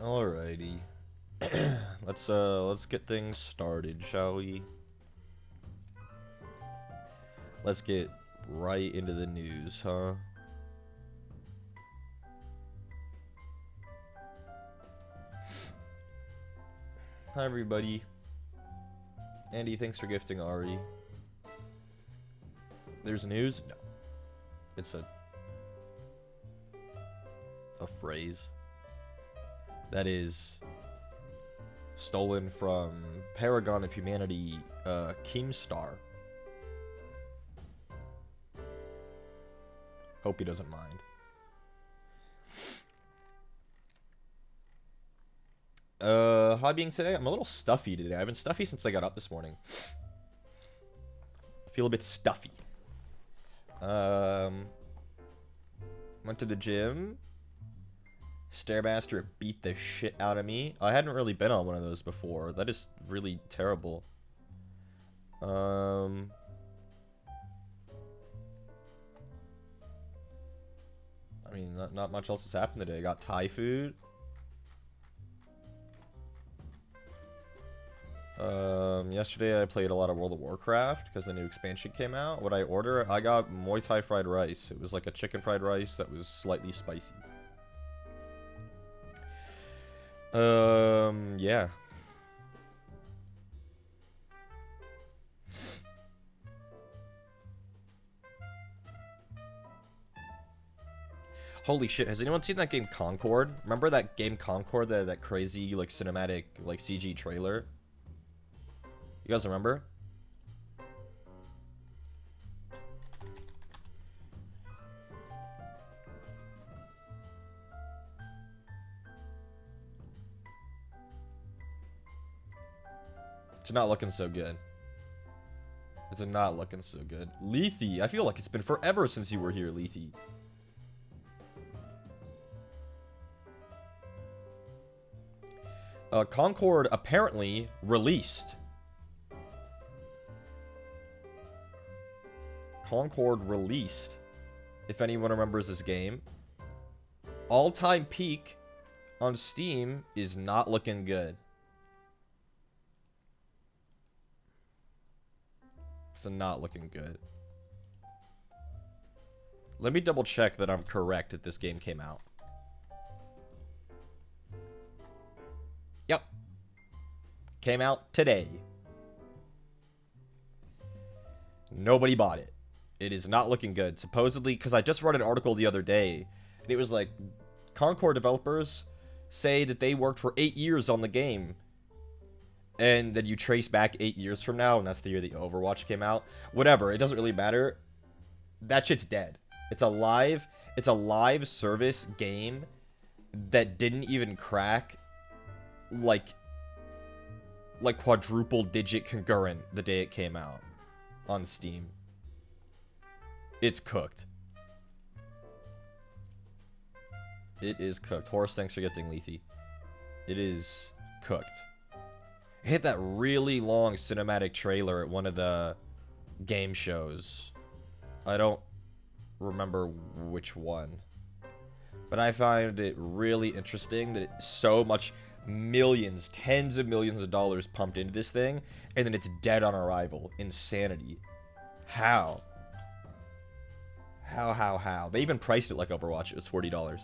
Alrighty. Let's get things started, shall we? Let's get right into the news, huh? Hi everybody. Andy, thanks for gifting Ari. There's news? No. It's a phrase that is stolen from Paragon of Humanity, Keemstar. Hope he doesn't mind. How being today? I'm a little stuffy today. I've been stuffy since I got up this morning. I feel a bit stuffy. Went to the gym. Stairmaster beat the shit out of me. I hadn't really been on one of those before. That is really terrible. I mean, not much else has happened today. I got Thai food. Yesterday I played a lot of World of Warcraft because the new expansion came out. What I order? I got Muay Thai fried rice. It was like a chicken fried rice that was slightly spicy. Yeah. Holy shit, has anyone seen that game Concord? Remember that game Concord, that crazy, like, cinematic, like, CG trailer? You guys remember? It's not looking so good. It's not looking so good. Lethe, I feel like it's been forever since you were here, Lethe. Concord apparently released. Concord released. If anyone remembers this game. All-time peak on Steam is not looking good. It's not looking good. Let me double check that I'm correct that this game came out. Yep. Came out today. Nobody bought it. It is not looking good. Supposedly, because I just read an article the other day, and it was like, Concord developers say that they worked for 8 years on the game. And then you trace back 8 years from now, and that's the year that Overwatch came out. Whatever, it doesn't really matter. That shit's dead. It's a live service game that didn't even crack like quadruple digit concurrent the day it came out on Steam. It's cooked. It is cooked. Horace, thanks for getting Lethe. It is cooked. It hit that really long cinematic trailer at one of the game shows. I don't remember which one. But I find it really interesting that it's so much millions, tens of millions of dollars pumped into this thing, and then it's dead on arrival. Insanity. How? How? They even priced it like Overwatch. It was $40.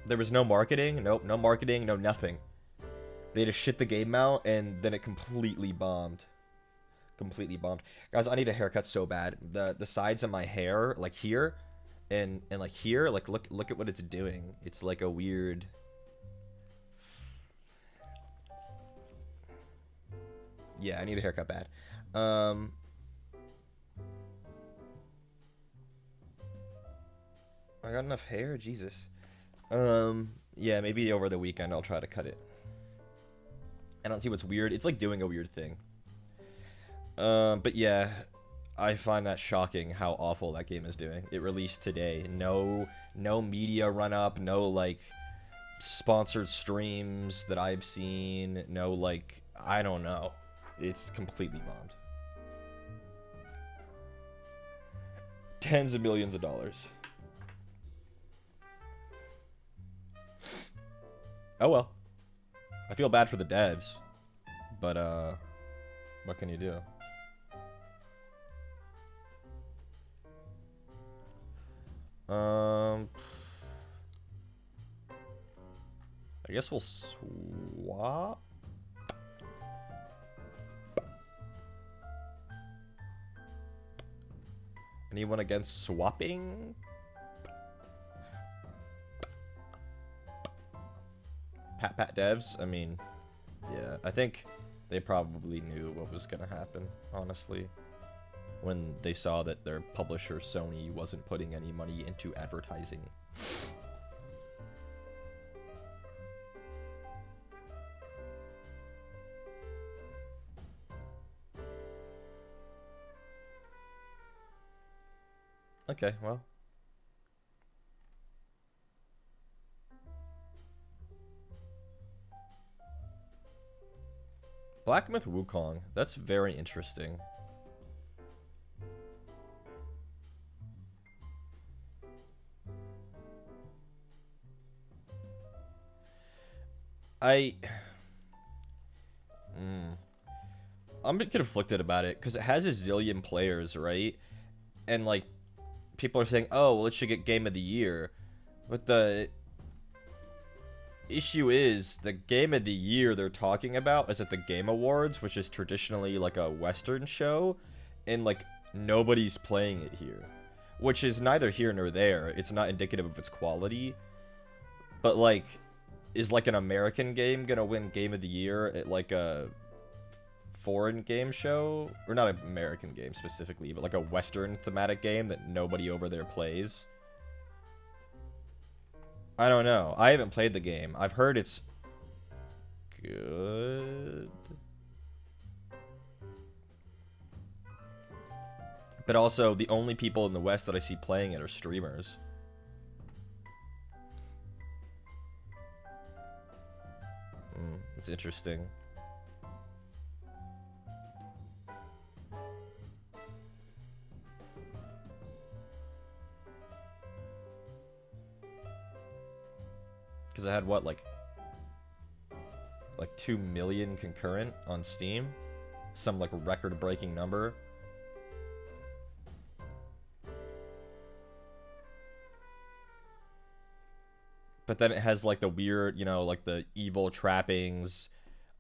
There was no marketing. Nope, no marketing, no nothing. They just shit the game out, and then it completely bombed. Completely bombed. Guys, I need a haircut so bad. The sides of my hair, like here, and like here, like look at what it's doing. It's like a weird. Yeah, I need a haircut bad. I got enough hair, Jesus. Yeah, maybe over the weekend I'll try to cut it. I don't see what's weird. It's like doing a weird thing. But yeah, I find that shocking how awful that game is doing. It released today. No media run up, no like sponsored streams that I've seen. No, like, I don't know. It's completely bombed. Tens of millions of dollars. Oh well. I feel bad for the devs, but what can you do? I guess we'll swap. Anyone against swapping? Pat devs? I mean, yeah, I think they probably knew what was gonna happen, honestly, when they saw that their publisher, Sony, wasn't putting any money into advertising. Okay, well. Black Myth Wukong. That's very interesting. I'm a bit conflicted about it because it has a zillion players, right? And like, people are saying, "Oh, well, it should get Game of the Year," but the issue is the Game of the Year they're talking about is at the Game Awards, which is traditionally like a Western show, and like nobody's playing it here, which is neither here nor there. It's not indicative of its quality, but like, is like an American game gonna win Game of the Year at like a foreign game show? Or not an American game specifically, but like a Western thematic game that nobody over there plays? I don't know. I haven't played the game. I've heard it's good. But also, the only people in the West that I see playing it are streamers. It's interesting. Because I had, what, like 2 million concurrent on Steam? Some, like, record-breaking number. But then it has, like, the weird, you know, like, the evil trappings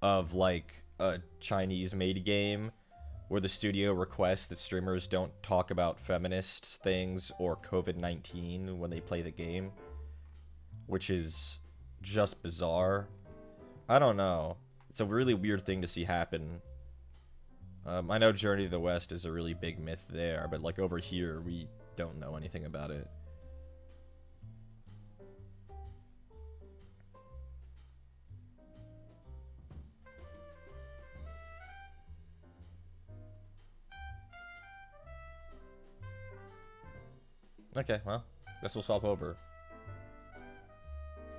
of, like, a Chinese-made game where the studio requests that streamers don't talk about feminist things or COVID-19 when they play the game, which is just bizarre. I don't know. It's a really weird thing to see happen. I know Journey to the West is a really big myth there, but like over here, we don't know anything about it. Okay, well, guess we'll swap over.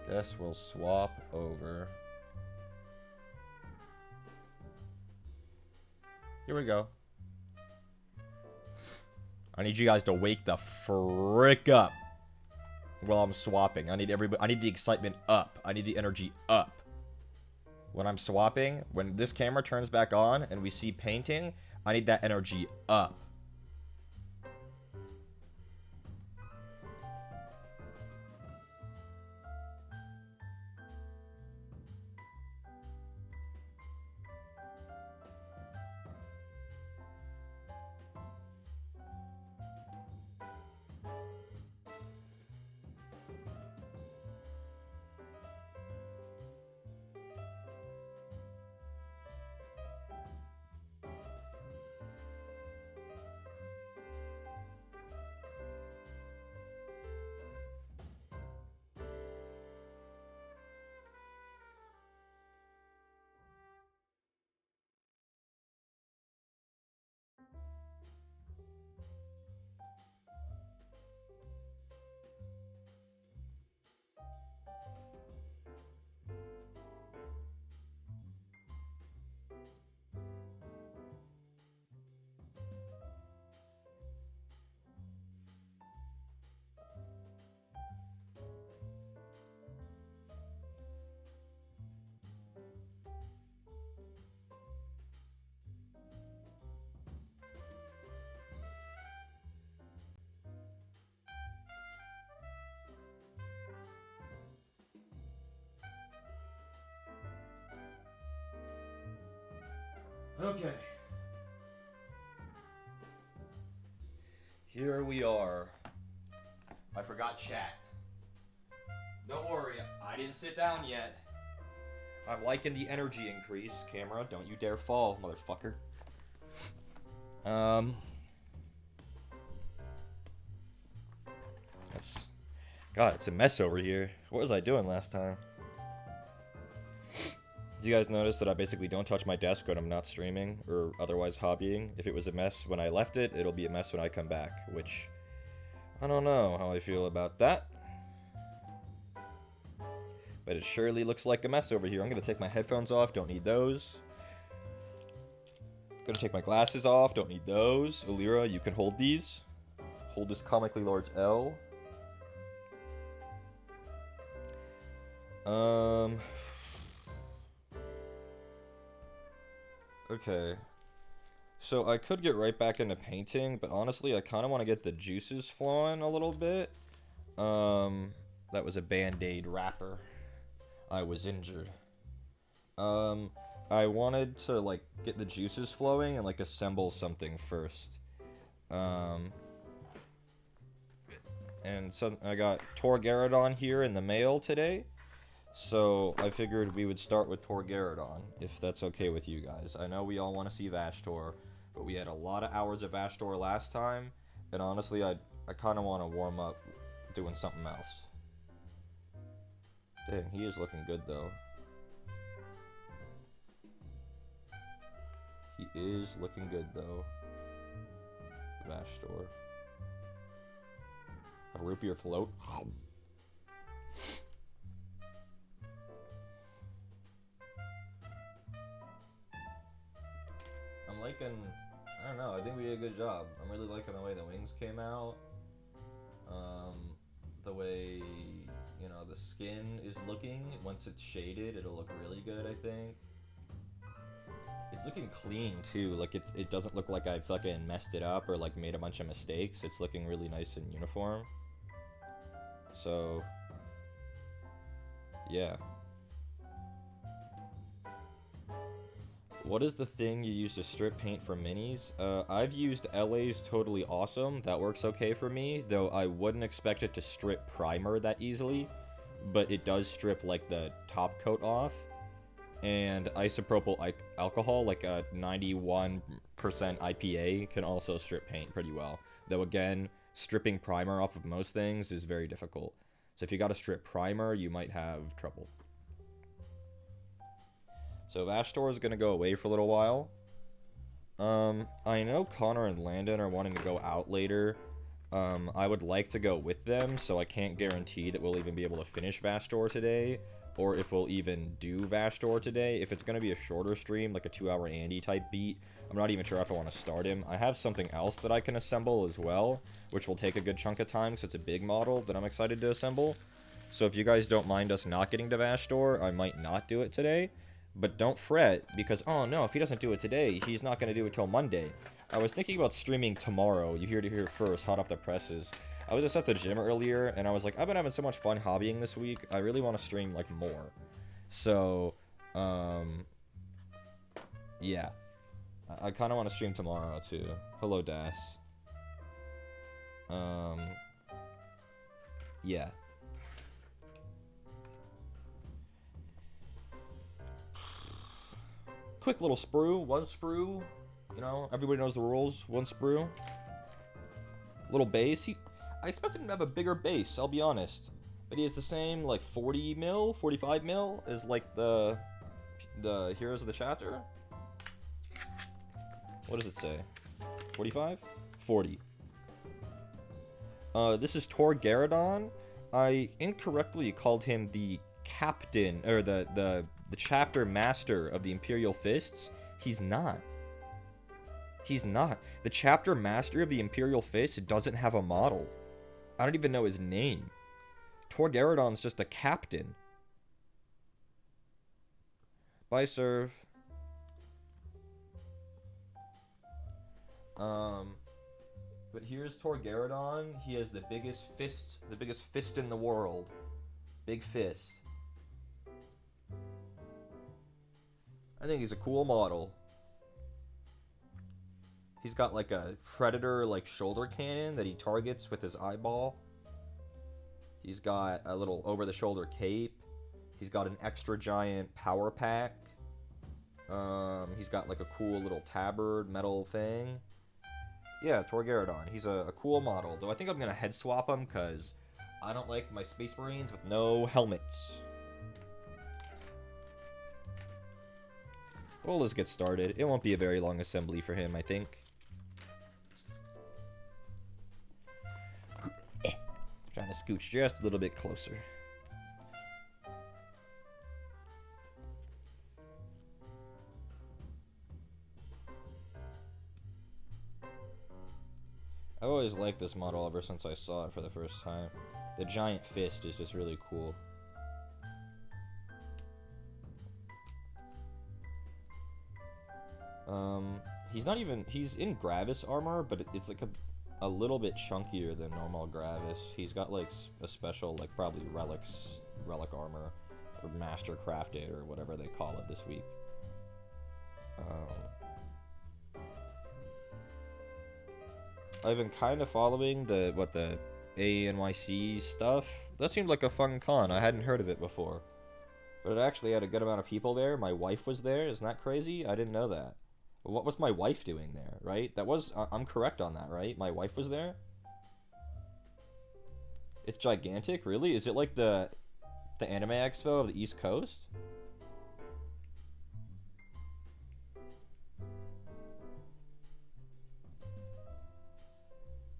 Guess we'll swap over. Here we go. I need you guys to wake the frick up while I'm swapping. I need everybody. I need the excitement up. I need the energy up. When I'm swapping, when this camera turns back on and we see painting, I need that energy up. Okay. Here we are. I forgot chat. Don't worry, I didn't sit down yet. I'm liking the energy increase. Camera, don't you dare fall, motherfucker. God, it's a mess over here. What was I doing last time? Do you guys notice that I basically don't touch my desk when I'm not streaming or otherwise hobbying? If it was a mess when I left it, it'll be a mess when I come back, which I don't know how I feel about that. But it surely looks like a mess over here. I'm gonna take my headphones off, don't need those. Gonna take my glasses off, don't need those. Alira, you can hold these. Hold this comically large L. Okay. So I could get right back into painting, but honestly, I kind of want to get the juices flowing a little bit. That was a Band-Aid wrapper. I was injured. I wanted to, like, get the juices flowing and, like, assemble something first. And so I got Torgaradon here in the mail today. So I figured we would start with Torgaradon, if that's okay with you guys. I know we all want to see Vashtor, but we had a lot of hours of Vashtor last time, and honestly, I kind of want to warm up doing something else. Dang, he is looking good, though. He is looking good, though. Vashtor. Have a root beer float. I'm liking, I don't know, I think we did a good job. I'm really liking the way the wings came out. The way, you know, the skin is looking. Once it's shaded, it'll look really good, I think. It's looking clean, too. Like, it doesn't look like I fucking messed it up or, like, made a bunch of mistakes. It's looking really nice and uniform. So, yeah. What is the thing you use to strip paint for minis? I've used LA's Totally Awesome. That works okay for me, though I wouldn't expect it to strip primer that easily. But it does strip, like, the top coat off. And isopropyl alcohol, like a 91% IPA, can also strip paint pretty well. Though, again, stripping primer off of most things is very difficult. So if you got to strip primer, you might have trouble. So Vashtor is going to go away for a little while. I know Connor and Landon are wanting to go out later. I would like to go with them, so I can't guarantee that we'll even be able to finish Vashtor today, or if we'll even do Vashtor today. If it's going to be a shorter stream, like a 2-hour Andy type beat, I'm not even sure if I want to start him. I have something else that I can assemble as well, which will take a good chunk of time because it's a big model that I'm excited to assemble. So if you guys don't mind us not getting to Vashtor, I might not do it today. But don't fret, because, oh no, if he doesn't do it today, he's not going to do it till Monday. I was thinking about streaming tomorrow. You hear it here first, hot off the presses. I was just at the gym earlier, and I was like, I've been having so much fun hobbying this week. I really want to stream, like, more. So, yeah. I kind of want to stream tomorrow, too. Hello, Das. Yeah. Quick little sprue, one sprue, you know, everybody knows the rules, one sprue. Little base, I expected him to have a bigger base, I'll be honest. But he has the same, like, 40 mil, 45 mil as, like, the Heroes of the Chapter. What does it say? 45? 40. This is Torgaradon. I incorrectly called him the captain, or the chapter master of the Imperial Fists. He's not. He's not. The chapter master of the Imperial Fist doesn't have a model. I don't even know his name. Torgaradon's just a captain. Bye, Serve. But here's Torgaradon. He has the biggest fist in the world. Big fist. I think he's a cool model. He's got like a predator like shoulder cannon that he targets with his eyeball. He's got a little over-the-shoulder cape. He's got an extra giant power pack. He's got like a cool little tabard metal thing. Yeah, Torgaradon. He's a cool model, though I think I'm gonna head swap him because I don't like my Space Marines with no helmets. Well, let's get started. It won't be a very long assembly for him, I think. Trying to scooch just a little bit closer. I've always liked this model ever since I saw it for the first time. The giant fist is just really cool. He's in Gravis armor, but it's like a little bit chunkier than normal Gravis. He's got like a special, like probably relic armor, or master crafted, or whatever they call it this week. I've been kind of following the ANYC stuff. That seemed like a fun con. I hadn't heard of it before, but it actually had a good amount of people there. My wife was there. Isn't that crazy? I didn't know that. What was my wife doing there, right? I'm correct on that, right? My wife was there? It's gigantic, really? Is it like the Anime Expo of the East Coast?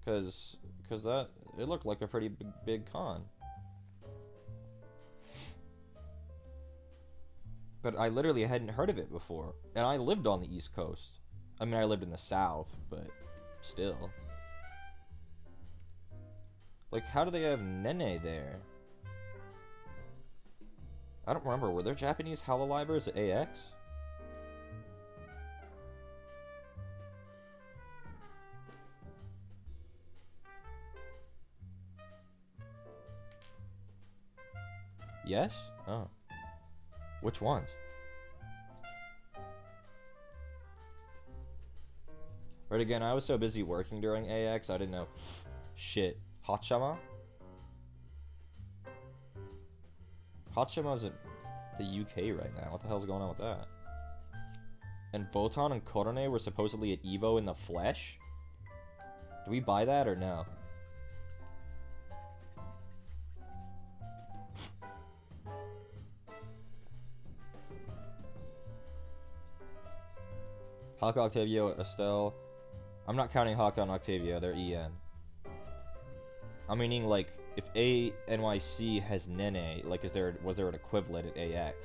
Cause that, it looked like a pretty big con. But I literally hadn't heard of it before. And I lived on the East Coast. I mean, I lived in the South, but still. Like, how do they have Nene there? I don't remember. Were there Japanese Hololibers at AX? Yes? Oh. Which ones? Right, again, I was so busy working during AX, I didn't know. Shit. Hachama? Hachama's in the UK right now. What the hell's going on with that? And Botan and Korone were supposedly at EVO in the flesh? Do we buy that or no? Hawk Octavio, Estelle. I'm not counting Hawk on Octavio, they're EN. I'm meaning, like, if ANYC has Nene, like, was there an equivalent at AX?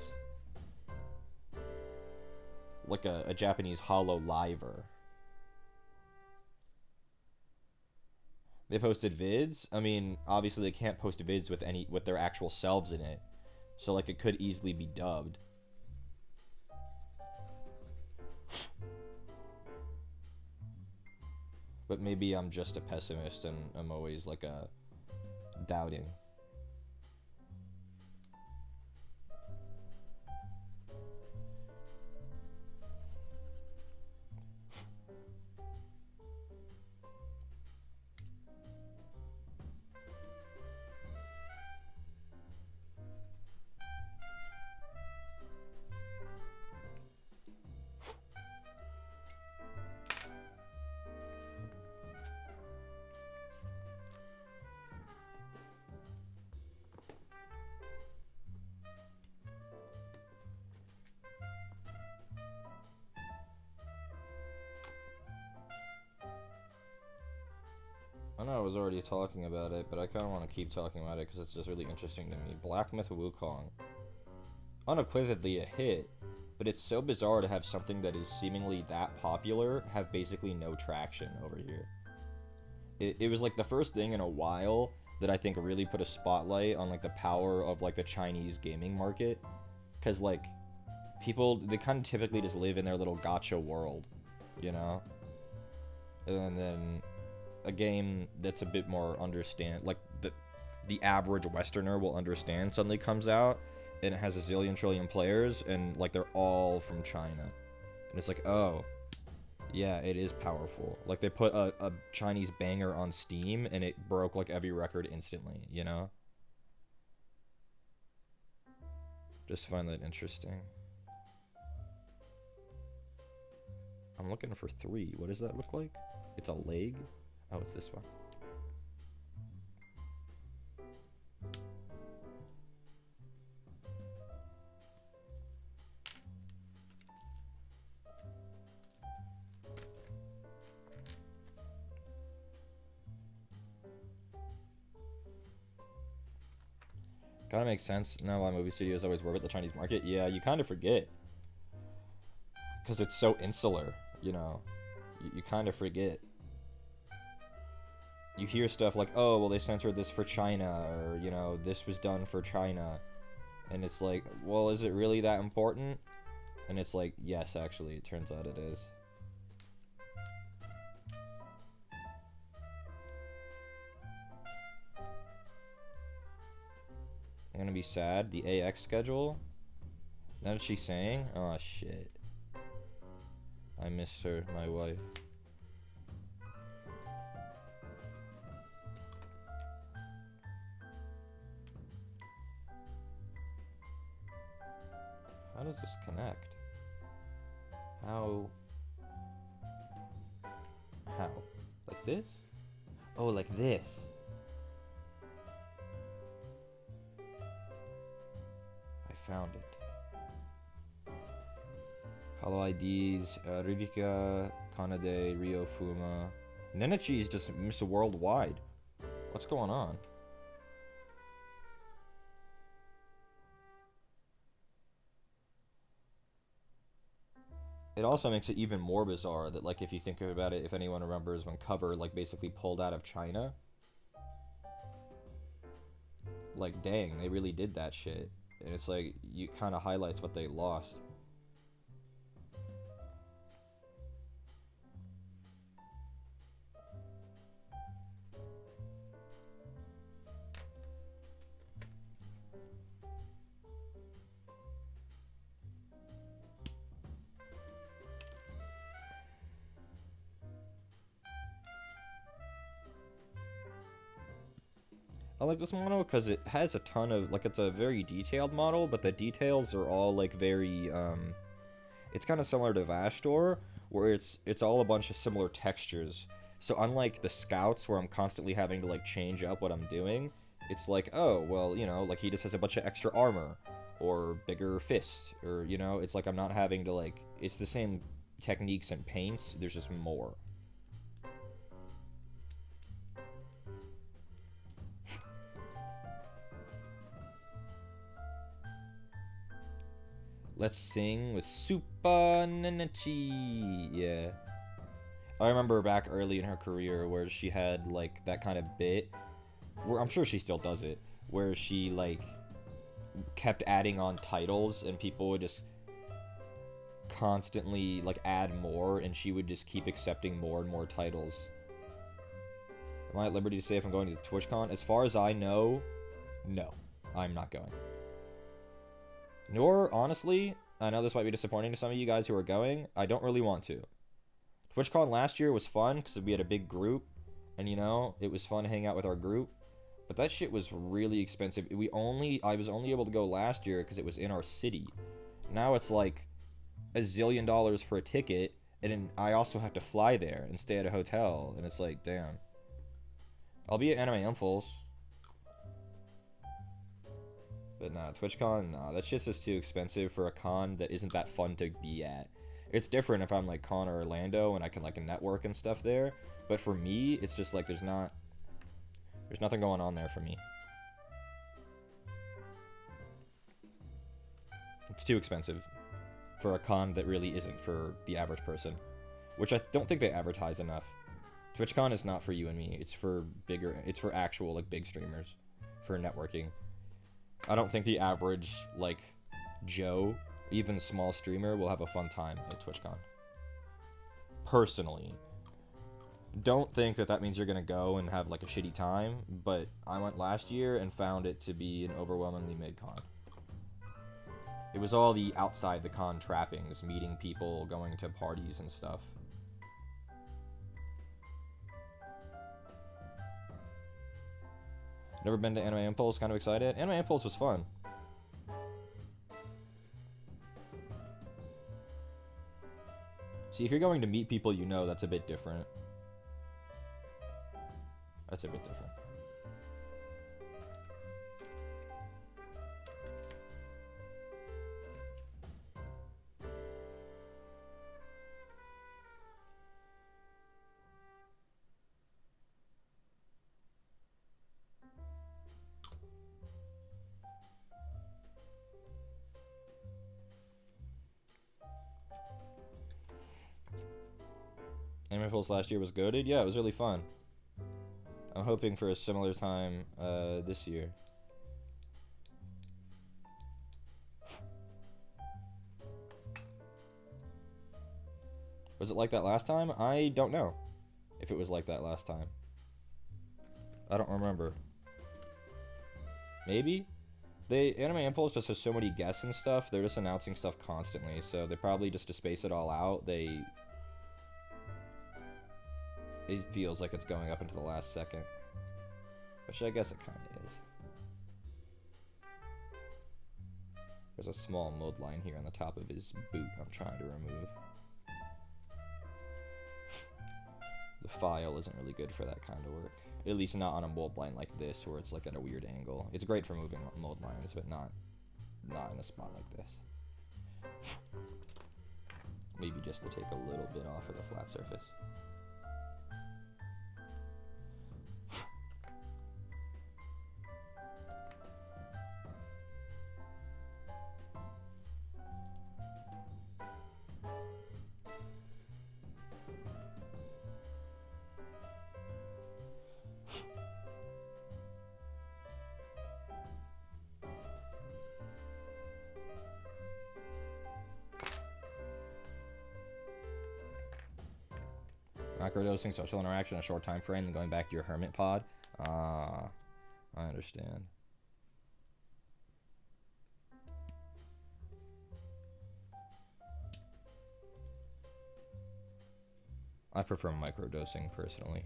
Like a Japanese Hololiver. They posted vids? I mean, obviously they can't post vids with their actual selves in it. So, like, it could easily be dubbed. But maybe I'm just a pessimist and I'm always like a doubting. I know I was already talking about it, but I kind of want to keep talking about it because it's just really interesting to me. Black Myth Wukong. Unequivocally a hit, but it's so bizarre to have something that is seemingly that popular have basically no traction over here. It was like the first thing in a while that I think really put a spotlight on like the power of like the Chinese gaming market. Because like people, they kind of typically just live in their little gacha world, you know? And then a game that's a bit more like the average Westerner will understand suddenly comes out and it has a zillion trillion players and like they're all from China and it's like, oh Yeah, it is powerful. Like, they put a Chinese banger on Steam, and it broke, like, every record instantly, you know? Just find that interesting. I'm looking for 3. What does that look like? It's a leg? Oh, it's this one. Kind of makes sense. Not a lot of movie studios always work with the Chinese market. Yeah, you kind of forget. Because it's so insular, you know. You kind of forget. You hear stuff like, oh, well, they censored this for China, or, you know, this was done for China. And it's like, well, is it really that important? And it's like, yes, actually, it turns out it is. I'm gonna be sad. The AX schedule? That's what she's saying? Oh, shit. I miss her, my wife. How does this connect? How? Like this? Oh, like this. I found it. Hollow IDs, Rurika, Kanade, Ryo Fuma. Nenechi is just Mr. Worldwide. What's going on? It also makes it even more bizarre that, like, if you think about it, if anyone remembers when Cover, like, basically pulled out of China. Like, dang, they really did that shit. And it's like, you kind of highlights what they lost. I like this model because it has a ton of, like, it's a very detailed model, but the details are all, like, very, it's kind of similar to Vashtor, where it's all a bunch of similar textures. So unlike the Scouts, where I'm constantly having to, like, change up what I'm doing, it's like, oh, well, you know, like, he just has a bunch of extra armor, or bigger fists, or, you know, it's like I'm not having to, like, it's the same techniques and paints, there's just more. Let's sing with Super Nenechi. Yeah. I remember back early in her career where she had, like, that kind of bit, where I'm sure she still does it, where she, like, kept adding on titles and people would just constantly, like, add more, and she would just keep accepting more and more titles. Am I at liberty to say if I'm going to TwitchCon? As far as I know, no. I'm not going. Nor, honestly, I know this might be disappointing to some of you guys who are going, I don't really want to. TwitchCon last year was fun because we had a big group, and, you know, it was fun to hang out with our group, but that shit was really expensive. I was only able to go last year because it was in our city. Now it's like $1 zillion for a ticket, and then I also have to fly there and stay at a hotel, and it's like, damn. I'll be at Anime Impulse. But nah, TwitchCon, nah, that shit's just too expensive for a con that isn't that fun to be at. It's different if I'm like Con or Orlando and I can like network and stuff there, but for me, it's just like there's nothing going on there for me. It's too expensive for a con that really isn't for the average person, which I don't think they advertise enough. TwitchCon is not for you and me. It's for actual like big streamers, for networking. I don't think the average, like, Joe, even small streamer, will have a fun time at TwitchCon. Personally. Don't think that means you're gonna go and have, like, a shitty time, but I went last year and found it to be an overwhelmingly mid-con. It was all the outside the con trappings, meeting people, going to parties and stuff. Never been to Anime Impulse, kind of excited. Anime Impulse was fun. See, if you're going to meet people you know, that's a bit different. That's a bit different. Anime Impulse last year was goated. Yeah, it was really fun. I'm hoping for a similar time this year. Was it like that last time? I don't know if it was like that last time. I don't remember. Maybe? Anime Impulse just has so many guests and stuff, they're just announcing stuff constantly, so they probably just to space it all out, it feels like it's going up into the last second. Which I guess it kind of is. There's a small mold line here on the top of his boot I'm trying to remove. The file isn't really good for that kind of work. At least not on a mold line like this, where it's like at a weird angle. It's great for moving mold lines, but not in a spot like this. Maybe just to take a little bit off of the flat surface. Microdosing, social interaction, a short time frame, and going back to your hermit pod. Ah, I understand. I prefer microdosing personally.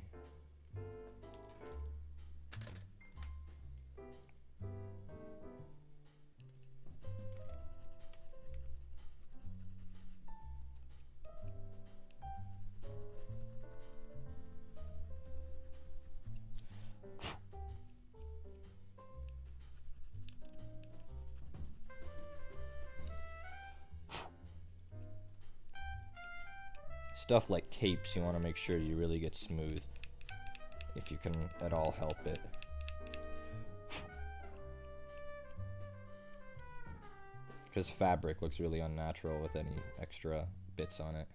Stuff like capes, you want to make sure you really get smooth, if you can at all help it. Because fabric looks really unnatural with any extra bits on it.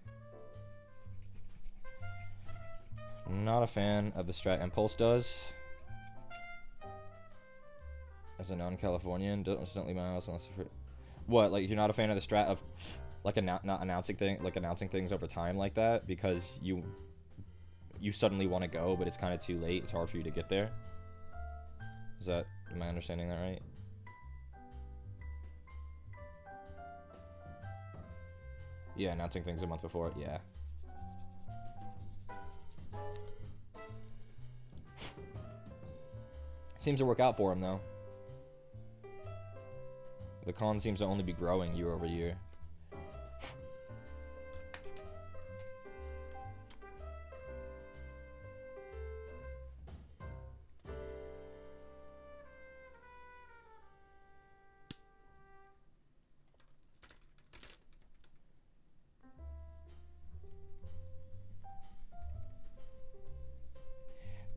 Not a fan of the strat Impulse does. As a non-Californian, don't leave my house unless you're... What, like you're not a fan of the strat of... Like not announcing things over time like that because you suddenly want to go, but it's kind of too late. It's hard for you to get there. Am I understanding that right? Yeah, announcing things a month before. Yeah. Seems to work out for him though. The con seems to only be growing year over year.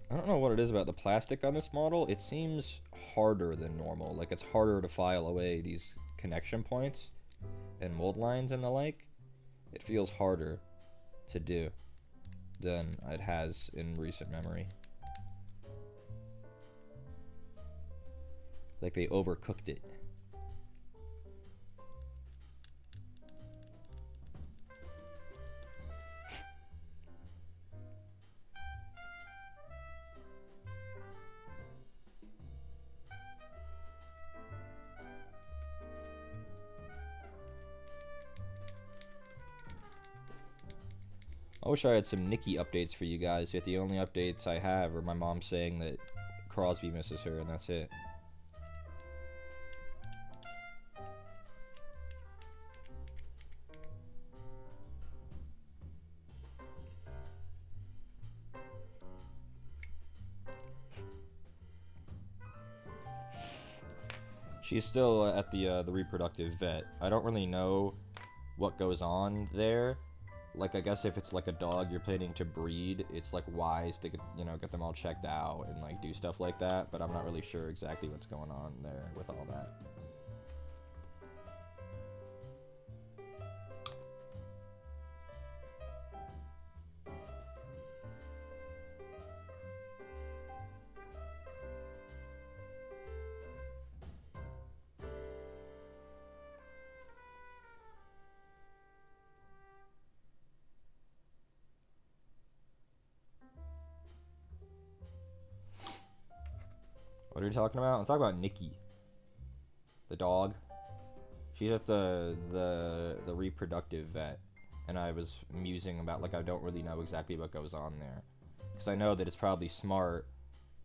I don't know what it is about the plastic on this model. It seems harder than normal. Like it's harder to file away these connection points and mold lines and the like. It feels harder to do than it has in recent memory. Like they overcooked it. I wish I had some Nikki updates for you guys, yet the only updates I have are my mom saying that Crosby misses her, and that's it. She's still at the reproductive vet. I don't really know what goes on there. Like, I guess if it's like a dog you're planning to breed, it's like wise to get, you know, get them all checked out and like do stuff like that, but I'm not really sure exactly what's going on there with all that. What are you talking about? I'm talking about Nikki, the dog. She's at the reproductive vet, and I was musing about, like, I don't really know exactly what goes on there, because I know that it's probably smart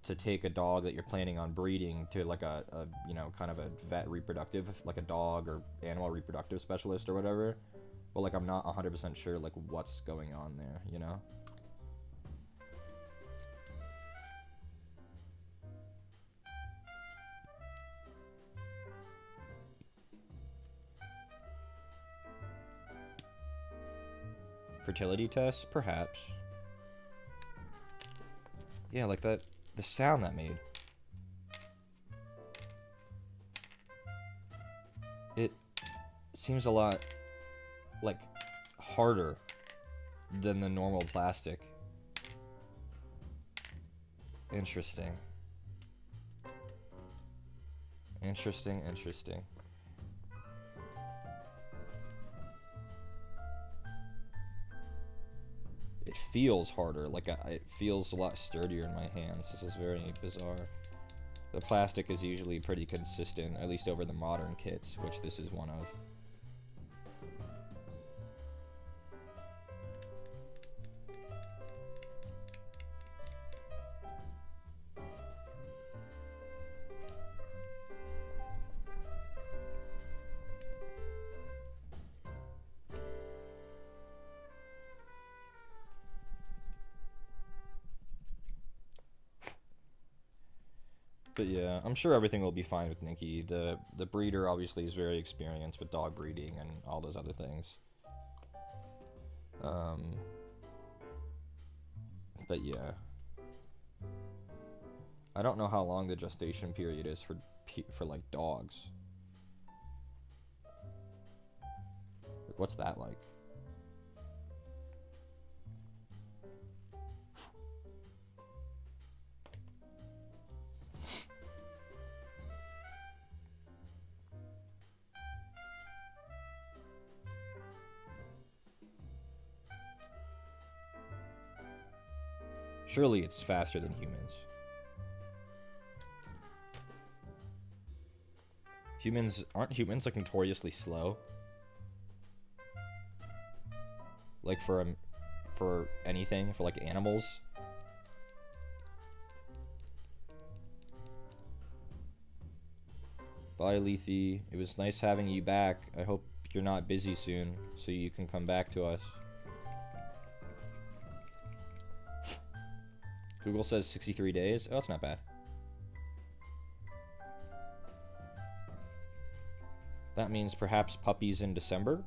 to take a dog that you're planning on breeding to like a you know, kind of a vet reproductive, like a dog or animal reproductive specialist or whatever, but like I'm not 100% sure like what's going on there, you know. Fertility tests, perhaps. Yeah, like that, the sound that made. It seems a lot, like, harder than the normal plastic. Interesting. Interesting, interesting. It feels harder, like it feels a lot sturdier in my hands. This is very bizarre. The plastic is usually pretty consistent, at least over the modern kits, which this is one of. But yeah, I'm sure everything will be fine with Nikki. The breeder obviously is very experienced with dog breeding and all those other things. But yeah, I don't know how long the gestation period is for like dogs. Like, what's that like? Surely it's faster than humans. Aren't humans like notoriously slow? Like for anything, for like animals? Bye, Lethe. It was nice having you back. I hope you're not busy soon, so you can come back to us. Google says 63 days. Oh, that's not bad. That means perhaps puppies in December?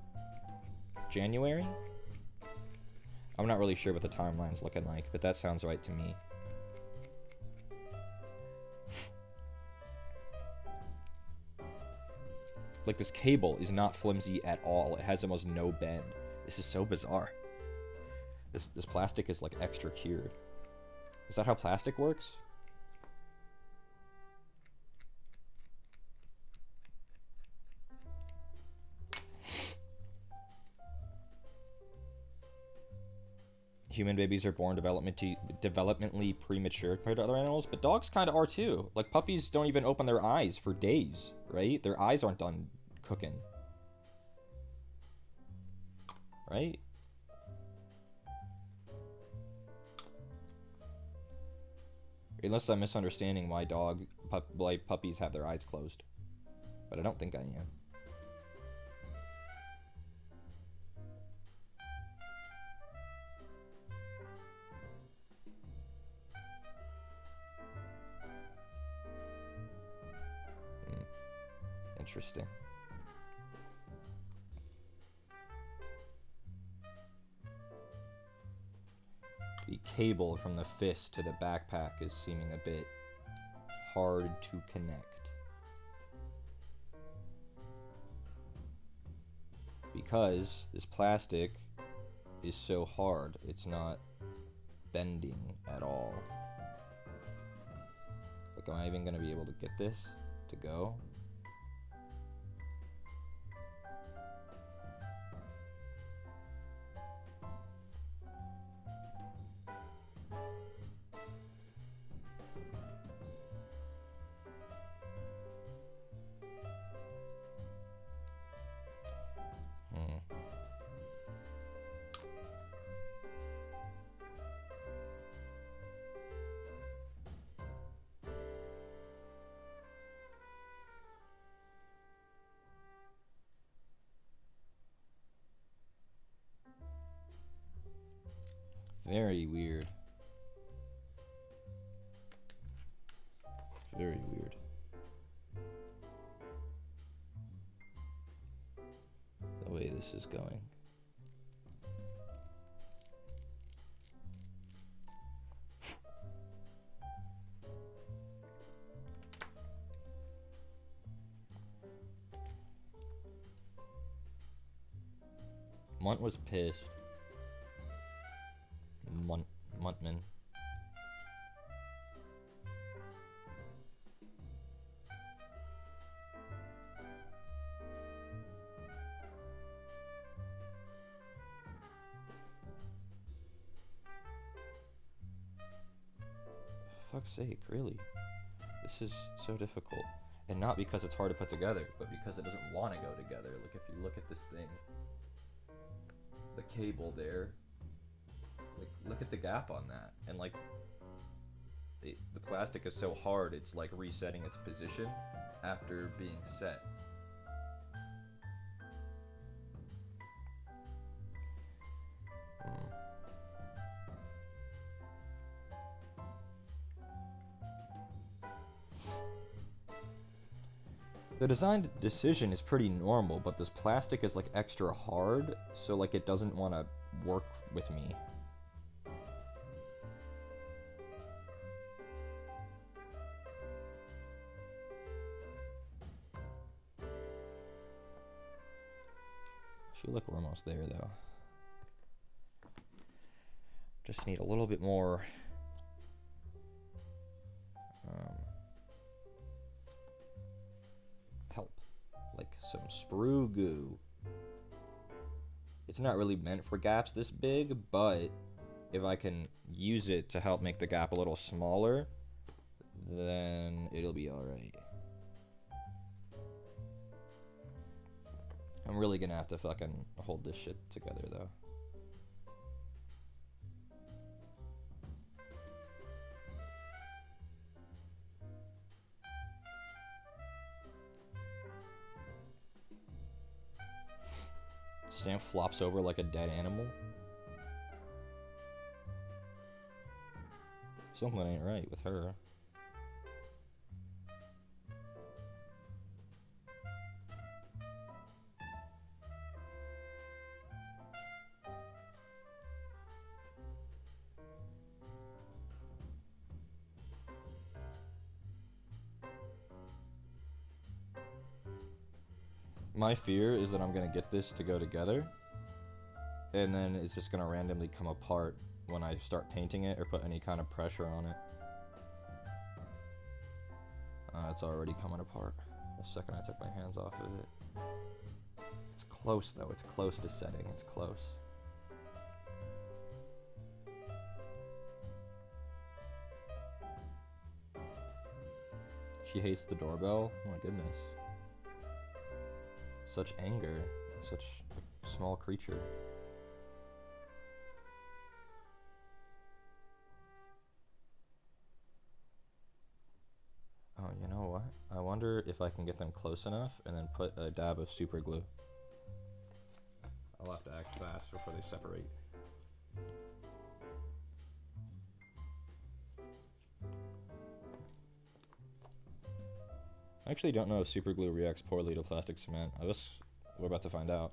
January? I'm not really sure what the timeline's looking like, but that sounds right to me. Like, this cable is not flimsy at all. It has almost no bend. This is so bizarre. This plastic is like extra cured. Is that how plastic works? Human babies are born developmentally premature compared to other animals, but dogs kind of are too. Like, puppies don't even open their eyes for days, right? Their eyes aren't done cooking. Right? Unless I'm misunderstanding why puppies have their eyes closed. But I don't think I am. Interesting. The cable from the fist to the backpack is seeming a bit hard to connect. Because this plastic is so hard, it's not bending at all. Like, am I even gonna be able to get this to go? Very weird. Very weird. The way this is going. Munt was pissed. Muntman. Fuck's sake, really? This is so difficult. And not because it's hard to put together, but because it doesn't want to go together. Like, if you look at this thing, the cable there, like, look at the gap on that. And, like, the plastic is so hard, it's like resetting its position after being set. The design decision is pretty normal, but this plastic is like extra hard, so like it doesn't want to work with me. I feel like we're almost there though. Just need a little bit more help, like some sprue goo. It's not really meant for gaps this big, but if I can use it to help make the gap a little smaller, then it'll be alright. I'm really gonna have to fucking hold this shit together though. Stamp flops over like a dead animal. Something ain't right with her. My fear is that I'm gonna get this to go together, and then it's just gonna randomly come apart when I start painting it or put any kind of pressure on it. It's already coming apart the second I took my hands off of it. It's close though, it's close to setting, it's close. She hates the doorbell? Oh my goodness. Such anger, such a small creature. wonder if I can get them close enough and then put a dab of super glue. I'll have to act fast before they separate. I actually don't know if super glue reacts poorly to plastic cement. We're about to find out.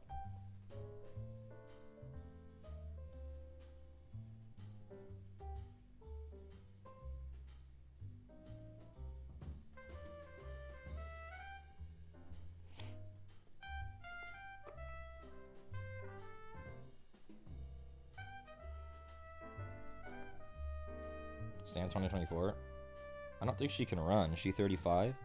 Stan 2024. I don't think she can run. Is she 35?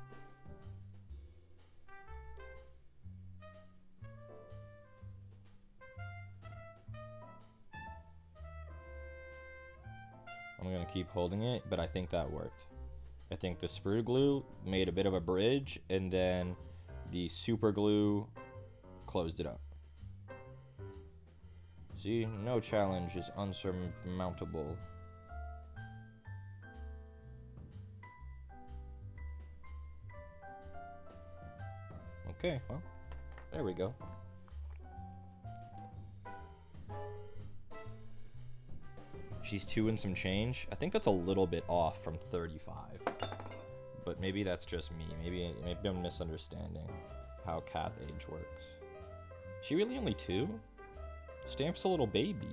I'm gonna keep holding it, but I think that worked. I think the sprue glue made a bit of a bridge, and then the super glue closed it up. See, no challenge is unsurmountable. Okay, well, there we go. She's 2 and some change. I think that's a little bit off from 35. But maybe that's just me. Maybe I'm misunderstanding how cat age works. She really only 2? Stamp's a little baby.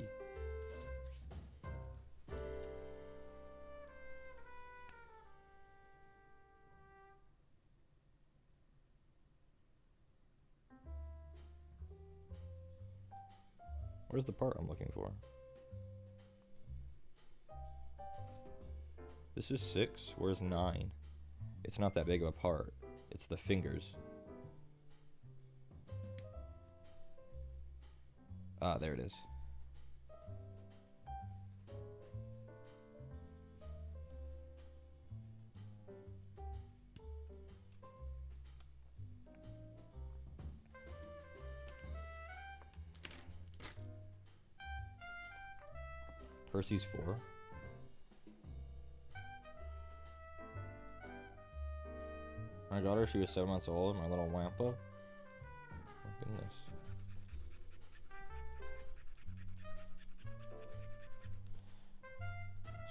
Where's the part I'm looking for? This is 6. Where's 9? It's not that big of a part. It's the fingers. Ah, there it is. Percy's 4. I got her, she was 7 months old, my little wampa. Oh goodness.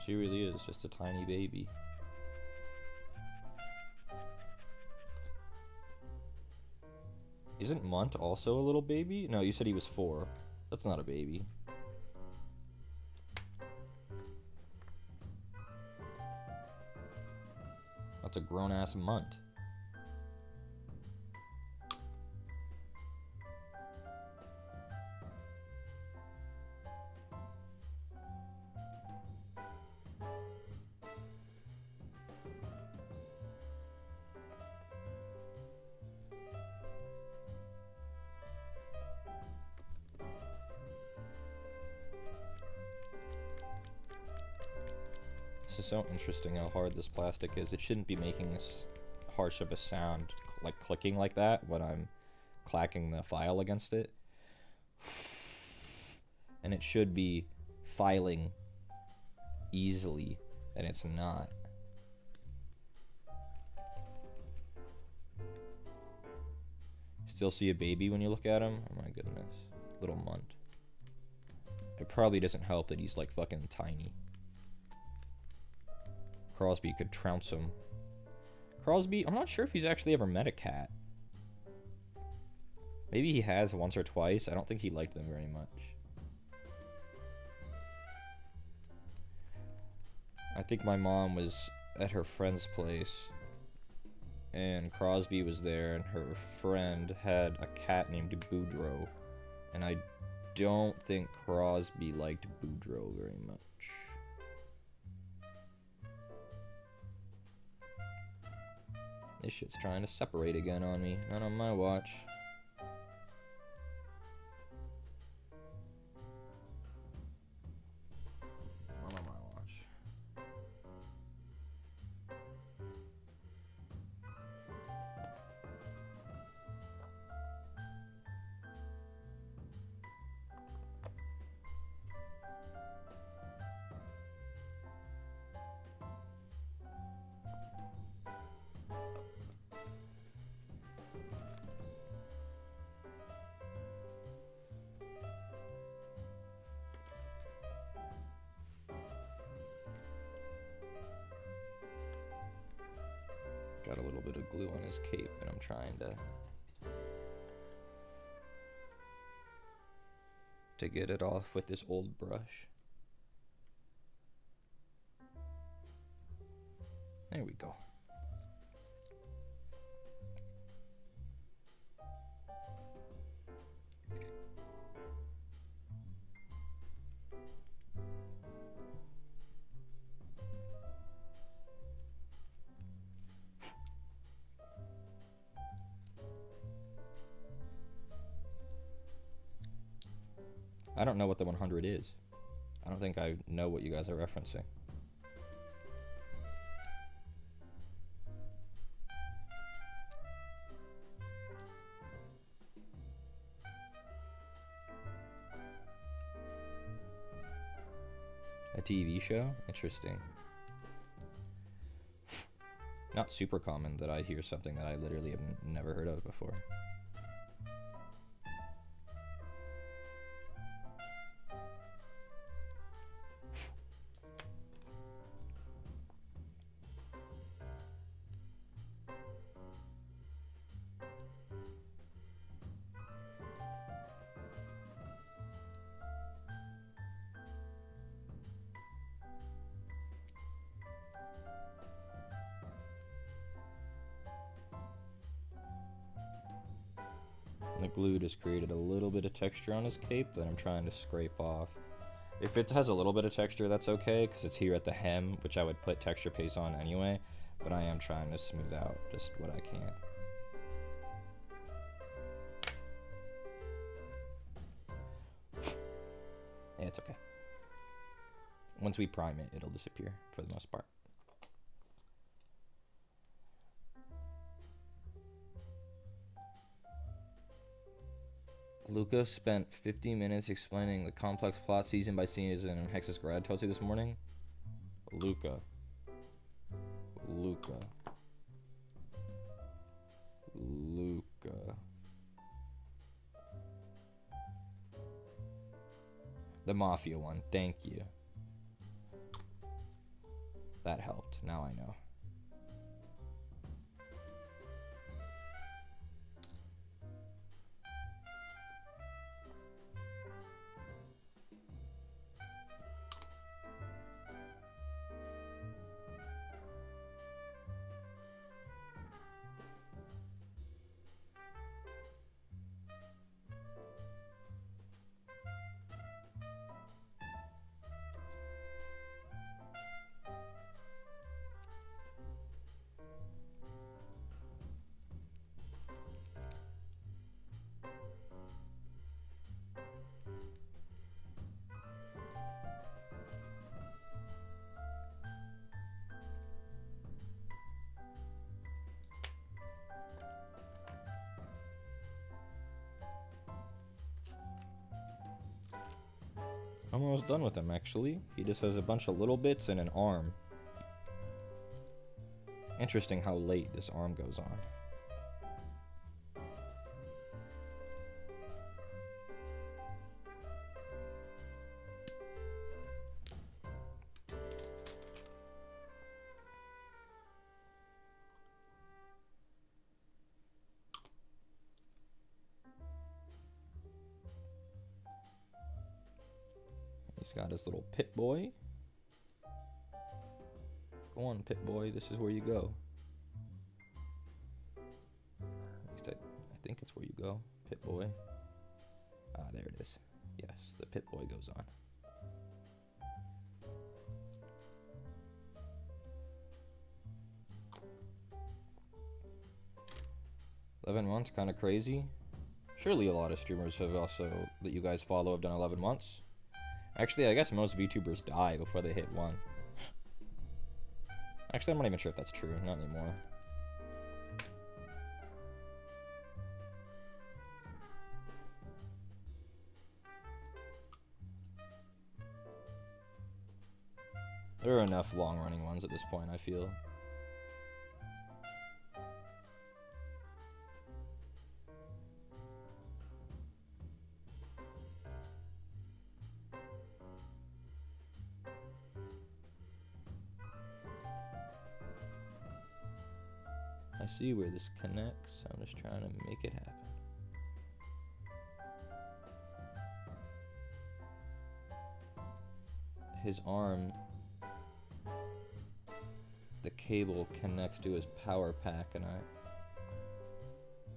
She really is just a tiny baby. Isn't Munt also a little baby? No, you said he was 4. That's not a baby. That's a grown-ass Munt. This is so interesting how hard this plastic is. It shouldn't be making this harsh of a sound, like clicking like that when I'm clacking the file against it. And it should be filing easily, and it's not. Still see a baby when you look at him? Oh my goodness. Little Munt. It probably doesn't help that he's like fucking tiny. Crosby could trounce him. Crosby, I'm not sure if he's actually ever met a cat. Maybe he has once or twice. I don't think he liked them very much. I think my mom was at her friend's place, and Crosby was there, and her friend had a cat named Boudreaux, and I don't think Crosby liked Boudreaux very much. This shit's trying to separate again on me. Not on my watch. Not on my watch. little bit of glue on his cape, and I'm trying to get it off with this old brush. There we go. I don't know what the 100 is. I don't think I know what you guys are referencing. A TV show? Interesting. Not super common that I hear something that I literally have never heard of before. The glue just created a little bit of texture on his cape that I'm trying to scrape off. If it has a little bit of texture, that's okay, because it's here at the hem, which I would put texture paste on anyway, but I am trying to smooth out just what I can. Yeah, it's okay. Once we prime it, it'll disappear for the most part. Luca spent 50 minutes explaining the complex plot season by season in Hex's grad told you this morning. Luca. The Mafia one, thank you. That helped, now I know. I'm almost done with him, actually. He just has a bunch of little bits and an arm. Interesting how late this arm goes on. He's got his little pit boy. Go on, pit boy, this is where you go. At least I think it's where you go, pit boy. Ah, there it is. Yes, the pit boy goes on. $11 months, kind of crazy. Surely a lot of streamers have also, that you guys follow, have done 11 months. Actually, I guess most VTubers die before they hit 1. Actually, I'm not even sure if that's true. Not anymore. There are enough long-running ones at this point, I feel. I see where this connects. I'm just trying to make it happen. His arm, the cable connects to his power pack, and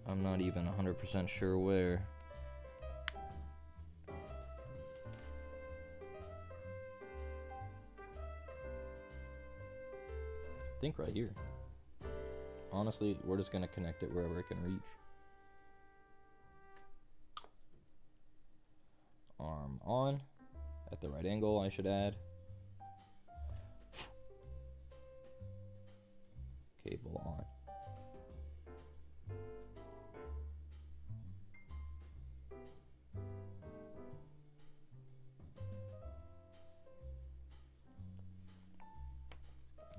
I'm not even 100% sure where. I think right here. Honestly, we're just gonna connect it wherever it can reach. Arm on, at the right angle, I should add. Cable on.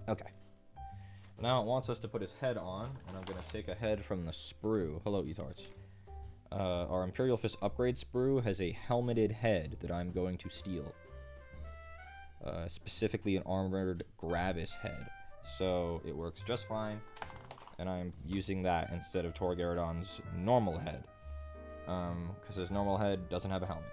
Okay. Now it wants us to put his head on, and I'm going to take a head from the sprue. Hello, etards. Our Imperial Fist upgrade sprue has a helmeted head that I'm going to steal. Specifically an armored Gravis head. So it works just fine, and I'm using that instead of Torgaradon's normal head. Because his normal head doesn't have a helmet.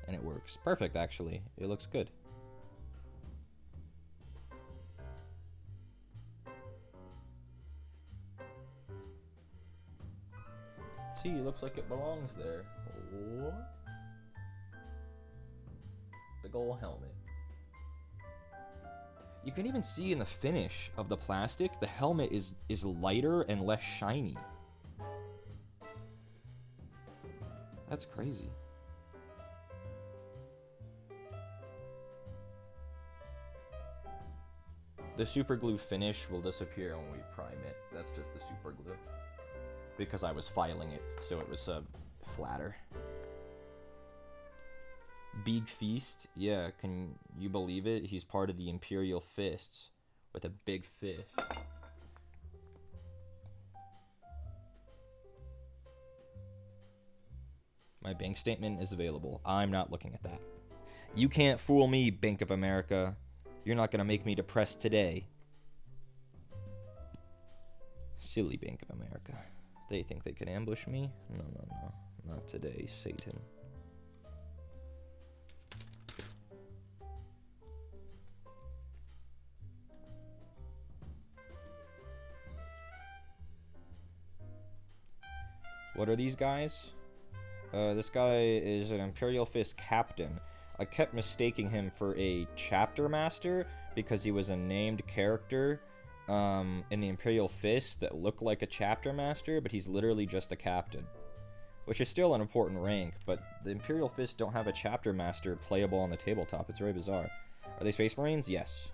And it works perfect, actually. It looks good. See, it looks like it belongs there. What? The gold helmet. You can even see in the finish of the plastic, the helmet is lighter and less shiny. That's crazy. The super glue finish will disappear when we prime it. That's just the super glue. Because I was filing it, so it was flatter. Big Feast? Yeah, can you believe it? He's part of the Imperial Fists. With a big fist. My bank statement is available. I'm not looking at that. You can't fool me, Bank of America. You're not gonna make me depressed today. Silly Bank of America. They think they could ambush me? No, no, no. Not today, Satan. What are these guys? This guy is an Imperial Fist captain. I kept mistaking him for a chapter master because he was a named character in the Imperial Fist that looked like a chapter master, but he's literally just a captain. Which is still an important rank, but the Imperial Fist don't have a chapter master playable on the tabletop. It's very bizarre. Are they Space Marines? Yes.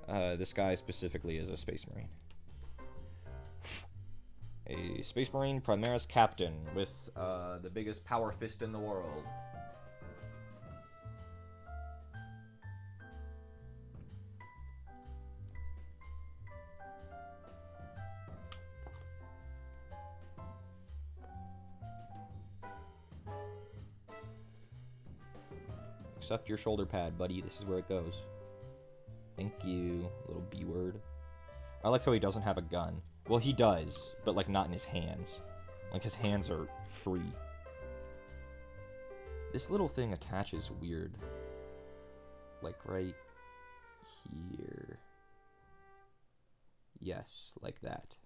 This guy specifically is a Space Marine. A Space Marine Primaris captain with the biggest power fist in the world. Accept your shoulder pad, buddy. This is where it goes. Thank you, little B word. I like how he doesn't have a gun. Well, he does, but like not in his hands. Like his hands are free. This little thing attaches weird. Like right here. Yes, like that.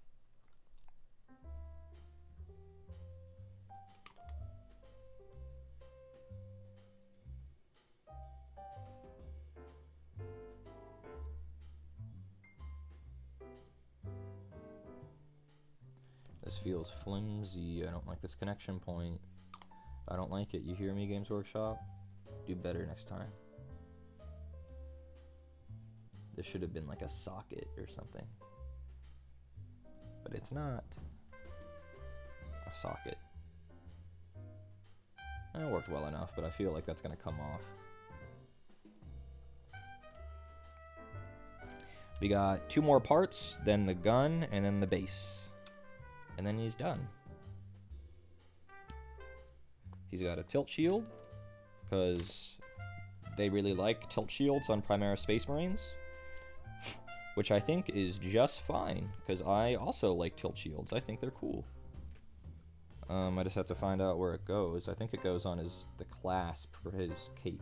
This feels flimsy. I don't like this connection point. I don't like it. You hear me, Games Workshop? Do better next time. This should have been like a socket or something. But it's not. A socket. It worked well enough, but I feel like that's going to come off. We got 2 more parts, then the gun, and then the base. and then he's done. He's got a tilt shield, because they really like tilt shields on Primera Space Marines, which I think is just fine, because I also like tilt shields. I think they're cool. I just have to find out where it goes. I think it goes on the clasp for his cape.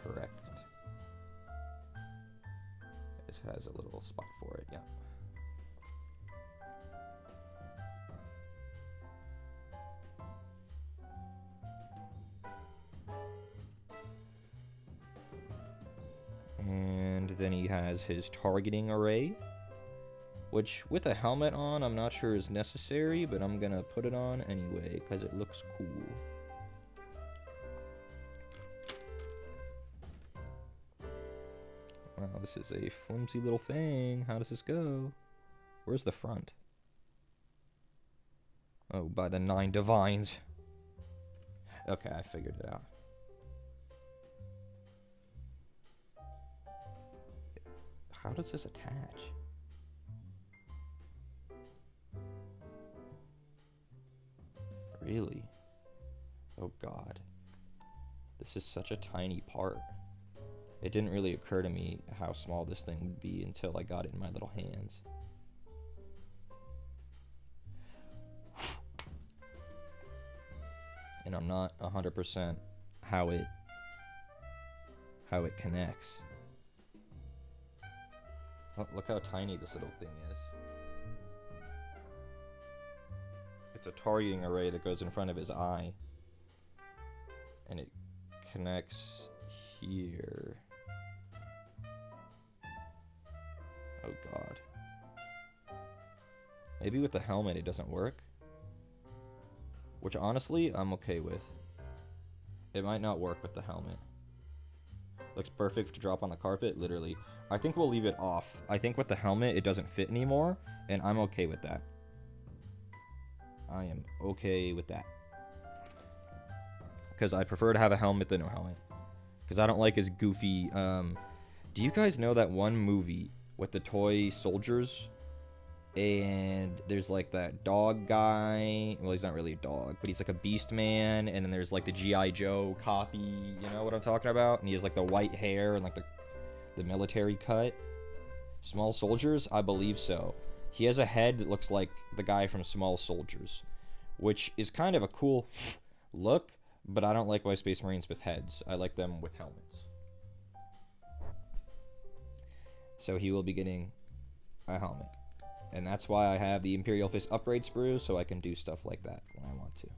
Correct. This has a little spot for it, yeah. And then he has his targeting array, which with a helmet on I'm not sure is necessary, but I'm gonna put it on anyway because it looks cool. Wow, this is a flimsy little thing. How does this go? Where's the front? Oh, by the 9 divines. Okay, I figured it out. How does this attach? Really? Oh god. This is such a tiny part. It didn't really occur to me how small this thing would be until I got it in my little hands. And I'm not 100% how it connects. Look how tiny this little thing is. It's a targeting array that goes in front of his eye. And it connects here. Oh god. Maybe with the helmet it doesn't work. Which honestly, I'm okay with. It might not work with the helmet. Looks perfect to drop on the carpet, literally. I think we'll leave it off. I think with the helmet it doesn't fit anymore, and I'm okay with that. I am okay with that. Because I prefer to have a helmet than no helmet. Because I don't like his goofy... do you guys know that one movie with the toy soldiers? And there's like that dog guy. Well, he's not really a dog, but he's like a beast man. And then there's like the G.I. Joe copy. You know what I'm talking about? And he has like the white hair and like the military cut. Small Soldiers? I believe so. He has a head that looks like the guy from Small Soldiers, which is kind of a cool look, but I don't like my Space Marines with heads. I like them with helmets. So he will be getting a helmet. And that's why I have the Imperial Fist upgrade sprue, so I can do stuff like that when I want to.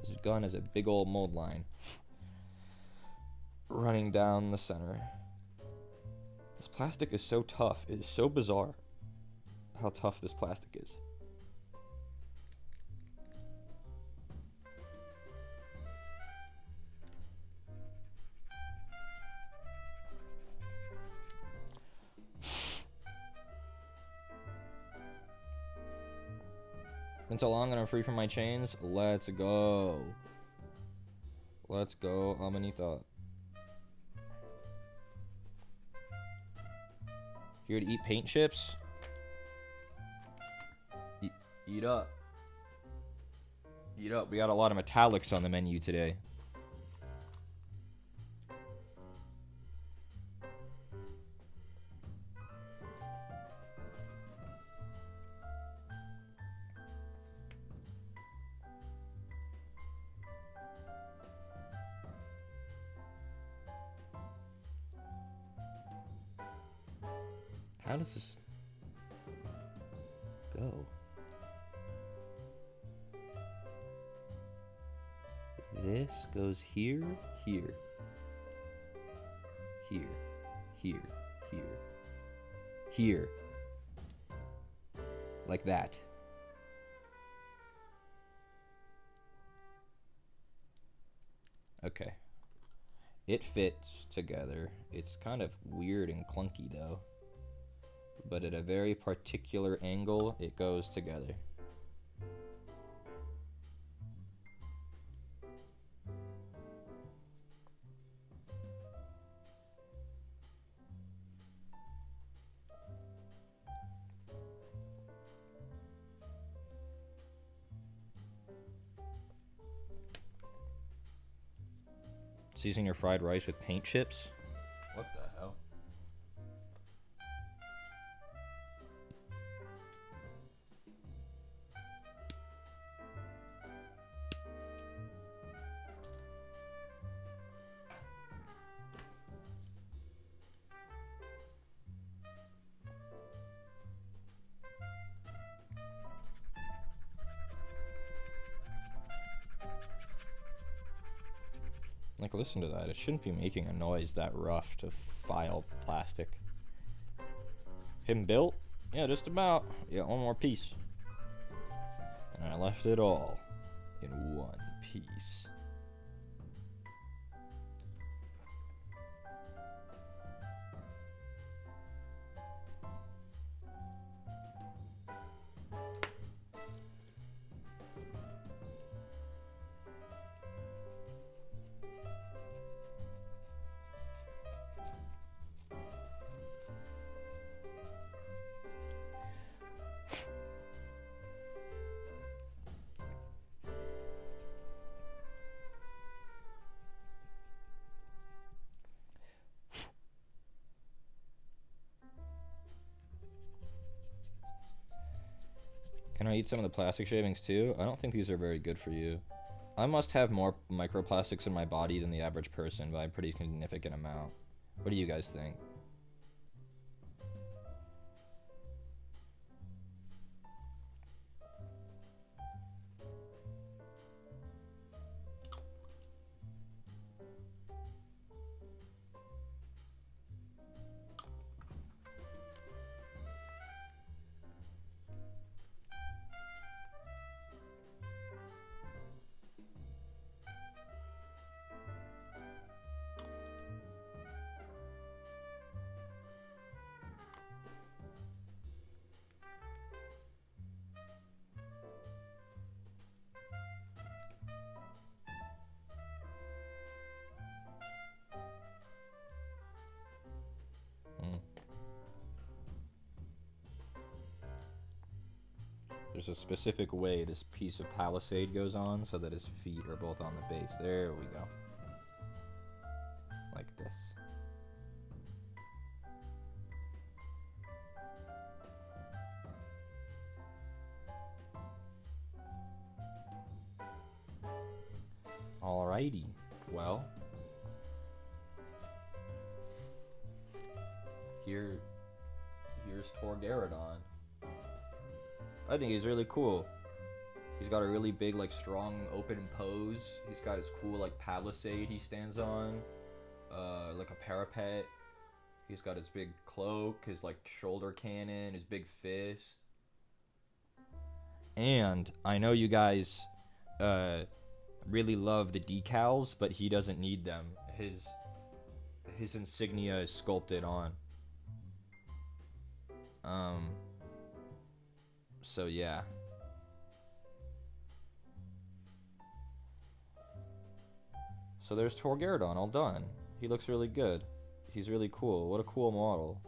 This gun is a big old mold line running down the center. This plastic is so tough. It is so bizarre how tough this plastic is. Been so long and I'm free from my chains. Let's go. Let's go, Amanita. Here to eat paint chips? Eat up. Eat up. We got a lot of metallics on the menu today. How does this go? This goes here, here, here, here, here, here. Like that. Okay. It fits together. It's kind of weird and clunky though. But at a very particular angle, it goes together. season your fried rice with paint chips? What the hell? Like, listen to that. It shouldn't be making a noise that rough to file plastic. Him built? Yeah, just about. Yeah, one more piece. And I left it all in one piece. Can I eat some of the plastic shavings too? I don't think these are very good for you. I must have more microplastics in my body than the average person by a pretty significant amount. What do you guys think? There's a specific way this piece of palisade goes on so that his feet are both on the base. There we go. Like this. Alrighty. Well. Here's Torgaradon. I think he's really cool. He's got a really big, like, strong, open pose. He's got his cool, like, palisade he stands on. Like a parapet. He's got his big cloak, his, like, shoulder cannon, his big fist. And I know you guys really love the decals, but he doesn't need them. His insignia is sculpted on. So yeah. So there's Torgaradon all done. He looks really good. He's really cool. What a cool model.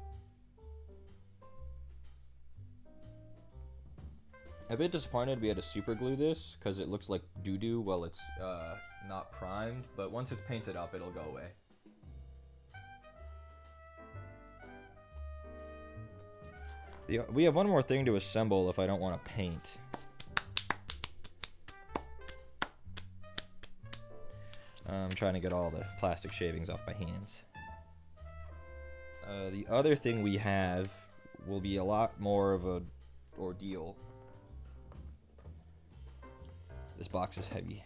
I'm a bit disappointed we had to super glue this because it looks like doo-doo while it's not primed, but once it's painted up it'll go away. We have one more thing to assemble if I don't want to paint. I'm trying to get all the plastic shavings off my hands. The other thing we have will be a lot more of a ordeal. This box is heavy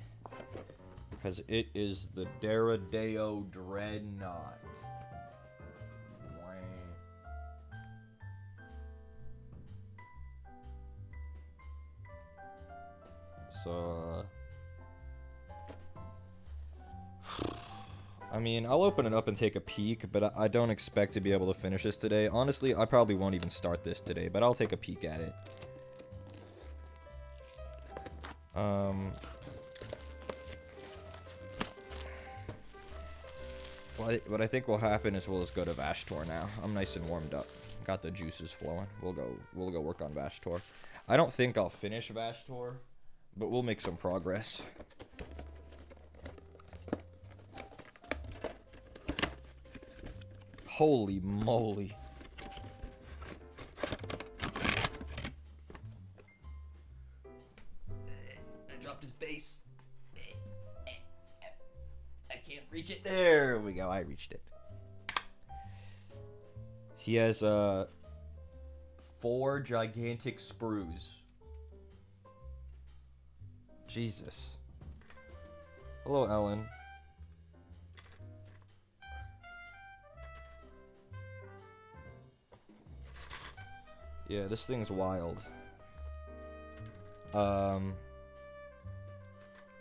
because it is the Daradeo Dreadnought. So, I mean, I'll open it up and take a peek, but I don't expect to be able to finish this today. Honestly, I probably won't even start this today, but I'll take a peek at it. What I think will happen is we'll just go to Vashtor now. I'm nice and warmed up. Got the juices flowing. We'll go work on Vashtor. I don't think I'll finish Vashtor, but we'll make some progress. Holy moly. I dropped his base. I can't reach it. There we go. I reached it. He has 4 gigantic sprues. Jesus. Hello, Ellen. Yeah, this thing's wild. I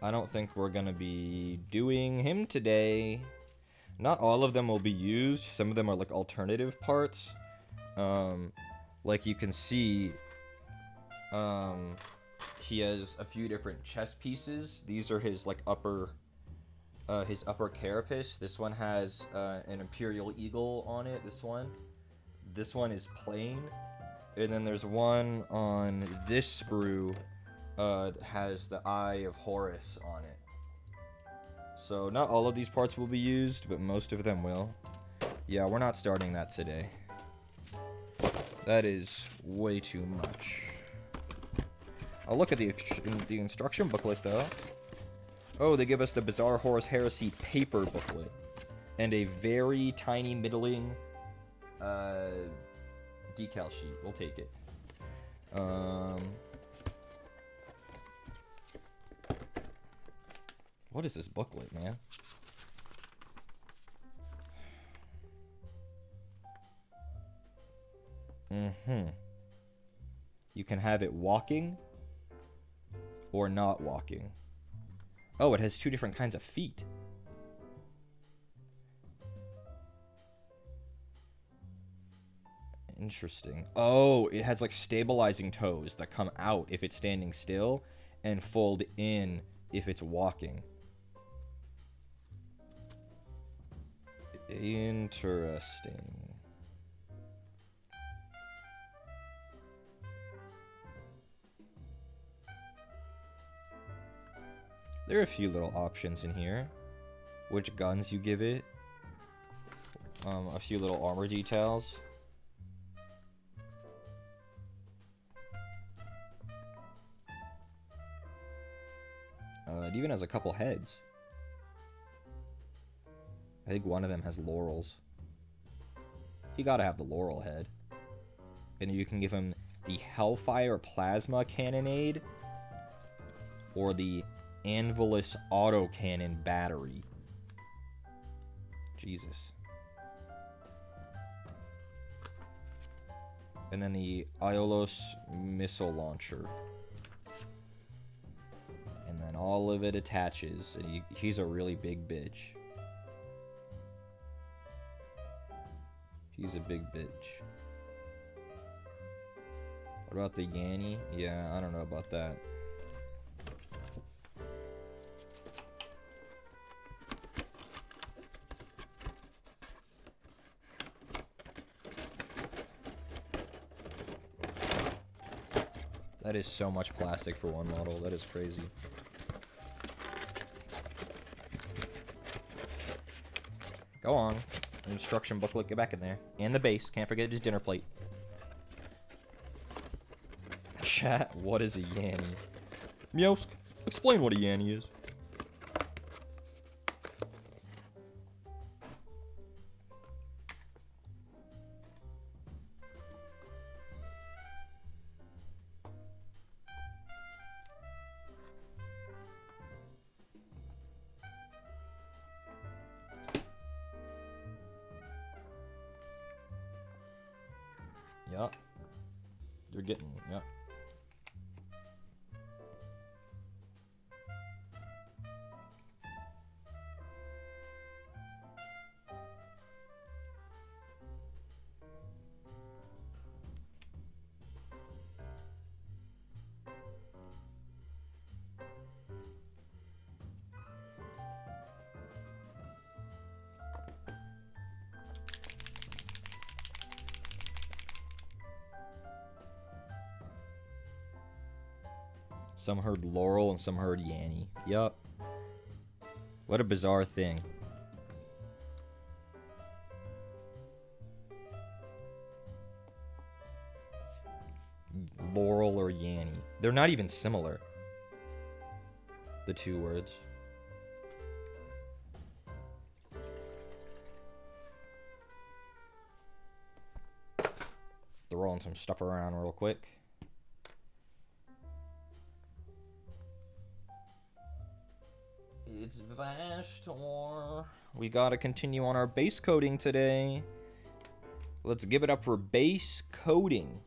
don't think we're gonna be doing him today. Not all of them will be used. Some of them are like alternative parts. Like you can see, he has a few different chest pieces. These are his like upper carapace. This one has an Imperial Eagle on it. This one is plain. And then there's one on this sprue that has the Eye of Horus on it. So not all of these parts will be used, but most of them will. Yeah, we're not starting that today. That is way too much. I'll look at the instruction booklet, though. Oh, they give us the Bizarre Horus Heresy paper booklet. And a very tiny, middling decal sheet. We'll take it. What is this booklet, man? You can have it walking or not walking. Oh, it has 2 different kinds of feet. Interesting. Oh, it has like stabilizing toes that come out if it's standing still and fold in if it's walking. Interesting. There are a few little options in here. Which guns you give it. A few little armor details. It even has a couple heads. I think one of them has laurels. You gotta have the laurel head. And you can give him the Hellfire Plasma Cannonade or the Anvilus Autocannon Battery. Jesus. And then the Aiolos Missile Launcher. And then all of it attaches. And he's a really big bitch. He's a big bitch. What about the Yanni? Yeah, I don't know about that. That is so much plastic for one model. That is crazy. Go on. Instruction booklet, get back in there. And the base. Can't forget his dinner plate. Chat, what is a Yanni? Meowsk, explain what a Yanni is. Yup. You're getting, yup. Some heard Laurel and some heard Yanni. Yup. What a bizarre thing. Laurel or Yanny. They're not even similar. The two words. Throwing some stuff around real quick. It's Vashtor. We gotta continue on our base coating today. Let's give it up for base coating.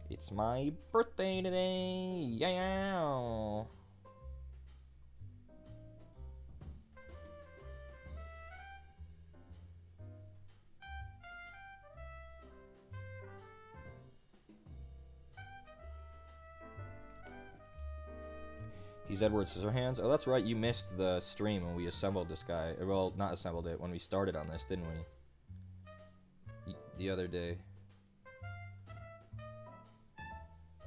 It's my birthday today. Yeah. He's Edward Scissorhands. Oh, that's right. You missed the stream when we assembled this guy. Well, not assembled it. When we started on this, didn't we? The other day.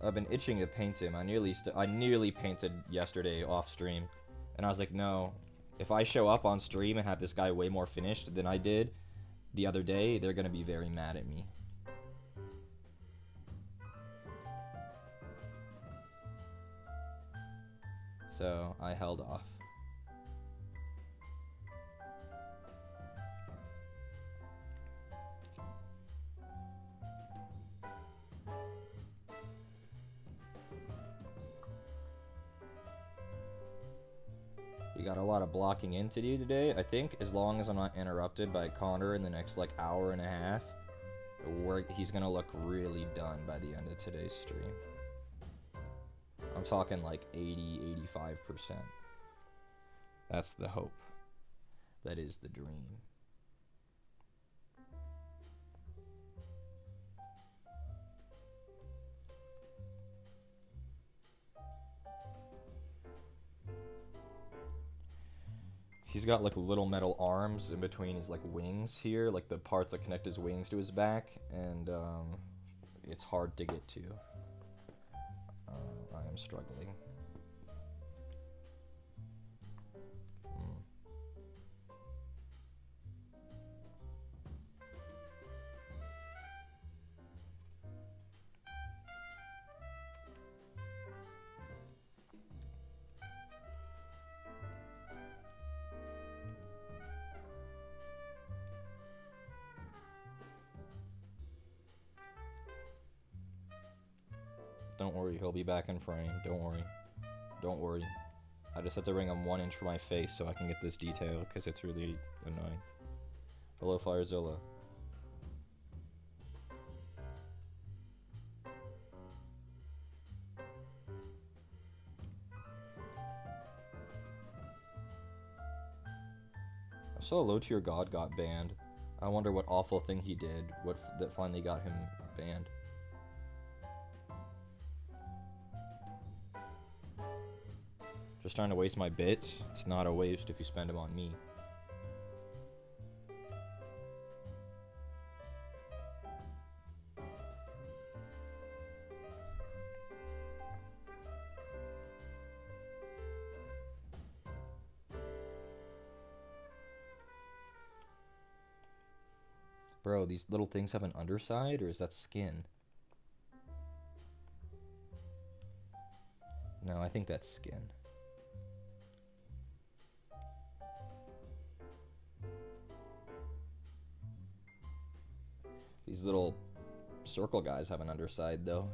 I've been itching to paint him. I nearly painted yesterday off stream. And I was like, no. If I show up on stream and have this guy way more finished than I did the other day, they're going to be very mad at me. So I held off. We got a lot of blocking in to do today, I think, as long as I'm not interrupted by Connor in the next, like, hour and a half. He's gonna look really done by the end of today's stream. I'm talking like 80-85%. That's the hope. That is the dream. He's got like little metal arms in between his like wings here, like the parts that connect his wings to his back, and it's hard to get to. I am struggling. Don't worry, he'll be back in frame. Don't worry. Don't worry. I just have to bring him 1 inch from my face so I can get this detail, because it's really annoying. Hello, Firezilla. I saw Low Tier God got banned. I wonder what awful thing he did that finally got him banned. Just trying to waste my bits? It's not a waste if you spend them on me. Bro, these little things have an underside, or is that skin? No, I think that's skin. These little circle guys have an underside, though.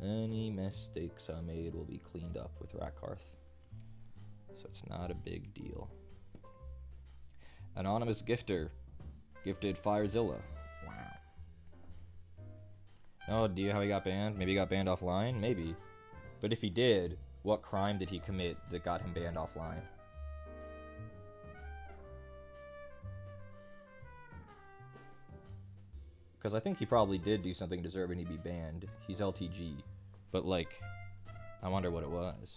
Any mistakes I made will be cleaned up with Rakarth. So it's not a big deal. Anonymous Gifter gifted Firezilla. Wow. Oh, do you know how he got banned? Maybe he got banned offline? Maybe. But if he did, what crime did he commit that got him banned offline? Because I think he probably did do something deserving to be banned. He's LTG. But, like, I wonder what it was.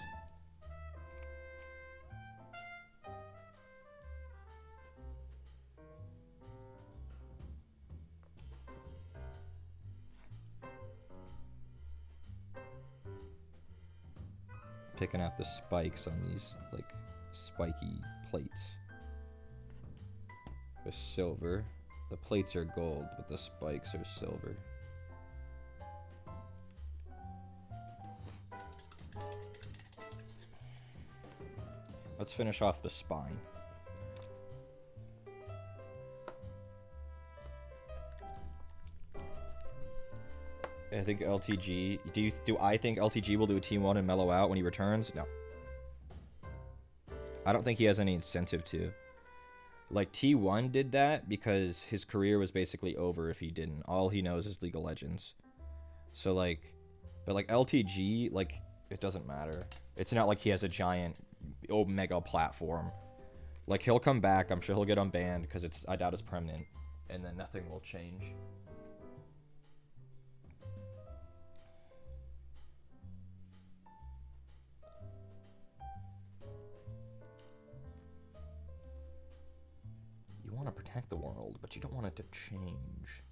picking out the spikes on these, like, spiky plates. They're silver. The plates are gold, but the spikes are silver. Let's finish off the spine. I think LTG. Do I think LTG will do a Team 1 and mellow out when he returns? No. I don't think he has any incentive to. Like, T1 did that because his career was basically over if he didn't. All he knows is League of Legends. So, like, but, like, LTG, like, it doesn't matter. It's not like he has a giant, mega platform. Like, he'll come back. I'm sure he'll get unbanned because I doubt it's permanent. And then nothing will change. You want to protect the world, but you don't want it to change.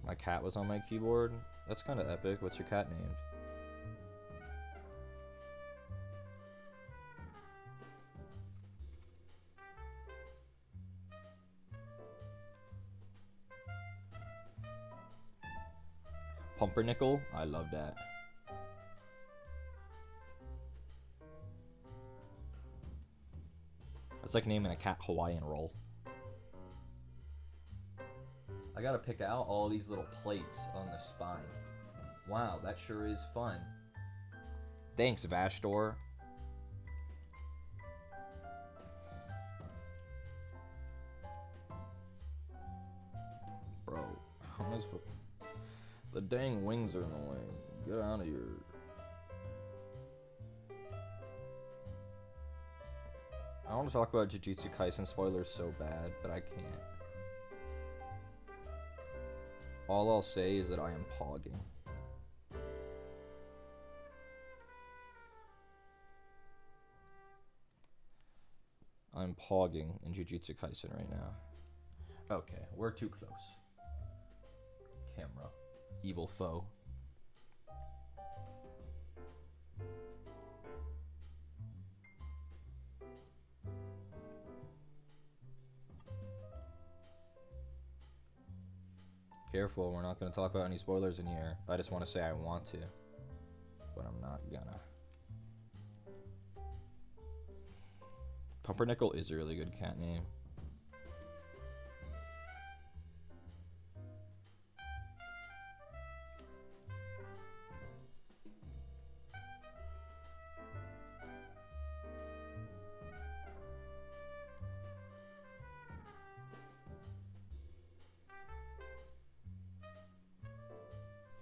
My cat was on my keyboard. That's kind of epic. What's your cat named? Pumpernickel? I love that. It's like naming a cat Hawaiian roll. I gotta pick out all these little plates on the spine. Wow, that sure is fun. Thanks, Vashtor. Bro, how am I supposed... The dang wings are in the way. Get out of here. I want to talk about Jujutsu Kaisen spoilers so bad, but I can't. All I'll say is that I am pogging. I'm pogging in Jujutsu Kaisen right now. Okay, we're too close. Camera. Evil foe. Careful, we're not going to talk about any spoilers in here. I just want to say I want to, but I'm not gonna. Pumpernickel is a really good cat name.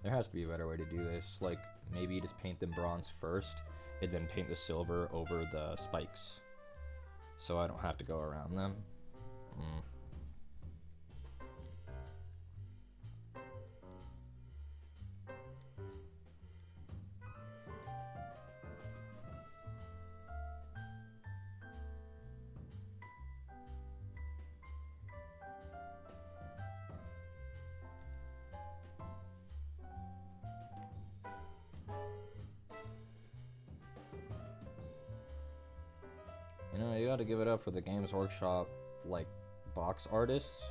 There has to be a better way to do this. Like, maybe you just paint them bronze first, and then paint the silver over the spikes. So I don't have to go around them. You know, you gotta give it up for the Games Workshop, like, box artists.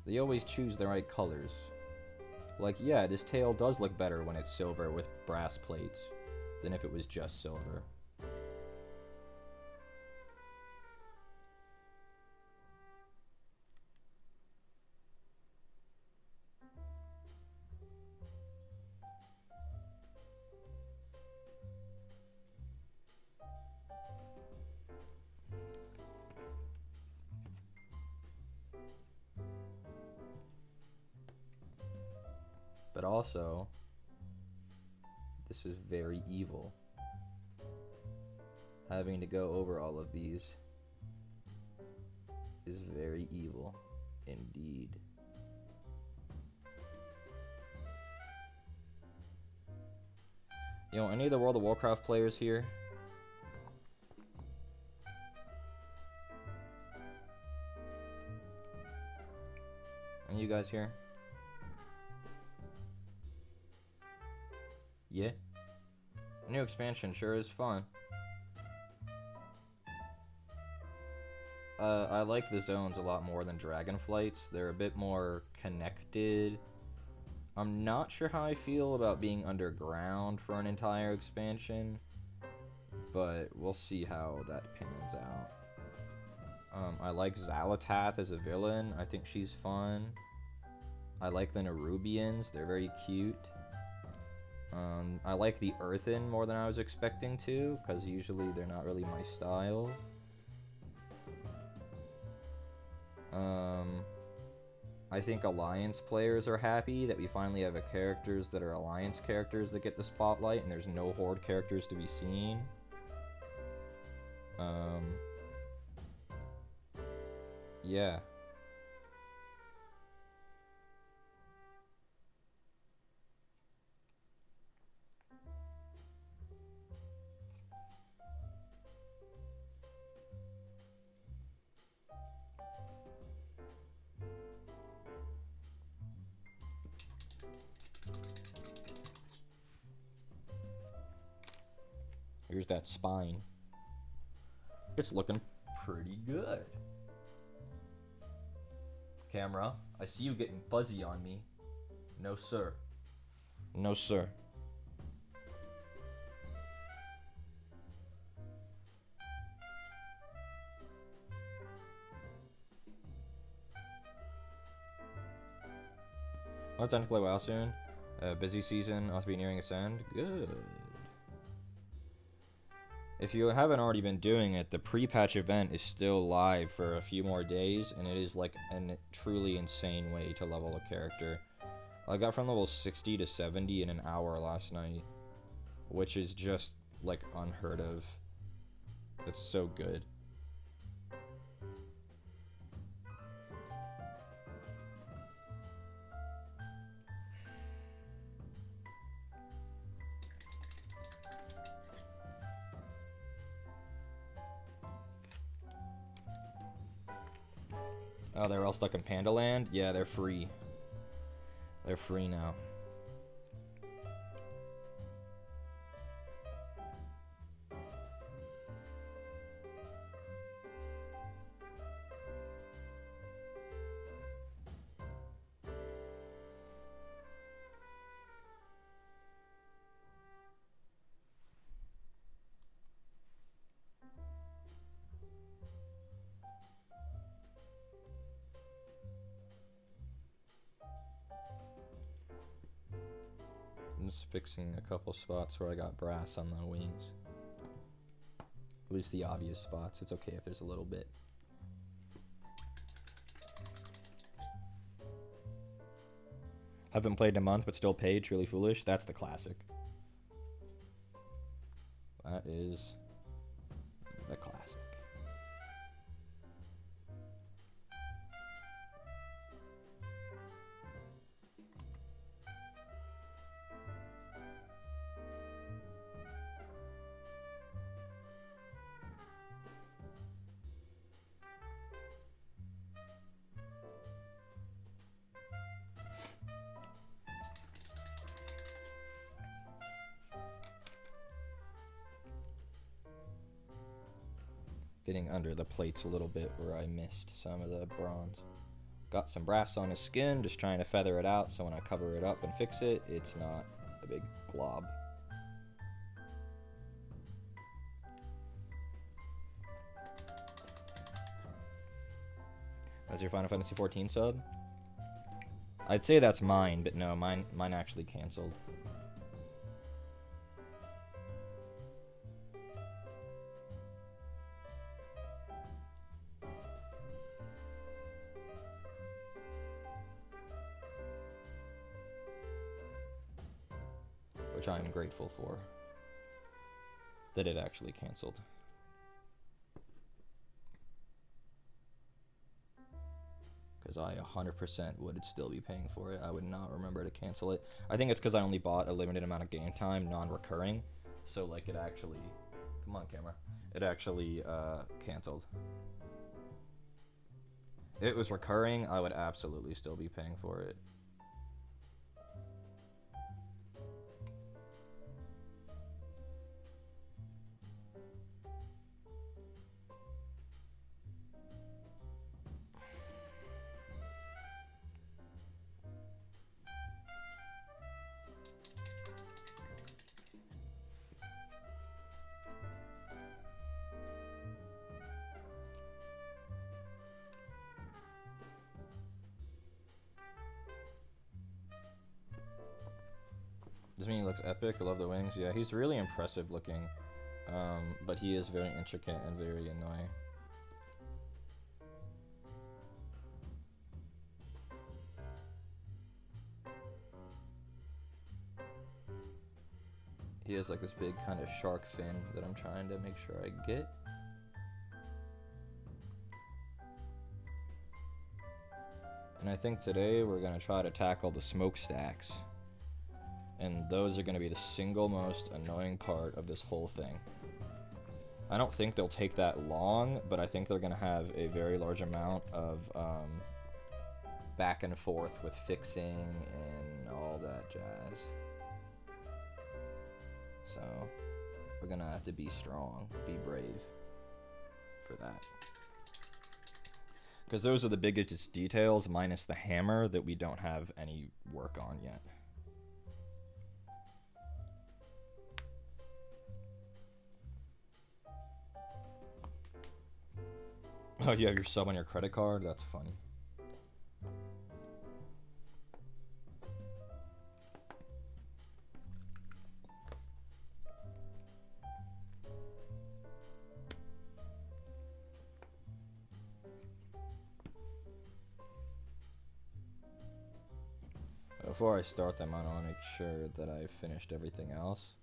They always choose the right colors. Like, yeah, this tail does look better when it's silver with brass plates than if it was just silver. But also, this is very evil. Having to go over all of these is very evil indeed. You know, any of the World of Warcraft players here? guys here? Yeah. The new expansion sure is fun. I like the zones a lot more than Dragonflights. They're a bit more connected. I'm not sure how I feel about being underground for an entire expansion, but we'll see how that pans out. I like Xalatath as a villain. I think she's fun. I like the Nerubians. They're very cute. I like the Earthen more than I was expecting to, because usually they're not really my style. I think Alliance players are happy that we finally have characters that are Alliance characters that get the spotlight, and there's no Horde characters to be seen. Yeah. Here's that spine. It's looking pretty good. Camera, I see you getting fuzzy on me. No, sir. No, sir. Oh, time to play WoW soon. Busy season, also be nearing its end. Good. If you haven't already been doing it, the pre-patch event is still live for a few more days, and it is like a truly insane way to level a character. I got from level 60 to 70 in an hour last night, which is just like unheard of. It's so good. Oh, they're all stuck in Panda Land? Yeah, they're free. They're free now. I'm just fixing a couple spots where I got brass on the wings. At least the obvious spots. It's okay if there's a little bit. Haven't played in a month but still paid. Truly foolish. That's the classic. That is the classic. Getting under the plates a little bit where I missed some of the bronze. Got some brass on his skin, just trying to feather it out so when I cover it up and fix it, it's not a big glob. That's your Final Fantasy 14 sub? I'd say that's mine, but no, mine actually canceled. Which I am grateful for. That it actually canceled. Because I 100% would still be paying for it. I would not remember to cancel it. I think it's because I only bought a limited amount of game time, non-recurring. So, like, it actually... Come on, camera. It actually, canceled. it was recurring, I would absolutely still be paying for it. Does mean he looks epic? I love the wings. Yeah, he's really impressive looking. But he is very intricate and very annoying. He has like this big kind of shark fin that I'm trying to make sure I get. And I think today we're going to try to tackle the smokestacks. And those are going to be the single most annoying part of this whole thing. I don't think they'll take that long, but I think they're going to have a very large amount of back and forth with fixing and all that jazz. So we're going to have to be strong, be brave for that. Because those are the biggest details, minus the hammer that we don't have any work on yet. Oh, you have your sub on your credit card? That's funny. Before I start them, I want to make sure that I've finished everything else.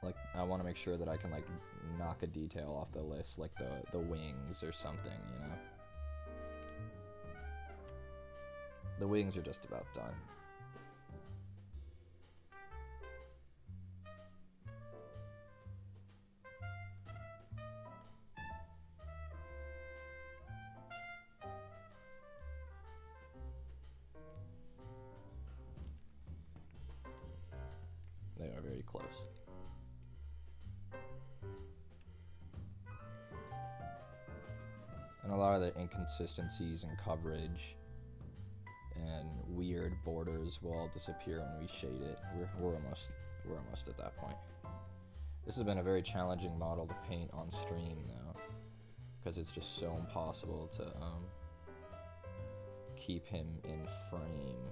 Like, I want to make sure that I can, like, knock a detail off the list, like the wings or something, you know? The wings are just about done. They are very close. And a lot of the inconsistencies in coverage and weird borders will all disappear when we shade it. We're almost at that point. This has been a very challenging model to paint on stream though, because it's just so impossible to keep him in frame.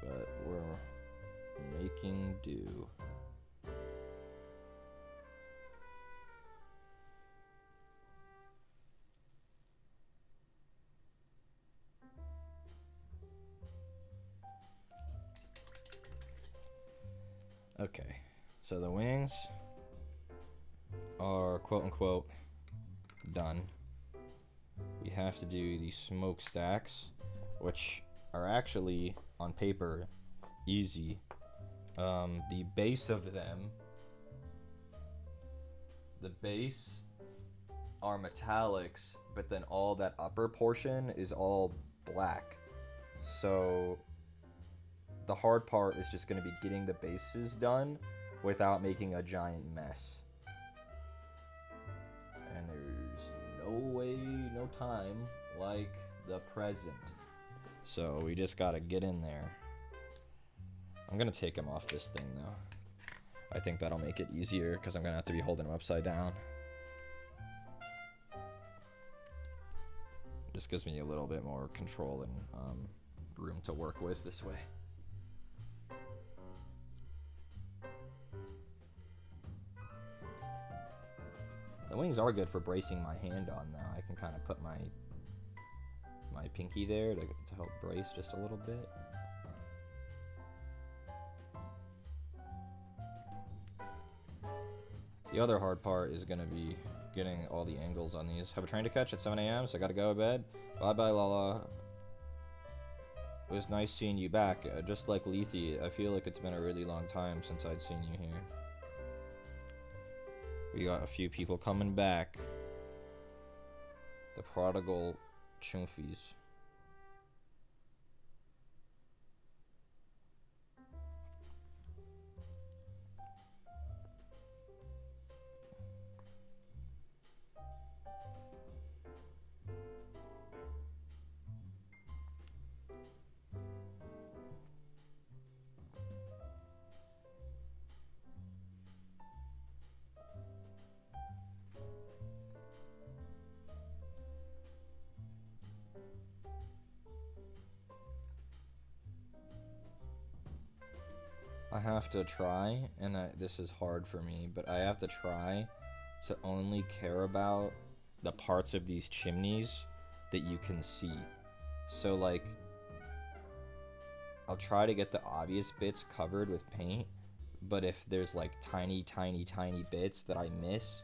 But we're making do. Okay, so the wings are quote-unquote done. We have to do the smokestacks, which are actually, on paper, easy. The base of them, the base are metallics, but then all that upper portion is all black. So the hard part is just going to be getting the bases done without making a giant mess. And there's no way, no time like the present. So we just got to get in there. I'm going to take him off this thing though. I think that'll make it easier because I'm going to have to be holding him upside down. Just gives me a little bit more control and room to work with this way. The wings are good for bracing my hand on now. I can kind of put my pinky there to help brace just a little bit. The other hard part is going to be getting all the angles on these. Have a train to catch at 7 a.m., so I got to go to bed. Bye-bye, Lala. It was nice seeing you back. Just like Lethe, I feel like it's been a really long time since I'd seen you here. We got a few people coming back. The prodigal chumfies. I have to try, and this is hard for me, but I have to try to only care about the parts of these chimneys that you can see. So, like, I'll try to get the obvious bits covered with paint, but if there's, like, tiny, tiny, tiny bits that I miss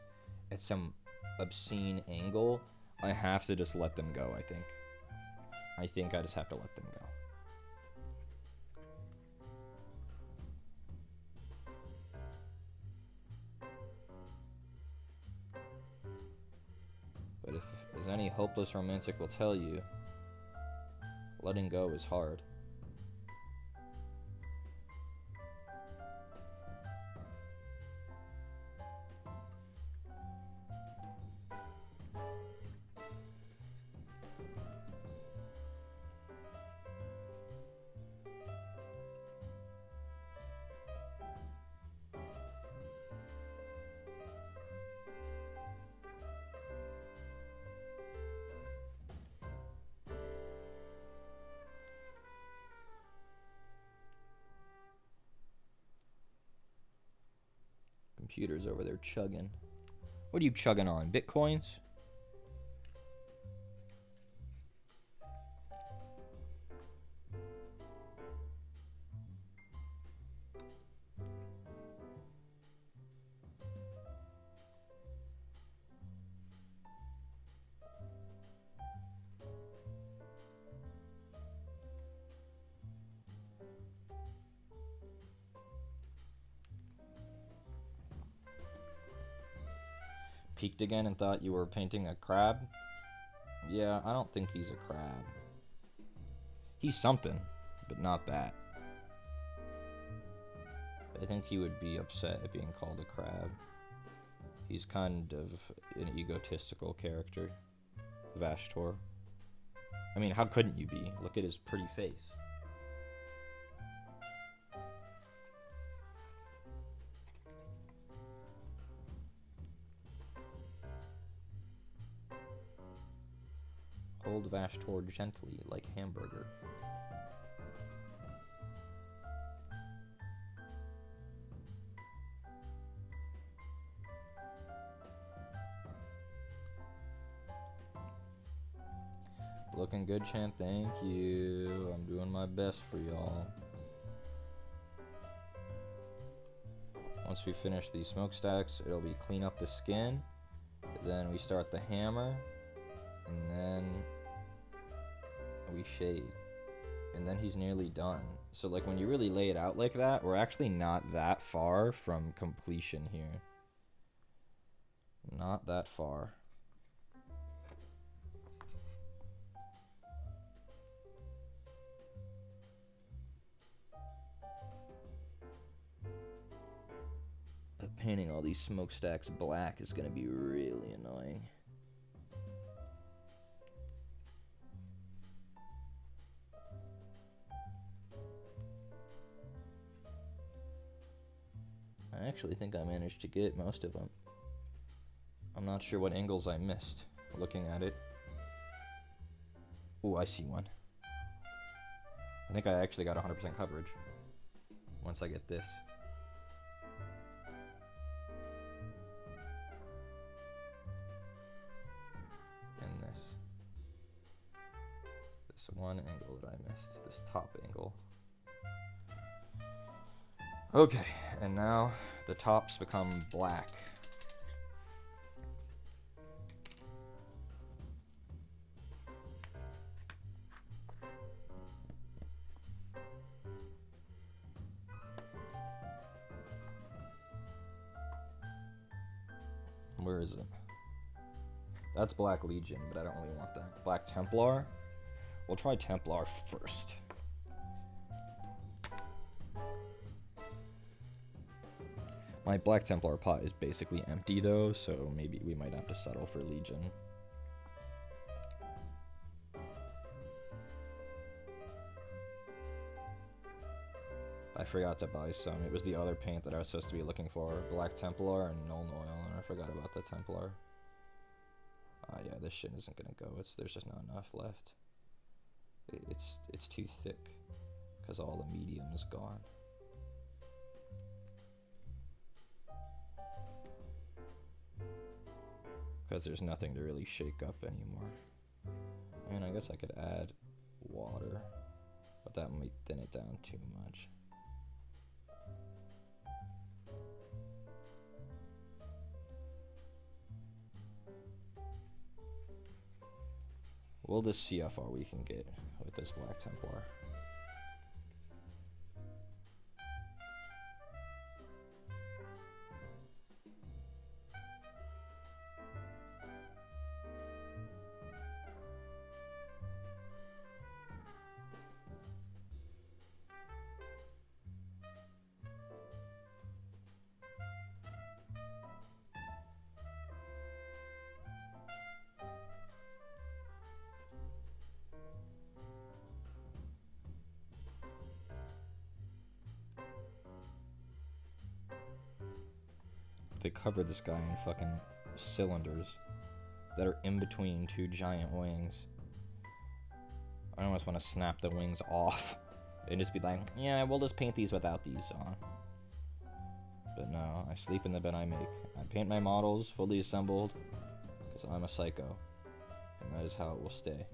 at some obscene angle, I have to just let them go, I think. I think I just have to let them go. But if as any hopeless romantic will tell you, letting go is hard. Computer's over there chugging. What are you chugging on? Bitcoins? Peeked again and thought you were painting a crab? Yeah, I don't think he's a crab. He's something, but not that. I think he would be upset at being called a crab. He's kind of an egotistical character. Vashtor. I mean, how couldn't you be? Look at his pretty face. Hold Vashtor gently, like hamburger. Looking good, Chan. Thank you. I'm doing my best for y'all. Once we finish these smokestacks, it'll be clean up the skin. Then we start the hammer. And then we shade. And then he's nearly done. So, like, when you really lay it out like that, we're actually not that far from completion here. Not that far. But painting all these smokestacks black is going to be really annoying. I actually think I managed to get most of them. I'm not sure what angles I missed looking at it. Ooh, I see one. I think I actually got 100% coverage once I get this. And this. This one angle that I missed, this top angle. Okay, and now the tops become black. Where is it? That's Black Legion, but I don't really want that. Black Templar? We'll try Templar first. My Black Templar pot is basically empty though, so maybe we might have to settle for Legion. I forgot to buy some. It was the other paint that I was supposed to be looking for. Black Templar and Null Oil, and I forgot about the Templar. Yeah, this shit isn't gonna go. There's just not enough left. It's too thick because all the medium's gone. Because there's nothing to really shake up anymore. I mean, I guess I could add water, but that might thin it down too much. We'll just see how far we can get with this Black Templar. They covered this guy in fucking cylinders that are in between two giant wings. I almost want to snap the wings off and just be like, yeah, we'll just paint these without these on. But no, I sleep in the bed I make. I paint my models fully assembled because I'm a psycho, and that is how it will stay.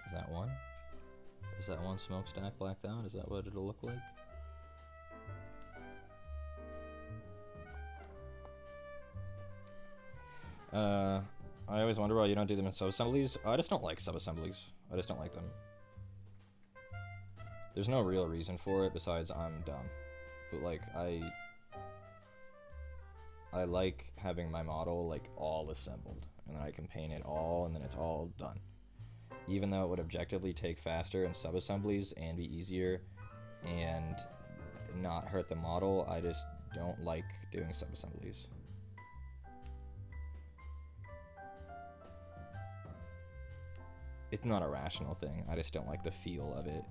Is that one? Is that one smokestack blacked out? Is that what it'll look like? I always wonder why you don't do them in sub-assemblies. I just don't like sub-assemblies. I just don't like them. There's no real reason for it besides I'm dumb. But like, I like having my model like all assembled, and then I can paint it all, and then it's all done. Even though it would objectively take faster in sub-assemblies and be easier and not hurt the model, I just don't like doing sub-assemblies. It's not a rational thing, I just don't like the feel of it.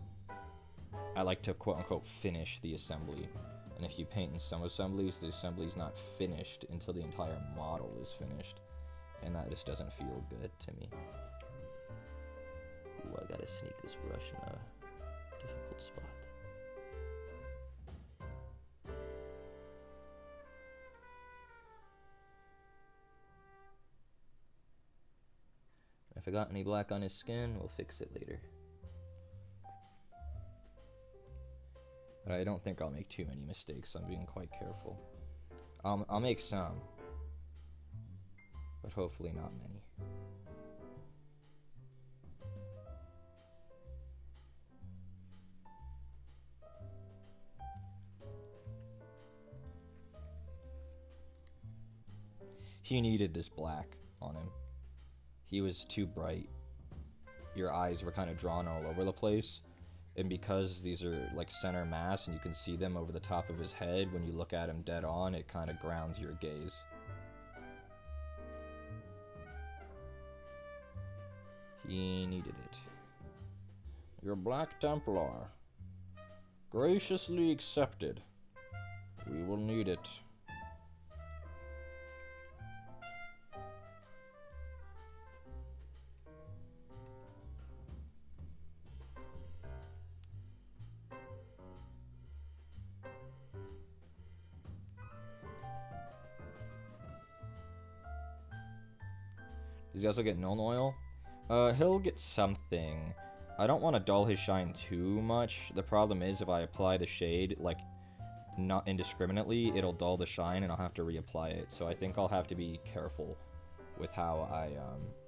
I like to quote-unquote finish the assembly, and if you paint in some assemblies, the assembly's not finished until the entire model is finished, and that just doesn't feel good to me. Ooh, I gotta sneak this brush in a difficult spot. If I got any black on his skin, we'll fix it later. But I don't think I'll make too many mistakes, so I'm being quite careful. I'll make some, but hopefully not many. He needed this black on him. He was too bright. Your eyes were kind of drawn all over the place. And because these are like center mass and you can see them over the top of his head, when you look at him dead on, it kind of grounds your gaze. He needed it. Your Black Templar. Graciously accepted. We will need it. Does he also get Null Oil? He'll get something. I don't want to dull his shine too much. The problem is if I apply the shade, like, not indiscriminately, it'll dull the shine and I'll have to reapply it. So I think I'll have to be careful with how I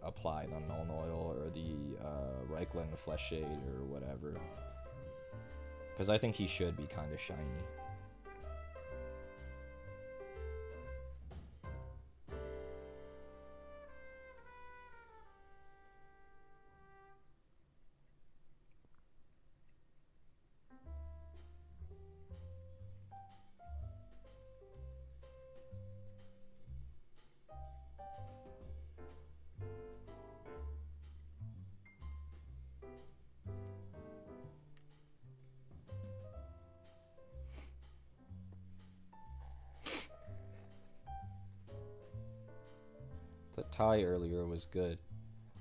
apply the Null Oil or the Reichland Flesh Shade or whatever. Because I think he should be kind of shiny. The Thai earlier was good.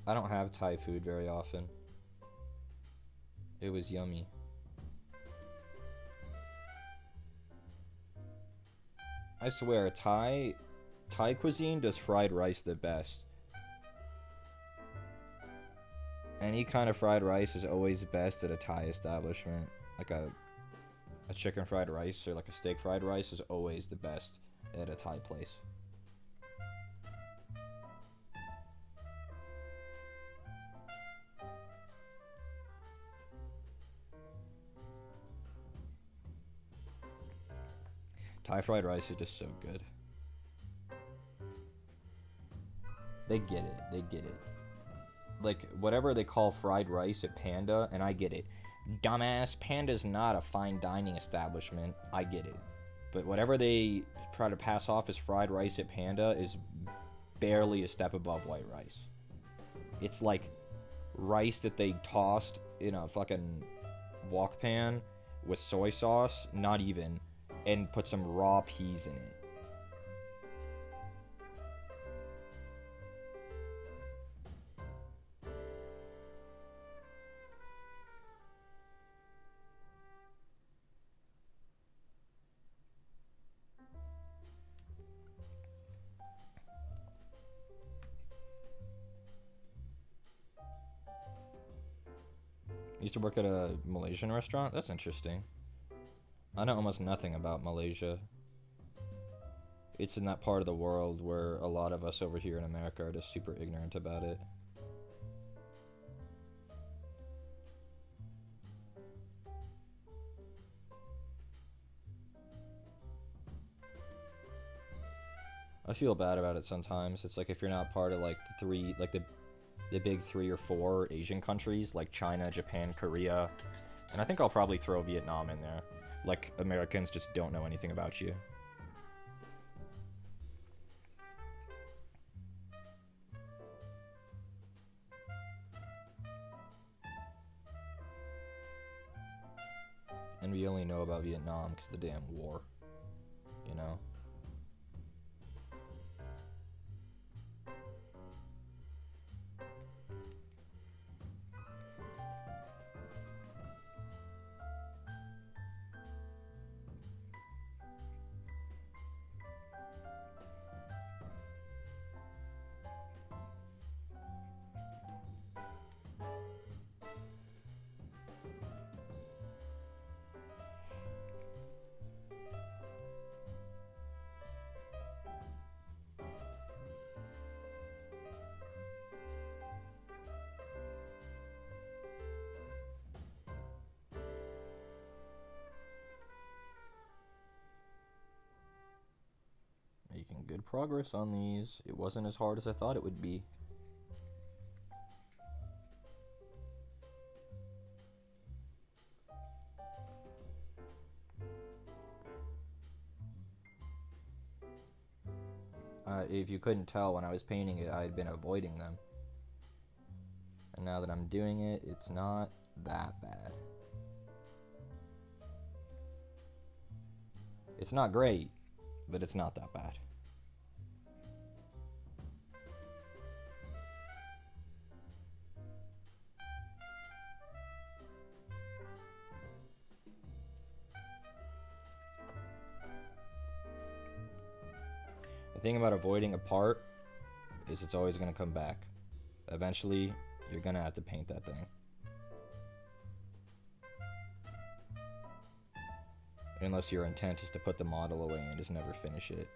I don't have Thai food very often. It was yummy. I swear, Thai cuisine does fried rice the best. Any kind of fried rice is always best at a Thai establishment. Like a chicken fried rice or like a steak fried rice is always the best at a Thai place. Thai fried rice is just so good. They get it. They get it. Like, whatever they call fried rice at Panda, and I get it. Dumbass, Panda's not a fine dining establishment. I get it. But whatever they try to pass off as fried rice at Panda is barely a step above white rice. It's like rice that they tossed in a fucking wok pan with soy sauce, not even, and put some raw peas in it. Used to work at a Malaysian restaurant? That's interesting. I know almost nothing about Malaysia. It's in that part of the world where a lot of us over here in America are just super ignorant about it. I feel bad about it sometimes. It's like if you're not part of like the big 3 or 4 Asian countries like China, Japan, Korea, and I think I'll probably throw Vietnam in there. Like, Americans just don't know anything about you. And we only know about Vietnam because of the damn war, you know? Making good progress on these. It wasn't as hard as I thought it would be. If you couldn't tell, when I was painting it, I had been avoiding them. And now that I'm doing it, it's not that bad. It's not great, but it's not that bad. The thing about avoiding a part is it's always going to come back. Eventually, you're going to have to paint that thing. Unless your intent is to put the model away and just never finish it.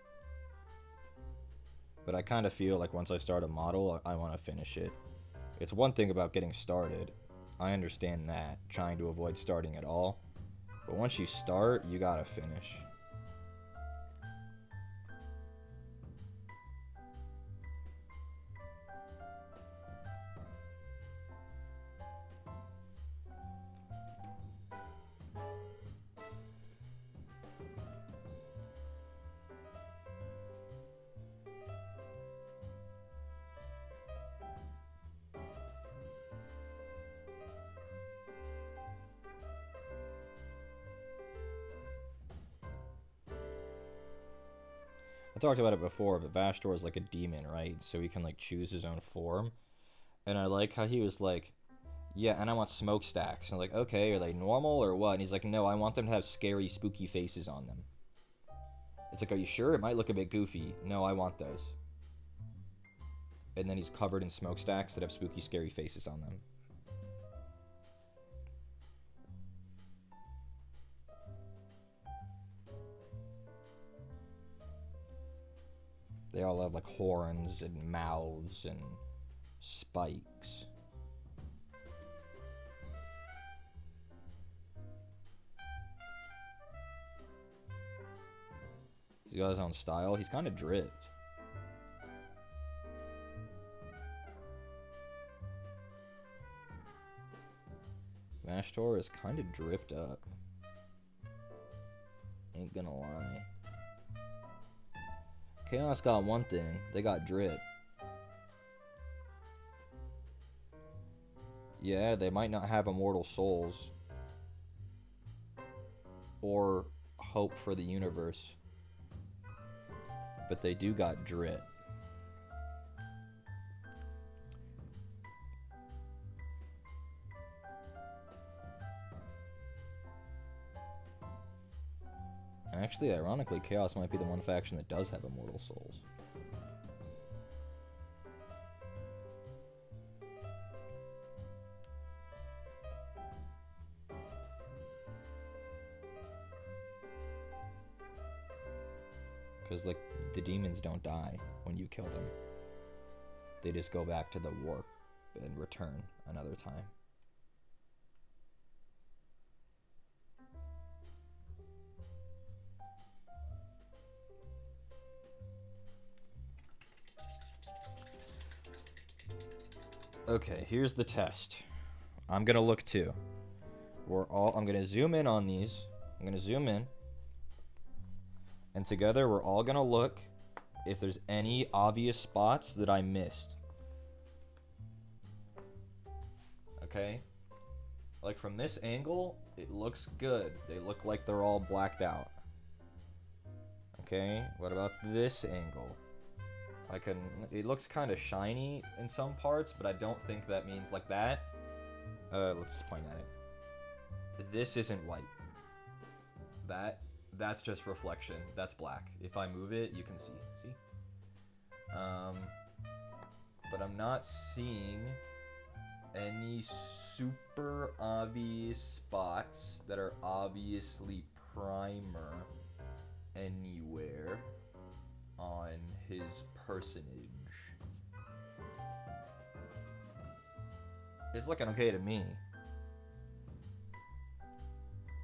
But I kind of feel like once I start a model, I want to finish it. It's one thing about getting started. I understand that, trying to avoid starting at all. But once you start, you gotta finish. I talked about it before, but Vashtor is like a demon, right? So he can like choose his own form. And I like how he was like, yeah, and I want smokestacks. And I'm like, okay, are they normal or what? And he's like, no, I want them to have scary, spooky faces on them. It's like, are you sure? It might look a bit goofy. No, I want those. And then he's covered in smokestacks that have spooky, scary faces on them. They all have like horns and mouths and spikes. He's got his own style. He's kind of dripped. Vashtor is kind of dripped up. Ain't gonna lie. Chaos got one thing. They got drip. Yeah, they might not have immortal souls. Or hope for the universe. But they do got drip. Actually, ironically, Chaos might be the one faction that does have immortal souls. Because, like, the demons don't die when you kill them. They just go back to the warp and return another time. Okay, here's the test. I'm gonna look too. I'm gonna zoom in on these. I'm gonna zoom in. And together we're all gonna look if there's any obvious spots that I missed. Okay? Like from this angle, it looks good. They look like they're all blacked out. Okay, what about this angle? It looks kind of shiny in some parts, but I don't think that means like that. Let's point at it. This isn't white. That's just reflection. That's black. If I move it, you can see. See? But I'm not seeing any super obvious spots that are obviously primer anywhere on his personage. It's looking okay to me.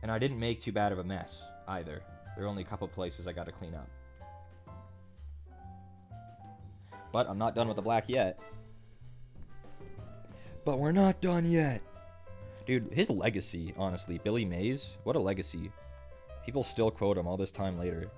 And I didn't make too bad of a mess either. There are only a couple places I gotta clean up. But I'm not done with the black yet. But we're not done yet. Dude, his legacy, honestly, Billy Mays, what a legacy. People still quote him all this time later.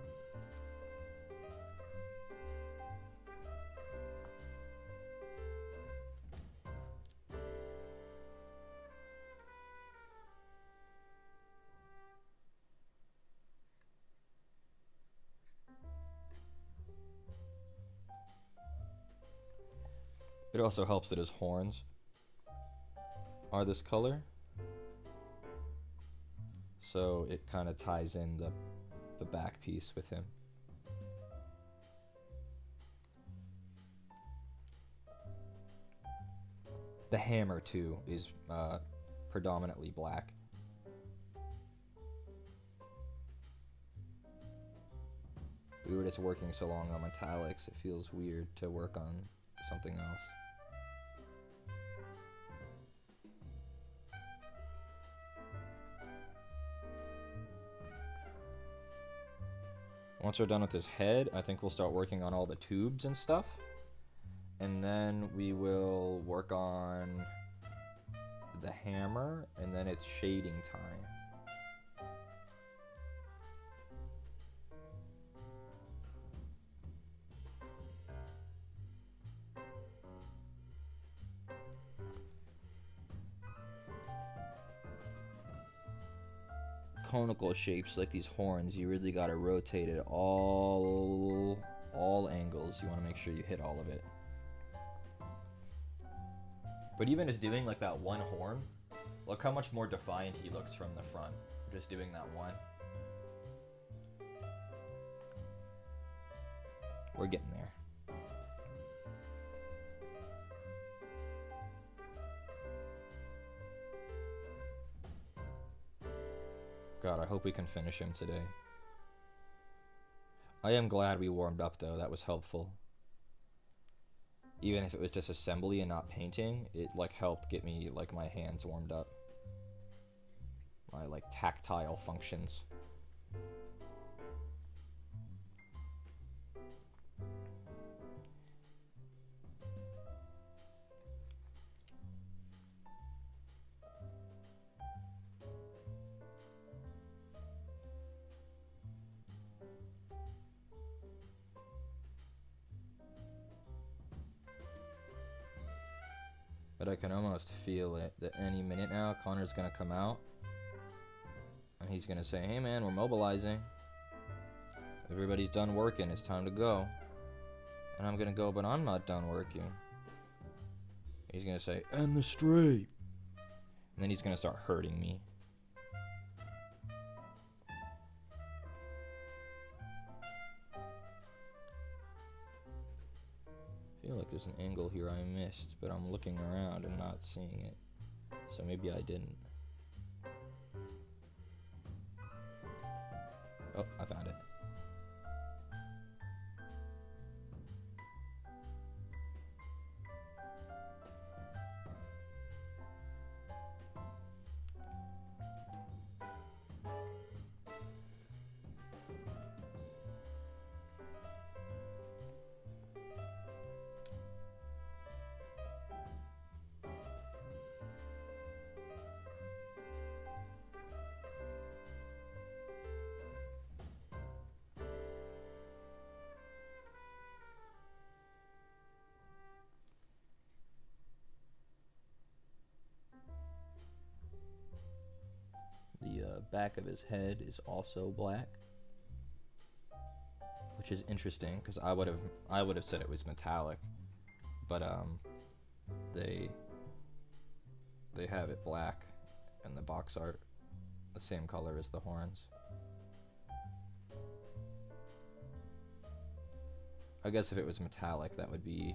It also helps that his horns are this color. So it kind of ties in the back piece with him. The hammer, too, is predominantly black. We were just working so long on metallics, it feels weird to work on something else. Once we're done with his head, I think we'll start working on all the tubes and stuff. And then we will work on the hammer, and then it's shading time. Conical shapes like these horns, you really gotta rotate it all angles. You want to make sure you hit all of it. But even as doing like that one horn, look how much more defined he looks from the front. Just doing that one. We're getting there. God, I hope we can finish him today. I am glad we warmed up though, that was helpful. Even if it was just assembly and not painting, it like helped get me like my hands warmed up. My like tactile functions. But I can almost feel it that any minute now Connor's gonna come out and he's gonna say, hey man, we're mobilizing. Everybody's done working, it's time to go. And I'm gonna go, but I'm not done working. He's gonna say, end the stream. And then he's gonna start hurting me. I feel like there's an angle here I missed, but I'm looking around and not seeing it. So maybe I didn't. Oh, I found it. The back of his head is also black, which is interesting because I would have said it was metallic, but they have it black, and the box art the same color as the horns. I guess if it was metallic, that would be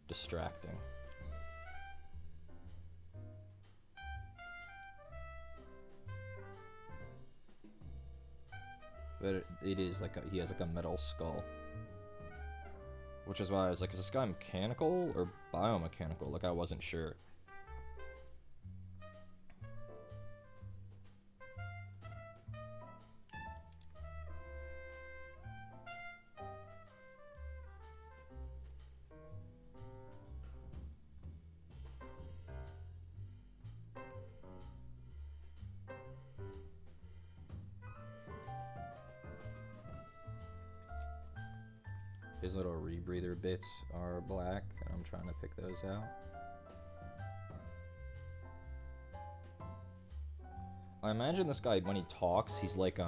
distracting. But it is like he has like a metal skull. Which is why I was like, is this guy mechanical or biomechanical? Like I wasn't sure. His little rebreather bits are black, and I'm trying to pick those out. I imagine this guy, when he talks, he's like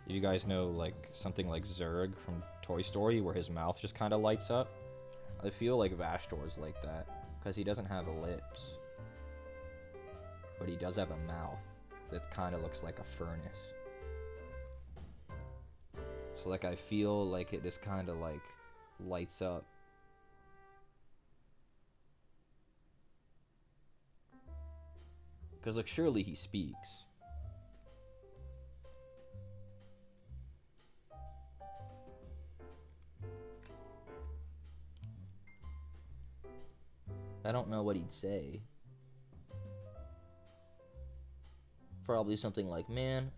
You guys know, like, something like Zurg from Toy Story, where his mouth just kind of lights up? I feel like Vashtor's like that, because he doesn't have lips. But he does have a mouth that kind of looks like a furnace. So, like, I feel like it just kind of, like, lights up. Because, like, surely he speaks. I don't know what he'd say. Probably something like, man,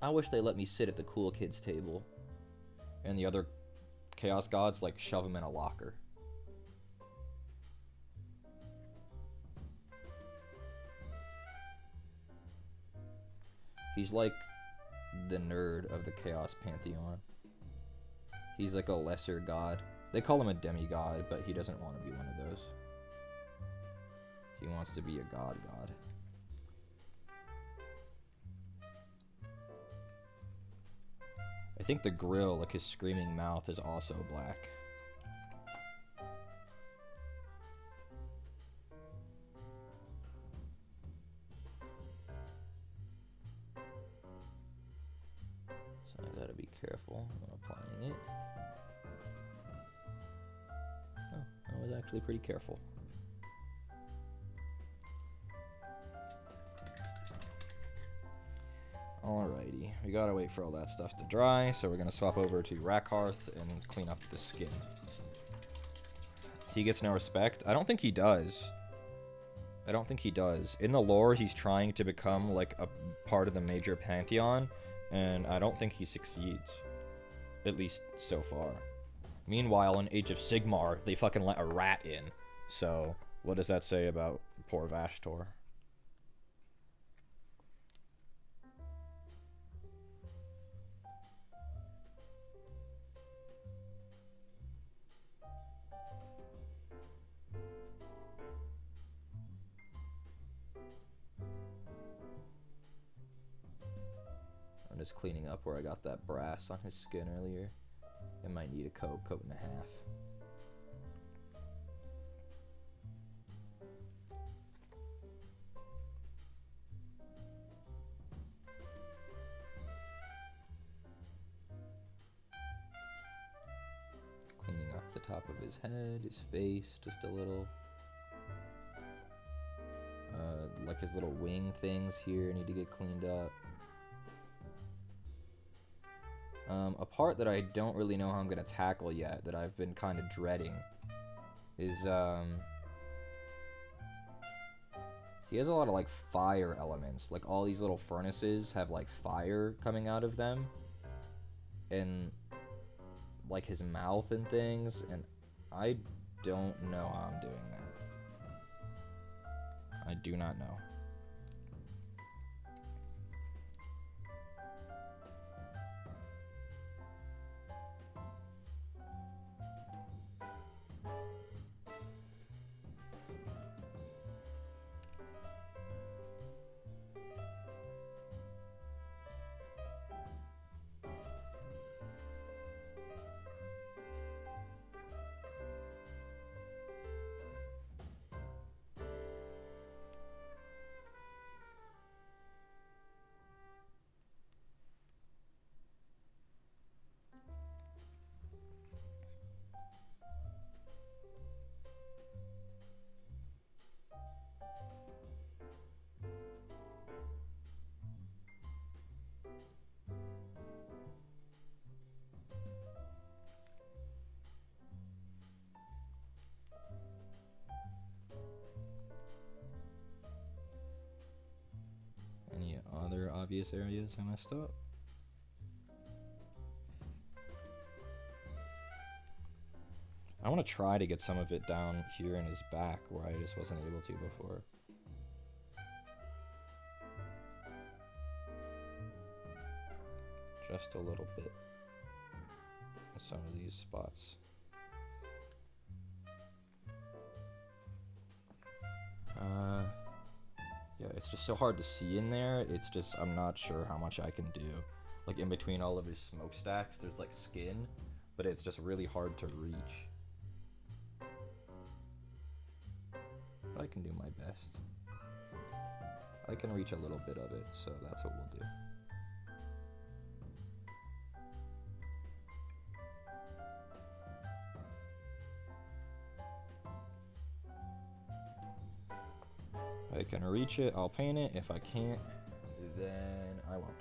I wish they let me sit at the cool kids table. And the other Chaos Gods, like, shove him in a locker. He's like the nerd of the Chaos Pantheon. He's like a lesser god. They call him a demigod, but he doesn't want to be one of those. He wants to be a god. I think the grill, like his screaming mouth, is also black. So I gotta be careful when applying it. Oh, I was actually pretty careful. Alrighty, we gotta wait for all that stuff to dry, so we're gonna swap over to Rackhearth and clean up the skin. He gets no respect? I don't think he does. I don't think he does. In the lore, he's trying to become, like, a part of the major pantheon, and I don't think he succeeds. At least, so far. Meanwhile, in Age of Sigmar, they fucking let a rat in. So, what does that say about poor Vashtor? I'm just cleaning up where I got that brass on his skin earlier. It might need a coat and a half. Cleaning up the top of his head, his face, just a little. Like his little wing things here need to get cleaned up. A part that I don't really know how I'm gonna tackle yet, that I've been kind of dreading, is he has a lot of like fire elements. Like all these little furnaces have like fire coming out of them, and like his mouth and things, and I don't know how I'm doing that. I do not know. Any other obvious areas I messed up? I want to try to get some of it down here in his back where I just wasn't able to before. Just a little bit in some of these spots. Yeah, it's just so hard to see in there. It's just, I'm not sure how much I can do. Like in between all of his smokestacks, there's like skin, but it's just really hard to reach. But I can do my best. I can reach a little bit of it, so that's what we'll do. If I can reach it, I'll paint it. If I can't, then I won't.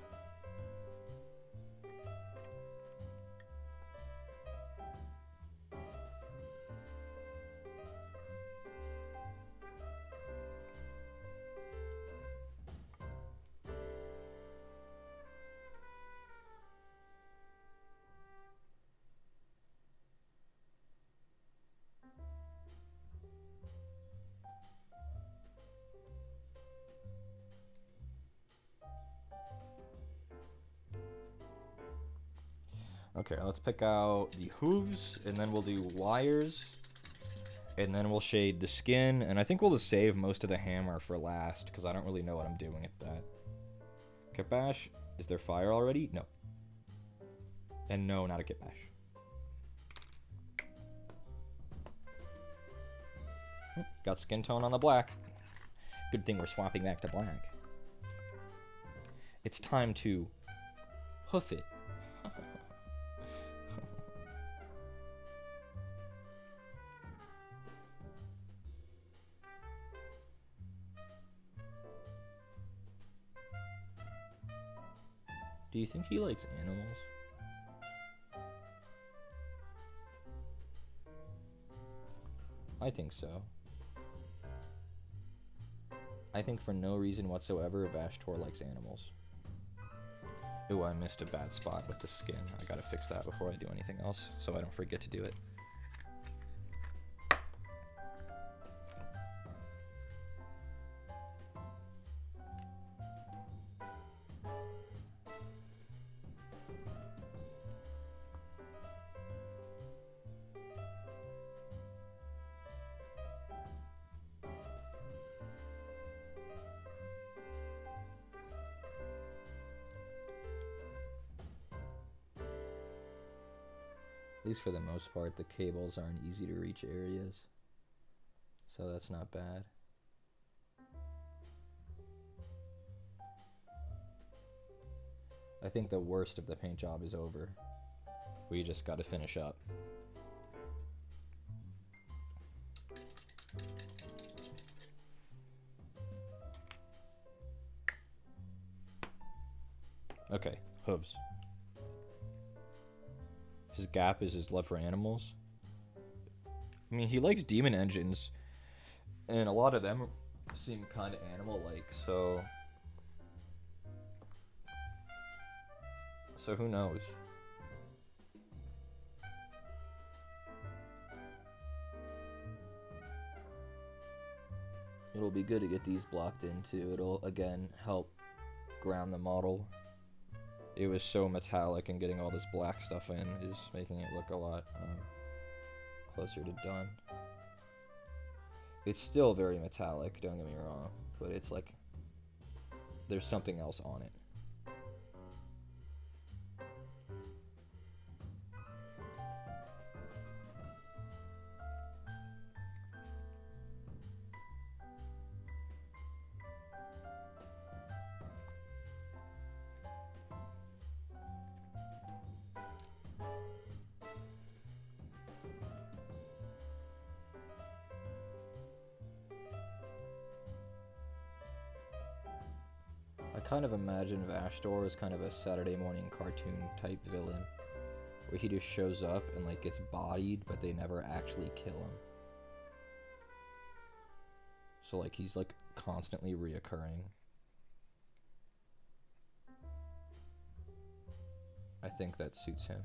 Okay, let's pick out the hooves, and then we'll do wires, and then we'll shade the skin, and I think we'll just save most of the hammer for last, because I don't really know what I'm doing at that. Kitbash, is there fire already? No. And no, not a Kitbash. Got skin tone on the black. Good thing we're swapping back to black. It's time to hoof it. Do you think he likes animals? I think so. I think for no reason whatsoever, Vashtor likes animals. Ooh, I missed a bad spot with the skin. I gotta fix that before I do anything else, so I don't forget to do it. At least for the most part, the cables aren't easy to reach areas, so that's not bad. I think the worst of the paint job is over. We just gotta finish up. Okay, hooves. His gap is his love for animals. I mean, he likes demon engines, and a lot of them seem kind of animal-like, so who knows? It'll be good to get these blocked in too. It'll, again, help ground the model. It was so metallic, and getting all this black stuff in is making it look a lot closer to done. It's still very metallic, don't get me wrong, but it's like there's something else on it. I kind of imagine Vashtor as kind of a Saturday morning cartoon type villain, where he just shows up and like gets bodied, but they never actually kill him. So like he's like constantly reoccurring. I think that suits him.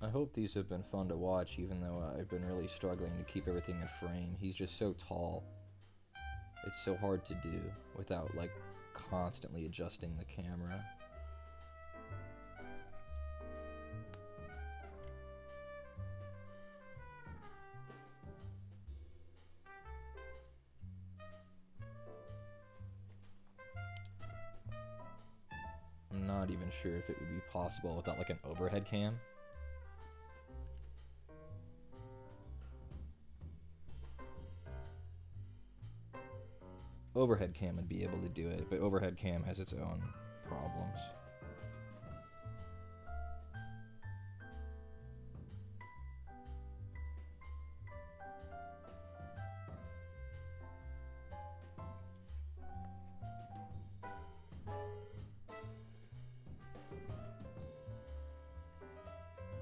I hope these have been fun to watch, even though I've been really struggling to keep everything in frame. He's just so tall. It's so hard to do without, like, constantly adjusting the camera. I'm not even sure if it would be possible without, like, an overhead cam. Overhead cam would be able to do it, but overhead cam has its own problems.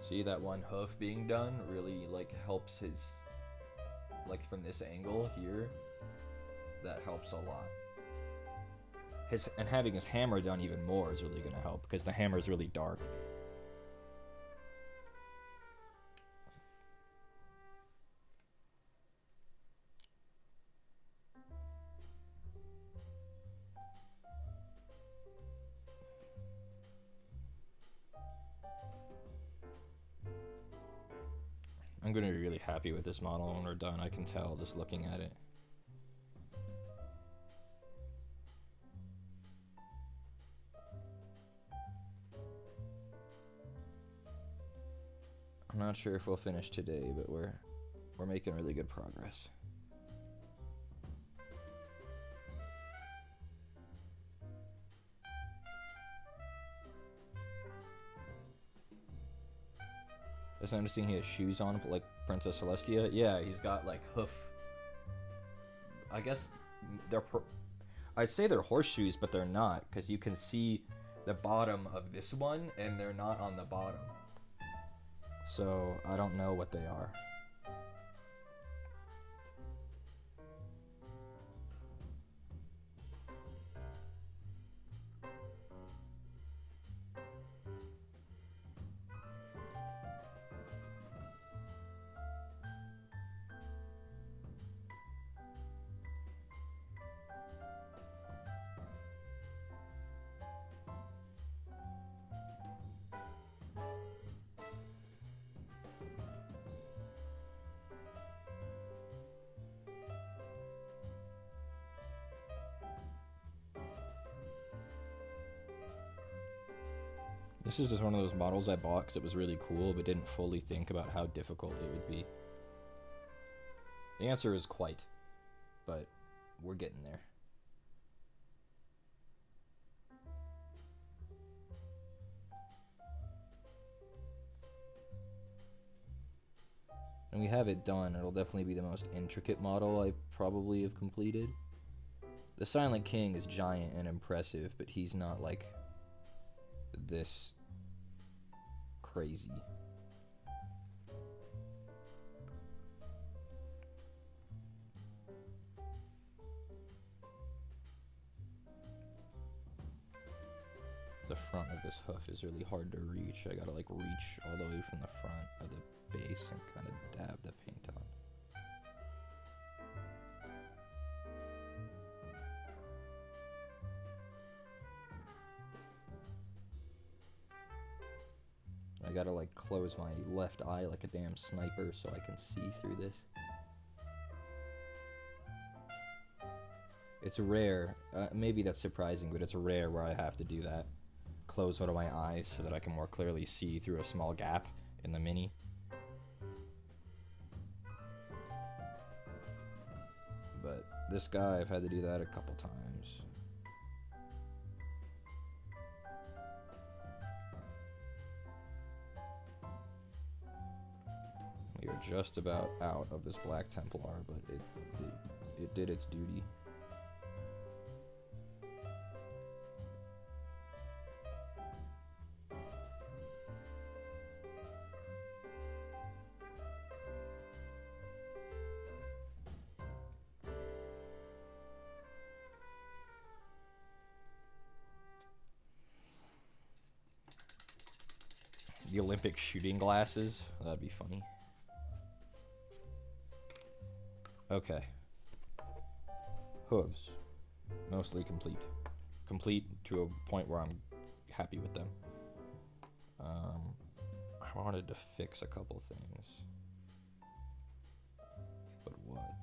See that one hoof being done really like helps his, like from this angle here, that helps a lot. And having his hammer done even more is really gonna help because the hammer is really dark. I'm gonna be really happy with this model when we're done. I can tell just looking at it. I'm not sure if we'll finish today, but we're making really good progress. Just noticing he has shoes on, like Princess Celestia. Yeah, he's got like hoof. I guess I'd say they're horseshoes, but they're not, because you can see the bottom of this one, and they're not on the bottom. So I don't know what they are. This is just one of those models I bought because it was really cool, but didn't fully think about how difficult it would be. The answer is quite, but we're getting there. And we have it done. It'll definitely be the most intricate model I probably have completed. The Silent King is giant and impressive, but he's not like this crazy. The front of this hoof is really hard to reach. I gotta like reach all the way from the front of the base and kind of dab the paint on. I gotta like close my left eye like a damn sniper so I can see through this. It's rare, maybe that's surprising, but it's rare where I have to do that. Close one of my eyes so that I can more clearly see through a small gap in the Mini. But this guy, I've had to do that a couple times. We are just about out of this Black Templar, but it did its duty. the Olympic shooting glasses. That'd be funny. Okay. Hooves. Mostly complete. Complete to a point where I'm happy with them. I wanted to fix a couple things. But what?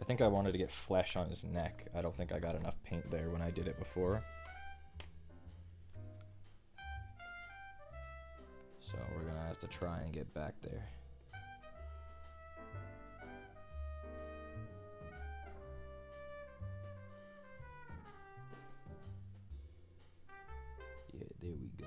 I think I wanted to get flesh on his neck. I don't think I got enough paint there when I did it before. So we're gonna have to try and get back there. Yeah, there we go.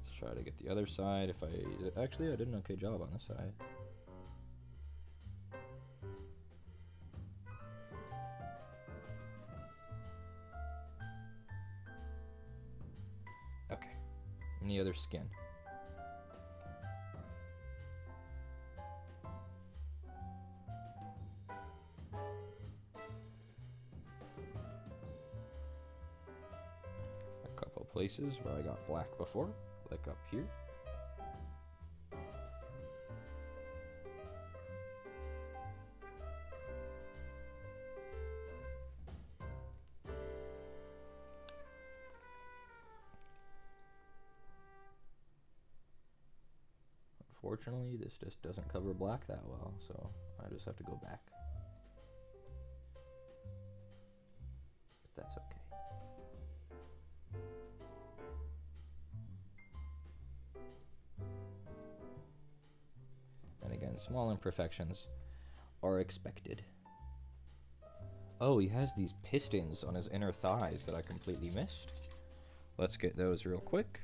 Let's try to get the other side. Actually, I did an okay job on this side. Okay. Any other skin? A couple places where I got black before, like up here. Unfortunately, this just doesn't cover black that well, so I just have to go back. But that's okay. And again, small imperfections are expected. Oh, he has these pistons on his inner thighs that I completely missed. Let's get those real quick.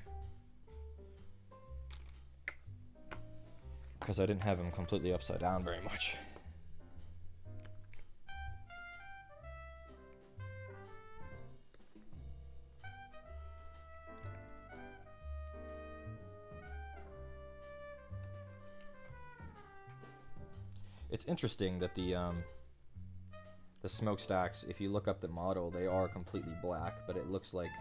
Because I didn't have him completely upside down very much. It's interesting that the smokestacks, if you look up the model, they are completely black, but it looks like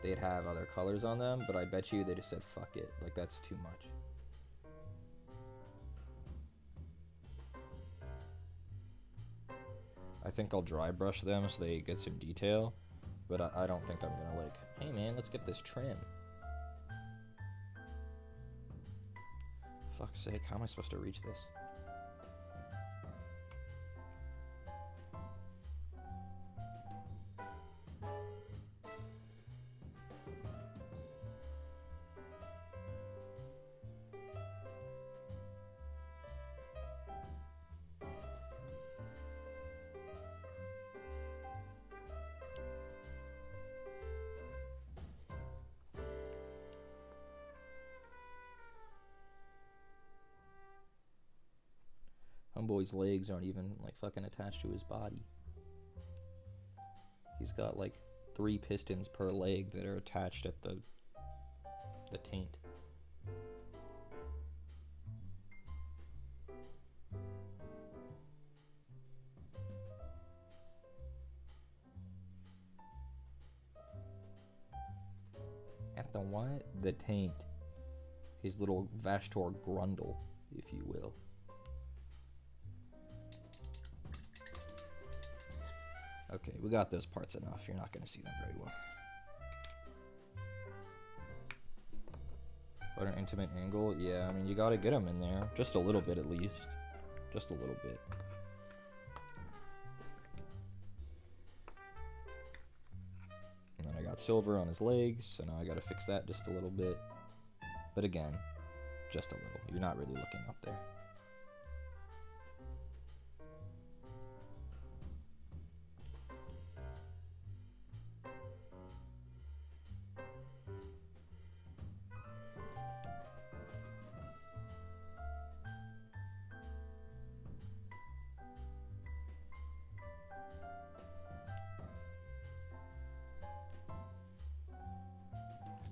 they'd have other colors on them, but I bet you they just said fuck it, like that's too much. I think I'll dry brush them so they get some detail, but I don't think I'm gonna like, hey man, let's get this trim. Fuck's sake, how am I supposed to reach this? Homeboy's legs aren't even like fucking attached to his body. He's got like 3 pistons per leg that are attached at the taint. At the what? The taint. His little Vashtor Grundle, if you will. Okay, we got those parts enough. You're not going to see them very well. What an intimate angle. Yeah, I mean, you got to get them in there. Just a little bit at least. Just a little bit. And then I got silver on his legs, so now I got to fix that just a little bit. But again, just a little. You're not really looking up there.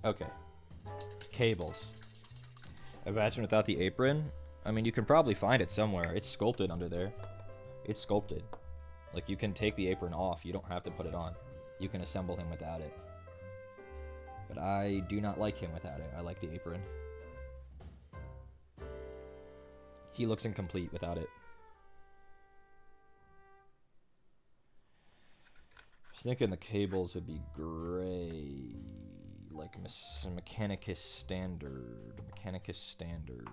Okay. Cables. Imagine without the apron. I mean, you can probably find it somewhere. It's sculpted under there. It's sculpted. Like, you can take the apron off. You don't have to put it on. You can assemble him without it. But I do not like him without it. I like the apron. He looks incomplete without it. I was thinking the cables would be gray. Like Mechanicus Standard. Mechanicus Standard.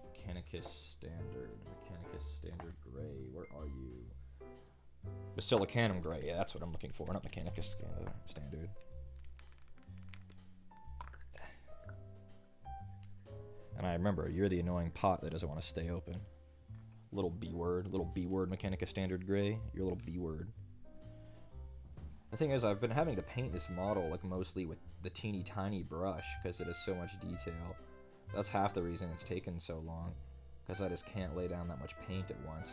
Mechanicus Standard. Mechanicus Standard Gray. Where are you? Basilicanum Gray. Yeah, that's what I'm looking for. Not Mechanicus Standard. And I remember, you're the annoying pot that doesn't want to stay open. Little B-word. Little B-word Mechanicus Standard Gray. You're a little B-word. The thing is, I've been having to paint this model like mostly with the teeny tiny brush because it has so much detail. That's half the reason it's taken so long, because I just can't lay down that much paint at once.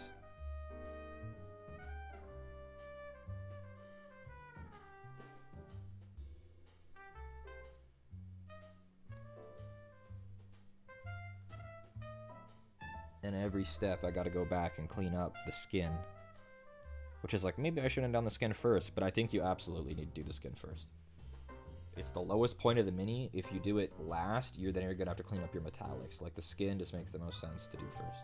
And every step I gotta go back and clean up the skin. Which is like, maybe I shouldn't have done the skin first, but I think you absolutely need to do the skin first. It's the lowest point of the mini. If you do it last, you're gonna have to clean up your metallics. Like, the skin just makes the most sense to do first.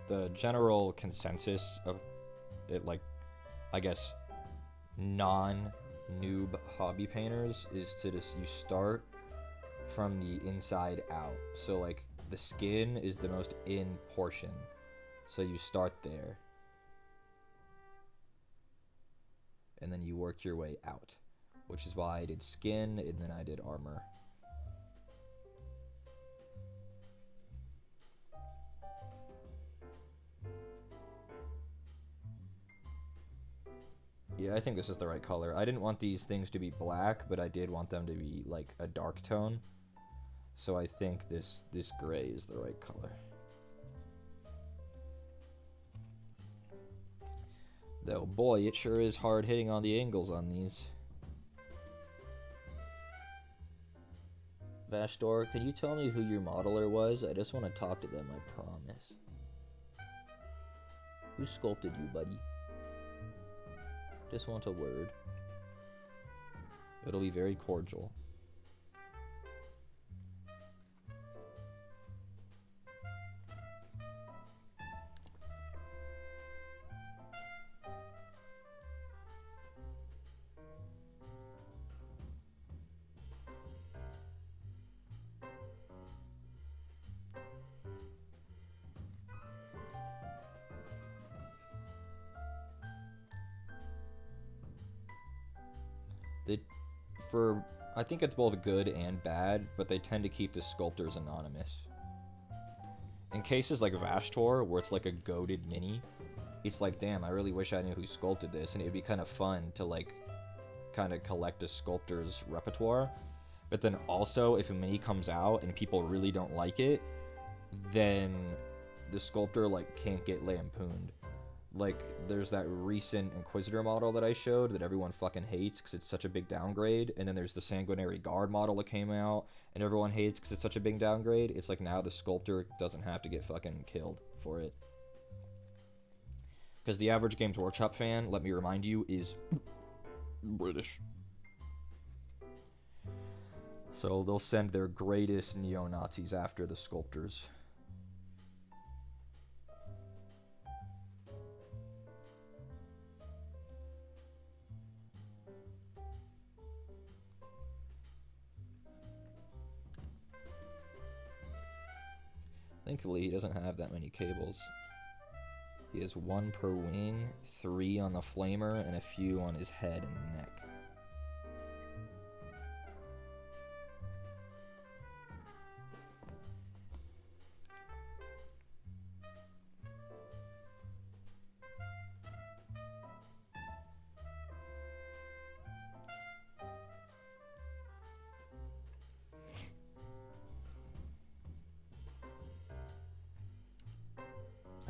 The general consensus of it, like, I guess, non-noob hobby painters is to just, you start from the inside out. So, like, the skin is the most in portion. So you start there. And then you work your way out. Which is why I did skin, and then I did armor. Yeah, I think this is the right color. I didn't want these things to be black, but I did want them to be like a dark tone. So I think this gray is the right color. Though, boy, it sure is hard hitting on the angles on these. Vashtor, can you tell me who your modeler was? I just want to talk to them, I promise. Who sculpted you, buddy? Just want a word. It'll be very cordial. I think it's both good and bad, but they tend to keep the sculptors anonymous. In cases like Vashtor, where it's like a goated mini, it's like, damn, I really wish I knew who sculpted this, and it would be kind of fun to, like, kind of collect a sculptor's repertoire. But then also, if a mini comes out and people really don't like it, then the sculptor, like, can't get lampooned. Like, there's that recent Inquisitor model that I showed that everyone fucking hates because it's such a big downgrade. And then there's the Sanguinary Guard model that came out and everyone hates because it's such a big downgrade. It's like, now the sculptor doesn't have to get fucking killed for it. Because the average Games Workshop fan, let me remind you, is British. So they'll send their greatest neo-Nazis after the sculptors. Thankfully, he doesn't have that many cables. He has 1 per wing, 3 on the flamer, and a few on his head and neck.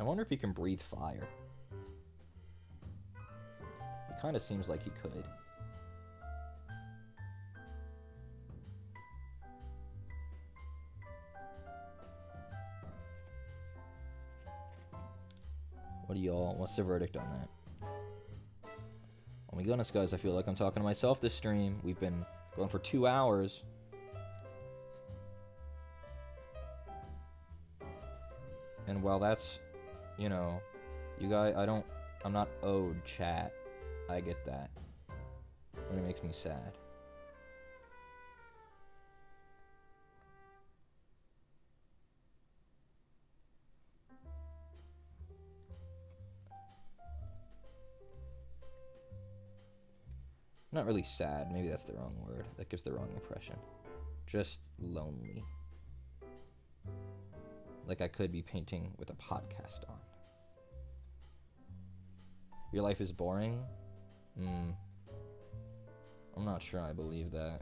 wonder if he can breathe fire. It kind of seems like he could. What do y'all, what's the verdict on that? Oh my goodness, guys, I feel like I'm talking to myself this stream. We've been going for 2 hours. And while that's, you know, you guys, I'm not owed chat. I get that. But it makes me sad. Not really sad, maybe that's the wrong word. That gives the wrong impression. Just lonely. Like I could be painting with a podcast on. Your life is boring? I'm not sure I believe that.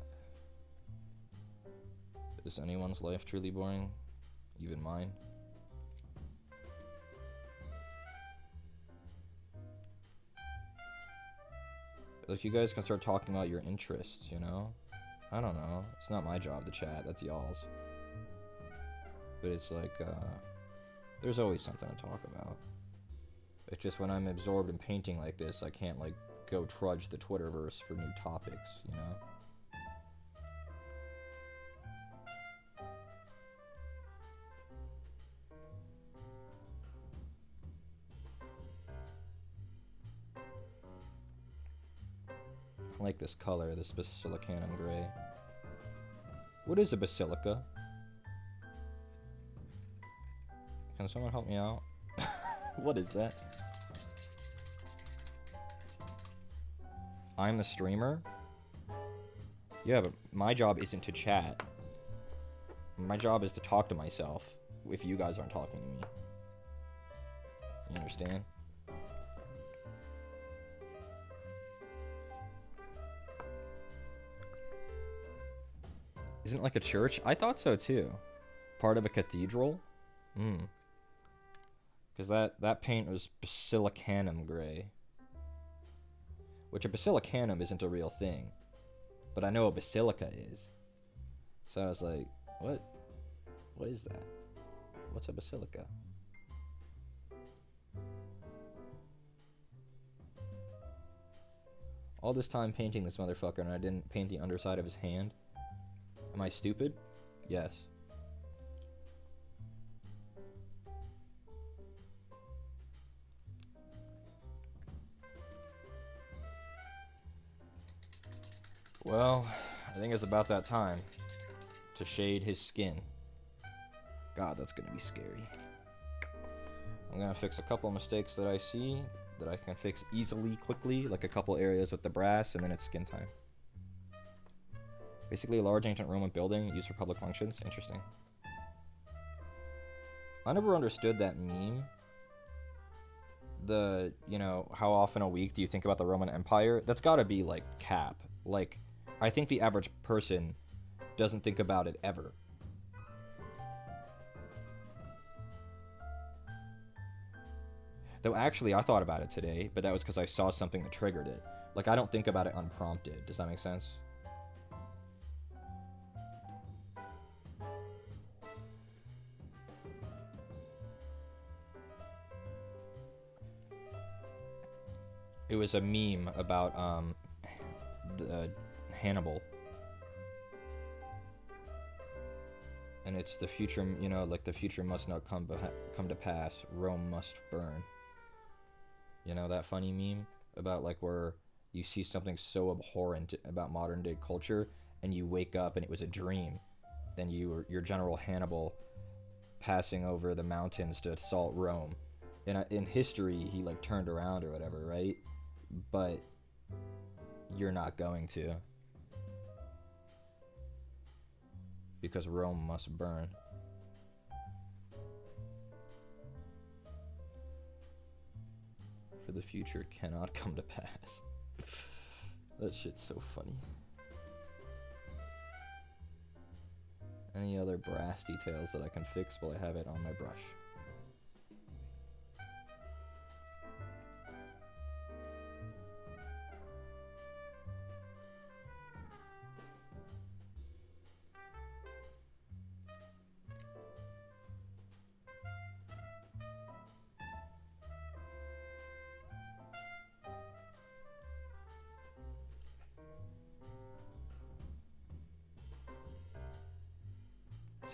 Is anyone's life truly boring? Even mine? Like, you guys can start talking about your interests, you know? I don't know. It's not my job to chat. That's y'all's. But it's like, there's always something to talk about. It's just when I'm absorbed in painting like this, I can't, like, go trudge the Twitterverse for new topics, you know? I like this color, this basilicanum gray. What is a basilica? Can someone help me out? What is that? I'm the streamer? Yeah, but my job isn't to chat. My job is to talk to myself if you guys aren't talking to me. You understand? Isn't it like a church? I thought so too. Part of a cathedral? Because that paint was basilicanum gray. Which a basilicanum isn't a real thing. But I know a basilica is. So I was like, what? What is that? What's a basilica? All this time painting this motherfucker and I didn't paint the underside of his hand? Am I stupid? Yes. Well, I think it's about that time to shade his skin. God, that's gonna be scary. I'm gonna fix a couple of mistakes that I see that I can fix easily, quickly, like a couple areas with the brass, and then it's skin time. Basically a large ancient Roman building used for public functions. Interesting. I never understood that meme. The, you know, how often a week do you think about the Roman Empire? That's gotta be, like, cap. Like, I think the average person doesn't think about it ever. Though actually, I thought about it today, but that was because I saw something that triggered it. Like, I don't think about it unprompted. Does that make sense? It was a meme about the Hannibal, and it's the future. You know, like the future must not come to pass. Rome must burn. You know that funny meme about like where you see something so abhorrent about modern day culture, and you wake up and it was a dream. Then your General Hannibal passing over the mountains to assault Rome. In history, he like turned around or whatever, right? But you're not going to, because Rome must burn. For the future cannot come to pass. That shit's so funny. Any other brass details that I can fix while I have it on my brush?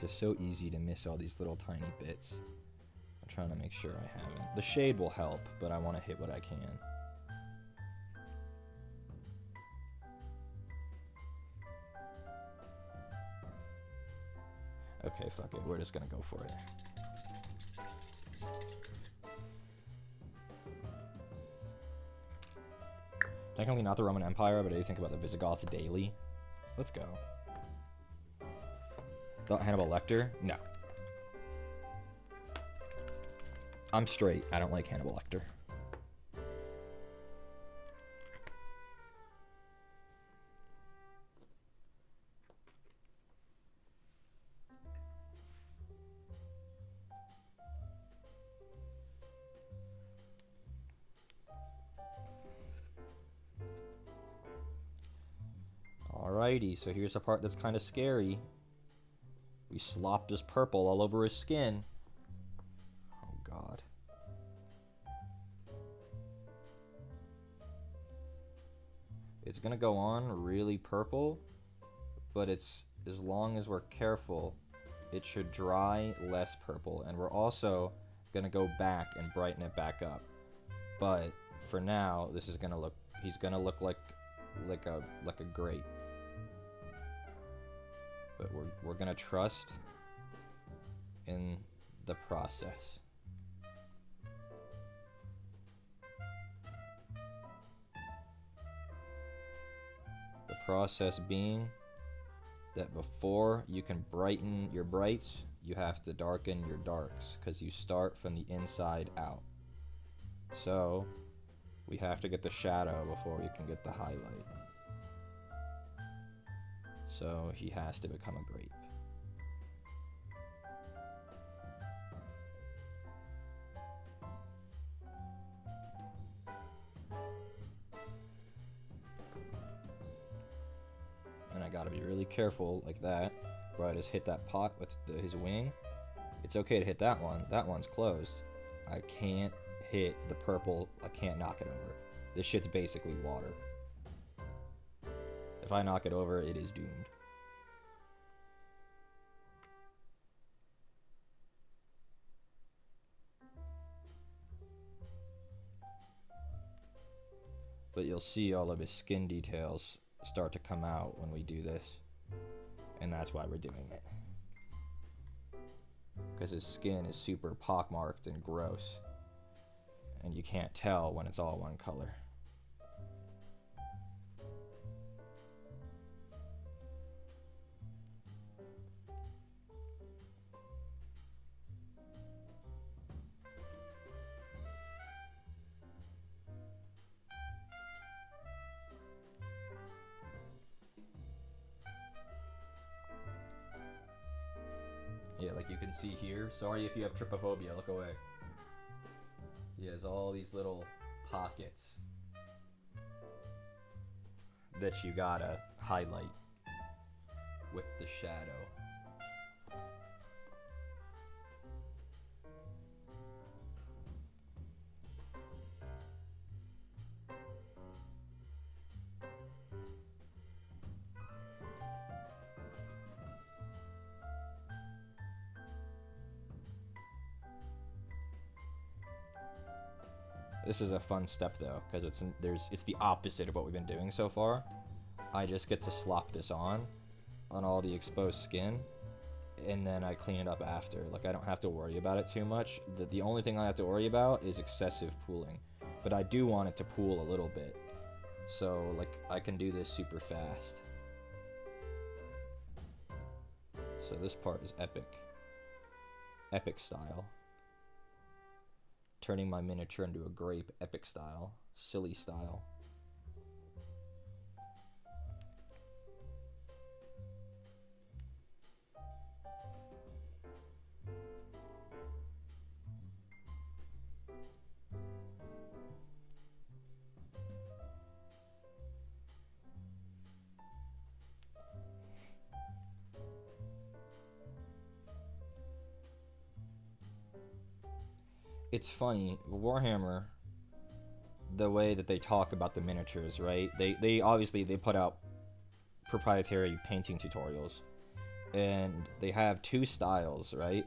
It's just so easy to miss all these little tiny bits. I'm trying to make sure I haven't. The shade will help, but I want to hit what I can. Okay, fuck it. We're just gonna go for it. Technically not the Roman Empire, but I do think about the Visigoths daily. Let's go. Thought Hannibal Lecter? No. I'm straight. I don't like Hannibal Lecter. Alrighty, so here's the part that's kind of scary. We slopped his purple all over his skin. Oh god. It's gonna go on really purple, but it's, as long as we're careful, it should dry less purple. And we're also gonna go back and brighten it back up. But for now, this is gonna look, he's gonna look like a grape. But we're gonna trust in the process. The process being that before you can brighten your brights, you have to darken your darks, because you start from the inside out. So we have to get the shadow before we can get the highlight. So he has to become a grape. And I gotta be really careful like that, where I just hit that pot with his wing. It's okay to hit that one. That one's closed. I can't hit the purple. I can't knock it over. This shit's basically water. If I knock it over, it is doomed. But you'll see all of his skin details start to come out when we do this. And that's why we're doing it. Because his skin is super pockmarked and gross. And you can't tell when it's all one color. Yeah, like you can see here. Sorry if you have trypophobia, look away. He has all these little pockets that you gotta highlight with the shadow. This is a fun step though, because it's the opposite of what we've been doing so far. I just get to slop this on all the exposed skin, and then I clean it up after. Like, I don't have to worry about it too much. The only thing I have to worry about is excessive pooling, but I do want it to pool a little bit, so like I can do this super fast. So this part is epic style. Turning my miniature into a grape, epic style, silly style. It's funny, Warhammer, the way that they talk about the miniatures, right? They obviously they put out proprietary painting tutorials, and they have two styles, right?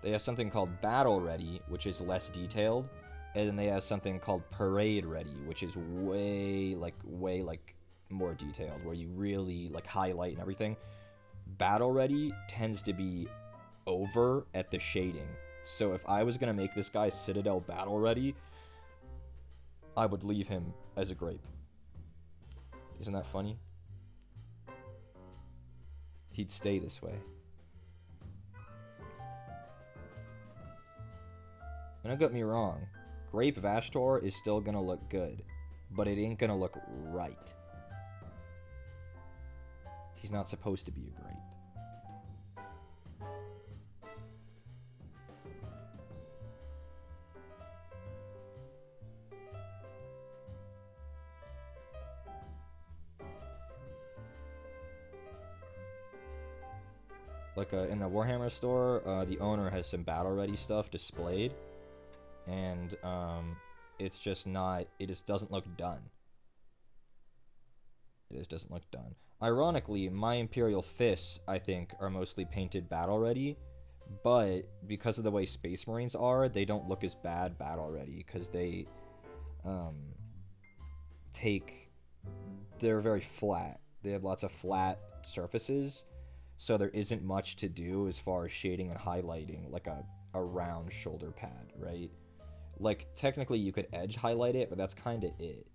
They have something called Battle Ready, which is less detailed, and then they have something called Parade Ready, which is way more detailed, where you really like highlight and everything. Battle Ready tends to be over at the shading. So if I was gonna make this guy Citadel Battle Ready, I would leave him as a grape. Isn't that funny? He'd stay this way. And don't get me wrong, Grape Vashtor is still gonna look good, but it ain't gonna look right. He's not supposed to be a grape. Like in the Warhammer store, the owner has some battle-ready stuff displayed, and it's just not. It just doesn't look done. It just doesn't look done. Ironically, my Imperial Fists, I think, are mostly painted battle-ready, but because of the way Space Marines are, they don't look as bad battle-ready because they they're very flat. They have lots of flat surfaces. So there isn't much to do as far as shading and highlighting, like a round shoulder pad, right? Like, technically you could edge highlight it, but that's kind of it.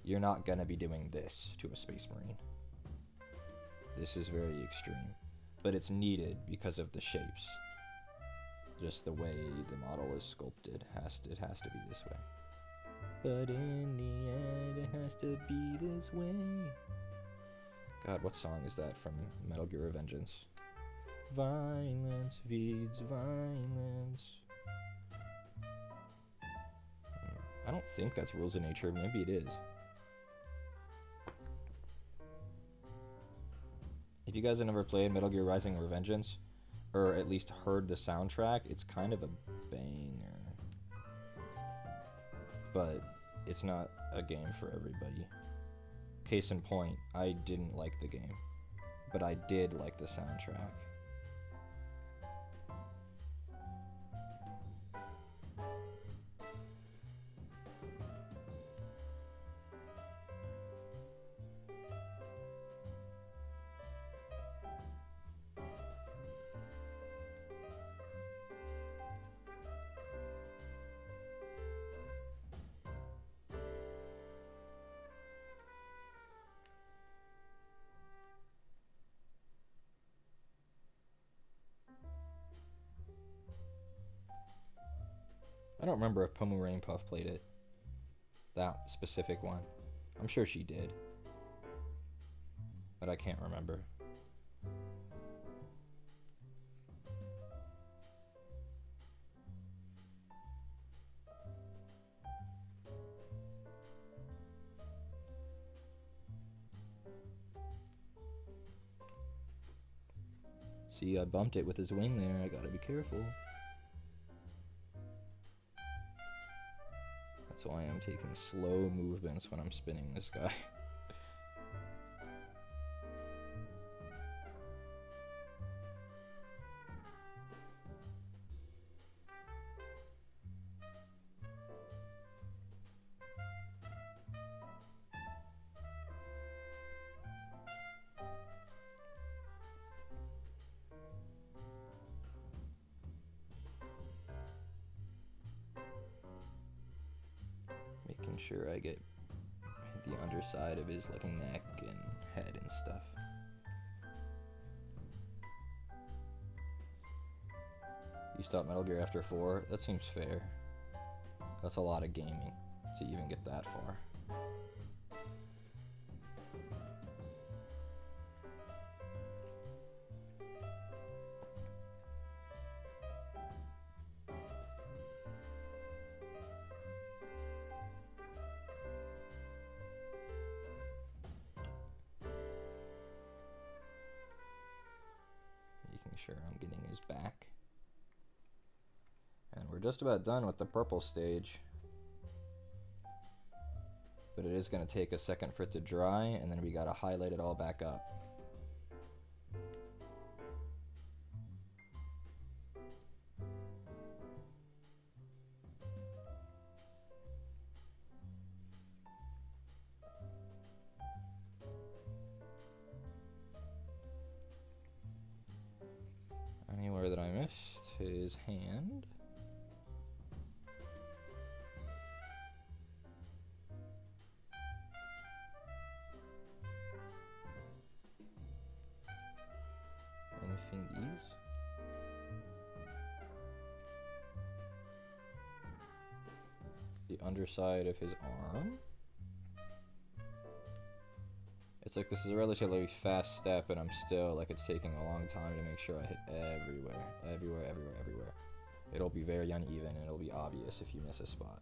You're not going to be doing this to a Space Marine. This is very extreme. But it's needed because of the shapes. Just the way the model is sculpted. It has to be this way. But in the end, it has to be this way. God, what song is that from Metal Gear Revengeance? Violence feeds violence. I don't think that's Rules of Nature. Maybe it is. If you guys have never played Metal Gear Rising Revengeance, or at least heard the soundtrack, it's kind of a banger. But it's not a game for everybody. Case in point, I didn't like the game, but I did like the soundtrack. I don't remember if Pomu Rainpuff played it. That specific one. I'm sure she did. But I can't remember. See, I bumped it with his wing there. I gotta be careful. That's why I'm taking slow movements when I'm spinning this guy. Making sure I get the underside of his like neck and head and stuff. You stop Metal Gear after 4? That seems fair. That's a lot of gaming to even get that far. Making sure I'm getting his back. And we're just about done with the purple stage. But it is going to take a second for it to dry, and then we got to highlight it all back up. Anywhere that I missed? His hand. And fingies. The underside of his arm. It's like this is a relatively fast step, and I'm still like it's taking a long time to make sure I hit everywhere. It'll be very uneven, and it'll be obvious if you miss a spot.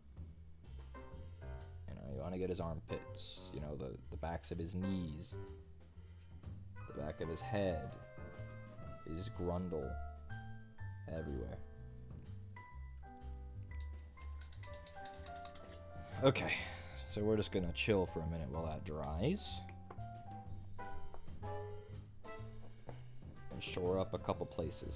You know, you want to get his armpits, you know, the backs of his knees, the back of his head, his grundle, everywhere. Okay, so we're just gonna chill for a minute while that dries. And shore up a couple places.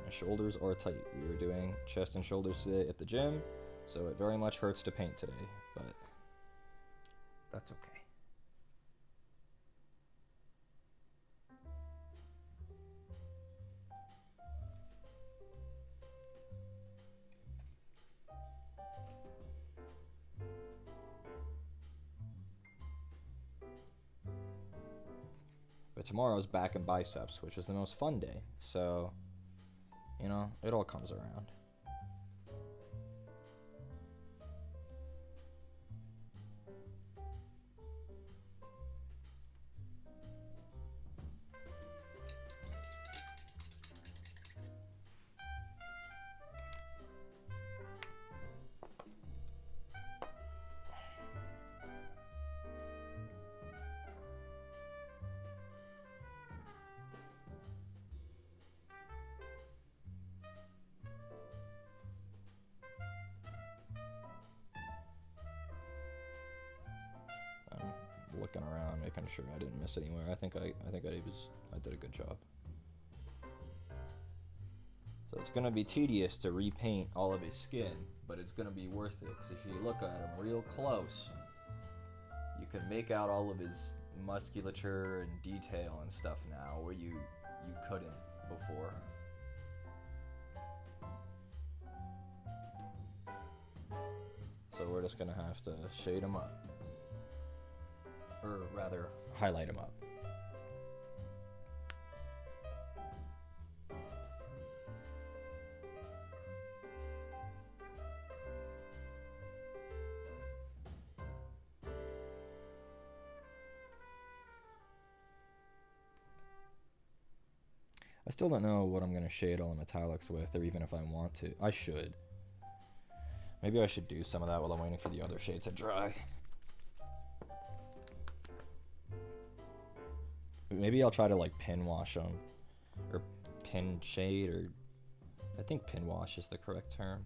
My shoulders are tight. We were doing chest and shoulders today at the gym, so it very much hurts to paint today, but that's okay. But tomorrow's back and biceps, which is the most fun day. So, you know, it all comes around. Looking around, making sure I didn't miss anywhere. I think I did a good job. So it's gonna be tedious to repaint all of his skin, but it's gonna be worth it. 'Cause if you look at him real close, you can make out all of his musculature and detail and stuff now, where you couldn't before. So we're just gonna have to shade him up. Or rather, highlight him up. I still don't know what I'm going to shade all the metallics with, or even if I want to. I should. Maybe I should do some of that while I'm waiting for the other shade to dry. Maybe I'll try to like pin wash them, or pin shade, or I think pin wash is the correct term.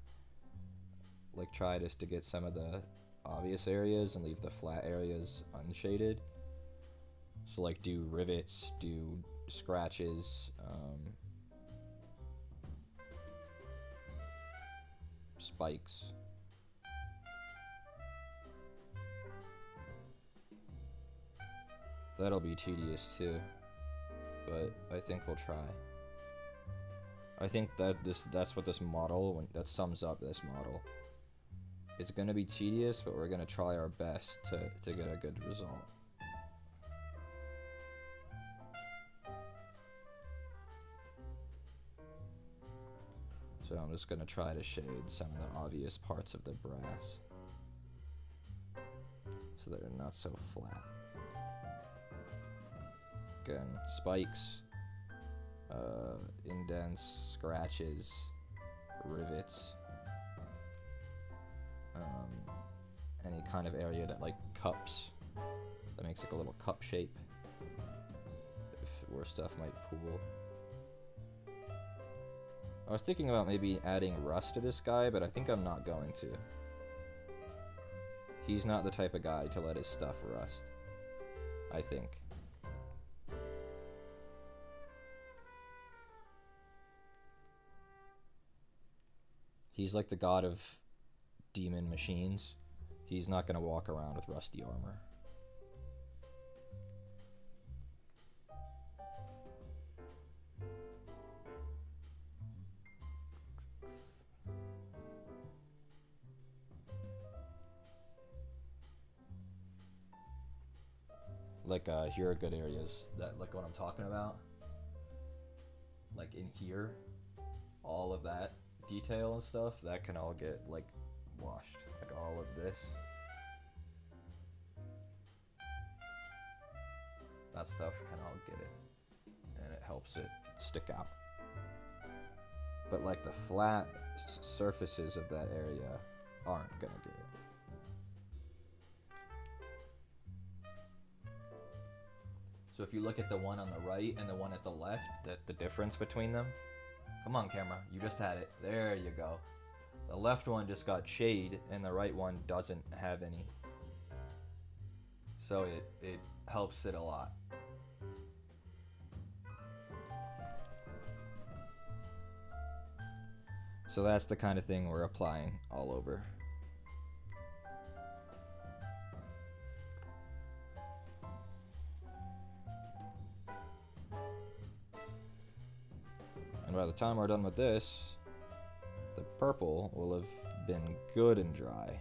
Like try just to get some of the obvious areas and leave the flat areas unshaded. So like do rivets, do scratches, spikes. That'll be tedious too, but I think we'll try. I think that that's what this model, that sums up this model. It's gonna be tedious, but we're gonna try our best to get a good result. So I'm just gonna try to shade some of the obvious parts of the brass so that they're not so flat. Again, spikes, indents, scratches, rivets, any kind of area that like cups, that makes like a little cup shape, where stuff might pool. I was thinking about maybe adding rust to this guy, but I think I'm not going to. He's not the type of guy to let his stuff rust, I think. He's like the god of demon machines, he's not going to walk around with rusty armor. Like, here are good areas. That, like what I'm talking about. Like in here, all of that detail and stuff, that can all get, like, washed. Like all of this. That stuff can all get it. And it helps it stick out. But, like, the flat surfaces of that area aren't gonna get it. So if you look at the one on the right and the one at the left, the difference between them. Come on, camera. You just had it. There you go. The left one just got shade and the right one doesn't have any. So it helps it a lot. So that's the kind of thing we're applying all over. And by the time we're done with this, the purple will have been good and dry.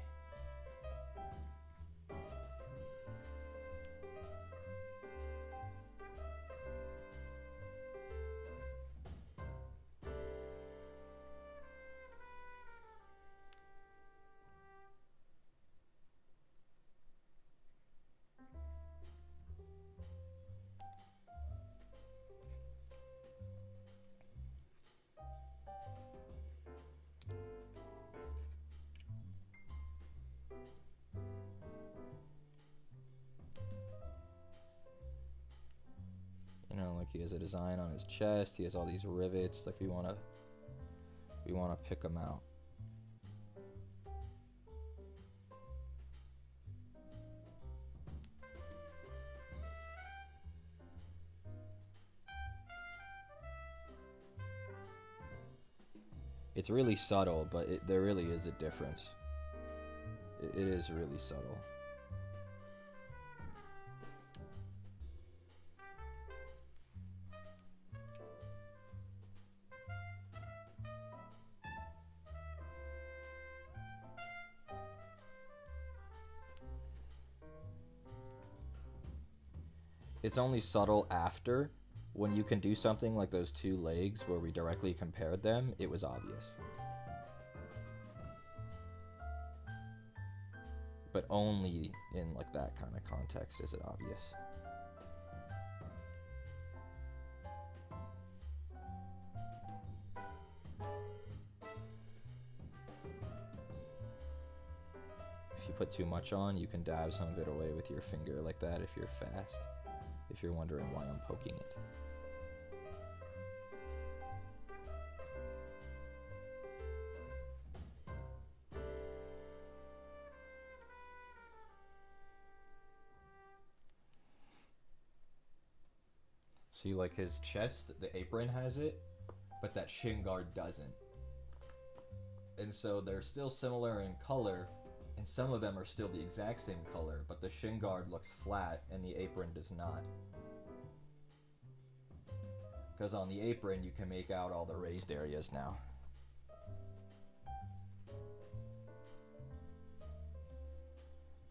Like he has a design on his chest, he has all these rivets, like we want to pick them out. It's really subtle, but there really is a difference. It is really subtle. It's only subtle after. When you can do something like those two legs where we directly compared them, it was obvious. But only in like that kind of context is it obvious. If you put too much on, you can dab some of it away with your finger like that if you're fast. If you're wondering why I'm poking it. See, like his chest, the apron has it, but that shin guard doesn't. And so they're still similar in color, and some of them are still the exact same color, but the shin guard looks flat and the apron does not. Because on the apron you can make out all the raised areas now.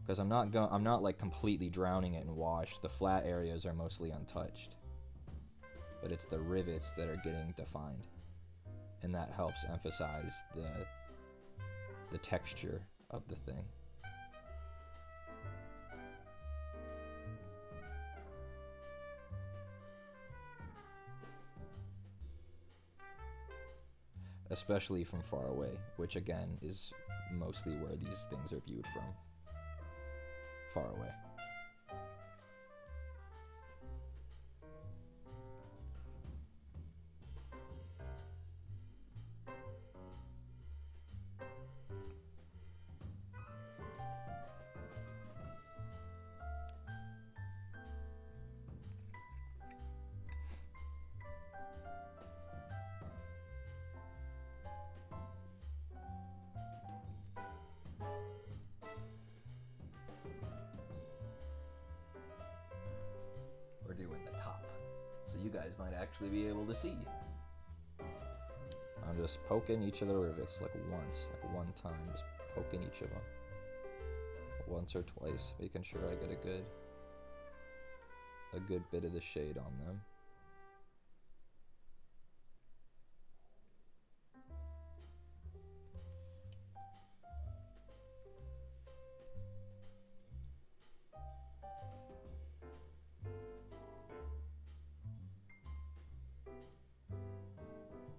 Because I'm not like completely drowning it in wash. The flat areas are mostly untouched. But it's the rivets that are getting defined. And that helps emphasize the texture of the thing. Especially from far away, which again is mostly where these things are viewed from. Far away. guys might actually be able to see. I'm just poking each of the rivets like once, like one time, just poking each of them. Once or twice, making sure I get a good bit of the shade on them.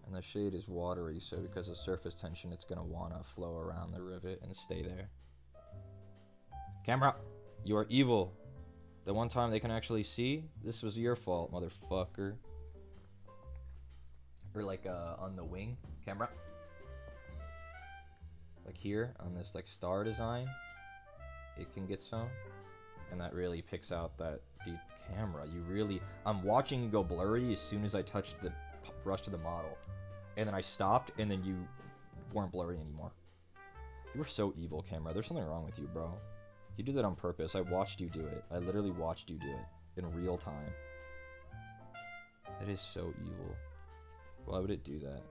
And the shade is watery, so because of surface tension, it's gonna wanna flow around the rivet and stay there. Camera, you are evil. The one time they can actually see, this was your fault, motherfucker. Or like on the wing, camera. Like here, on this like star design, it can get some. And that really picks out that, dude, camera, you really, I'm watching you go blurry as soon as I touched the brush to the model. And then I stopped, and then you weren't blurry anymore. You were so evil, camera. There's something wrong with you, bro. You did that on purpose. I watched you do it. I literally watched you do it in real time. That is so evil. Why would it do that?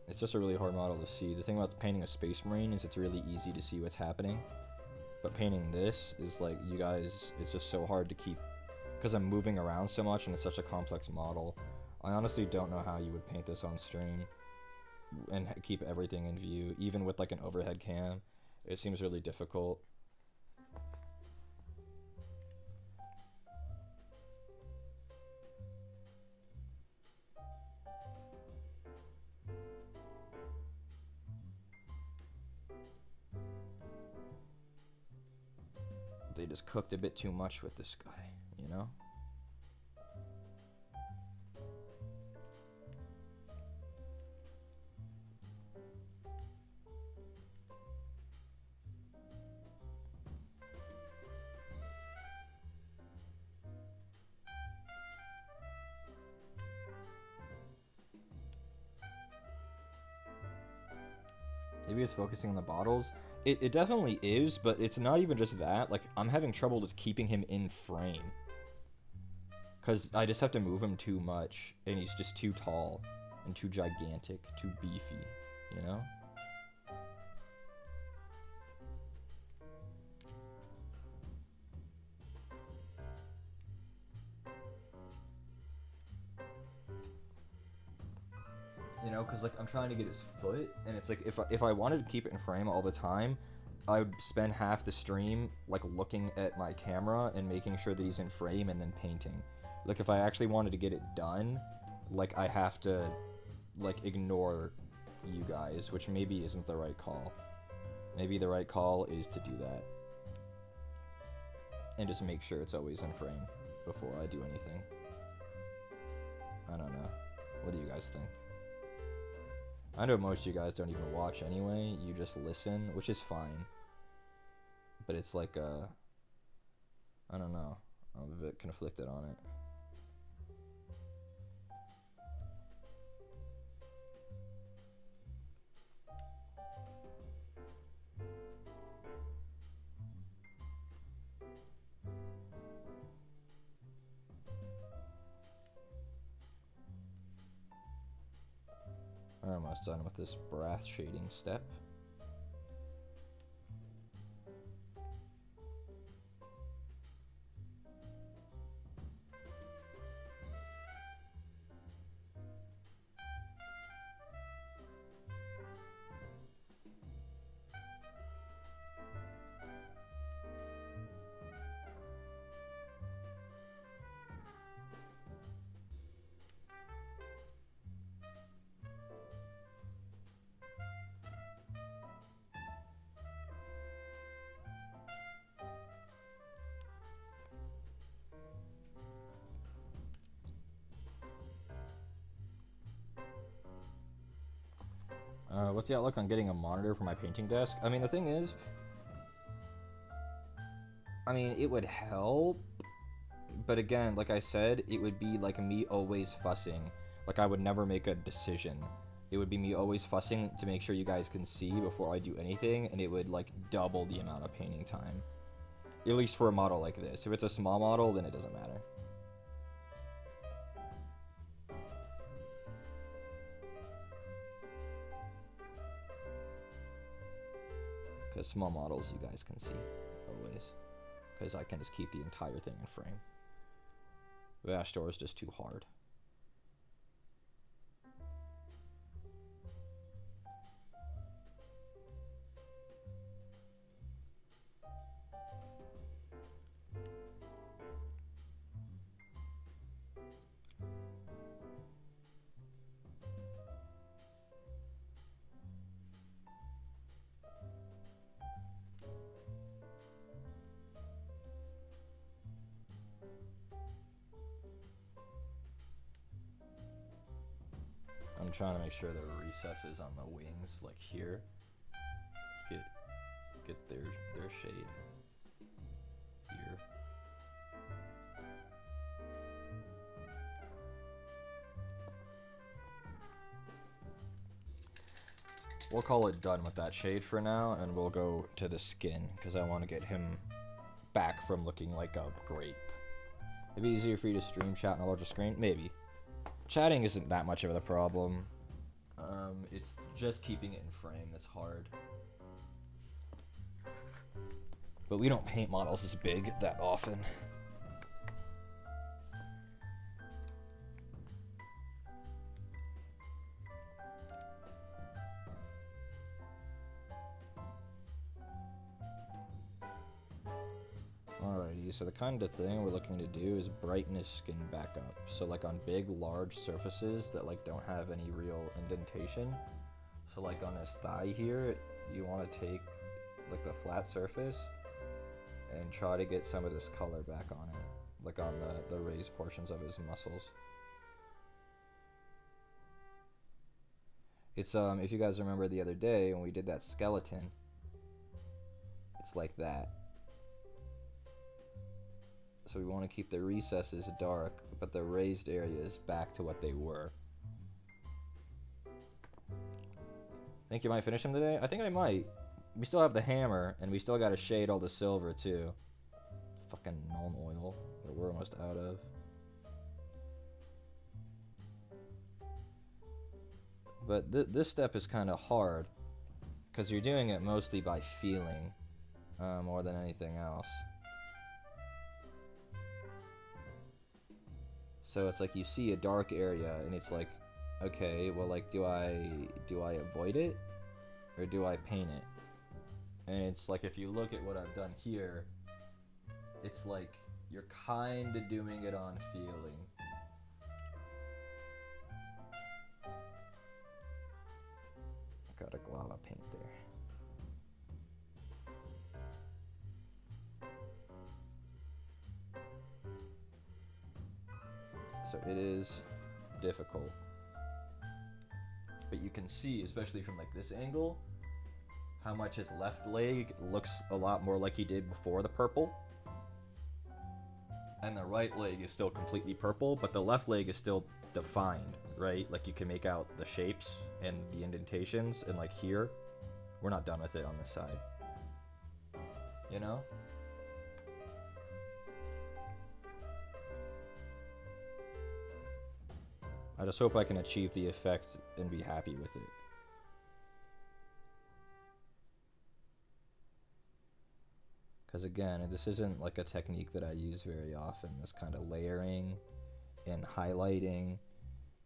It's just a really hard model to see. The thing about painting a Space Marine is it's really easy to see what's happening. But painting this is like, you guys, it's just so hard to keep, because I'm moving around so much and it's such a complex model. I honestly don't know how you would paint this on stream and keep everything in view, even with like an overhead cam. It seems really difficult. They just cooked a bit too much with this guy, you know? Maybe it's focusing on the bottles. It definitely is, but it's not even just that. Like, I'm having trouble just keeping him in frame. Because I just have to move him too much, and he's just too tall, and too gigantic, too beefy, you know? You know, because like I'm trying to get his foot, and it's like if I wanted to keep it in frame all the time, I would spend half the stream like looking at my camera and making sure that he's in frame and then painting. Like if I actually wanted to get it done, like I have to like ignore you guys, which maybe isn't the right call. Maybe the right call is to do that and just make sure it's always in frame before I do anything. I don't know. What do you guys think? I know most of you guys don't even watch anyway, you just listen, which is fine. But it's like, I don't know, I'm a bit conflicted on it. I'm almost done with this brass shading step. what's the outlook on getting a monitor for my painting desk? I mean, the thing is, I mean, it would help, but again, like I said, it would be like me always fussing. Like, I would never make a decision. It would be me always fussing to make sure you guys can see before I do anything, and it would, like, double the amount of painting time. At least for a model like this. If it's a small model, then it doesn't matter. Because small models you guys can see, always. Because I can just keep the entire thing in frame. Vastor is just too hard. I'm trying to make sure there are recesses on the wings, like here. Get their shade here. We'll call it done with that shade for now, and we'll go to the skin, because I want to get him back from looking like a grape. It'd be easier for you to stream chat on a larger screen? Maybe. Chatting isn't that much of a problem. It's just keeping it in frame that's hard. But we don't paint models this big that often. Alrighty, so the kind of thing we're looking to do is brighten his skin back up. So like on big, large surfaces that like don't have any real indentation. So like on his thigh here, you want to take like the flat surface and try to get some of this color back on it. Like on the raised portions of his muscles. It's, if you guys remember the other day when we did that skeleton, it's like that. So we want to keep the recesses dark, but the raised areas back to what they were. Think you might finish him today? I think I might. We still have the hammer, and we still got to shade all the silver, too. Fucking Nuln Oil that we're almost out of. But this step is kind of hard, because you're doing it mostly by feeling, more than anything else. So it's like you see a dark area, and it's like, okay, well, like, do I avoid it, or do I paint it? And it's like, if you look at what I've done here, it's like you're kind of doing it on feeling. Got a glob of paint there. So it is difficult. But you can see, especially from like this angle, how much his left leg looks a lot more like he did before the purple. And the right leg is still completely purple, but the left leg is still defined, right? Like you can make out the shapes and the indentations, and like here, we're not done with it on this side. You know? I just hope I can achieve the effect and be happy with it. Because again, this isn't like a technique that I use very often, this kind of layering and highlighting.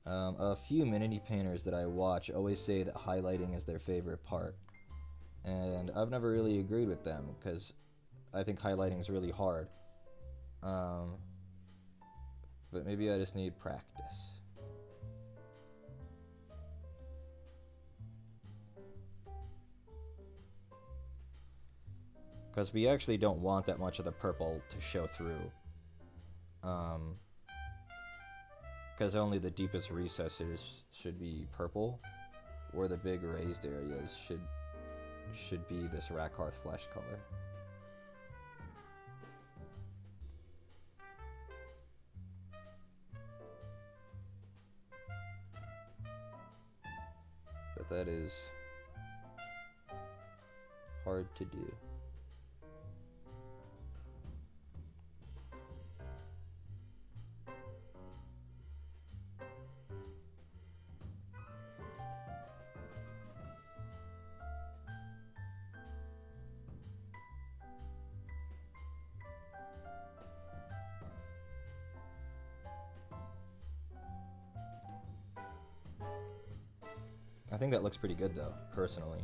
A few Minity painters that I watch always say that highlighting is their favorite part. And I've never really agreed with them, because I think highlighting is really hard. But maybe I just need practice. Because we actually don't want that much of the purple to show through. Because only the deepest recesses should be purple. where the big raised areas should be this Rakarth flesh color. But that is hard to do. I think that looks pretty good though, personally.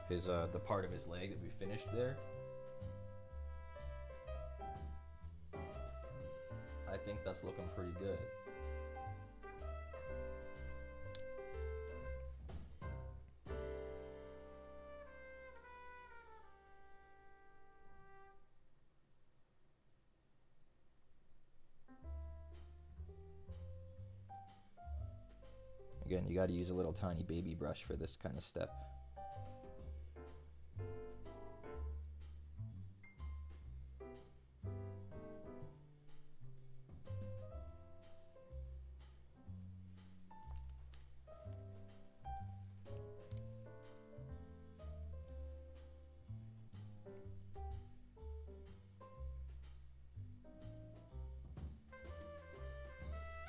His the part of his leg that we finished there, I think that's looking pretty good. Again, you got to use a little tiny baby brush for this kind of step.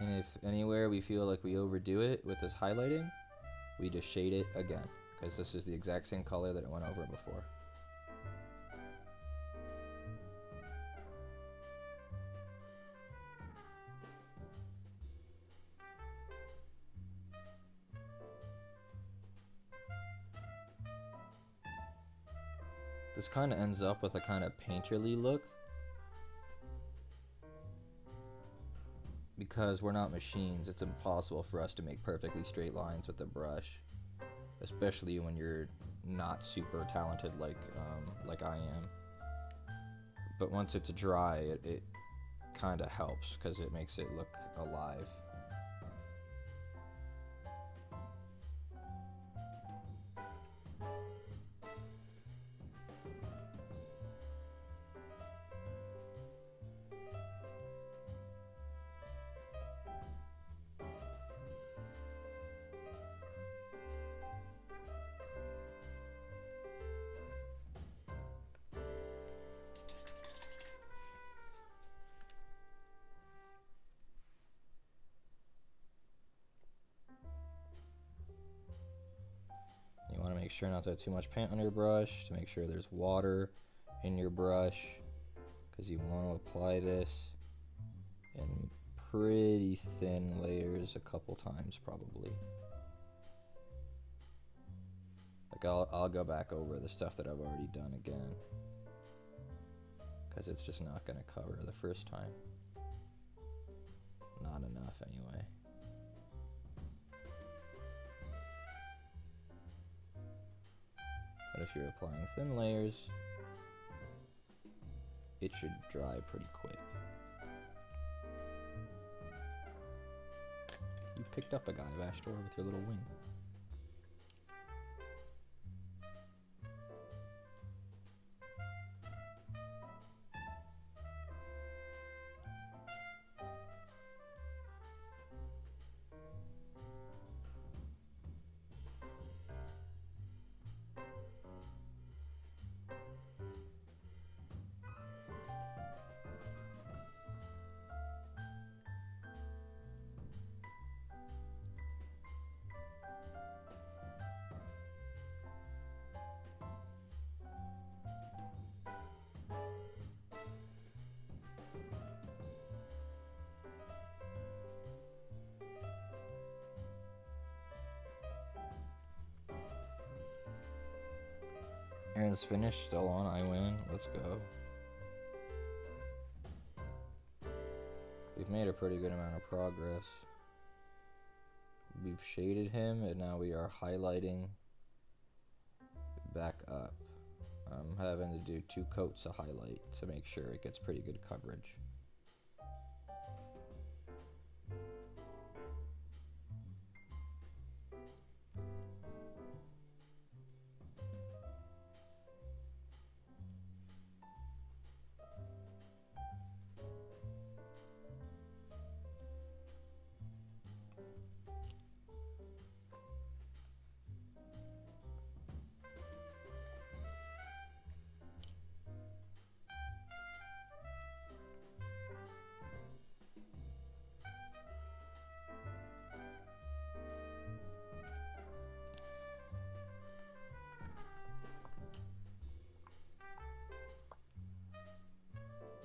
And if anywhere we feel like we overdo it with this highlighting, we just shade it again, because this is the exact same color that it went over before. This kind of ends up with a kind of painterly look, because we're not machines. It's impossible for us to make perfectly straight lines with the brush, especially when you're not super talented like I am. But once it's dry, it kind of helps because it makes it look alive. You want to make sure not to have too much paint on your brush, to make sure there's water in your brush, because you want to apply this in pretty thin layers a couple times probably. Like I'll go back over the stuff that I've already done again, because it's just not going to cover the first time. Not enough anyway. But if you're applying thin layers, it should dry pretty quick. You picked up a guy, Vastor, with your little wing. Aaron's finished, still on, I win. Let's go. We've made a pretty good amount of progress. We've shaded him, and now we are highlighting back up. I'm having to do 2 coats of highlight to make sure it gets pretty good coverage.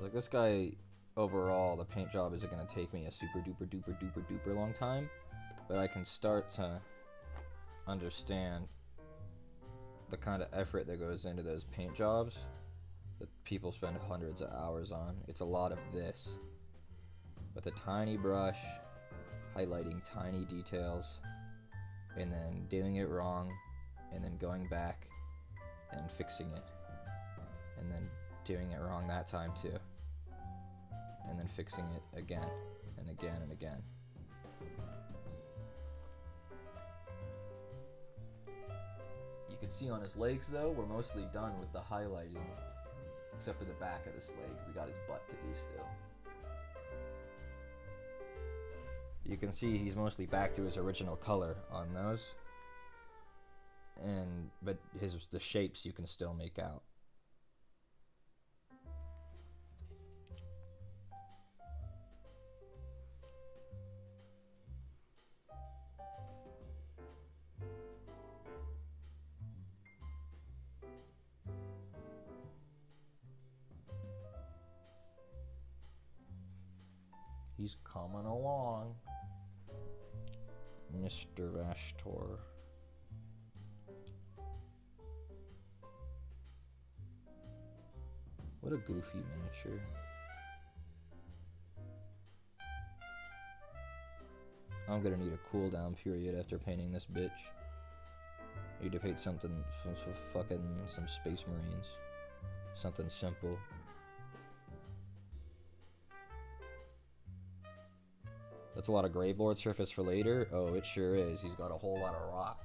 like, this guy, overall, the paint job isn't going to take me a super duper duper duper duper long time, but I can start to understand the kind of effort that goes into those paint jobs that people spend hundreds of hours on. It's a lot of this, with a tiny brush, highlighting tiny details, and then doing it wrong, and then going back and fixing it, and then doing it wrong that time too, and then fixing it again and again and again. You can see on his legs though, we're mostly done with the highlighting, except for the back of his leg. We got his butt to do still. You can see he's mostly back to his original color on those, but the shapes you can still make out. He's coming along, Mr. Vashtor. What a goofy miniature. I'm gonna need a cooldown period after painting this bitch. Need to paint something from some Space Marines. Something simple. That's a lot of Gravelord surface for later. Oh, it sure is. He's got a whole lot of rocks.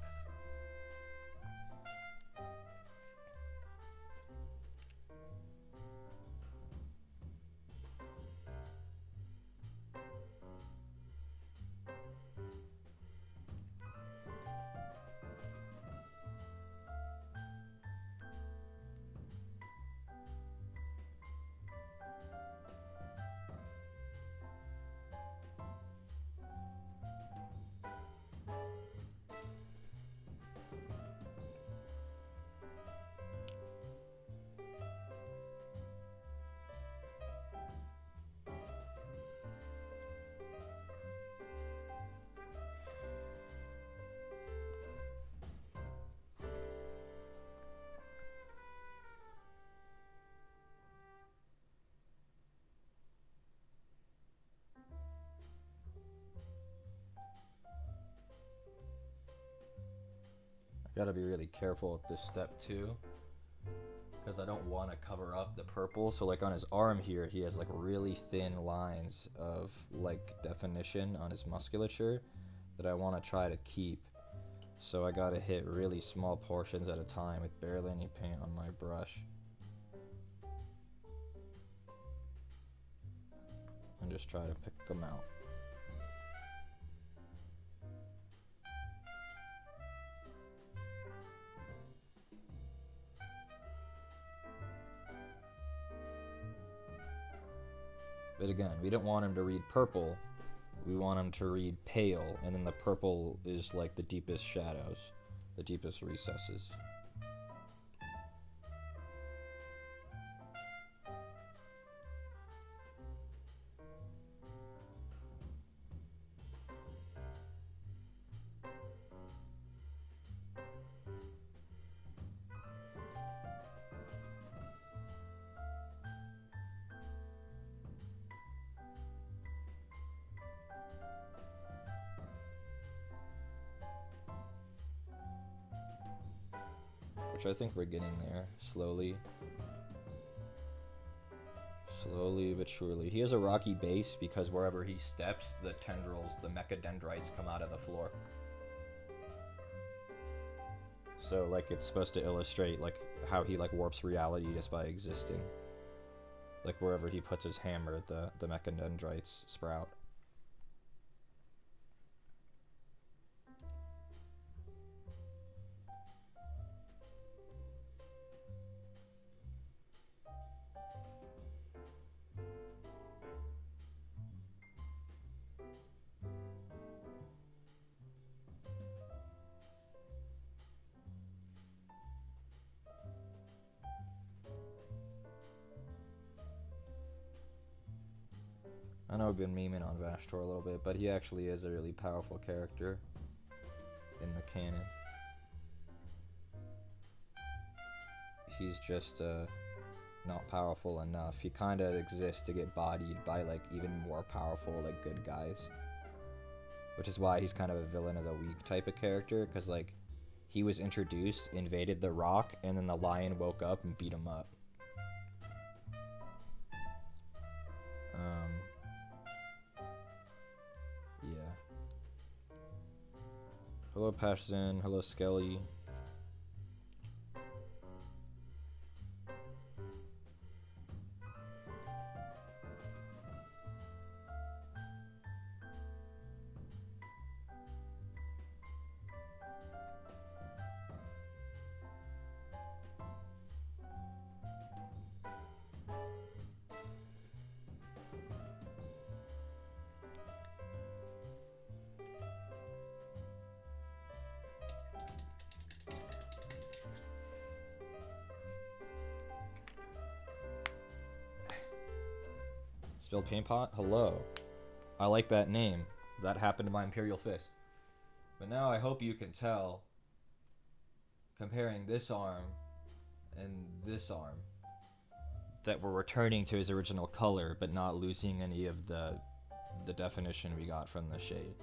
Gotta be really careful with this step too, because I don't want to cover up the purple. So like on his arm here, he has like really thin lines of like definition on his musculature that I want to try to keep. So I gotta hit really small portions at a time with barely any paint on my brush. And just try to pick them out. But again, we don't want him to read purple. We want him to read pale, and then the purple is like the deepest shadows, the deepest recesses. Which I think we're getting there, slowly. Slowly but surely. He has a rocky base because wherever he steps, the tendrils, the mechadendrites come out of the floor. So like it's supposed to illustrate like how he like warps reality just by existing. Like wherever he puts his hammer, the mechadendrites sprout. I know I've been memeing on Vashtor a little bit, but he actually is a really powerful character in the canon. He's just not powerful enough. He kind of exists to get bodied by like even more powerful like good guys, which is why he's kind of a villain of the week type of character, because like he was introduced, invaded the rock, and then the lion woke up and beat him up. Yeah. Hello Pashzin, hello Skelly. Spilled Paint Pot? Hello. I like that name. That happened to my Imperial Fist. But now I hope you can tell, comparing this arm and this arm, that we're returning to his original color, but not losing any of the definition we got from the shade.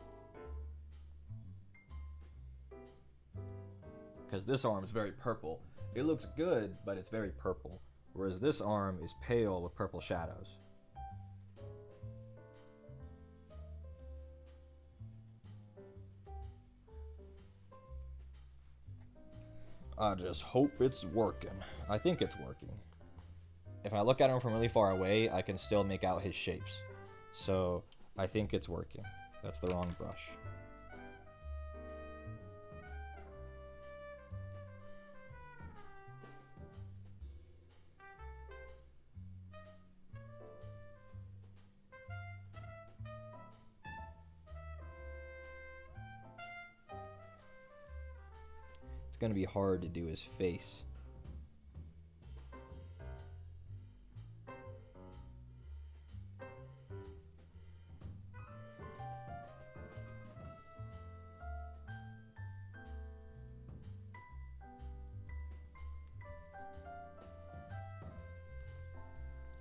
Because this arm is very purple. It looks good, but it's very purple. Whereas this arm is pale with purple shadows. I just hope it's working. I think it's working. If I look at him from really far away, I can still make out his shapes. So, I think it's working. That's the wrong brush. Gonna be hard to do his face.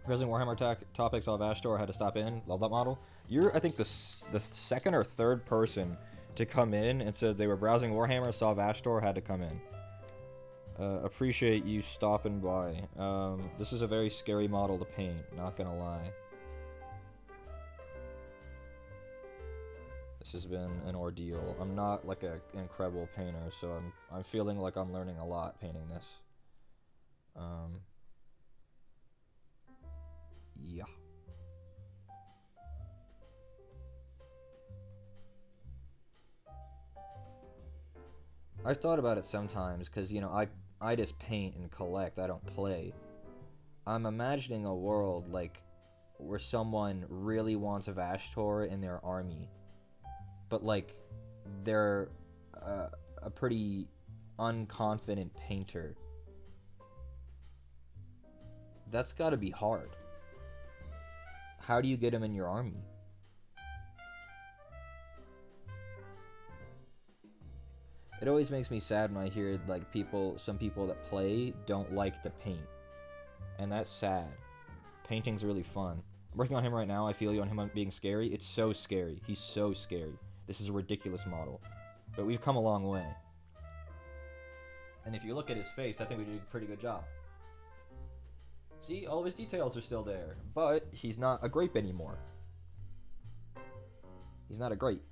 Present Warhammer topics of Ashtor had to stop in. Love that model. You're, I think, the second or third person to come in and said they were browsing Warhammer, saw Vashtor, had to come in. Appreciate you stopping by. This is a very scary model to paint, not gonna lie. This has been an ordeal. I'm not like an incredible painter, so I'm feeling like I'm learning a lot painting this. Yeah. I've thought about it sometimes, because, you know, I just paint and collect, I don't play. I'm imagining a world, like, where someone really wants a Vashtor in their army, but, like, they're a pretty unconfident painter. That's gotta be hard. How do you get him in your army? It always makes me sad when I hear like some people that play don't like to paint, and that's sad. Painting's really fun. I'm working on him right now. I feel you on him being scary. It's so scary. He's so scary. This is a ridiculous model, but we've come a long way. And if you look at his face, I think we did a pretty good job. See, all of his details are still there, but he's not a grape anymore. He's not a grape.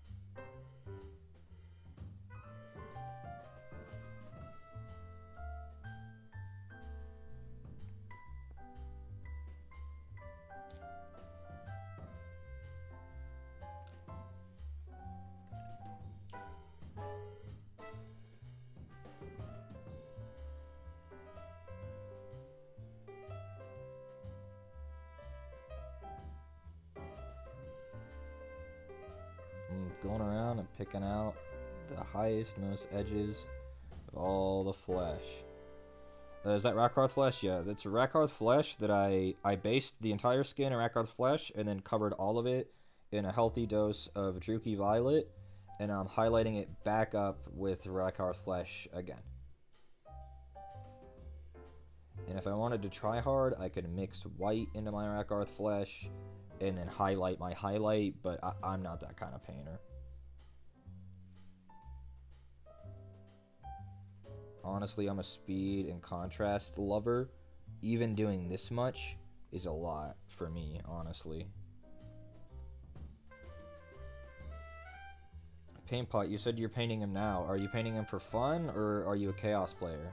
Going around and picking out the highest, most edges of all the flesh. Is that Rakarth flesh? Yeah, that's Rakarth flesh that I based the entire skin in Rakarth flesh and then covered all of it in a healthy dose of Druchii Violet, and I'm highlighting it back up with Rakarth flesh again. And if I wanted to try hard, I could mix white into my Rakarth flesh and then highlight my highlight, but I'm not that kind of painter. Honestly, I'm a speed and contrast lover. Even doing this much is a lot for me, honestly. Paintpot, you said you're painting him now. Are you painting him for fun, or are you a Chaos player?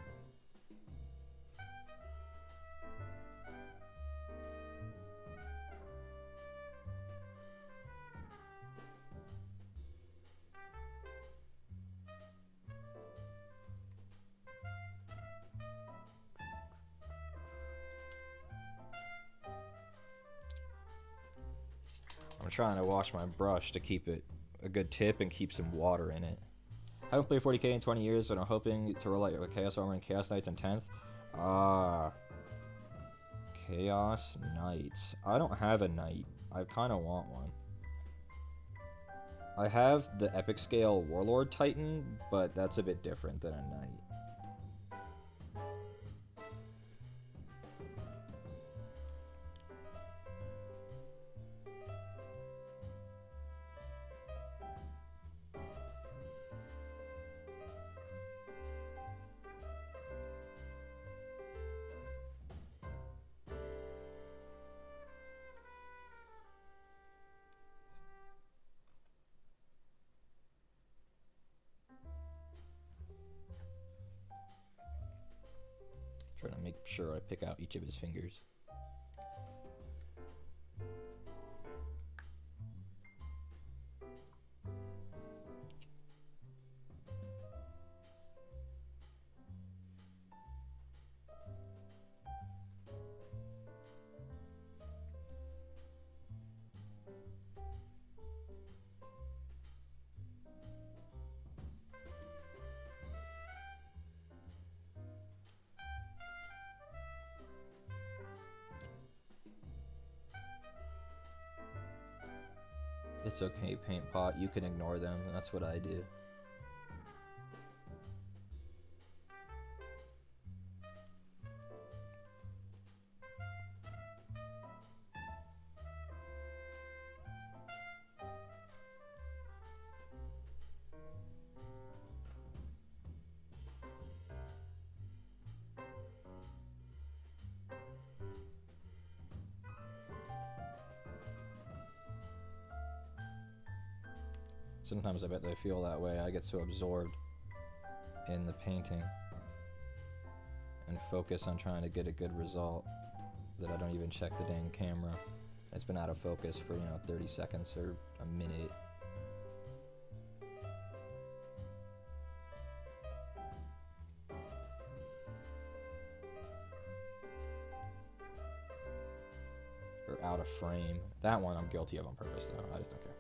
I'm trying to wash my brush to keep it a good tip and keep some water in it. I haven't played 40k in 20 years, and I'm hoping to roll out with Chaos Armor and Chaos Knights in 10th. Chaos Knights. I don't have a knight. I kind of want one. I have the epic scale Warlord Titan, but that's a bit different than a knight. Trying to make sure I pick out each of his fingers. It's okay, Paintpot. You can ignore them. That's what I do. Sometimes I bet they feel that way. I get so absorbed in the painting and focus on trying to get a good result that I don't even check the dang camera. It's been out of focus for, 30 seconds or a minute. Or out of frame. That one I'm guilty of on purpose, though. I just don't care.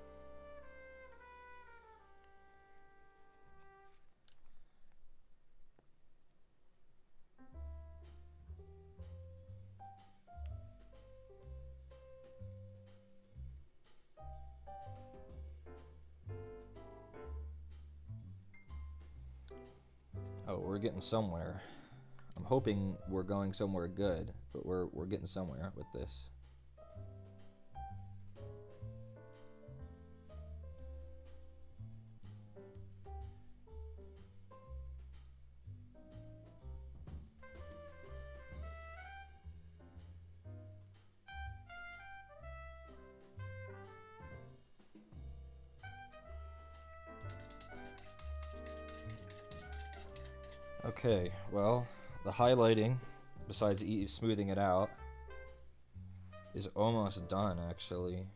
Oh, we're getting somewhere. I'm hoping we're going somewhere good, but we're getting somewhere with this. Okay, well, the highlighting, besides smoothing it out, is almost done, actually.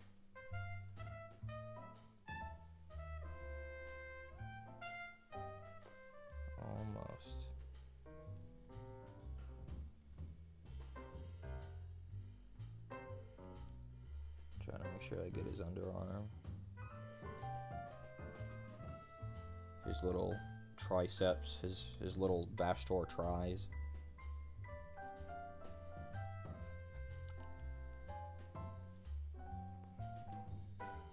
Almost. Trying to make sure I get his underarm. His little triceps, his little Vashtor tries.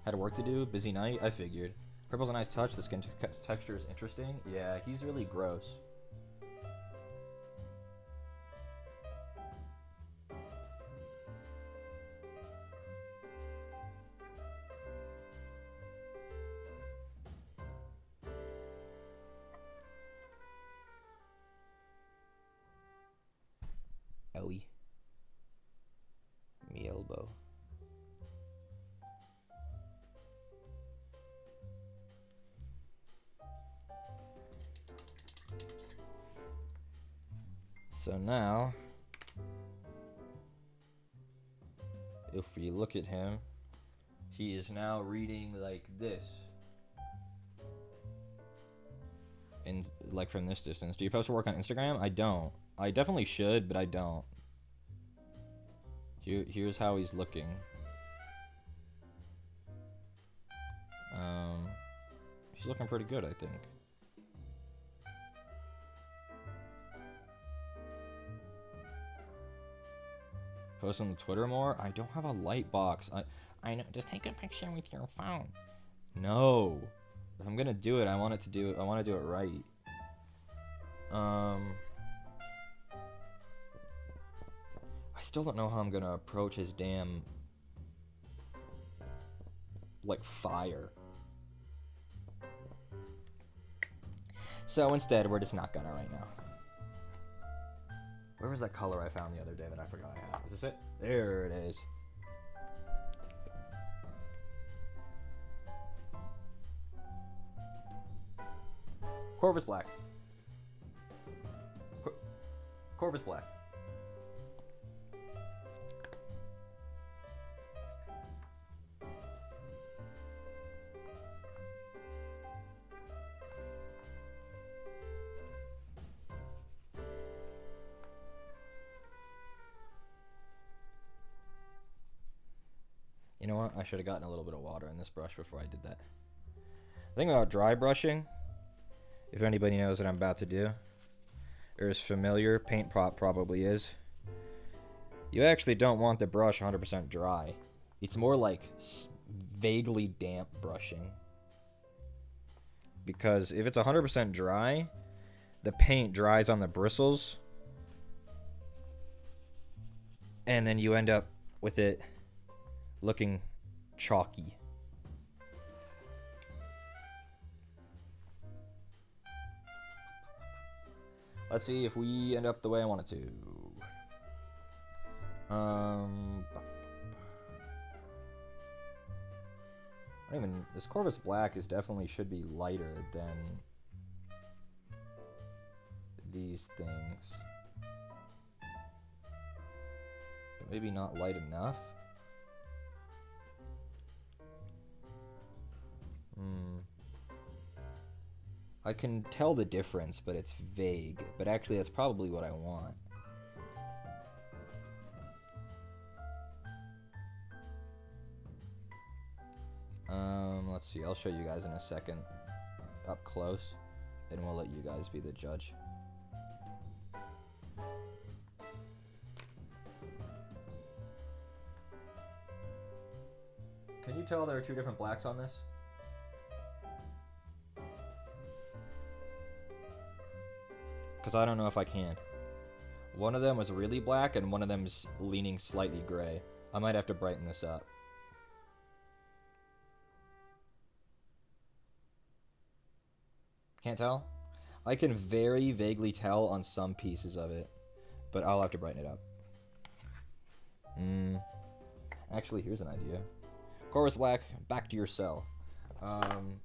Had work to do, busy night, I figured. Purple's a nice touch, the skin texture is interesting. Yeah, he's really gross. Owie. Me elbow. So now, if we look at him, he is now reading like this. And like from this distance. Do you post work on Instagram? I don't. I definitely should, but I don't. Here's how he's looking. He's looking pretty good, I think. Post on the Twitter more? I don't have a light box. I know. Just take a picture with your phone. No. If I'm gonna do it, I want to do it right. I still don't know how I'm gonna approach his damn like fire. So instead, we're just not gonna right now. Where was that color I found the other day that I forgot I had? Is this it? There it is. Corvus Black. Corvus Black. You know what? I should have gotten a little bit of water in this brush before I did that. The thing about dry brushing, if anybody knows what I'm about to do, or is familiar, paint prop probably is, you actually don't want the brush 100% dry. It's more like vaguely damp brushing. Because if it's 100% dry, the paint dries on the bristles, and then you end up with it looking chalky. Let's see if we end up the way I want it to. This Corvus Black is definitely should be lighter than these things. But maybe not light enough. I can tell the difference, but it's vague. But actually, that's probably what I want. Let's see. I'll show you guys in a second up close, and we'll let you guys be the judge. Can you tell there are two different blacks on this? Because I don't know if I can. One of them was really black, and one of them is leaning slightly gray. I might have to brighten this up. Can't tell? I can very vaguely tell on some pieces of it, but I'll have to brighten it up. Actually, here's an idea. Corvus Black, back to your cell. I'm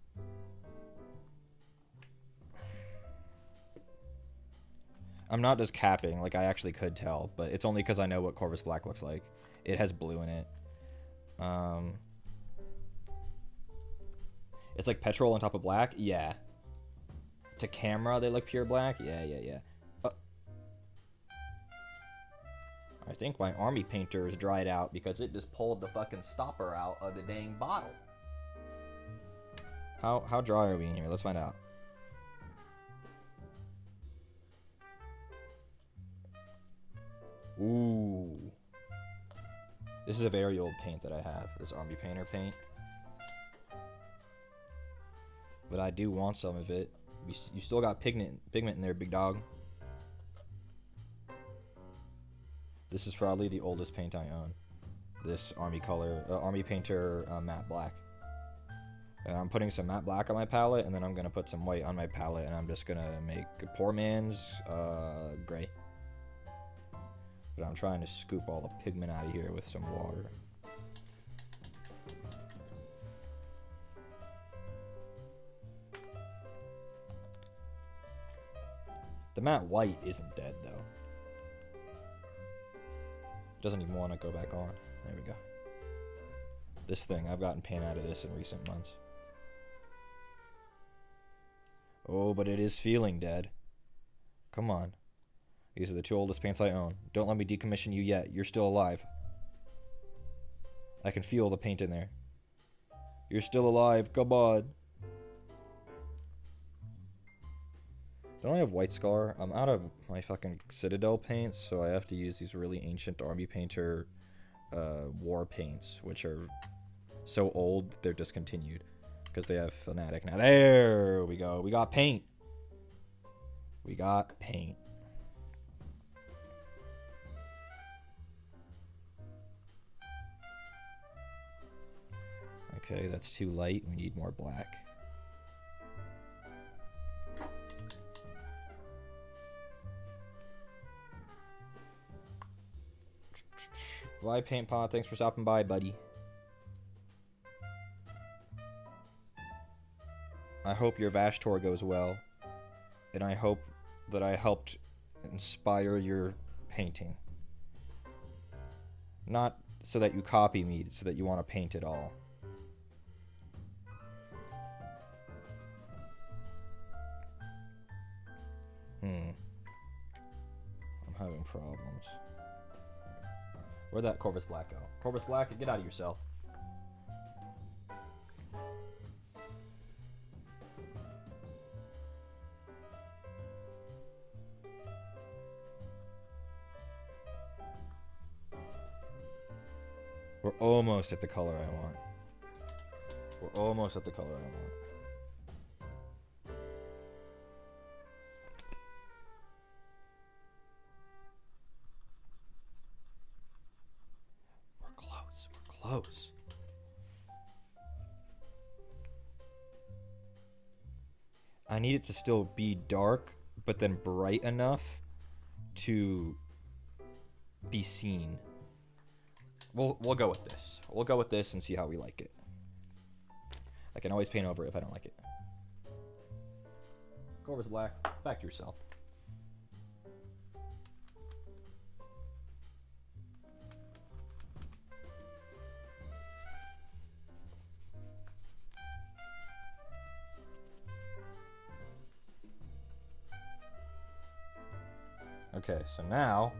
not just capping, like I actually could tell, but it's only because I know what Corvus Black looks like. It has blue in it. It's like petrol on top of black? Yeah. To camera, they look pure black? Yeah. I think my army painter is dried out because it just pulled the fucking stopper out of the dang bottle. How dry are we in here? Let's find out. Ooh. This is a very old paint that I have. This army painter paint. But I do want some of it. You still got pigment in there, big dog. This is probably the oldest paint I own. This Army Painter matte black. And I'm putting some matte black on my palette, and then I'm gonna put some white on my palette, and I'm just gonna make a poor man's gray. But I'm trying to scoop all the pigment out of here with some water. The matte white isn't dead though. Doesn't even want to go back on. There we go. This thing, I've gotten paint out of this in recent months. Oh, but it is feeling dead. Come on. These are the 2 oldest paints I own. Don't let me decommission you yet. You're still alive. I can feel the paint in there. You're still alive. Come on. Don't I have White Scar? I'm out of my fucking Citadel paints, so I have to use these really ancient Army Painter war paints, which are so old they're discontinued because they have Fanatic now. There we go. We got paint. We got paint. Okay, that's too light. We need more black. Fri-YAY Paint Pot, thanks for stopping by, buddy. I hope your Vash tour goes well, and I hope that I helped inspire your painting. Not so that you copy me, so that you want to paint it all. I'm having problems. Where'd that Corvus Black go? Corvus Black, get out of yourself. We're almost at the color I want. We're almost at the color I want. Close. I need it to still be dark, but then bright enough to be seen. We'll go with this. We'll go with this and see how we like it. I can always paint over it if I don't like it. Corvus Black, back to yourself. Okay, so now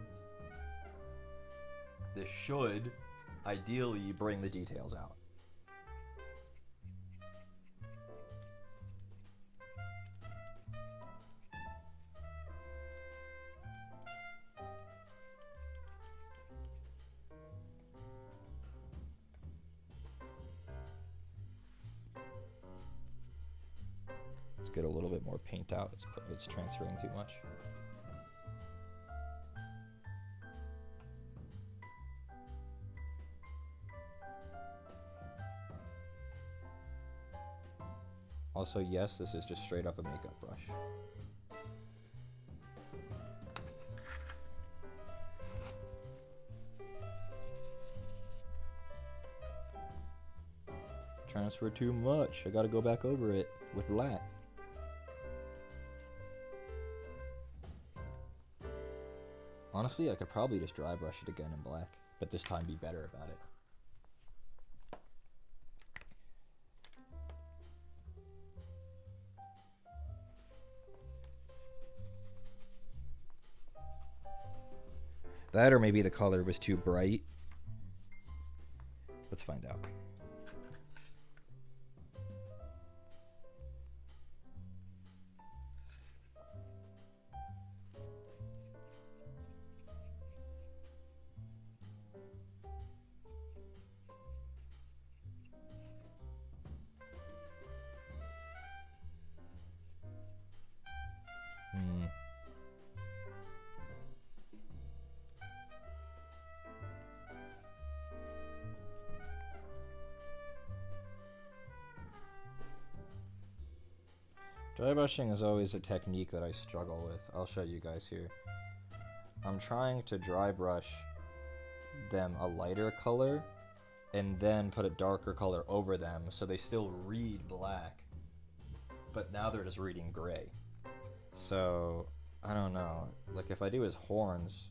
this should ideally bring the details out. Let's get a little bit more paint out. It's transferring too much. Also, yes, this is just straight up a makeup brush. Transfer too much. I gotta go back over it with black. Honestly, I could probably just dry brush it again in black, but this time be better about it. That, or maybe the color was too bright. Let's find out. Dry brushing is always a technique that I struggle with. I'll show you guys here. I'm trying to dry brush them a lighter color and then put a darker color over them so they still read black, but now they're just reading gray. So I don't know, like if I do his horns,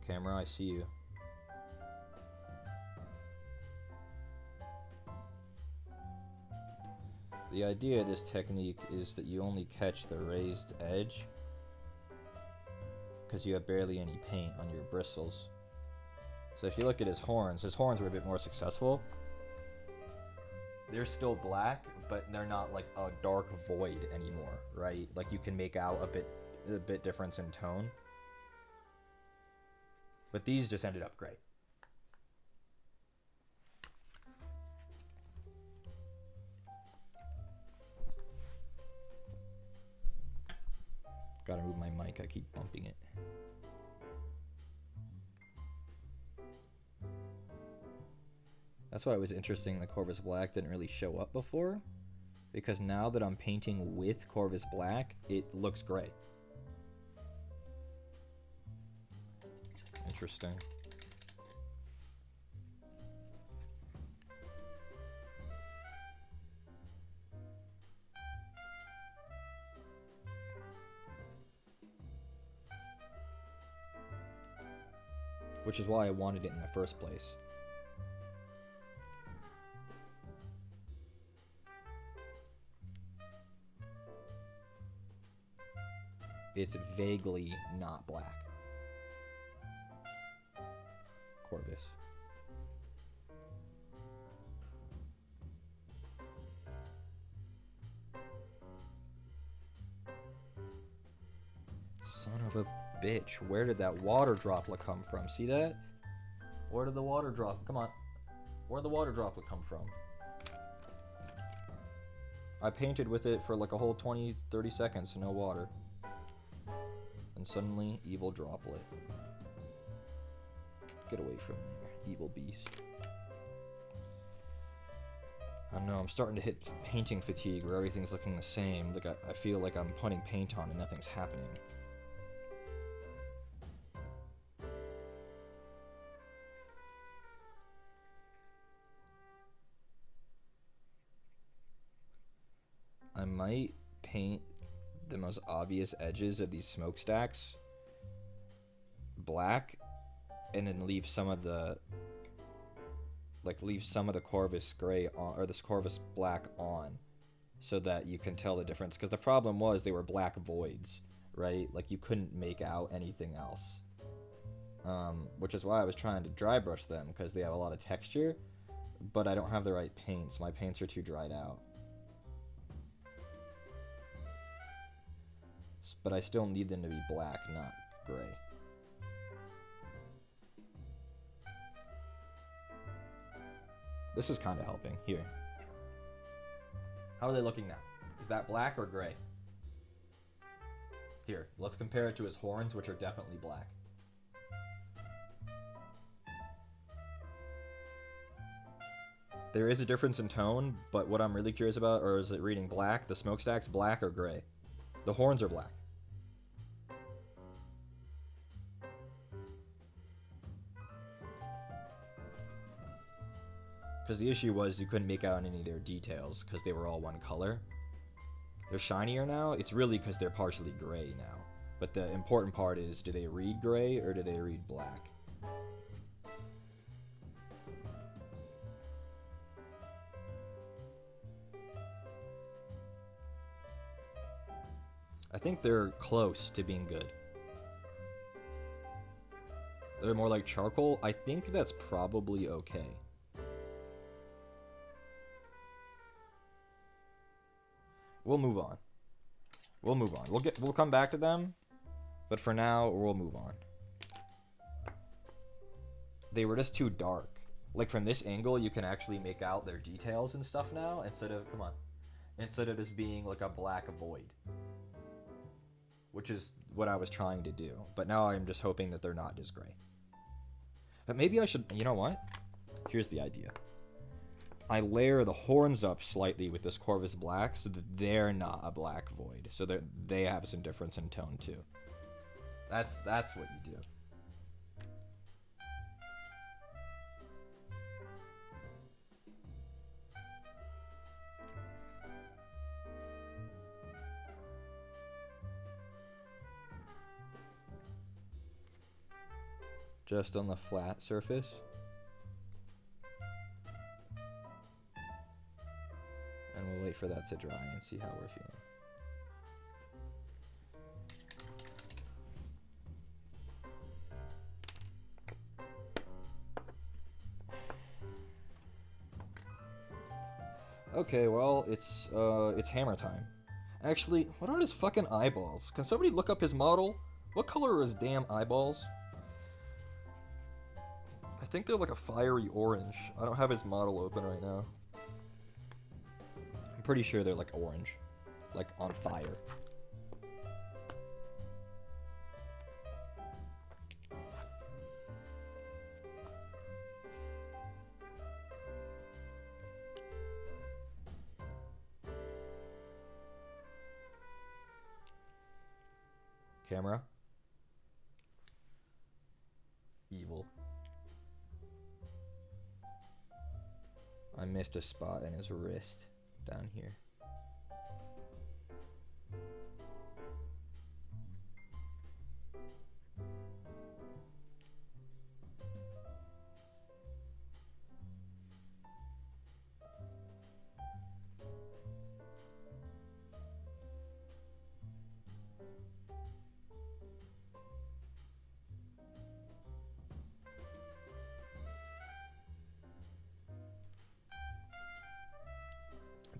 camera, I see you. The idea of this technique is that you only catch the raised edge because you have barely any paint on your bristles. So if you look at his horns were a bit more successful. They're still black, but they're not like a dark void anymore, right? Like you can make out a bit difference in tone. But these just ended up gray. Gotta move my mic, I keep bumping it. That's why it was interesting that Corvus Black didn't really show up before, because now that I'm painting with Corvus Black, it looks gray. Interesting. Which is why I wanted it in the first place. It's vaguely not black. Corvus. Son of a bitch, where did that water droplet come from? See that? Where did the water drop? Come on. Where did the water droplet come from? I painted with it for like a whole 20-30 seconds, no water. And suddenly, evil droplet. Get away from there, evil beast. I don't know, I'm starting to hit painting fatigue where everything's looking the same. Like I feel like I'm putting paint on and nothing's happening. I might paint the most obvious edges of these smokestacks black and then leave some of the Corvus gray on, or this Corvus black on, so that you can tell the difference, because the problem was they were black voids, right? Like you couldn't make out anything else, which is why I was trying to dry brush them, because they have a lot of texture, but I don't have the right paints. My paints are too dried out. But I still need them to be black, not gray. This is kind of helping. Here. How are they looking now? Is that black or gray? Here, let's compare it to his horns, which are definitely black. There is a difference in tone, but what I'm really curious about, or is it reading black? The smokestack's black or gray? The horns are black. Because the issue was you couldn't make out any of their details because they were all one color. They're shinier now. It's really because they're partially gray now. But the important part is, do they read gray or do they read black? I think they're close to being good. They're more like charcoal. I think that's probably okay. We'll move on. We'll move on. We'll come back to them, but for now we'll move on. They were just too dark. Like from this angle, you can actually make out their details and stuff now instead of just being like a black void, which is what I was trying to do. But now I'm just hoping that they're not just gray. But maybe I should. You know what? Here's the idea. I layer the horns up slightly with this Corvus Black so that they're not a black void. So they have some difference in tone too. That's what you do. Just on the flat surface. And we'll wait for that to dry and see how we're feeling. Okay, well, it's hammer time. Actually, what are his fucking eyeballs? Can somebody look up his model? What color are his damn eyeballs? I think they're like a fiery orange. I don't have his model open right now. I'm pretty sure they're like orange. Like on fire. Camera. Evil. I missed a spot in his wrist down here.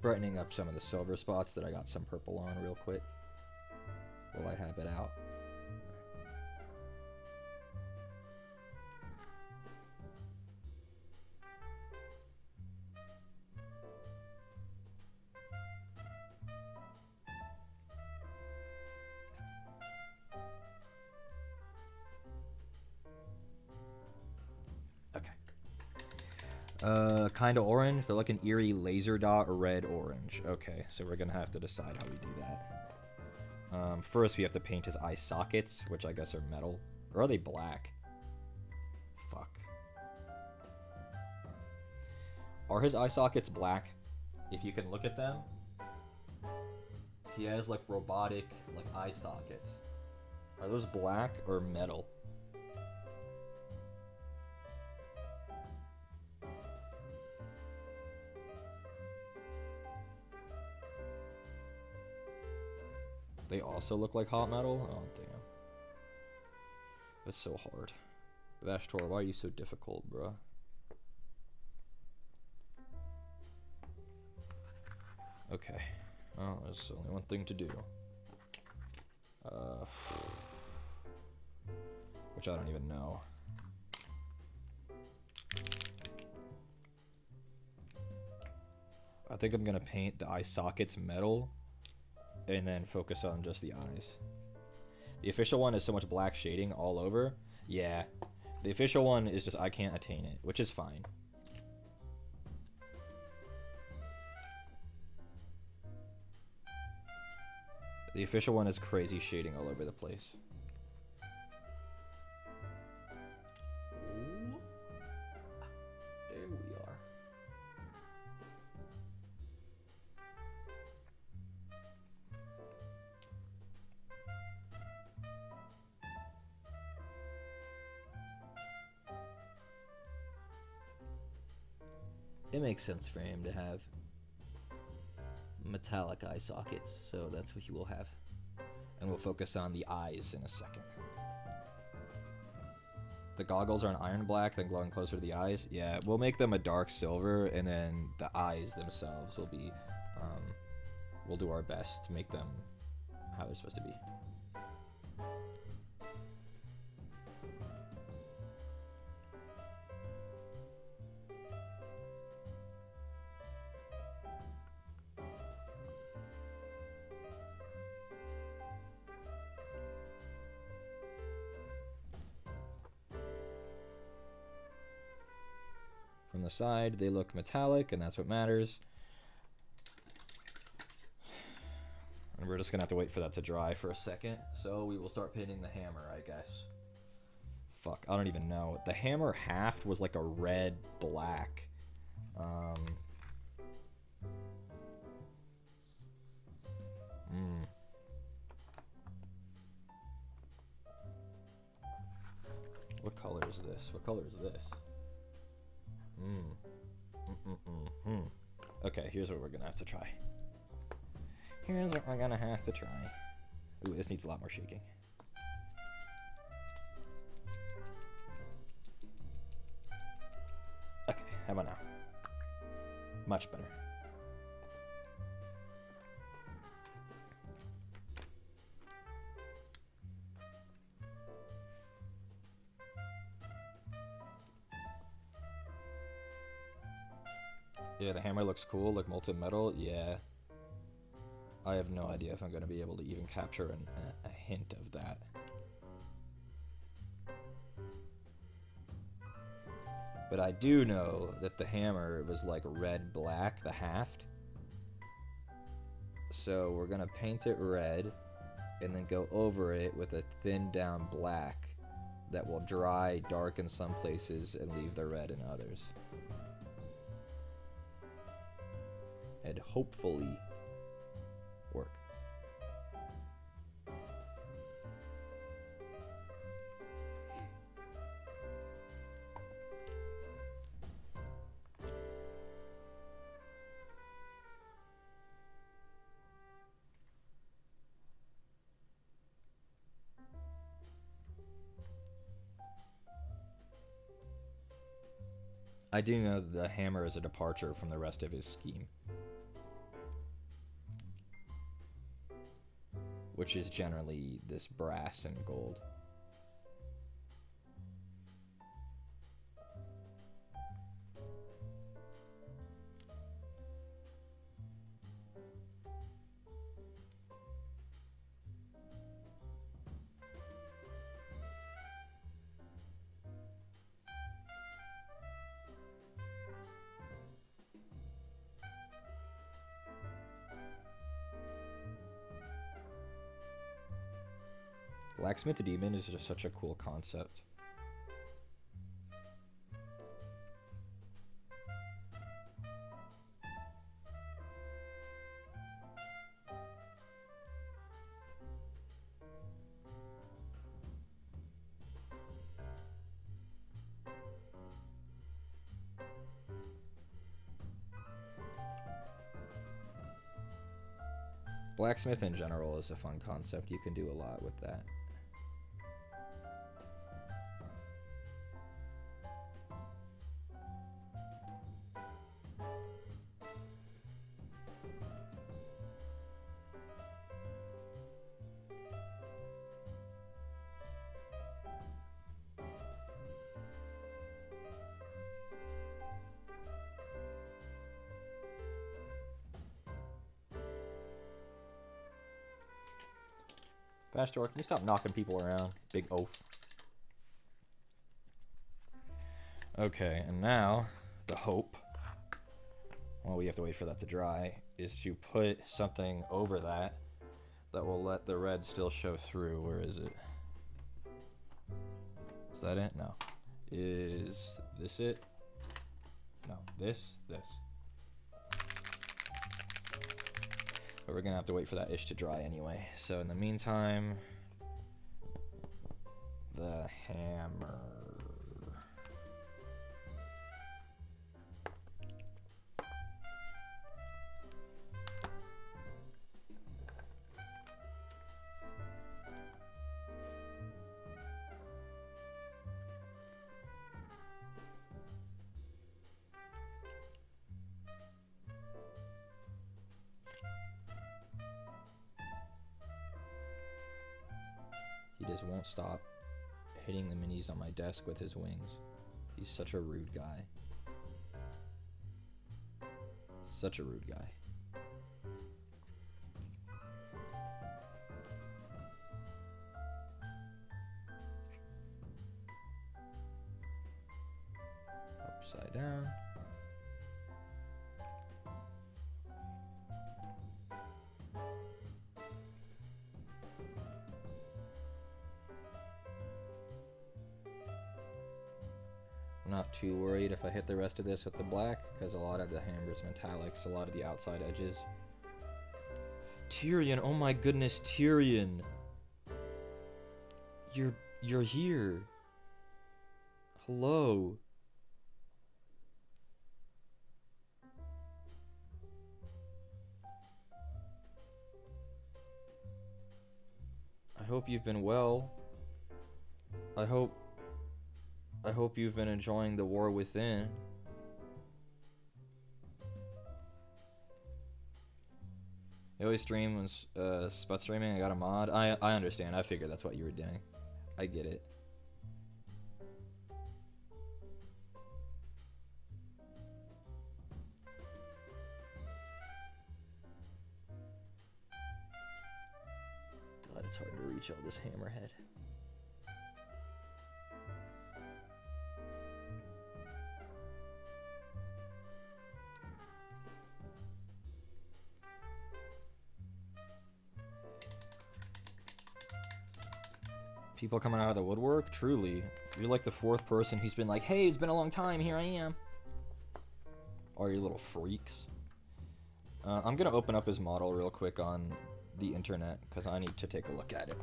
Brightening up some of the silver spots that I got some purple on real quick while I have it out. Kind of orange. They're like an eerie laser dot or red orange. Okay, so we're gonna have to decide how we do that. First we have to paint his eye sockets, which I guess are metal. Or are they black? Fuck. Are his eye sockets black? If you can look at them, he has like robotic like eye sockets. Are those black or metal? They also look like hot metal? Oh, damn. That's so hard. Vashtor, why are you so difficult, bruh? Okay. Well, there's only one thing to do. Which I don't even know. I think I'm gonna paint the eye sockets metal and then focus on just the eyes. The official one is so much black shading all over. Yeah. The official one is just I can't attain it, which is fine. The official one is crazy shading all over the place. Ooh. There we are. It makes sense for him to have metallic eye sockets, so that's what he will have. And we'll focus on the eyes in a second. The goggles are an iron black, then glowing closer to the eyes. Yeah, we'll make them a dark silver, and then the eyes themselves will be, we'll do our best to make them how they're supposed to be. From the side, they look metallic, and that's what matters. And we're just gonna have to wait for that to dry for a second. So we will start painting the hammer, I guess. Fuck, I don't even know. The hammer haft was like a red black. What color is this? What color is this? Okay, here's what we're gonna have to try. Here's what we're gonna have to try. Ooh, this needs a lot more shaking. Okay, how about now? Much better. Yeah, the hammer looks cool, like molten metal. Yeah. I have no idea if I'm going to be able to even capture a hint of that. But I do know that the hammer was like red-black, the haft. So we're going to paint it red and then go over it with a thinned down black that will dry dark in some places and leave the red in others. And hopefully work. I do know that the hammer is a departure from the rest of his scheme, which is generally this brass and gold. Blacksmith the Demon is just such a cool concept. Blacksmith in general is a fun concept. You can do a lot with that. Pastor, can you stop knocking people around? Big oaf. Okay, and now the hope, while we have to wait for that to dry, is to put something over that will let the red still show through. Where is it? Is that it? No. Is this it? No. This. But we're gonna have to wait for that ish to dry anyway. So in the meantime, the hammer. He just won't stop hitting the minis on my desk with his wings. He's such a rude guy. Such a rude guy. Upside down. Not too worried if I hit the rest of this with the black, because a lot of the hammer's metallics, a lot of the outside edges. Tyrion, oh my goodness, Tyrion. You're here. Hello. I hope you've been well. I hope you've been enjoying the war within. You always stream when spot streaming. I got a mod. I understand. I figured that's what you were doing. I get it. God, it's hard to reach all this hammerhead. People coming out of the woodwork? Truly. You're like the fourth person who's been like, hey, it's been a long time, here I am. All you little freaks. I'm gonna open up his model real quick on the internet, because I need to take a look at it.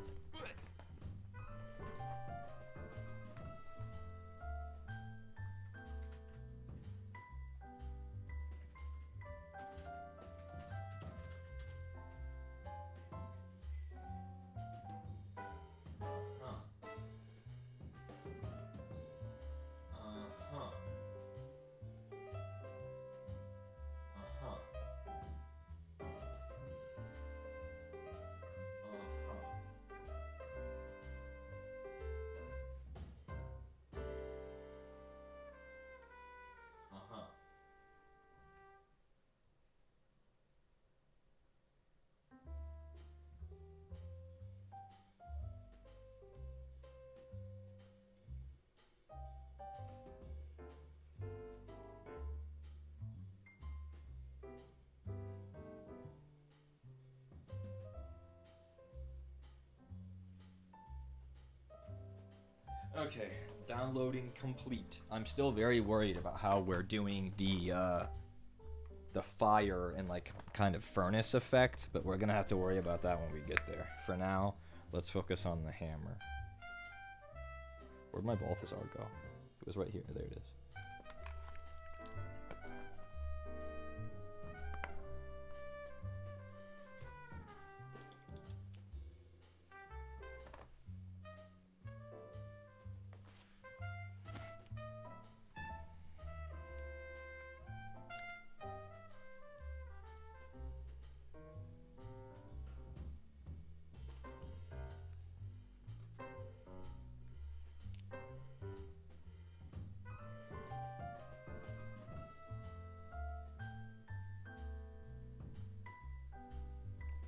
Okay, downloading complete. I'm still very worried about how we're doing the fire and like kind of furnace effect, but we're gonna have to worry about that when we get there. For now, let's focus on the hammer. Where'd my Balthazar go? It was right here. There it is.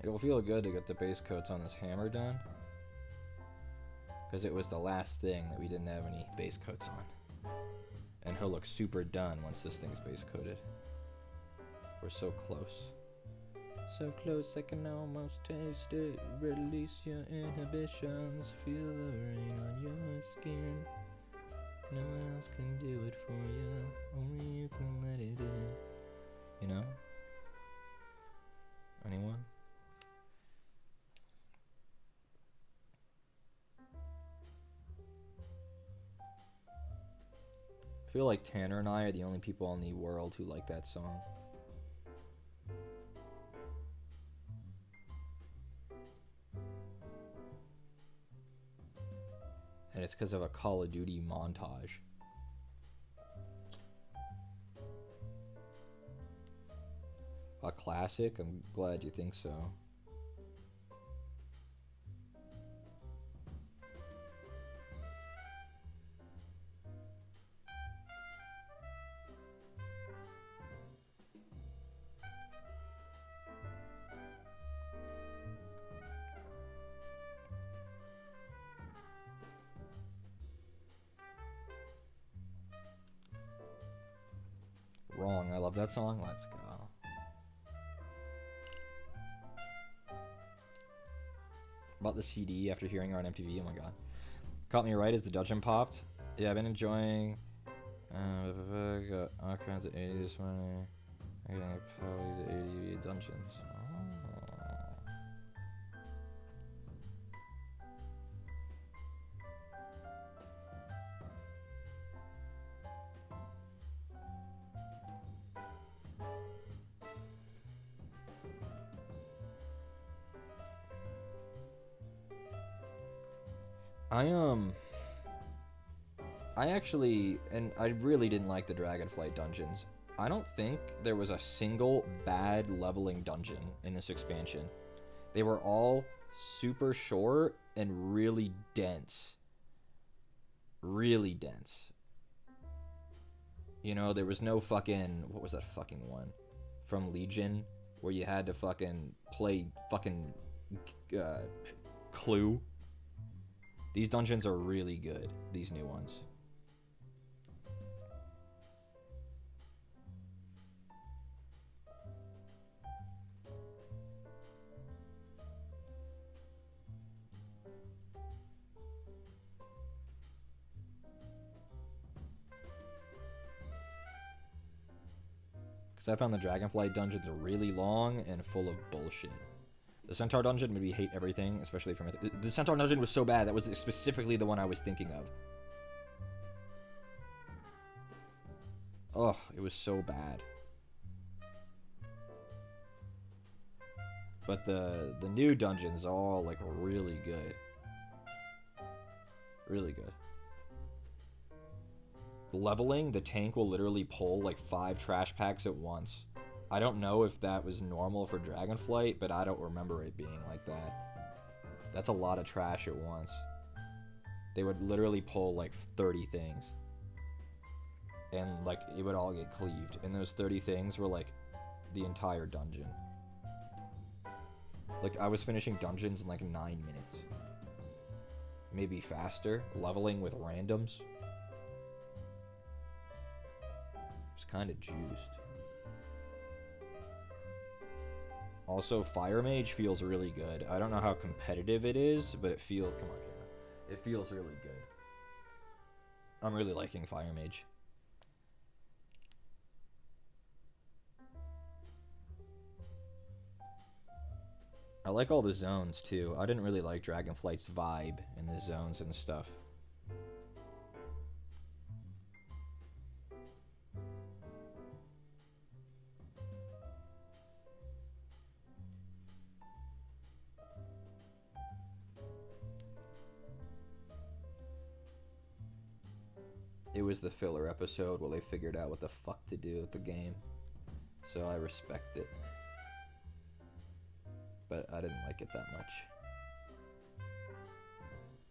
It'll feel good to get the base coats on this hammer done, because it was the last thing that we didn't have any base coats on. And he'll look super done once this thing's base coated. We're so close. So close I can almost taste it. Release your inhibitions. Feel the rain on your skin. No one else can do it for you. Only you can let it in. You know? Anyone? I feel like Tanner and I are the only people in the world who like that song. And it's because of a Call of Duty montage. A classic? I'm glad you think so. Wrong. I love that song. Let's go. Bought the CD after hearing her on MTV. Oh my god. Caught Me Right as the Dungeon popped. Yeah, I've been enjoying Got all kinds of 80 this morning. I got probably the 80 dungeons. I actually, and I really didn't like the Dragonflight dungeons. I don't think there was a single bad leveling dungeon in this expansion. They were all super short and really dense. Really dense. You know, there was no fucking, what was that fucking one from Legion where you had to fucking play fucking Clue. These dungeons are really good, these new ones. I found the Dragonflight dungeons really long and full of bullshit. The Centaur dungeon made me hate everything, especially from the Centaur dungeon was so bad. That was specifically the one I was thinking of. Oh, it was so bad. But the new dungeons are all like really good. Really good. Leveling, the tank will literally pull like 5 trash packs at once. I don't know if that was normal for Dragonflight, but I don't remember it being like that. That's a lot of trash at once. They would literally pull like 30 things. And like it would all get cleaved. And those 30 things were like the entire dungeon. Like I was finishing dungeons in like 9 minutes. Maybe faster. Leveling with randoms. Kind of juiced. Also, Fire Mage feels really good. I don't know how competitive it is, but it feels... Come on, camera. It feels really good. I'm really liking Fire Mage. I like all the zones, too. I didn't really like Dragonflight's vibe in the zones and stuff. It was the filler episode where they figured out what the fuck to do with the game. So I respect it. But I didn't like it that much.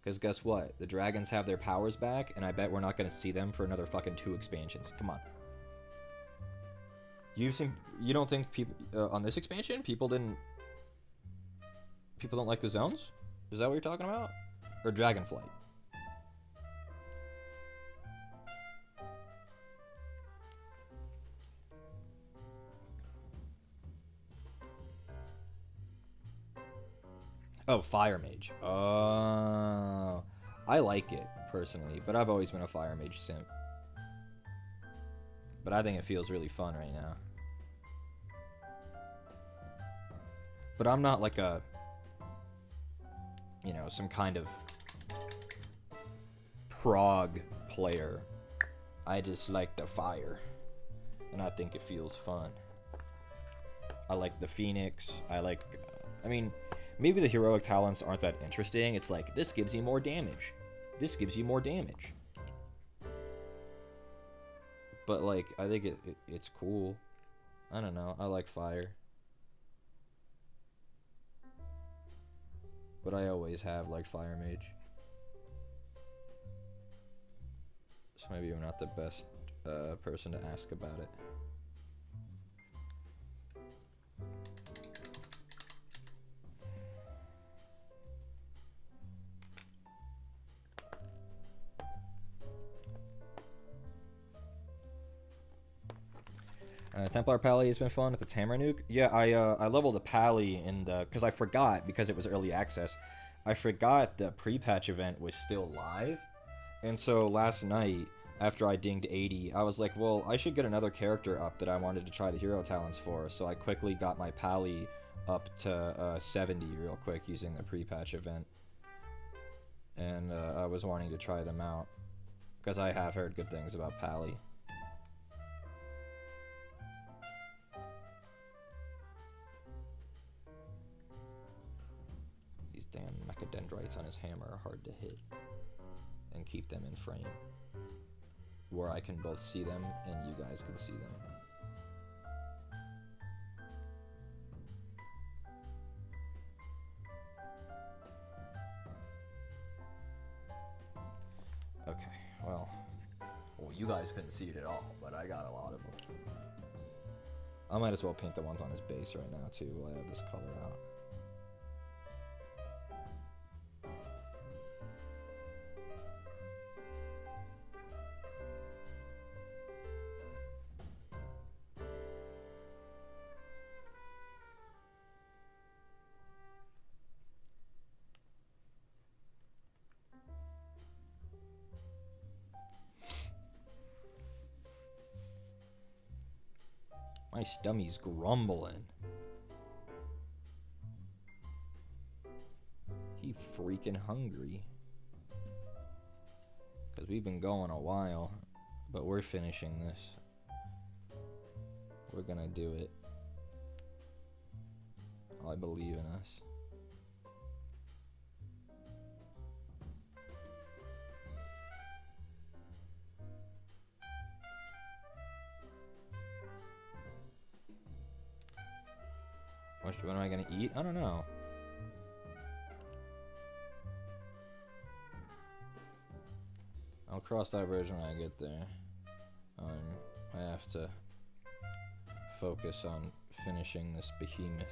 Because guess what? The dragons have their powers back, and I bet we're not going to see them for another fucking 2 expansions. Come on. You don't think people on this expansion people don't like the zones? Is that what you're talking about? Or Dragonflight? Oh, Fire Mage. Oh, I like it personally, but I've always been a Fire Mage simp. But I think it feels really fun right now. But I'm not like a, you know, some kind of prog player. I just like the fire, and I think it feels fun. I like the Phoenix. I like, I mean, maybe the heroic talents aren't that interesting. It's like, this gives you more damage. This gives you more damage. But, like, I think it's cool. I don't know. I like fire. But I always have liked Fire Mage. So maybe I'm not the best person to ask about it. Templar Pally has been fun with its hammer nuke. Yeah, I leveled a Pally in the, because I forgot, because it was early access, I forgot the pre-patch event was still live. And so last night after I dinged 80, I was like, well, I should get another character up that I wanted to try the hero talents for, so I quickly got my Pally up to 70 real quick using the pre-patch event. And I was wanting to try them out, because I have heard good things about Pally. These damn mechadendrites on his hammer are hard to hit and keep them in frame, where I can both see them and you guys can see them. Okay, well, you guys couldn't see it at all, but I got a lot of them. I might as well paint the ones on his base right now too while I have this color out. My stummy's grumbling. He freaking hungry. Because we've been going a while, but we're finishing this. We're gonna do it. I believe in us. What am I gonna eat? I don't know. I'll cross that bridge when I get there. I have to focus on finishing this behemoth.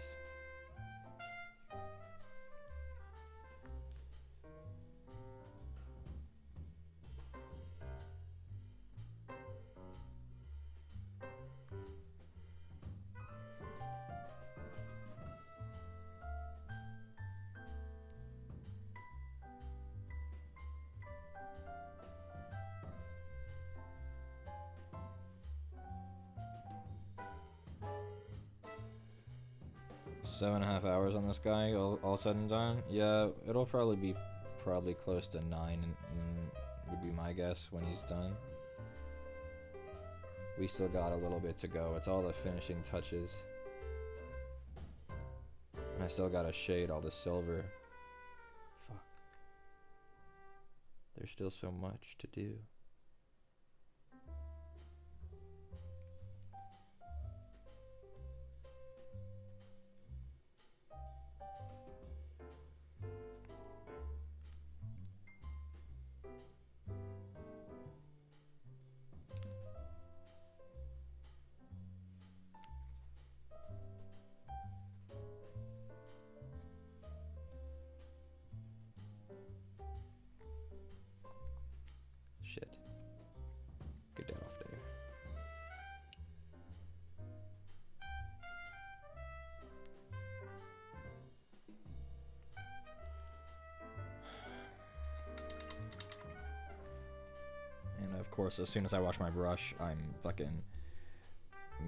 Seven and a half hours on this guy, all said and done. Yeah, it'll probably be close to 9 and would be my guess when he's done. We still got a little bit to go. It's all the finishing touches. And I still gotta shade all the silver. Fuck. There's still so much to do. Shit. Get that off there. And of course, as soon as I wash my brush, I'm fucking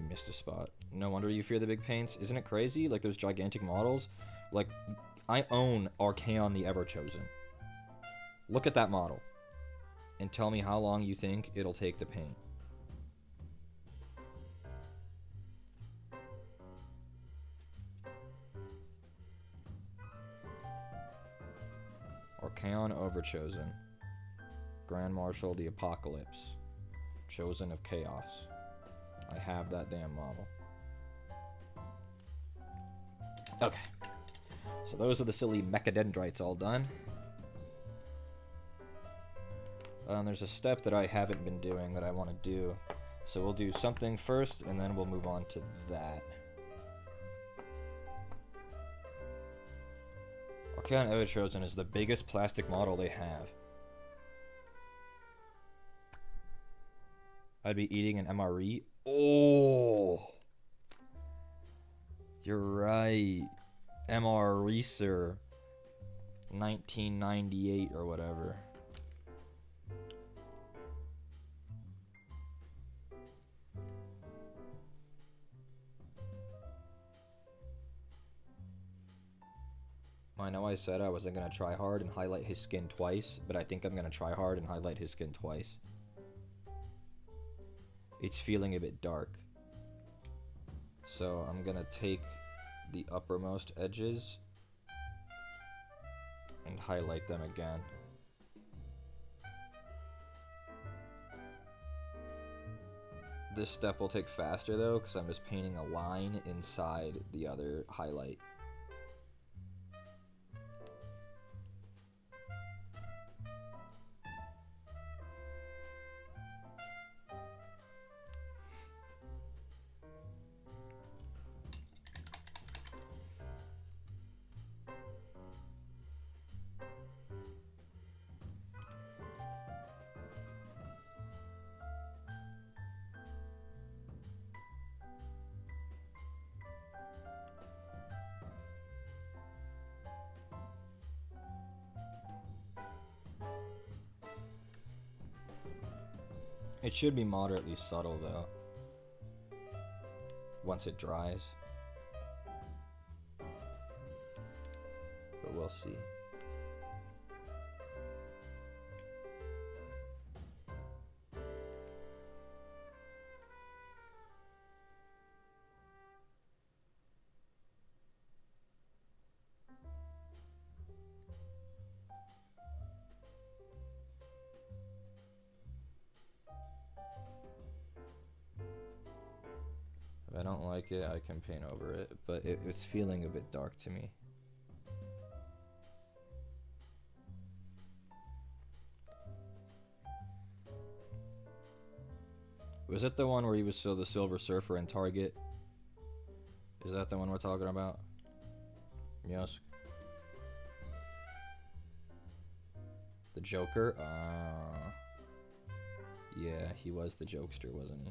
missed a spot. No wonder you fear the big paints. Isn't it crazy? Like, those gigantic models. Like, I own Archaon the Everchosen. Look at that model. And tell me how long you think it'll take to paint. Archaon Overchosen. Grand Marshal the Apocalypse. Chosen of Chaos. I have that damn model. Okay. So those are the silly mechadendrites all done. There's a step that I haven't been doing that I want to do. So we'll do something first, and then we'll move on to that. Archaon Everchosen is the biggest plastic model they have. I'd be eating an MRE. Oh! You're right. MRE, sir. 1998 or whatever. I know I said I wasn't going to try hard and highlight his skin twice, but I think I'm going to try hard and highlight his skin twice. It's feeling a bit dark. So I'm going to take the uppermost edges and highlight them again. This step will take faster though, because I'm just painting a line inside the other highlight. It should be moderately subtle though, once it dries. But we'll see. If I don't like it, I can paint over it, but it was feeling a bit dark to me. Was it the one where he was still the Silver Surfer in Target? Is that the one we're talking about? Yes. The Joker? Yeah, he was the jokester, wasn't he?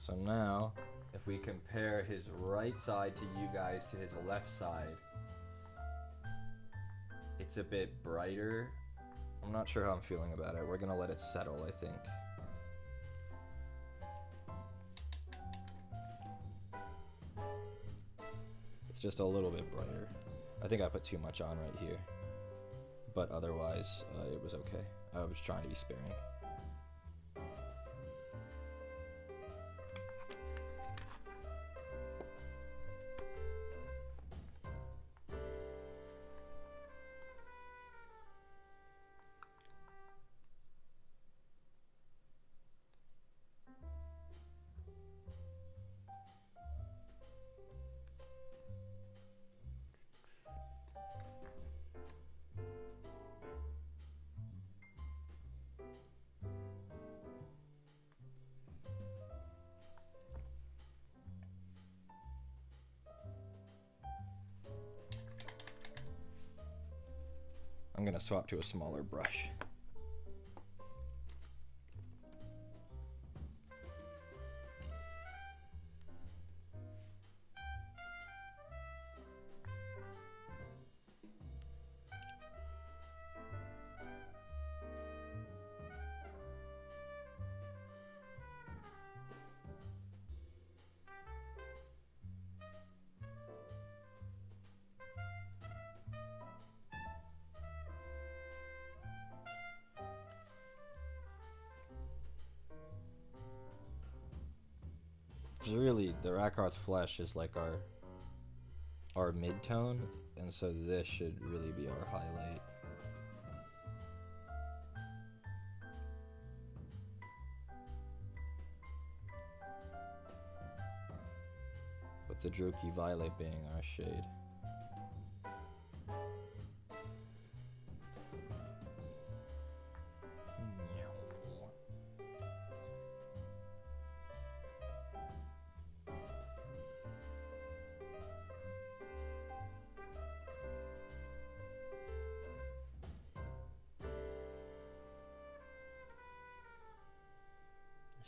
So now, if we compare his right side to you guys to his left side, it's a bit brighter. I'm not sure how I'm feeling about it. We're gonna let it settle, I think. It's just a little bit brighter. I think I put too much on right here. But otherwise, it was okay. I was trying to be sparing. I'm gonna swap to a smaller brush. Really, the Rakarth's flesh is like our mid-tone, and so this should really be our highlight. With the Druchii Violet being our shade.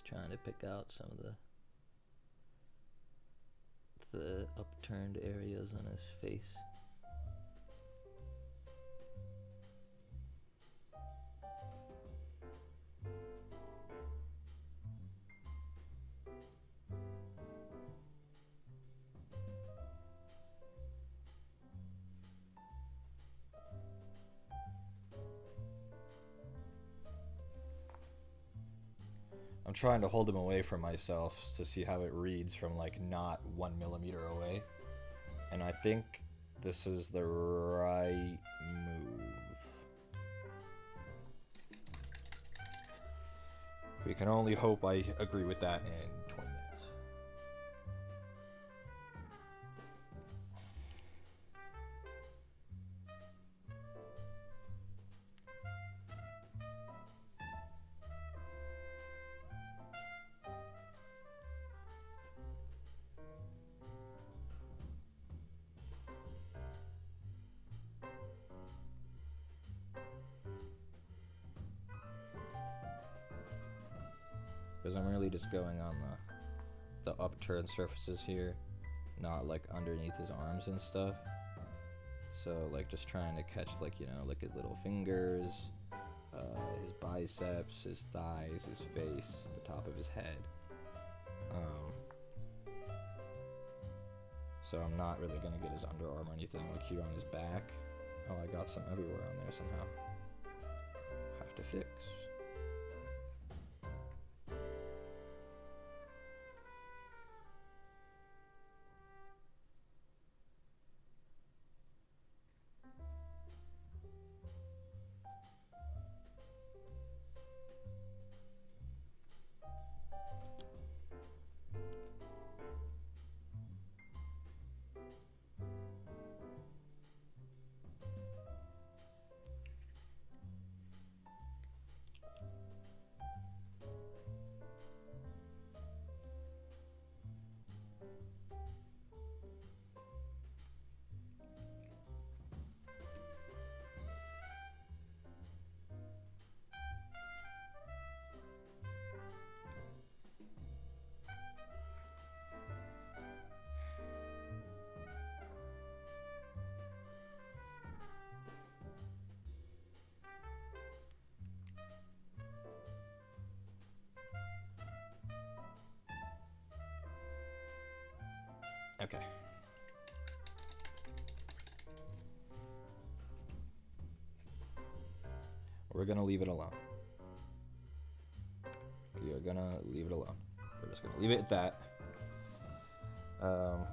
trying to pick out some of the upturned areas on his face. I'm trying to hold him away from myself to see how it reads from like not 1 millimeter away. And I think this is the right move. We can only hope I agree with that in 20 minutes. Because I'm really just going on the upturned surfaces here, not like underneath his arms and stuff. So like just trying to catch like, you know, like his little fingers, his biceps, his thighs, his face, the top of his head. So I'm not really gonna get his underarm or anything like here on his back. Oh, I got some everywhere on there somehow. Have to fix. Okay. We're gonna leave it alone. We are gonna leave it alone. We're just gonna leave it at that.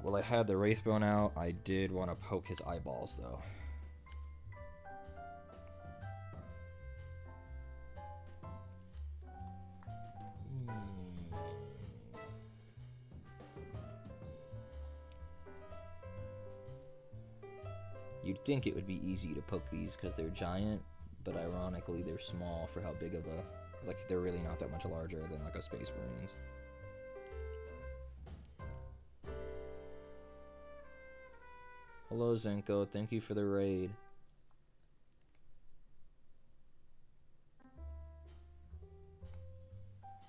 Well, I had the wraith bone out. I did want to poke his eyeballs, though. You'd think it would be easy to poke these because they're giant, but ironically they're small for how big of a... Like, they're really not that much larger than, like, a Space Marines. Hello, Zenko. Thank you for the raid.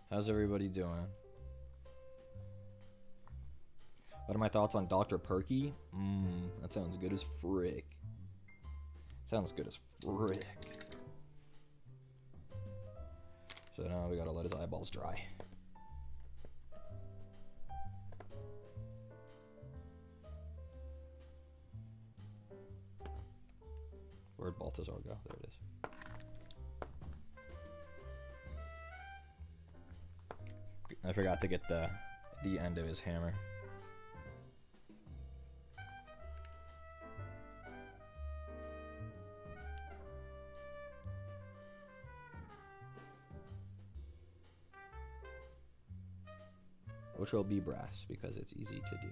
How's everybody doing? What are my thoughts on Dr. Perky? That sounds good as frick. Sounds good as frick. So now we gotta let his eyeballs dry. Where'd Balthazar go? There it is. I forgot to get the end of his hammer. Which will be brass because it's easy to do.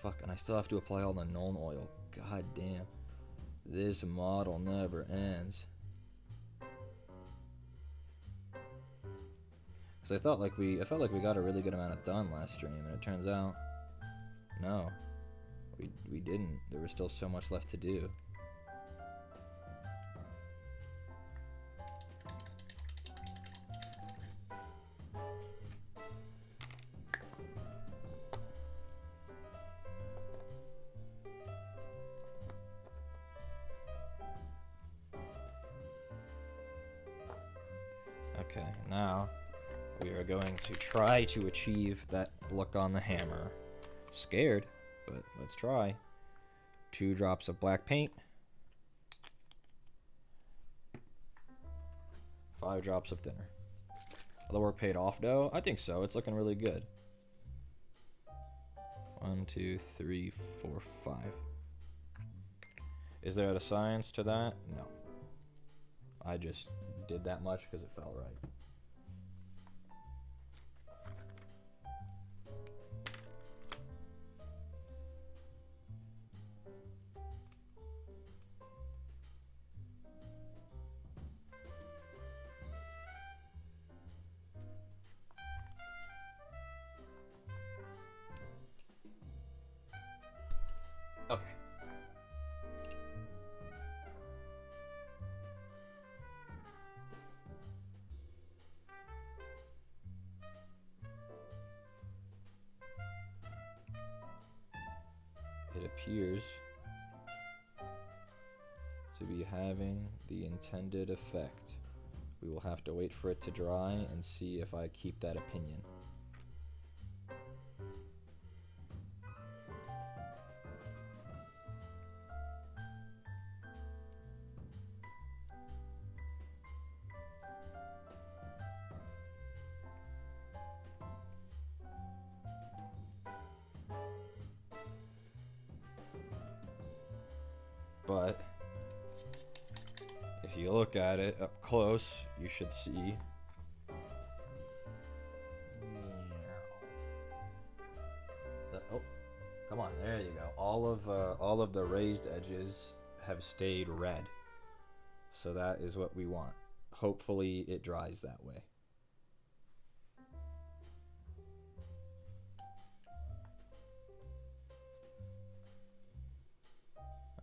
Fuck, and I still have to apply all the Nuln oil. God damn. This model never ends. Cause I felt like we got a really good amount of done last stream, and it turns out, no, we didn't. There was still so much left to do. Okay, now we are going to try to achieve that look on the hammer. Scared, but let's try. 2 drops of black paint. 5 drops of thinner. The work paid off though? I think so. It's looking really good. 1, 2, 3, 4, 5. Is there a science to that? No. I just did that much because it felt right. Okay. It appears to be having the intended effect. We will have to wait for it to dry and see if I keep that opinion. But if you look at it up close, you should see oh, come on, there you go. All of the raised edges have stayed red. So that is what we want. Hopefully it dries that way.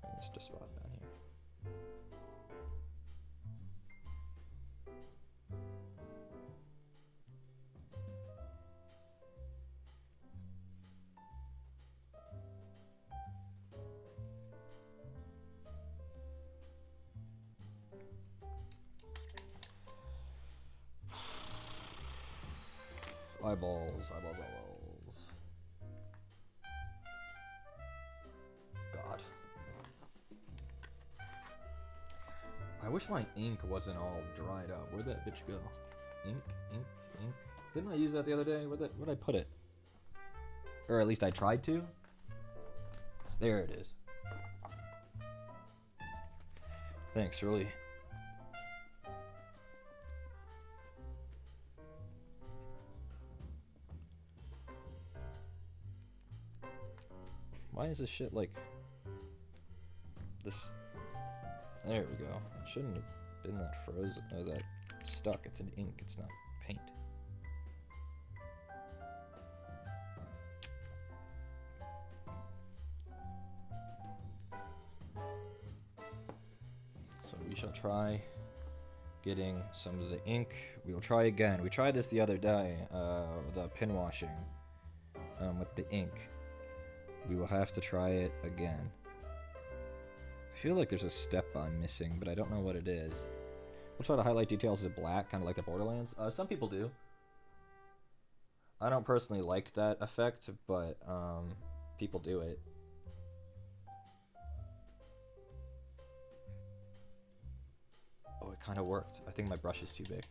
I missed a spot down here. Eyeballs. God. I wish my ink wasn't all dried up. Where'd that bitch go? Ink. Didn't I use that the other day? Where'd I put it? Or at least I tried to. There it is. Thanks, really. Why is this shit like this? There we go. It shouldn't have been that frozen or that stuck. It's an ink, it's not paint. So we shall try getting some of the ink. We'll try again. We tried this the other day, the pin washing with the ink. We will have to try it again. I feel like there's a step I'm missing, but I don't know what it is. We'll try to highlight details as black, kind of like the Borderlands. Some people do. I don't personally like that effect, but people do it. Oh, it kind of worked. I think my brush is too big.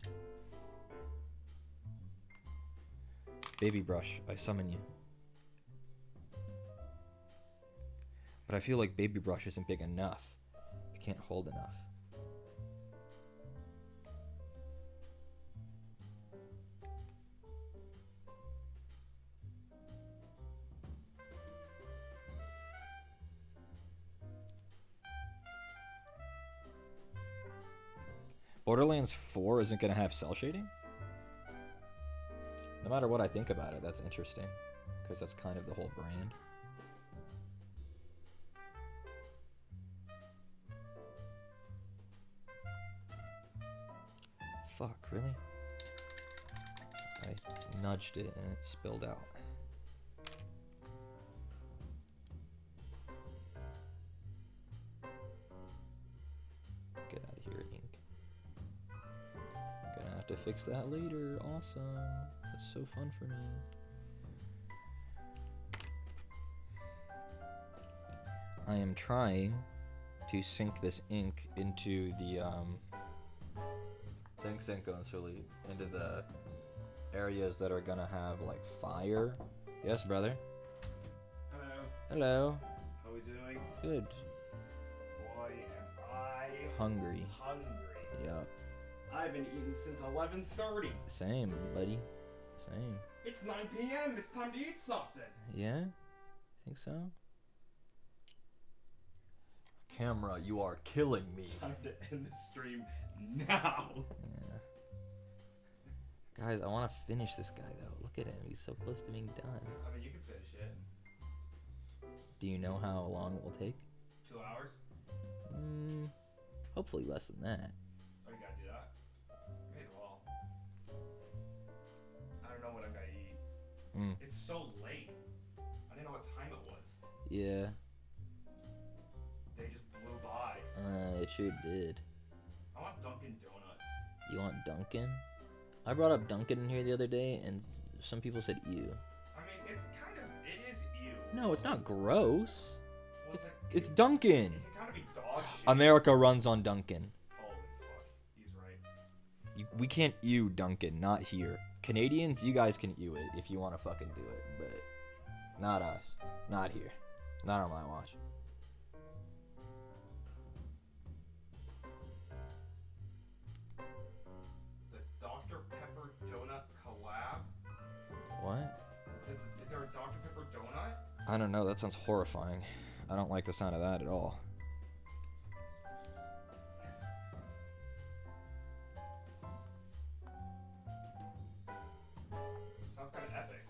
Baby brush, I summon you. But I feel like baby brush isn't big enough. It can't hold enough. Borderlands 4 isn't going to have cell shading? No matter what I think about it, that's interesting. Because that's kind of the whole brand. Fuck, really? I nudged it and it spilled out. Get out of here, ink. Gonna have to fix that later. Awesome. That's so fun for me. I am trying to sink this ink into the thanks Inconsolely, into the areas that are gonna have like fire. Yes, brother. Hello. Hello. How are we doing? Good. Boy, am I Hungry. hungry. Yup. I haven't eaten since 11:30. Same, buddy. Same. It's 9 p.m. It's time to eat something. Yeah? Think so? Camera, you are killing me. Time to end the stream now. Yeah. Guys, I want to finish this guy though. Look at him. He's so close to being done. I mean, you can finish it. Do you know how long it will take? 2 hours? Hopefully less than that. Oh, you gotta do that? May as well. I don't know what I'm gonna eat. It's so late. I didn't know what time it was. Yeah. They just blew by. It sure did. I want Dunkin' Donuts. You want Dunkin'? I brought up Dunkin' in here the other day, and some people said ew. I mean, it's kind of, it is ew. No, it's not gross. Well, It's Dunkin'. It can kind of be dog shit. America runs on Dunkin'. Holy fuck, he's right. We can't ew Dunkin', not here. Canadians, you guys can ew it if you want to fucking do it, but not us. Not here. Not on my watch. The Dr. Pepper donut collab? What? Is there a Dr. Pepper donut? I don't know. That sounds horrifying. I don't like the sound of that at all. Sounds kind of epic.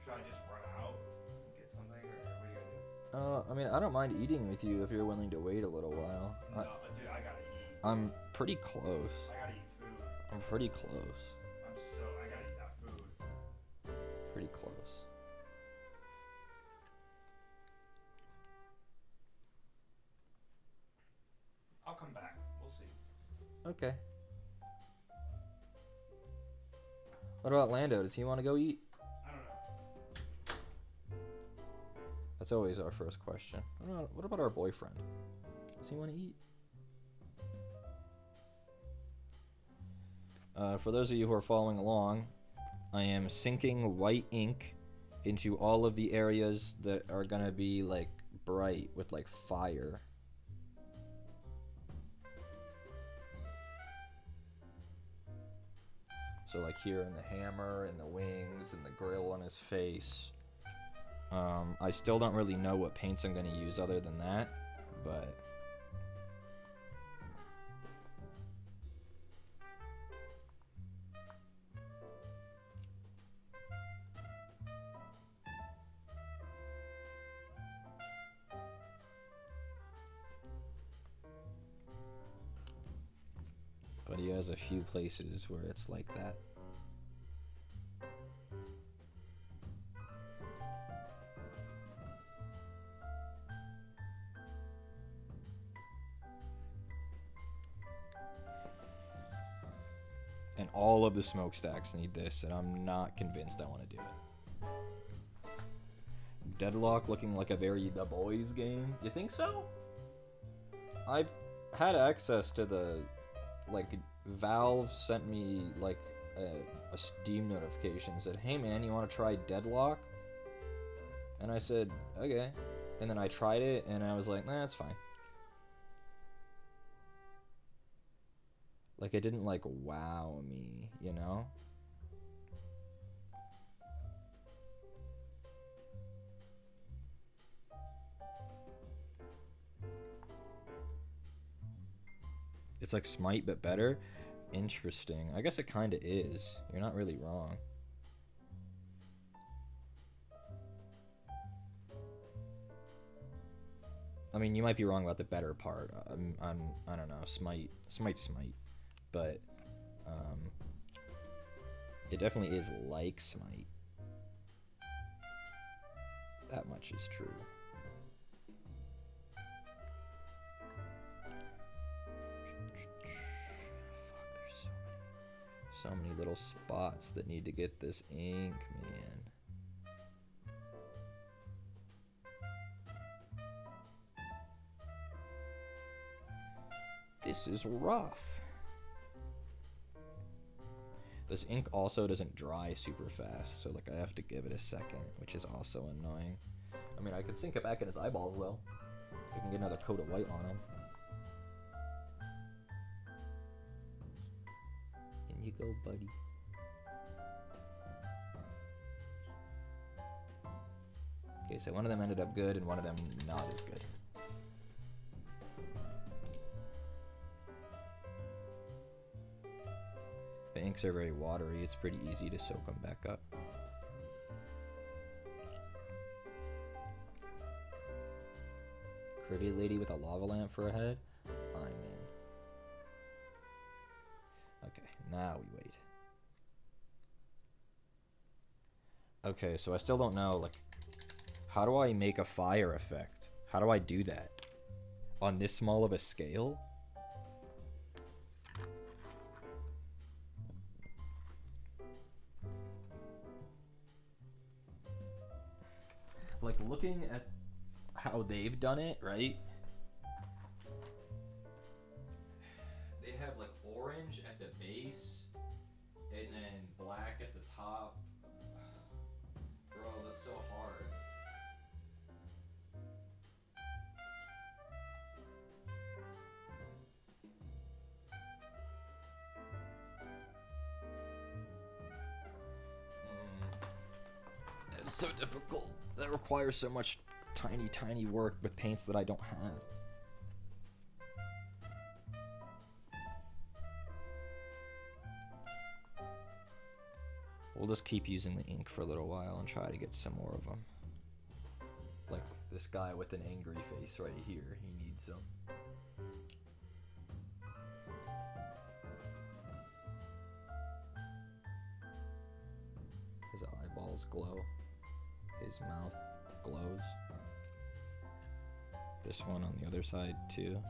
Should I just run out and get something, or what are you gonna do? I mean, I don't mind eating with you if you're willing to wait a little while. No, dude, I gotta eat. I'm pretty close. I gotta eat food. I'm pretty close. I gotta eat that food. Pretty close. I'll come back. We'll see. Okay. What about Lando? Does he want to go eat? I don't know. That's always our first question. What about our boyfriend? Does he want to eat? For those of you who are following along, I am sinking white ink into all of the areas that are gonna be like bright with like fire. So like here in the hammer and the wings and the grill on his face. I still don't really know what paints I'm gonna use other than that, but he has a few places where it's like that. And all of the smokestacks need this, and I'm not convinced I want to do it. Deadlock looking like a very The Boys game. You think so? I had access to the, like, Valve sent me, like, a Steam notification. Said, hey man, you want to try Deadlock? And I said, okay. And then I tried it, and I was like, nah, it's fine. Like, it didn't, like, wow me, you know? It's like Smite, but better? Interesting. I guess it kind of is. You're not really wrong. I mean, you might be wrong about the better part. I don't know. Smite. But it definitely is like Smite. That much is true. So many little spots that need to get this ink, man. This is rough. This ink also doesn't dry super fast, so like I have to give it a second, which is also annoying. I mean, I could sink it back in his eyeballs, though. We can get another coat of white on him. In you go, buddy. Okay, so one of them ended up good and one of them not as good. The inks are very watery, it's pretty easy to soak them back up. Pretty lady with a lava lamp for a head? I'm in. Okay, now we wait. Okay, so I still don't know, like, how do I make a fire effect? How do I do that? On this small of a scale? Like, looking at how they've done it, right? They have like orange at the base and then black at the top. Bro, that's so hard. It's so difficult. That requires so much tiny work with paints that I don't have. We'll just keep using the ink for a little while and try to get some more of them. Like, this guy with an angry face right here. He needs some. His eyeballs glow. His mouth glows. This one on the other side too.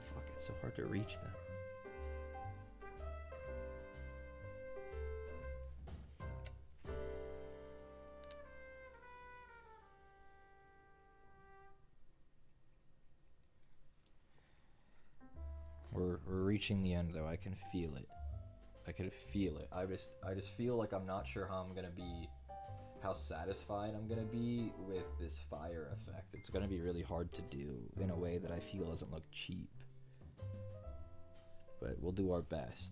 Fuck, it's so hard to reach them. We're reaching the end though. I can feel it. I can feel it. I just feel like I'm not sure how I'm gonna be, how satisfied I'm gonna be with this fire effect. It's gonna be really hard to do in a way that I feel doesn't look cheap. But we'll do our best.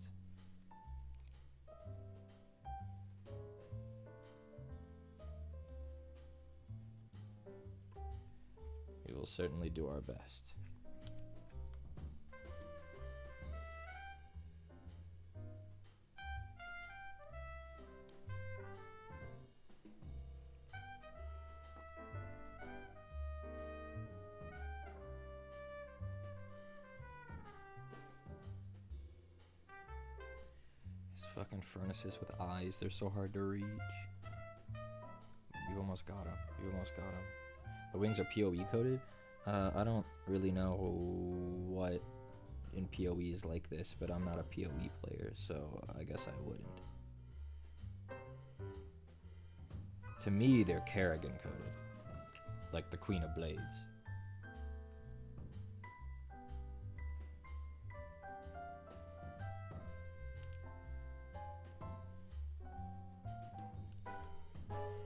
We will certainly do our best. Fucking furnaces with eyes, they're so hard to reach. You almost got him. You almost got him. The wings are PoE coded. I don't really know what in PoE is like this, but I'm not a PoE player, so I guess I wouldn't. To me, they're Kerrigan coded, like the Queen of Blades.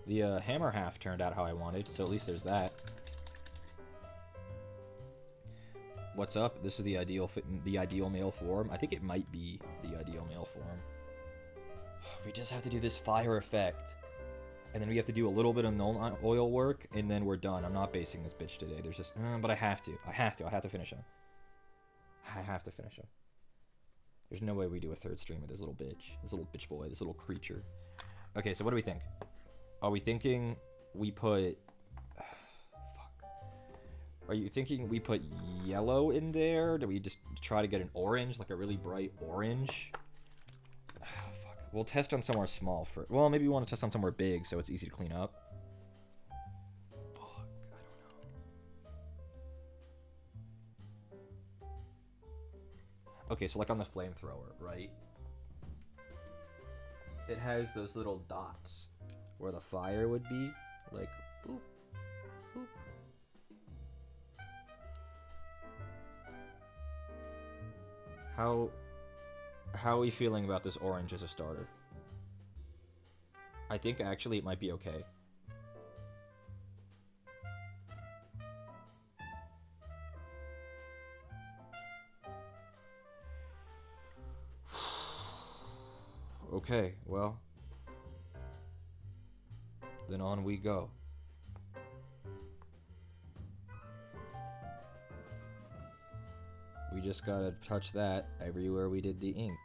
The hammer half turned out how I wanted, so at least there's that. What's up? This is the ideal male form. I think it might be the ideal male form. We just have to do this fire effect. And then we have to do a little bit of null oil work, and then we're done. I'm not basing this bitch today. There's just, but I have to. I have to finish him. I have to finish him. There's no way we do a third stream with this little bitch boy, this little creature. Okay, so what do we think? Are we thinking we put... fuck. Are you thinking we put yellow in there? Do we just try to get an orange, like a really bright orange? Fuck. We'll test on somewhere small for. Well, maybe we want to test on somewhere big so it's easy to clean up. Fuck, I don't know. Okay, so like on the flamethrower, right? It has those little dots where the fire would be, like, boop, boop. How are we feeling about this orange as a starter? I think actually it might be okay. Okay, well, then on we go. We just gotta touch that everywhere we did the ink.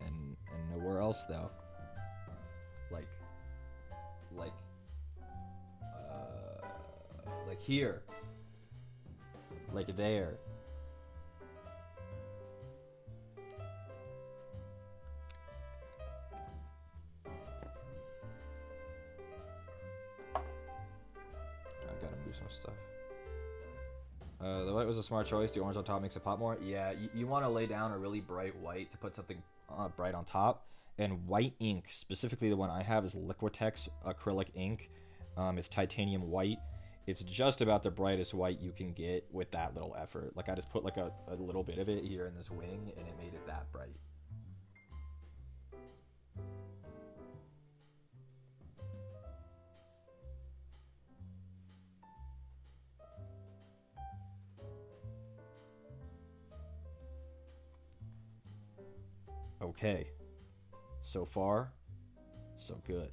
And nowhere else though. Like here. Like there. I gotta move some stuff. The white was a smart choice. The orange on top makes it pop more. Yeah, you want to lay down a really bright white to put something bright on top. And white ink, specifically the one I have, is Liquitex acrylic ink. It's titanium white. It's just about the brightest white you can get with that little effort. Like I just put like a little bit of it here in this wing, and it made it that bright. Okay. So far, so good.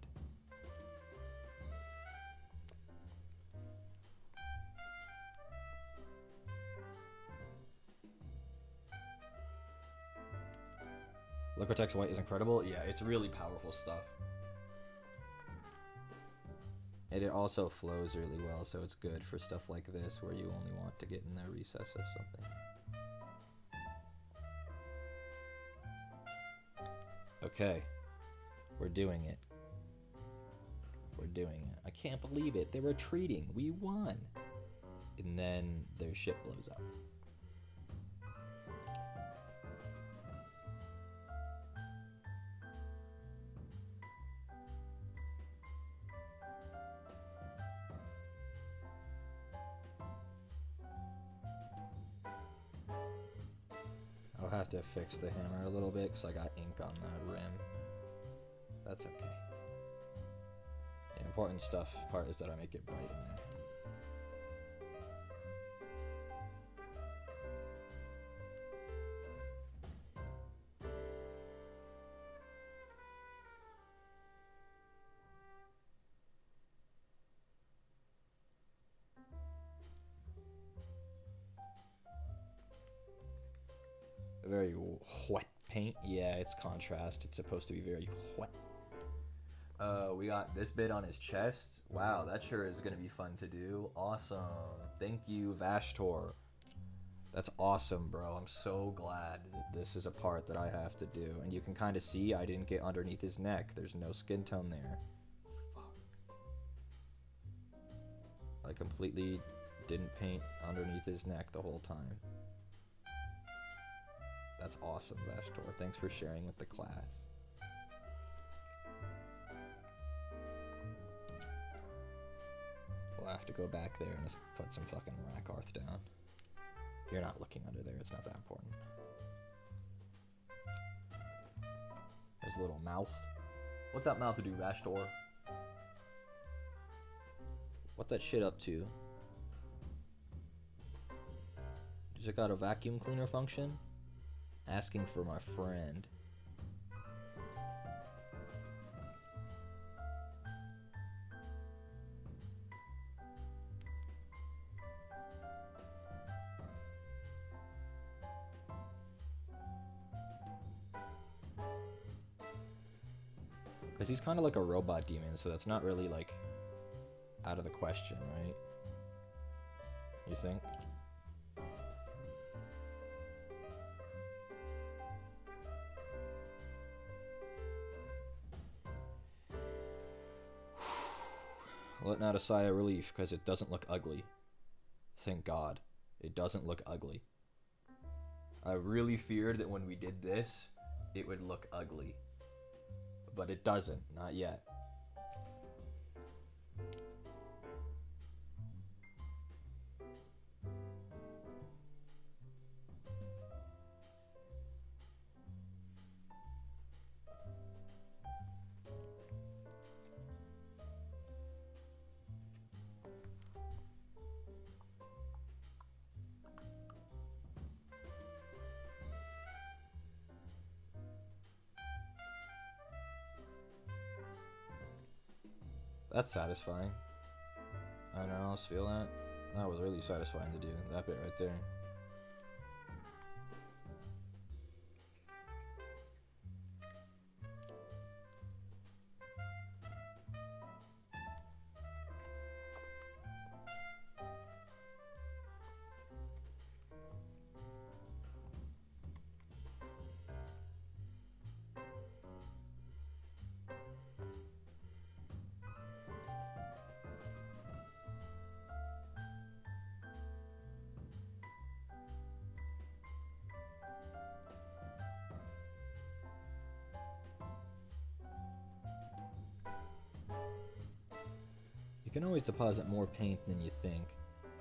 Liquitex white is incredible. Yeah, it's really powerful stuff. And it also flows really well, so it's good for stuff like this where you only want to get in the recess of something. Okay, we're doing it. We're doing it. I can't believe it. They're retreating. We won. And then their ship blows up. I'll have to fix the hammer a little bit because I got ink on the rim. That's okay. The important part is that I make it bright in there. Very wet paint. Yeah, it's contrast. It's supposed to be very wet. We got this bit on his chest. Wow, that sure is going to be fun to do. Awesome. Thank you, Vashtor. That's awesome, bro. I'm so glad that this is a part that I have to do. And you can kind of see I didn't get underneath his neck. There's no skin tone there. Fuck. I completely didn't paint underneath his neck the whole time. That's awesome, Vashtor. Thanks for sharing with the class. We'll have to go back there and just put some fucking rack arth down. You're not looking under there. It's not that important. There's a little mouth. What's that mouth to do, Vashtor? What that shit up to? Does it got a vacuum cleaner function? Asking for my friend. Because he's kind of like a robot demon, so that's not really like out of the question, right? You think? letting out a sigh of relief because it doesn't look ugly. Thank God. It doesn't look ugly. I really feared that when we did this, it would look ugly. But it doesn't. Not yet. That's satisfying. I don't know, else feel that. That was really satisfying to do. That bit right there. You can always deposit more paint than you think.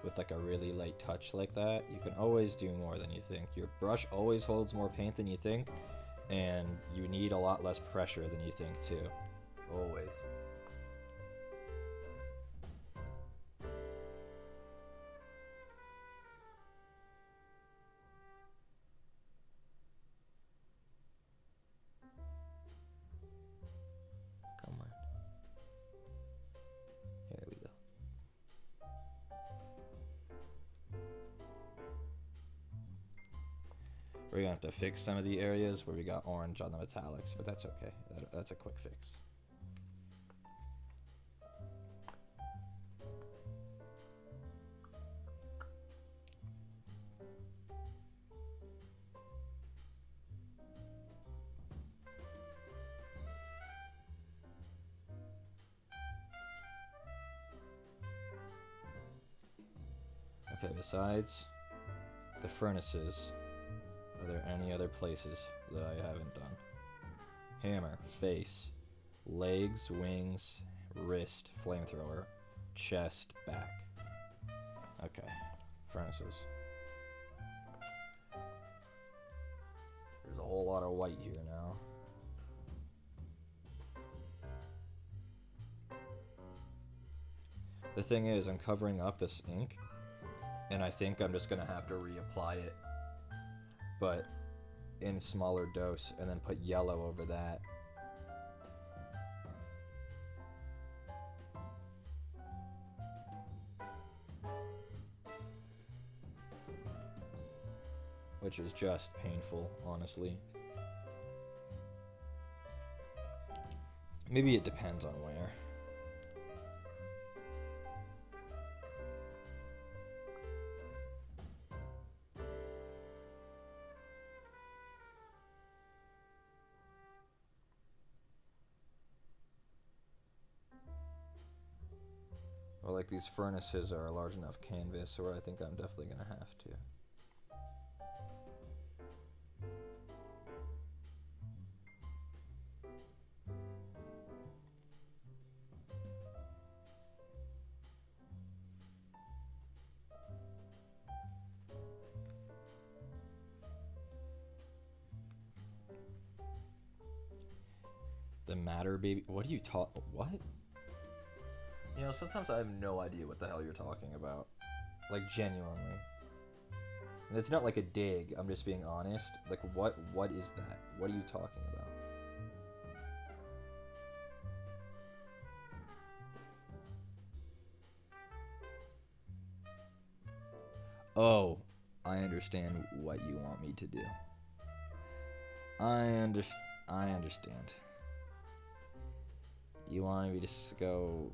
With like a really light touch like that, you can always do more than you think. Your brush always holds more paint than you think, and you need a lot less pressure than you think too. Always. Come on. Here we go. We're gonna have to fix some of the areas where we got orange on the metallics, but that's okay. That's a quick fix. Okay, besides the furnaces, are there any other places that I haven't done? Hammer, face, legs, wings, wrist, flamethrower, chest, back. Okay, furnaces. There's a whole lot of white here now. The thing is, I'm covering up this ink, and I think I'm just gonna have to reapply it, but in smaller dose, and then put yellow over that. Which is just painful, honestly. Maybe it depends on where. Well, like these furnaces are a large enough canvas where I think I'm definitely gonna have to. The matter, baby. What are you What? You know, sometimes I have no idea what the hell you're talking about. Like, genuinely. And it's not like a dig, I'm just being honest. Like, what is that? What are you talking about? Oh, I understand what you want me to do. I understand. You want me to just go,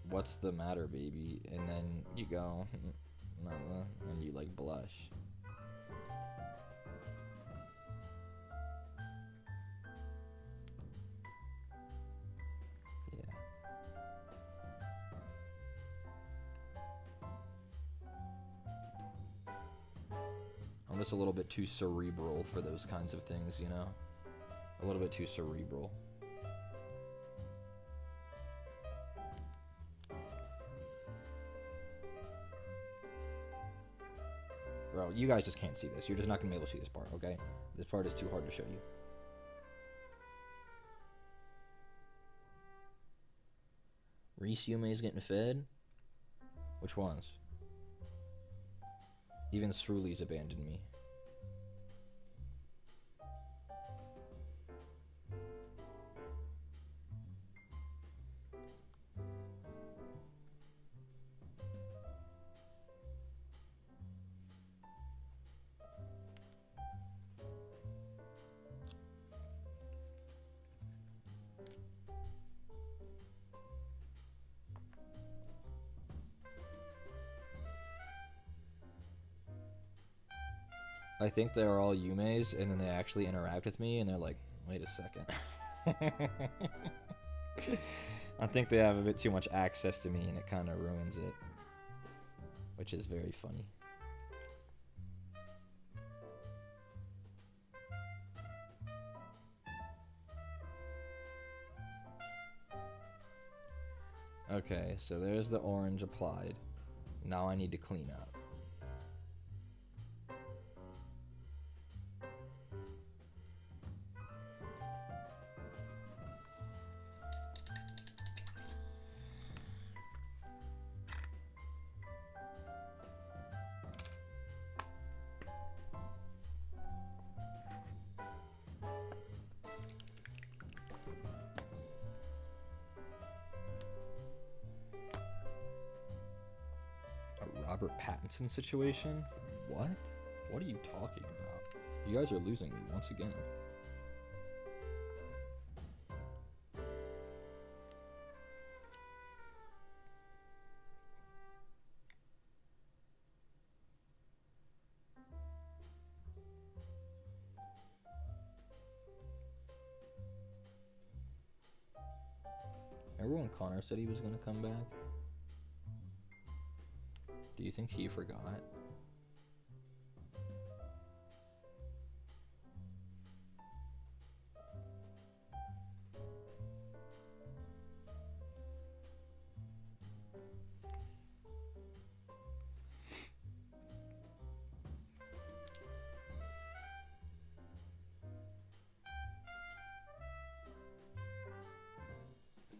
what's the matter, baby? And then you go, nothing, and you like blush. Yeah. just a little bit too cerebral for those kinds of things, you know? A little bit too cerebral. Bro, you guys just can't see this. You're just not going to be able to see this part, okay? This part is too hard to show you. Reese Yume's getting fed? Which ones? Even Sruli's abandoned me. I think they're all Yume's, and then they actually interact with me, and they're like, wait a second. I think they have a bit too much access to me, and it kind of ruins it. Which is very funny. Okay, so there's the orange applied. Now I need to clean up. Robert Pattinson situation? What? What are you talking about? You guys are losing me once again. Remember when Connor said he was going to come back? Do you think he forgot?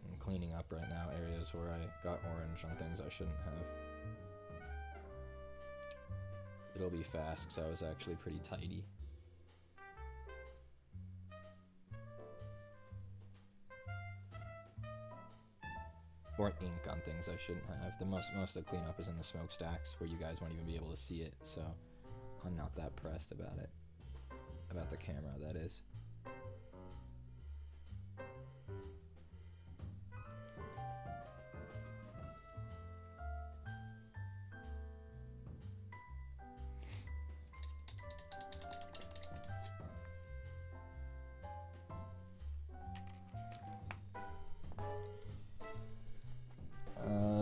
I'm cleaning up right now areas where I got orange on things I shouldn't have. It'll be fast because I was actually pretty tidy. Or ink on things I shouldn't have. Most of the cleanup is in the smokestacks where you guys won't even be able to see it, so I'm not that pressed about it. About the camera, that is.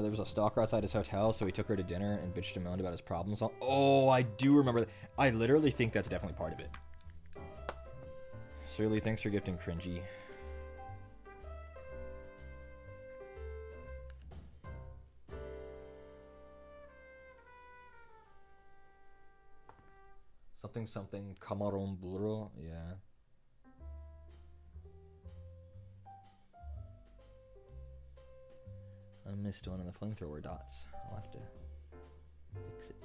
There was a stalker outside his hotel, so he took her to dinner and bitched and moaned about his problems. Oh, I do remember that. I literally think that's definitely part of it. Surly, thanks for gifting cringy. Something Camarón Burro, yeah. I missed one of the flamethrower dots. I'll have to fix it.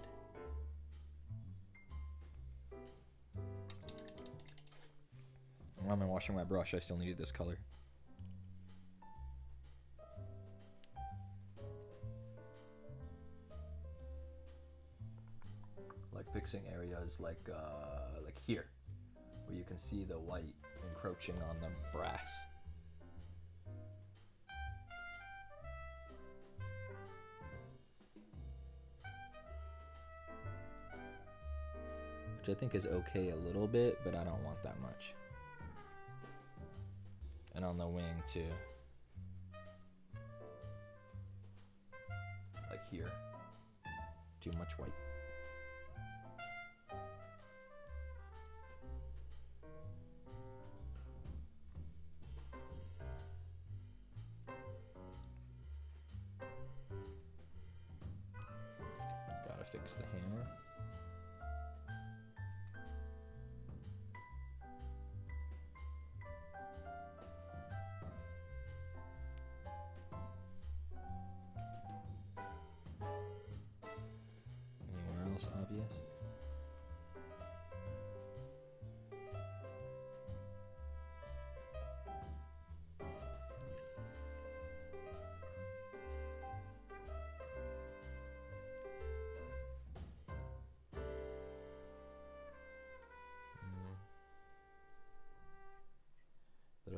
While I'm washing my brush, I still needed this color. Like fixing areas like here, where you can see the white encroaching on the brass. Which I think is okay a little bit, but I don't want that much. And on the wing too. Like here. Too much white.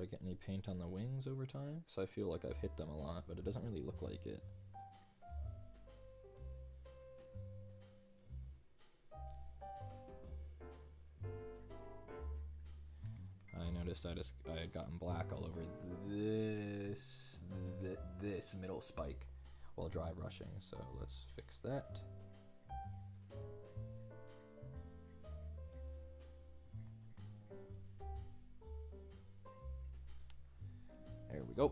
get any paint on the wings over time? So I feel like I've hit them a lot, but it doesn't really look like it. I noticed I had gotten black all over this middle spike while dry brushing, so let's fix that. There we go.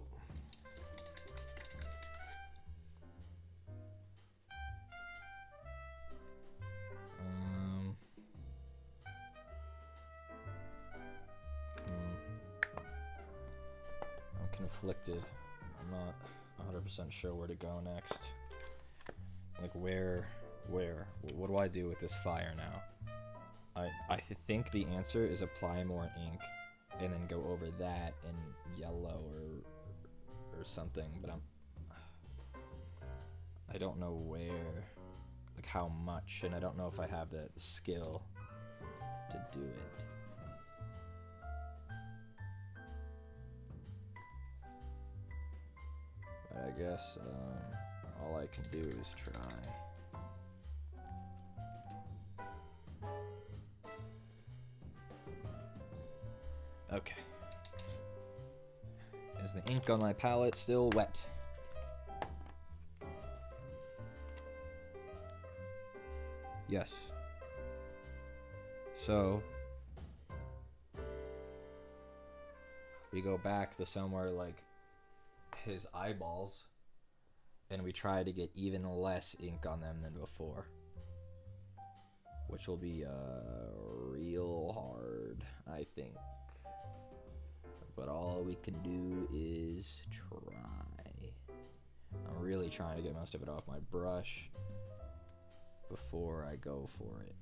I'm conflicted. I'm not 100% sure where to go next. Like where? What do I do with this fire now? I think the answer is apply more ink and then go over that in yellow or something, but I don't know where, like how much, and I don't know if I have the skill to do it. But I guess all I can do is try. Okay. Is the ink on my palette still wet? Yes. So we go back to somewhere like his eyeballs and we try to get even less ink on them than before, which will be real hard, I think. But all we can do is try. I'm really trying to get most of it off my brush before I go for it.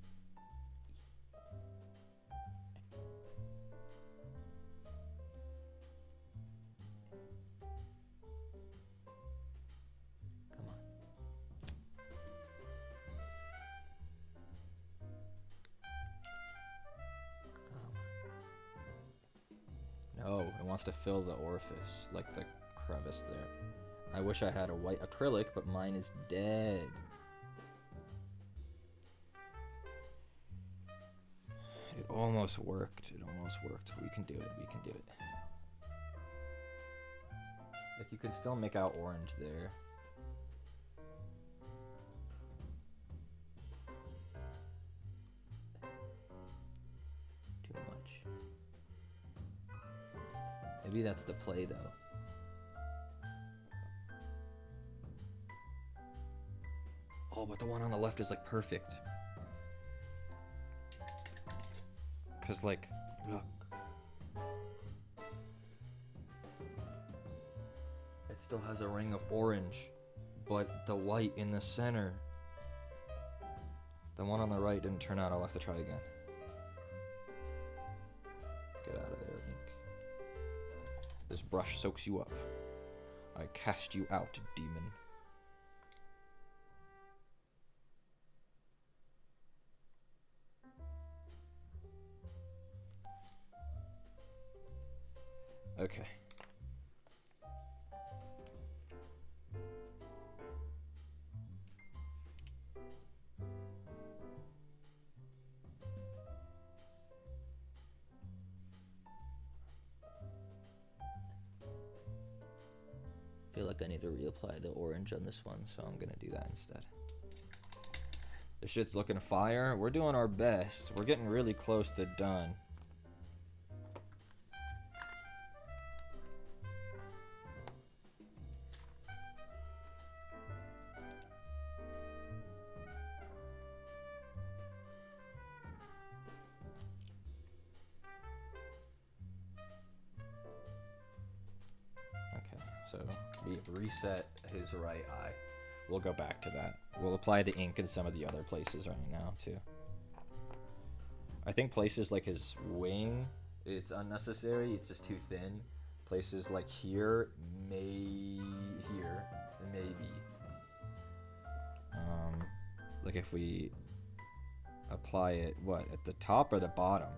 Come on. No, it wants to fill the orifice, like the crevice there. I wish I had a white acrylic, but mine is dead. It almost worked. It almost worked. We can do it. We can do it. Like, you can still make out orange there. Too much. Maybe that's the play, though. Oh, but the one on the left is, like, perfect. Because, like, look. It still has a ring of orange, but the white in the center. The one on the right didn't turn out. I'll have to try again. Get out of there, ink. This brush soaks you up. I cast you out, demon. Okay. I feel like I need to reapply the orange on this one, so I'm gonna do that instead. This shit's looking fire. We're doing our best. We're getting really close to done. So we've reset his right eye. We'll go back to that. We'll apply the ink in some of the other places right now too. I think places like his wing, it's unnecessary. It's just too thin. Places like here, maybe. Like if we apply it, what, at the top or the bottom?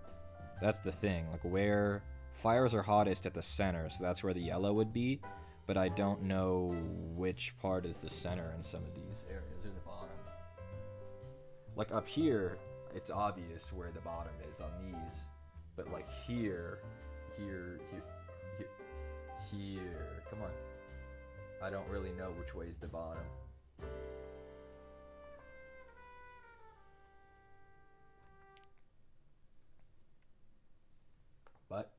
That's the thing. Like where Fires are hottest at the center, so that's where the yellow would be. But I don't know which part is the center in some of these areas or the bottom. Like up here, it's obvious where the bottom is on these. But like here, come on. I don't really know which way is the bottom. But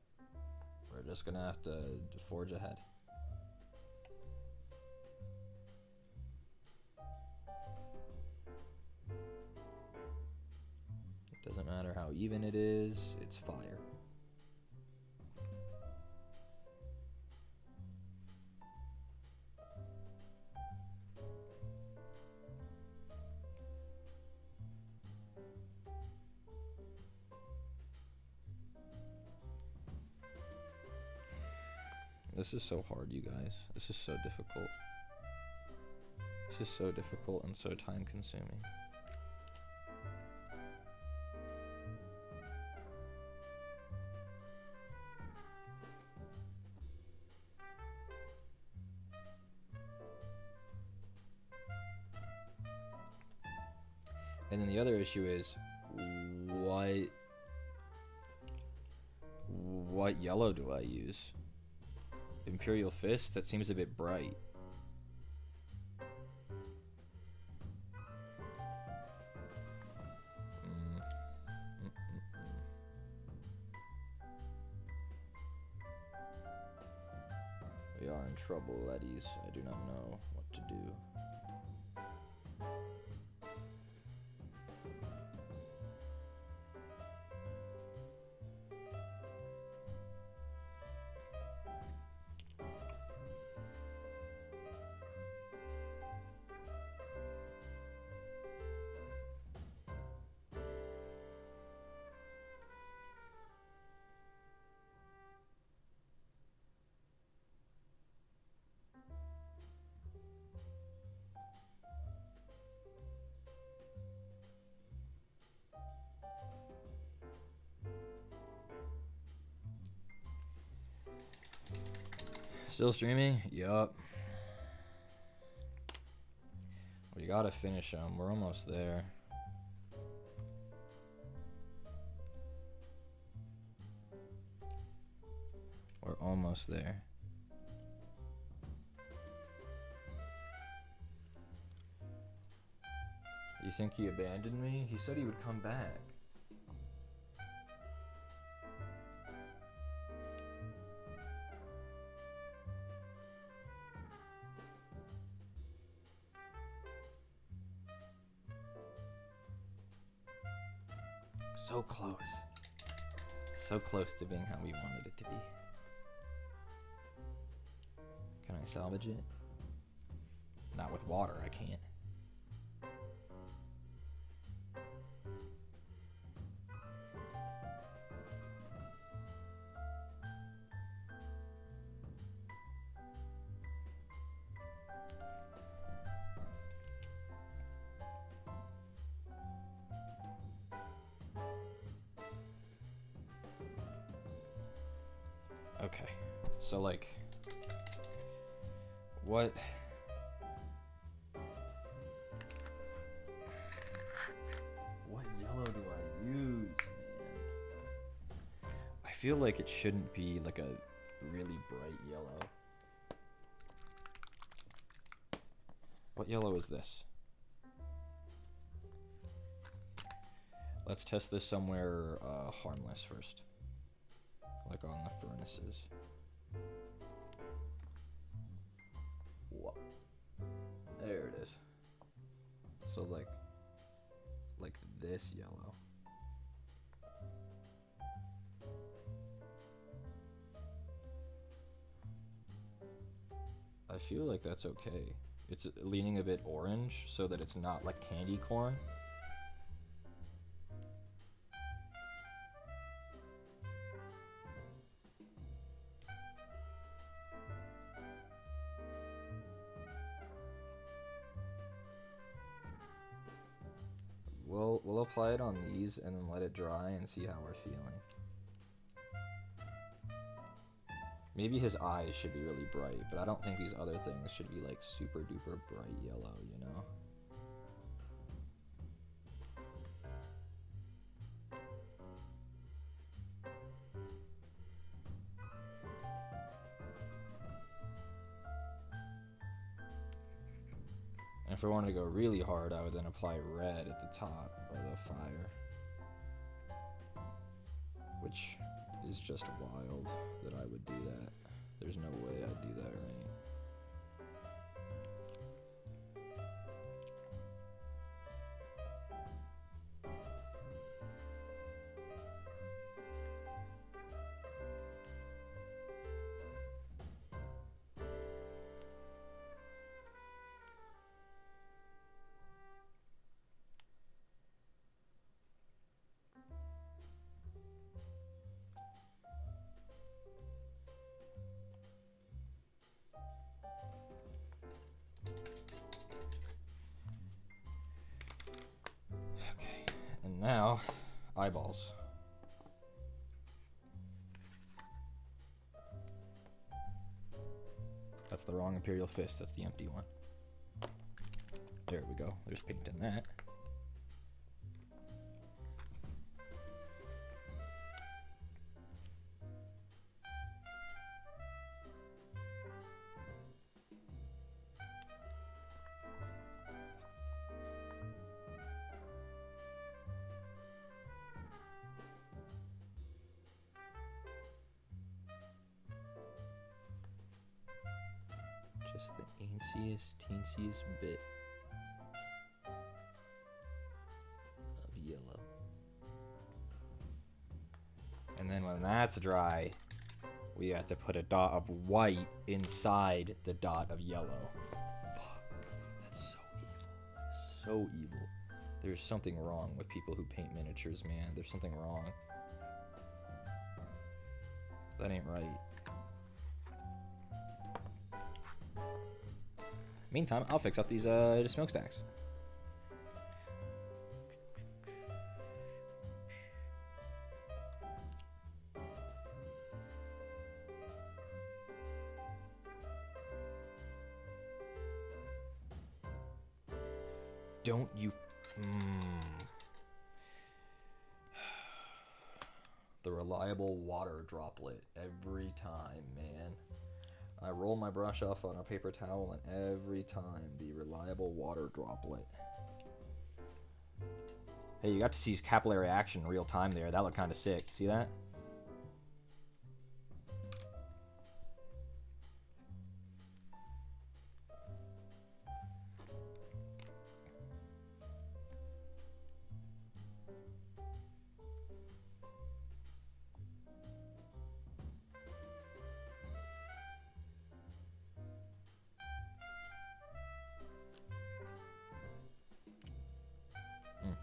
we're just gonna have to forge ahead. It doesn't matter how even it is, it's fire. This is so hard, you guys. This is so difficult. This is so difficult and so time consuming. And then the other issue is, what yellow do I use? Imperial Fist? That seems a bit bright. We are in trouble, laddies. I do not know what to do. Still streaming? Yup. We gotta finish them. We're almost there. We're almost there. You think he abandoned me? He said he would come back. So close. So close to being how we wanted it to be. Can I salvage it? Not with water, I can't. Okay, so like, what yellow do I use, man? I feel like it shouldn't be like a really bright yellow. What yellow is this? Let's test this somewhere harmless first. Like on the furnaces. Whoa. There it is. So like this yellow. I feel like that's okay. It's leaning a bit orange so that it's not like candy corn. We'll apply it on these and then let it dry and see how we're feeling. Maybe his eyes should be really bright, but I don't think these other things should be like super duper bright yellow, you know? And if I wanted to go really hard, I would then apply red at the top of the fire. Which is just wild that I would do that. There's no way I'd do that right. And now, eyeballs. That's the wrong Imperial Fist, that's the empty one. There we go, there's paint in that. Just the teensiest bit of yellow. And then when that's dry, we have to put a dot of white inside the dot of yellow. Fuck, that's so evil. So evil. There's something wrong with people who paint miniatures, man. There's something wrong. That ain't right. Meantime, I'll fix up these smokestacks. Don't you... The reliable water droplet every time, man. I roll my brush off on a paper towel, and every time the reliable water droplet. Hey, you got to see his capillary action in real time there. That looked kind of sick. See that?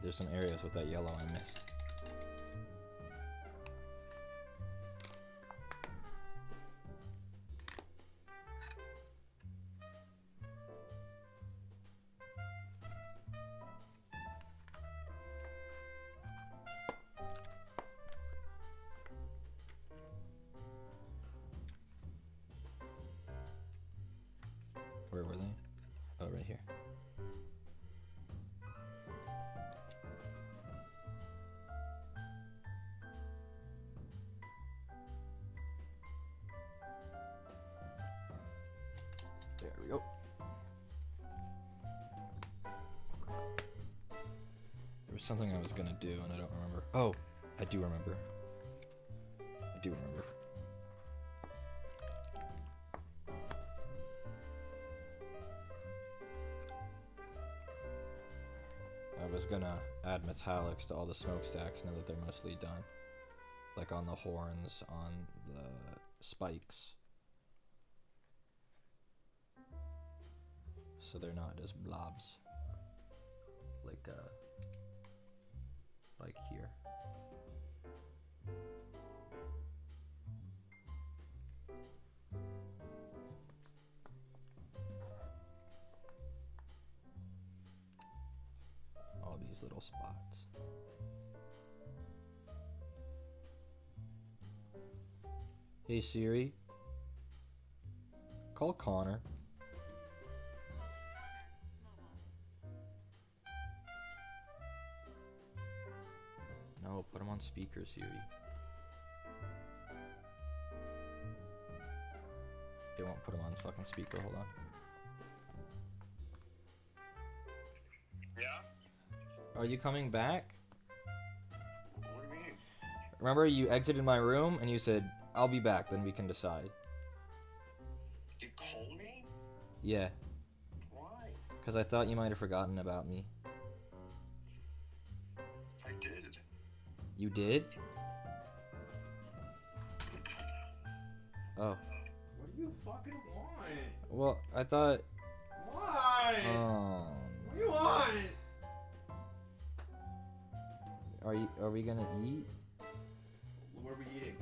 There's some areas with that yellow I missed. Where were they? Oh, right here. There we go. There was something I was gonna do and I don't remember. Oh, I do remember. I do remember. I was gonna add metallics to all the smokestacks now that they're mostly done. Like on the horns, on the spikes. So they're not just blobs. Like here. All these little spots. Hey Siri, Call Connor. No, put him on speaker, Siri. It won't put him on fucking speaker, hold on. Yeah? Are you coming back? What do you mean? Remember you exited my room and you said, I'll be back, then we can decide. You called me? Yeah, Why? because I thought you might have forgotten about me. I did. You did? Oh. What do you fucking want? Well, I thought... Why? Oh. What do you want? Are we gonna eat? What are we eating?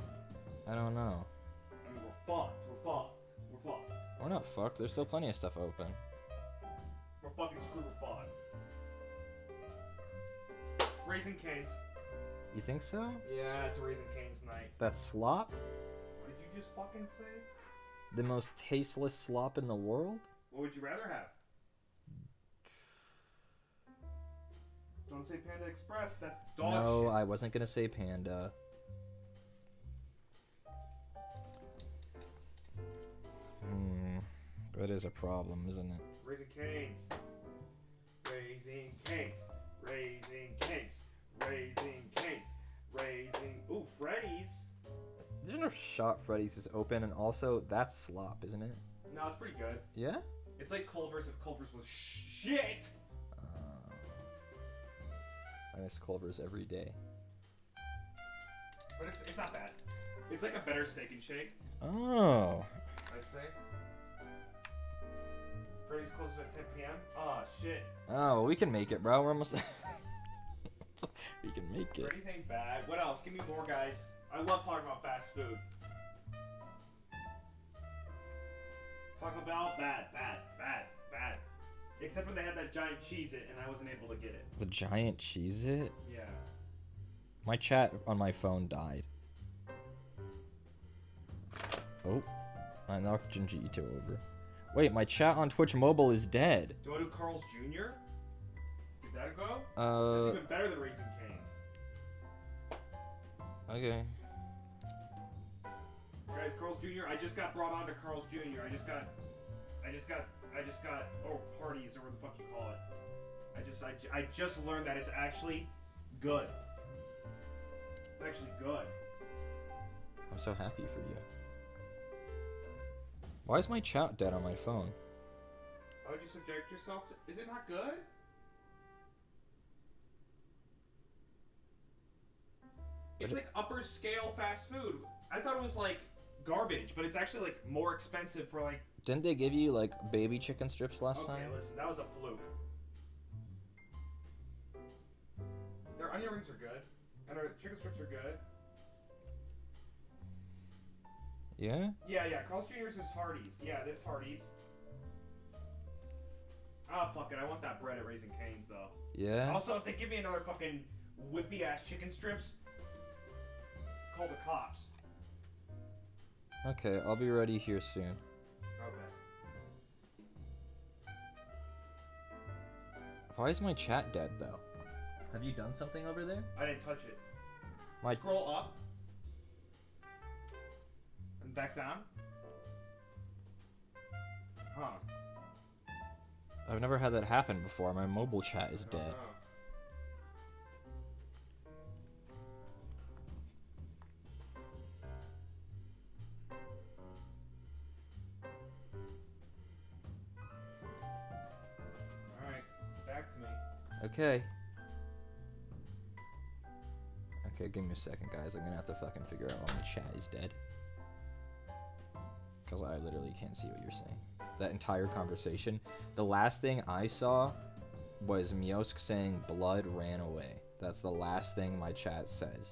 I don't know. I mean, we're fucked. We're fucked. We're fucked. We're not fucked, there's still plenty of stuff open. We're fucking screwed with fucked. Raisin Cane's. You think so? Yeah, it's a Raisin Cane's night. That's slop? What did you just fucking say? The most tasteless slop in the world? What would you rather have? Don't say Panda Express. That's dog No, shit. I wasn't gonna say panda. That is a problem, isn't it? Raisin Cane's. Raisin Cane's. Raisin Cane's. Raisin Cane's. Raisin. Ooh, Freddy's. There's no shot Freddy's is open, and also that's slop, isn't it? No, it's pretty good. Yeah? It's like Culver's if Culver's was shit. I miss Culver's every day. But it's not bad. It's like a better Steak and Shake, Oh. I'd say. Freddy's closes at 10 p.m. Oh, shit. Oh, well, we can make it, bro. We're almost... we can make it. Freddy's ain't bad. What else? Give me more, guys. I love talking about fast food. Taco Bell, bad, bad, bad, bad. Except when they had that giant Cheez-It and I wasn't able to get it. The giant Cheez-It? Yeah. My chat on my phone died. Oh. I knocked Ginger Ito over. Wait, my chat on Twitch Mobile is dead. Do I do Carl's Jr.? Give that a go? Uh, That's even better than Raisin Cane's. okay. Guys, Carl's Jr. I just got brought on to Carl's Jr. I just got oh, parties or what the fuck you call it. I just learned that it's actually good. It's actually good. I'm so happy for you. Why is my chat dead on my phone? Why would you subject yourself to? Is it not good? It's like upper scale fast food. I thought it was like garbage, but it's actually like more expensive for like. Didn't they give you like baby chicken strips last Okay, time? listen, that was a fluke. Their onion rings are good, and their chicken strips are good. Yeah? Yeah, Carl's Jr.'s is Hardee's. Yeah, that's Hardee's. Ah, fuck it. I want that bread at Raisin Cane's, though. Yeah? Also, if they give me another fucking whippy-ass chicken strips, call the cops. Okay, I'll be ready here soon. Okay. Why is my chat dead though? Have you done something over there? I didn't touch it. My Scroll up. And back down. Huh. I've never had that happen before. My mobile chat is I don't dead. know. Alright, back to me. Okay. Okay, give me a second, guys. I'm gonna have to fucking figure out why my chat is dead. Because I literally can't see what you're saying. That entire conversation. The last thing I saw was Miosk saying blood ran away. That's the last thing my chat says.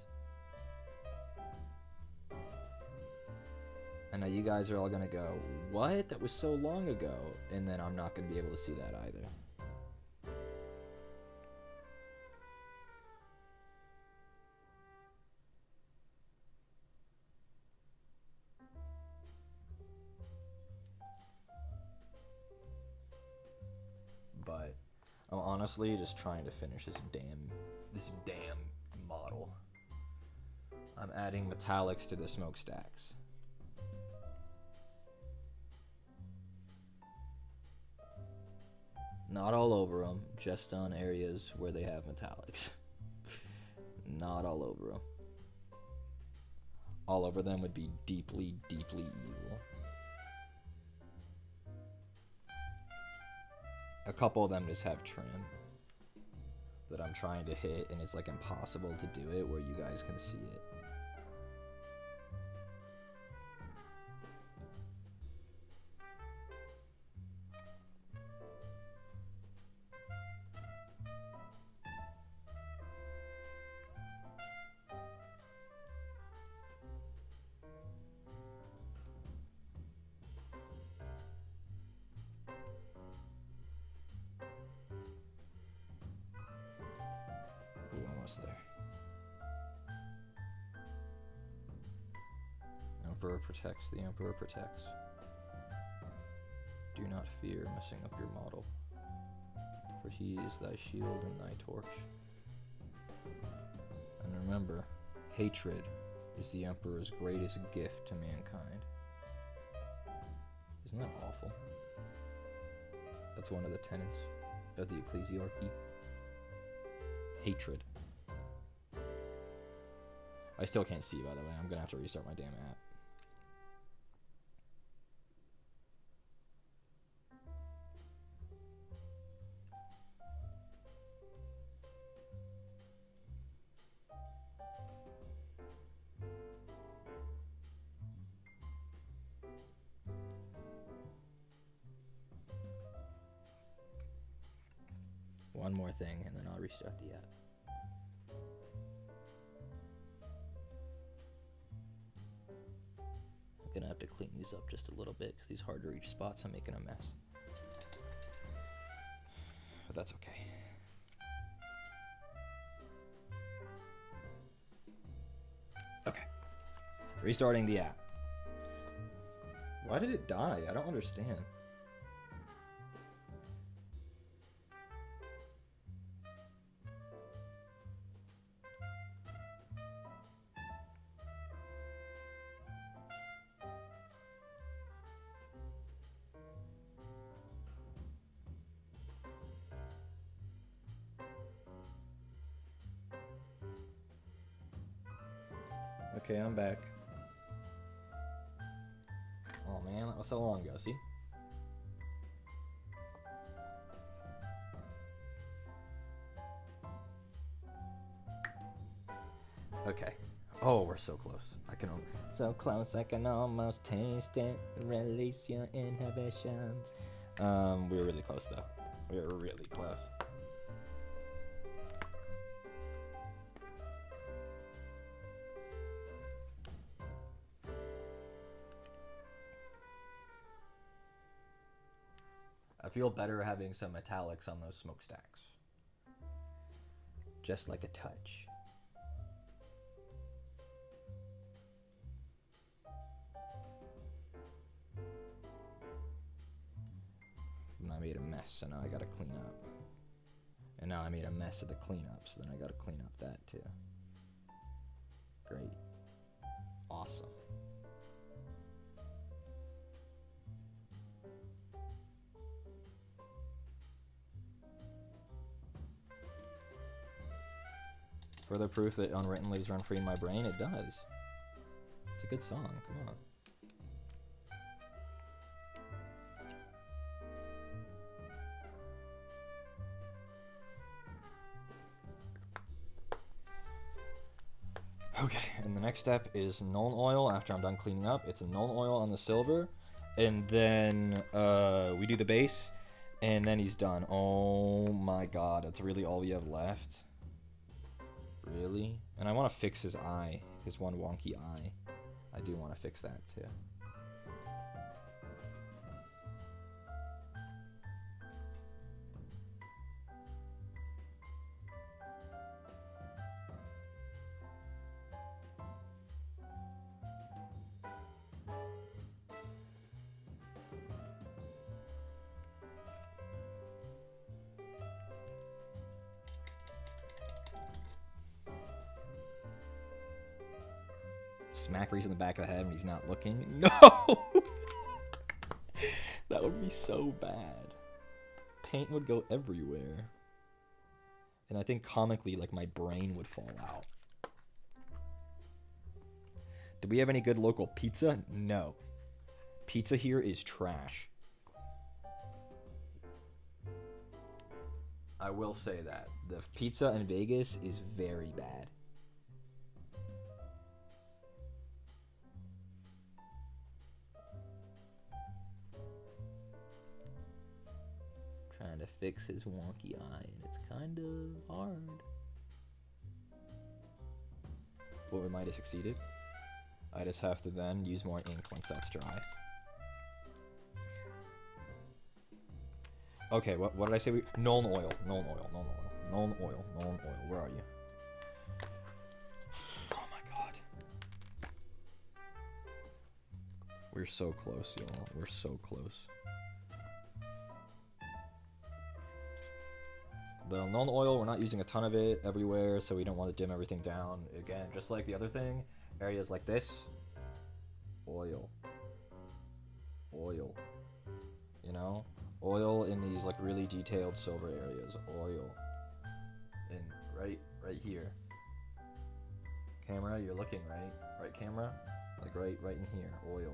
And now you guys are all gonna go, what? That was so long ago. And then I'm not gonna be able to see that either. I'm honestly just trying to finish this damn model. I'm adding metallics to the smokestacks. Not all over them, just on areas where they have metallics. Not all over them. All over them would be deeply, deeply evil. A couple of them just have trim that I'm trying to hit, and it's like impossible to do it where you guys can see it. Ooh, almost there. Emperor protects, the Emperor protects. Do not fear messing up your model, for he is thy shield and thy torch. And remember, hatred is the Emperor's greatest gift to mankind. Isn't that awful? That's one of the tenets of the ecclesiarchy. Hatred. I still can't see, by the way. I'm gonna have to restart my damn app. One more thing, and then I'll restart the app. I'm gonna have to clean these up just a little bit because these hard to reach spots I'm making a mess. But that's okay. Okay. Restarting the app. Why did it die? I don't understand. Okay, I'm back. Oh man, that was so long ago, see? Okay. Oh, we're so close. So close I can almost taste it. Release your inhibitions. We were really close though. We were really close. I feel better having some metallics on those smokestacks. Just like a touch. And I made a mess, so now I gotta clean up. And now I made a mess of the cleanup, so then I gotta clean up that too. Great. Awesome. Further proof that Unwritten lives run free in my brain? It does. It's a good song, come on. Okay, and the next step is Nuln Oil after I'm done cleaning up. It's a Nuln Oil on the silver, and then we do the base, and then he's done. Oh my god, that's really all we have left. Really? And I want to fix his eye, his one wonky eye. I do want to fix that too. smack Reese in the back of the head when he's not looking. No! That would be so bad. Paint would go everywhere. And I think comically, like, my brain would fall out. Do we have any good local pizza? No. Pizza here is trash. I will say that. The pizza in Vegas is very bad. Trying to fix his wonky eye, and it's kind of hard. Well, we might have succeeded. I just have to then use more ink once that's dry. Okay, what did I say? Nuln oil. Where are you? Oh my god. We're so close, y'all. We're so close. The Nuln oil, we're not using a ton of it everywhere, so we don't want to dim everything down. Again, just like the other thing, areas like this, oil. You know? Oil in these like really detailed silver areas. Oil. And right here. Camera, you're looking right. Right camera? Like right in here. Oil.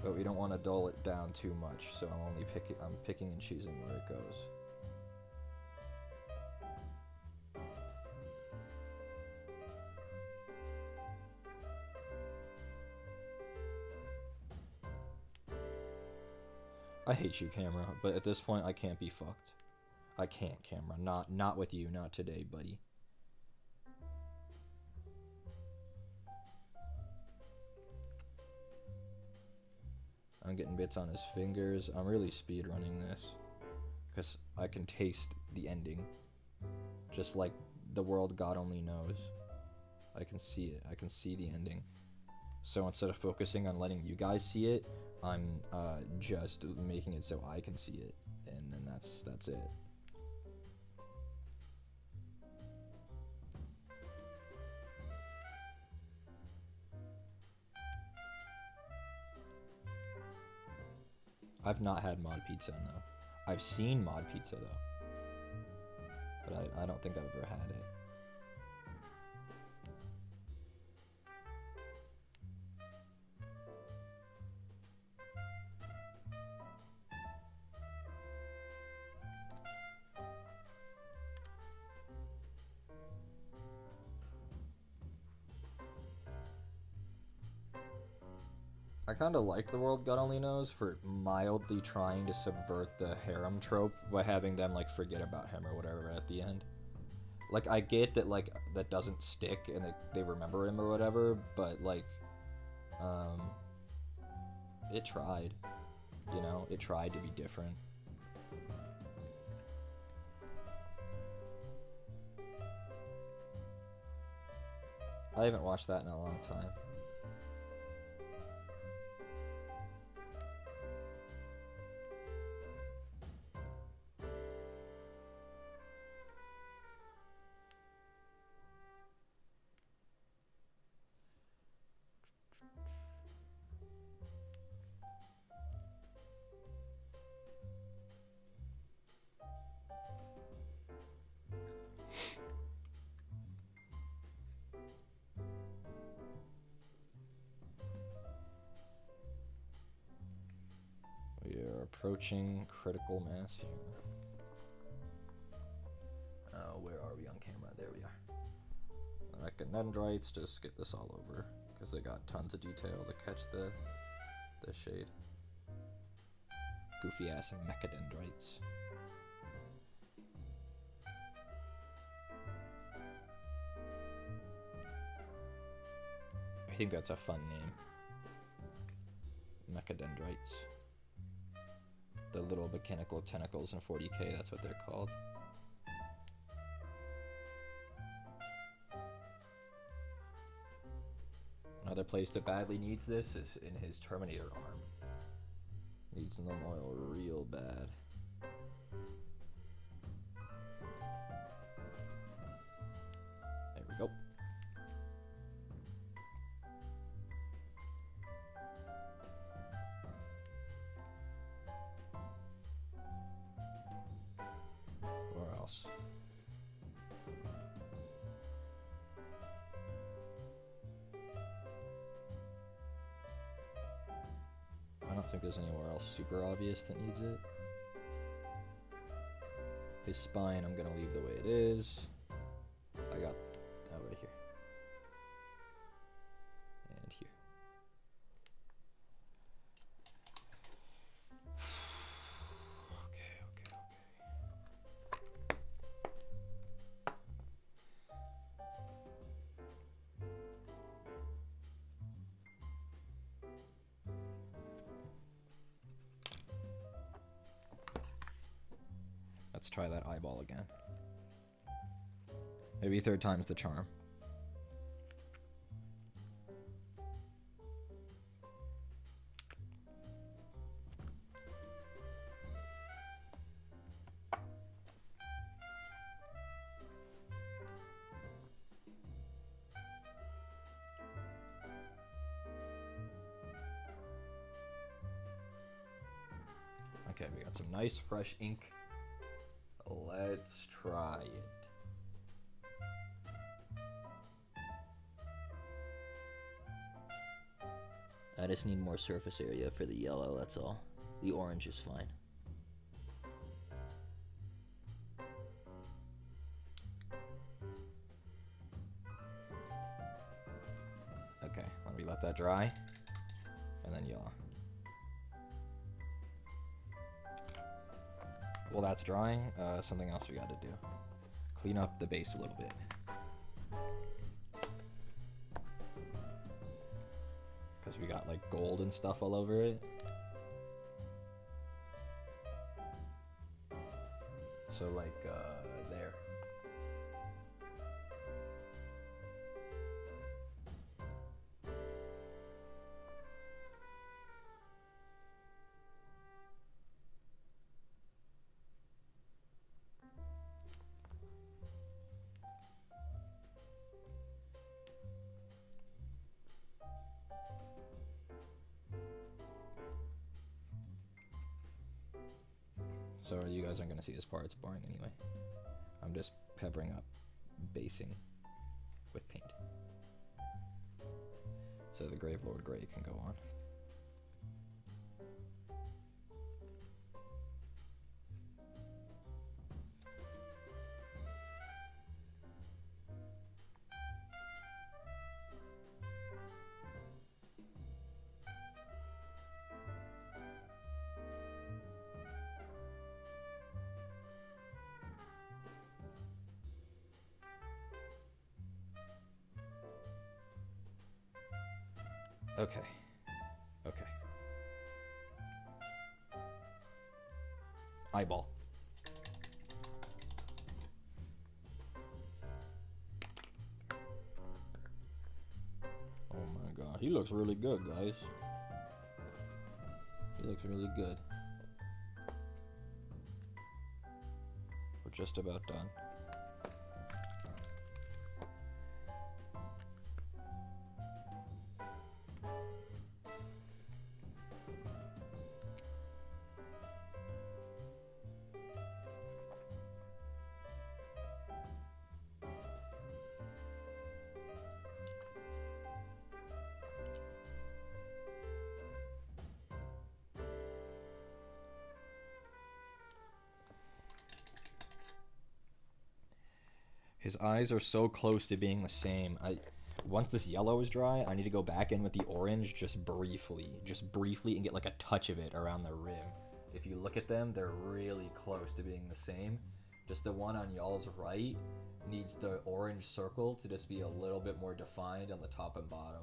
But we don't want to dull it down too much, so I'm picking and choosing where it goes. I hate you, camera, but at this point I can't be fucked. I can't, camera. Not with you, not today, buddy. I'm getting bits on his fingers. I'm really speedrunning this because I can taste the ending. Just like the world God only knows. I can see it. I can see the ending. So instead of focusing on letting you guys see it, I'm just making it so I can see it, and then that's it. I've not had mod pizza, no. I've seen mod pizza though, but I don't think I've ever had it. I kind of like the world God only knows for mildly trying to subvert the harem trope by having them like forget about him or whatever at the end. Like I get that like that doesn't stick and they remember him or whatever, but like it tried, you know, it tried to be different. I haven't watched that in a long time. Approaching critical mass here. Where are we on camera? There we are. Mechadendrites, just get this all over because they got tons of detail to catch the shade. Goofy ass mechadendrites. I think that's a fun name. Mechadendrites. The little mechanical tentacles in 40K, that's what they're called. Another place that badly needs this is in his Terminator arm. Needs no oil real bad. think there's anywhere else super obvious that needs it. His spine, I'm gonna leave the way it is. I got that right here. And here. Okay. Let's try that eyeball again. Maybe third time's the charm. Okay, we got some nice fresh ink. Let's try it. I just need more surface area for the yellow, that's all. The orange is fine. Okay, let me let that dry, and then yellow. While that's drying, something else we gotta do. Clean up the base a little bit. Because we got like gold and stuff all over it. So like, there. So you guys aren't gonna see this part, it's boring anyway. I'm just covering up basing with paint. So the Grave Lord Grey can go on. Okay. Okay. Eyeball. Oh my god. He looks really good, guys. He looks really good. We're just about done. His eyes are so close to being the same. Once this yellow is dry, I need to go back in with the orange just briefly, and get like a touch of it around the rim. If you look at them, they're really close to being the same. Just the one on y'all's right needs the orange circle to just be a little bit more defined on the top and bottom.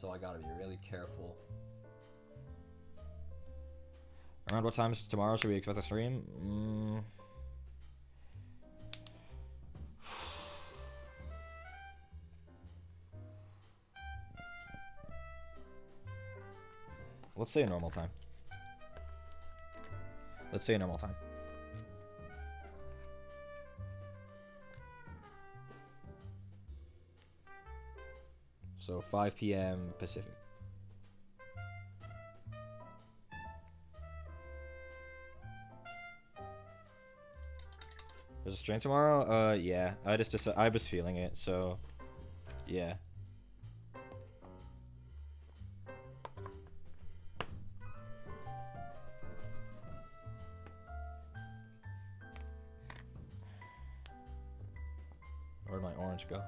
So I gotta be really careful. Around what time tomorrow should we expect the stream? Let's say a normal time. Let's say a normal time. So 5 p.m. Pacific. There's a stream tomorrow? Yeah. I was feeling it, so yeah. Where'd my orange go?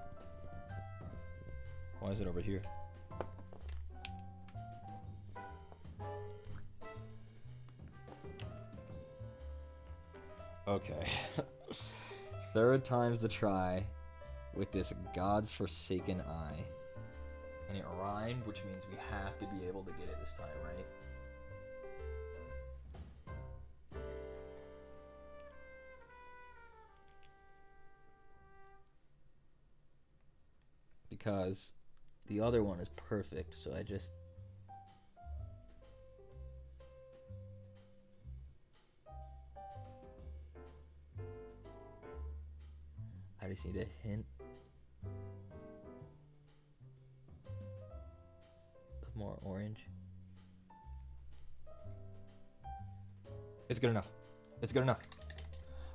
Why is it over here? Okay. Third time's the try with this God's forsaken eye. And it rhymed, which means we have to be able to get it this time, right? Because the other one is perfect, so I just... I just need a hint of more orange. It's good enough. It's good enough.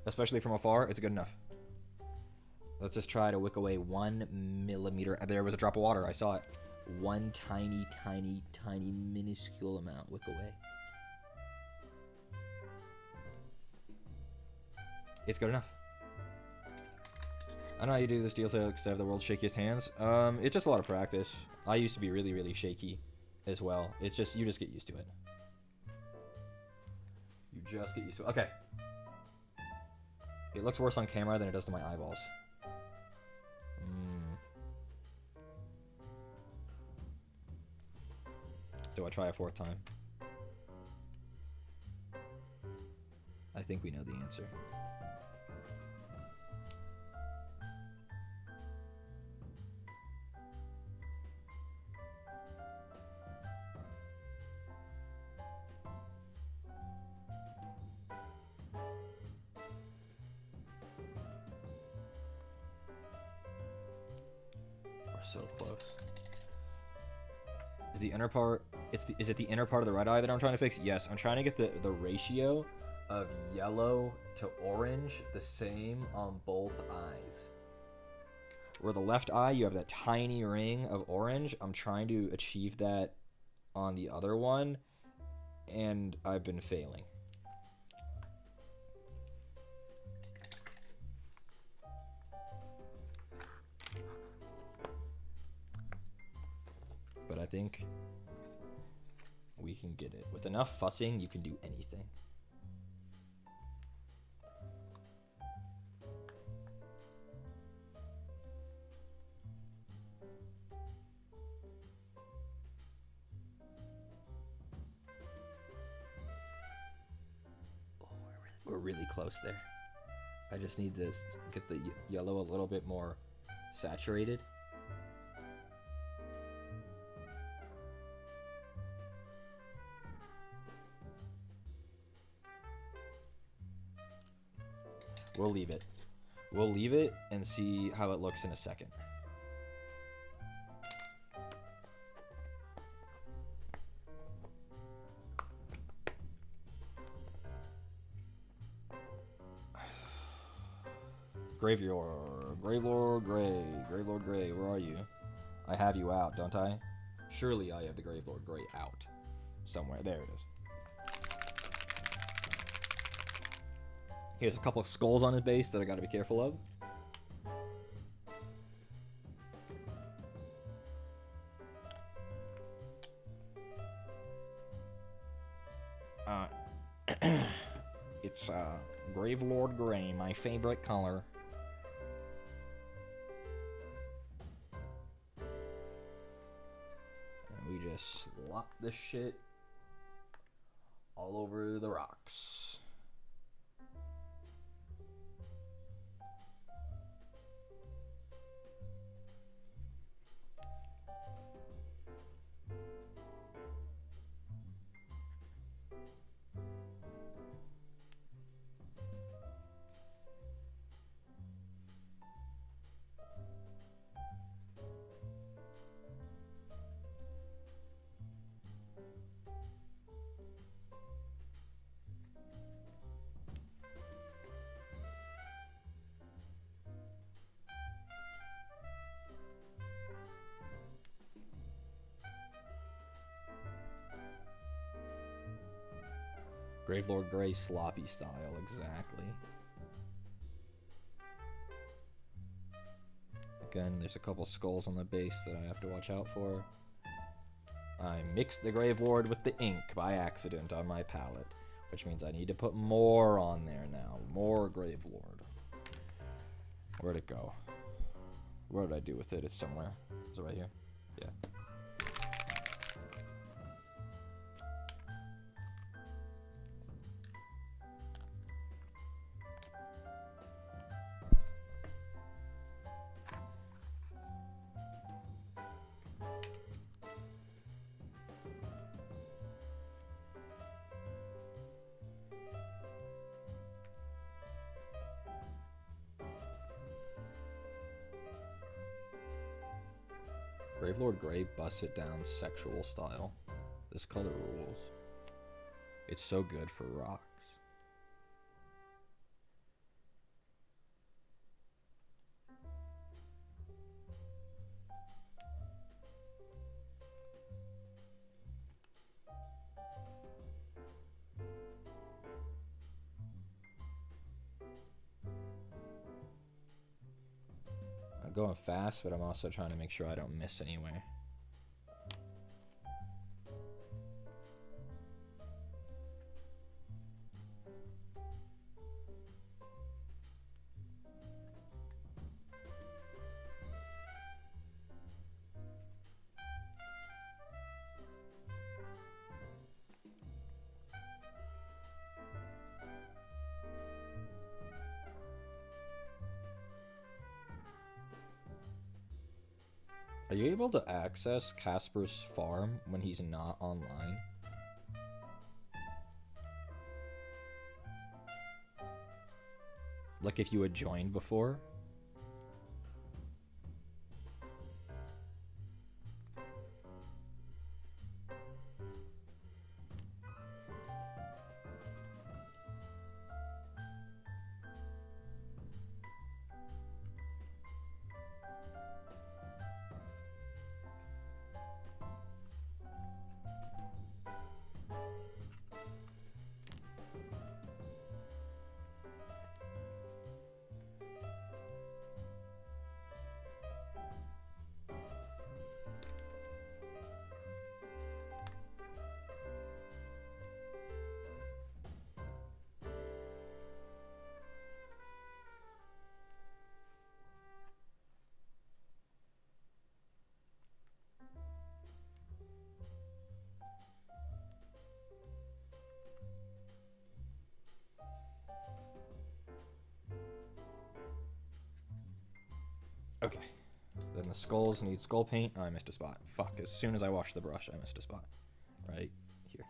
Especially from afar, it's good enough. Let's just try to wick away 1 millimeter. There was a drop of water. I saw it. One tiny, tiny, tiny, minuscule amount. Wick away. It's good enough. I know how you do this deal to have the world's shakiest hands. It's just a lot of practice. I used to be really, really shaky as well. It's just, you just get used to it. You just get used to it. Okay. It looks worse on camera than it does to my eyeballs. Do I try a 4th time? I think we know the answer. We're so close. Is the inner part... Is it the inner part of the red eye that I'm trying to fix? Yes, I'm trying to get the ratio of yellow to orange the same on both eyes. Where the left eye, you have that tiny ring of orange. I'm trying to achieve that on the other one, and I've been failing. But I think we can get it. With enough fussing, you can do anything. Oh, we're really close there. I just need to get the yellow a little bit more saturated. We'll leave it. We'll leave it and see how it looks in a second. Gravelord Grey, where are you? I have you out, don't I? Surely I have the Gravelord Grey out. Somewhere. There it is. He has a couple of skulls on his base that I gotta be careful of. It's Gravelord Grey, my favorite color. And we just slop this shit all over the rocks. Gravelord Grey sloppy style, exactly. Again, there's a couple skulls on the base that I have to watch out for. I mixed the Grave Lord with the ink by accident on my palette, which means I need to put more on there now. More Grave Lord. Where'd it go? What did I do with it? It's somewhere. Is it right here? Yeah. Gravelord Grey busts it down sexual style. This color rules. It's so good for rocks. I'm going fast, but I'm also trying to make sure I don't miss anywhere. Are you able to access Casper's farm when he's not online? Like if you had joined before? Okay. Then the skulls need skull paint. Oh, I missed a spot. Fuck. As soon as I washed the brush, I missed a spot. Right here.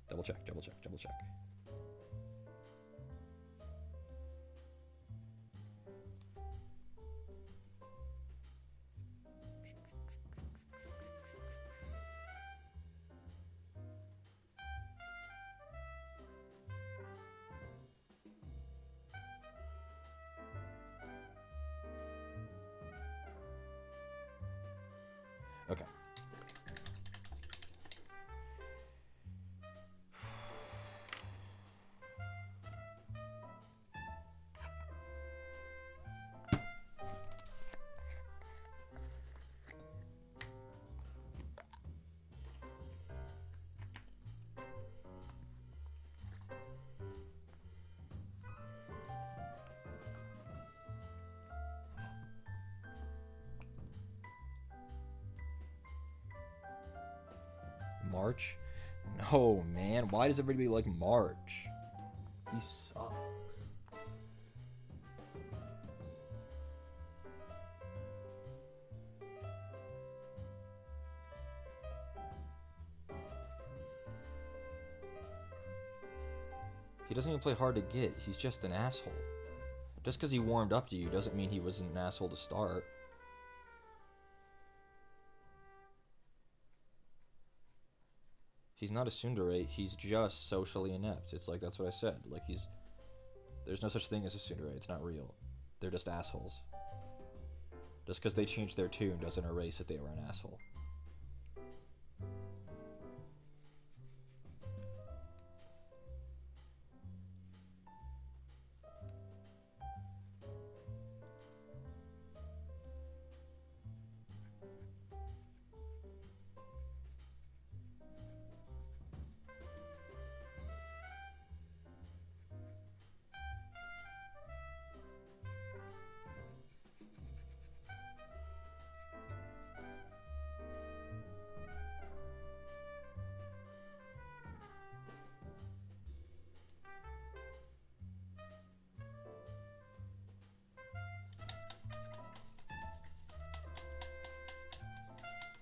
Double check, double check, double check. Okay. March? No, man. Why does everybody like March? He sucks. He doesn't even play hard to get. He's just an asshole. Just because he warmed up to you doesn't mean he wasn't an asshole to start. He's not a tsundere, he's just socially inept. It's like, that's what I said. Like, there's no such thing as a tsundere, it's not real. They're just assholes. Just because they changed their tune doesn't erase that they were an asshole.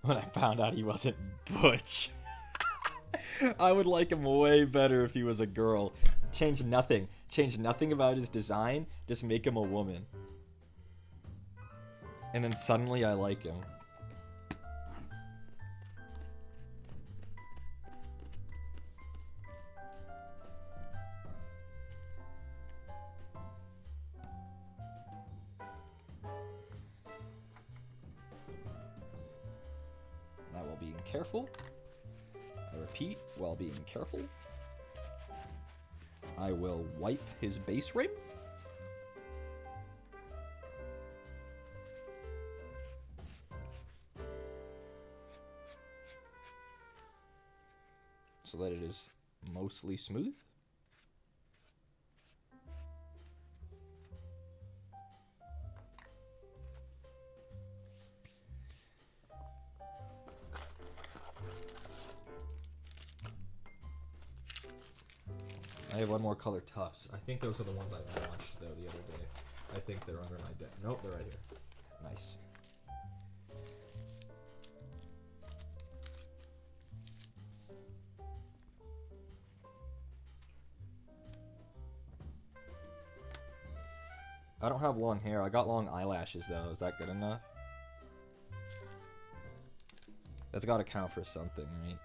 when I found out he wasn't butch. I would like him way better if he was a girl. Change nothing. Change nothing about his design. Just make him a woman. And then suddenly I like him. Now while being careful, I repeat, while being careful, I will wipe his base ring. So that it is mostly smooth. I have one more color tufts. I think those are the ones I launched though the other day. I think they're under my deck. Nope, they're right here. Nice. I don't have long hair. I got long eyelashes though. Is that good enough? That's gotta count for something, right?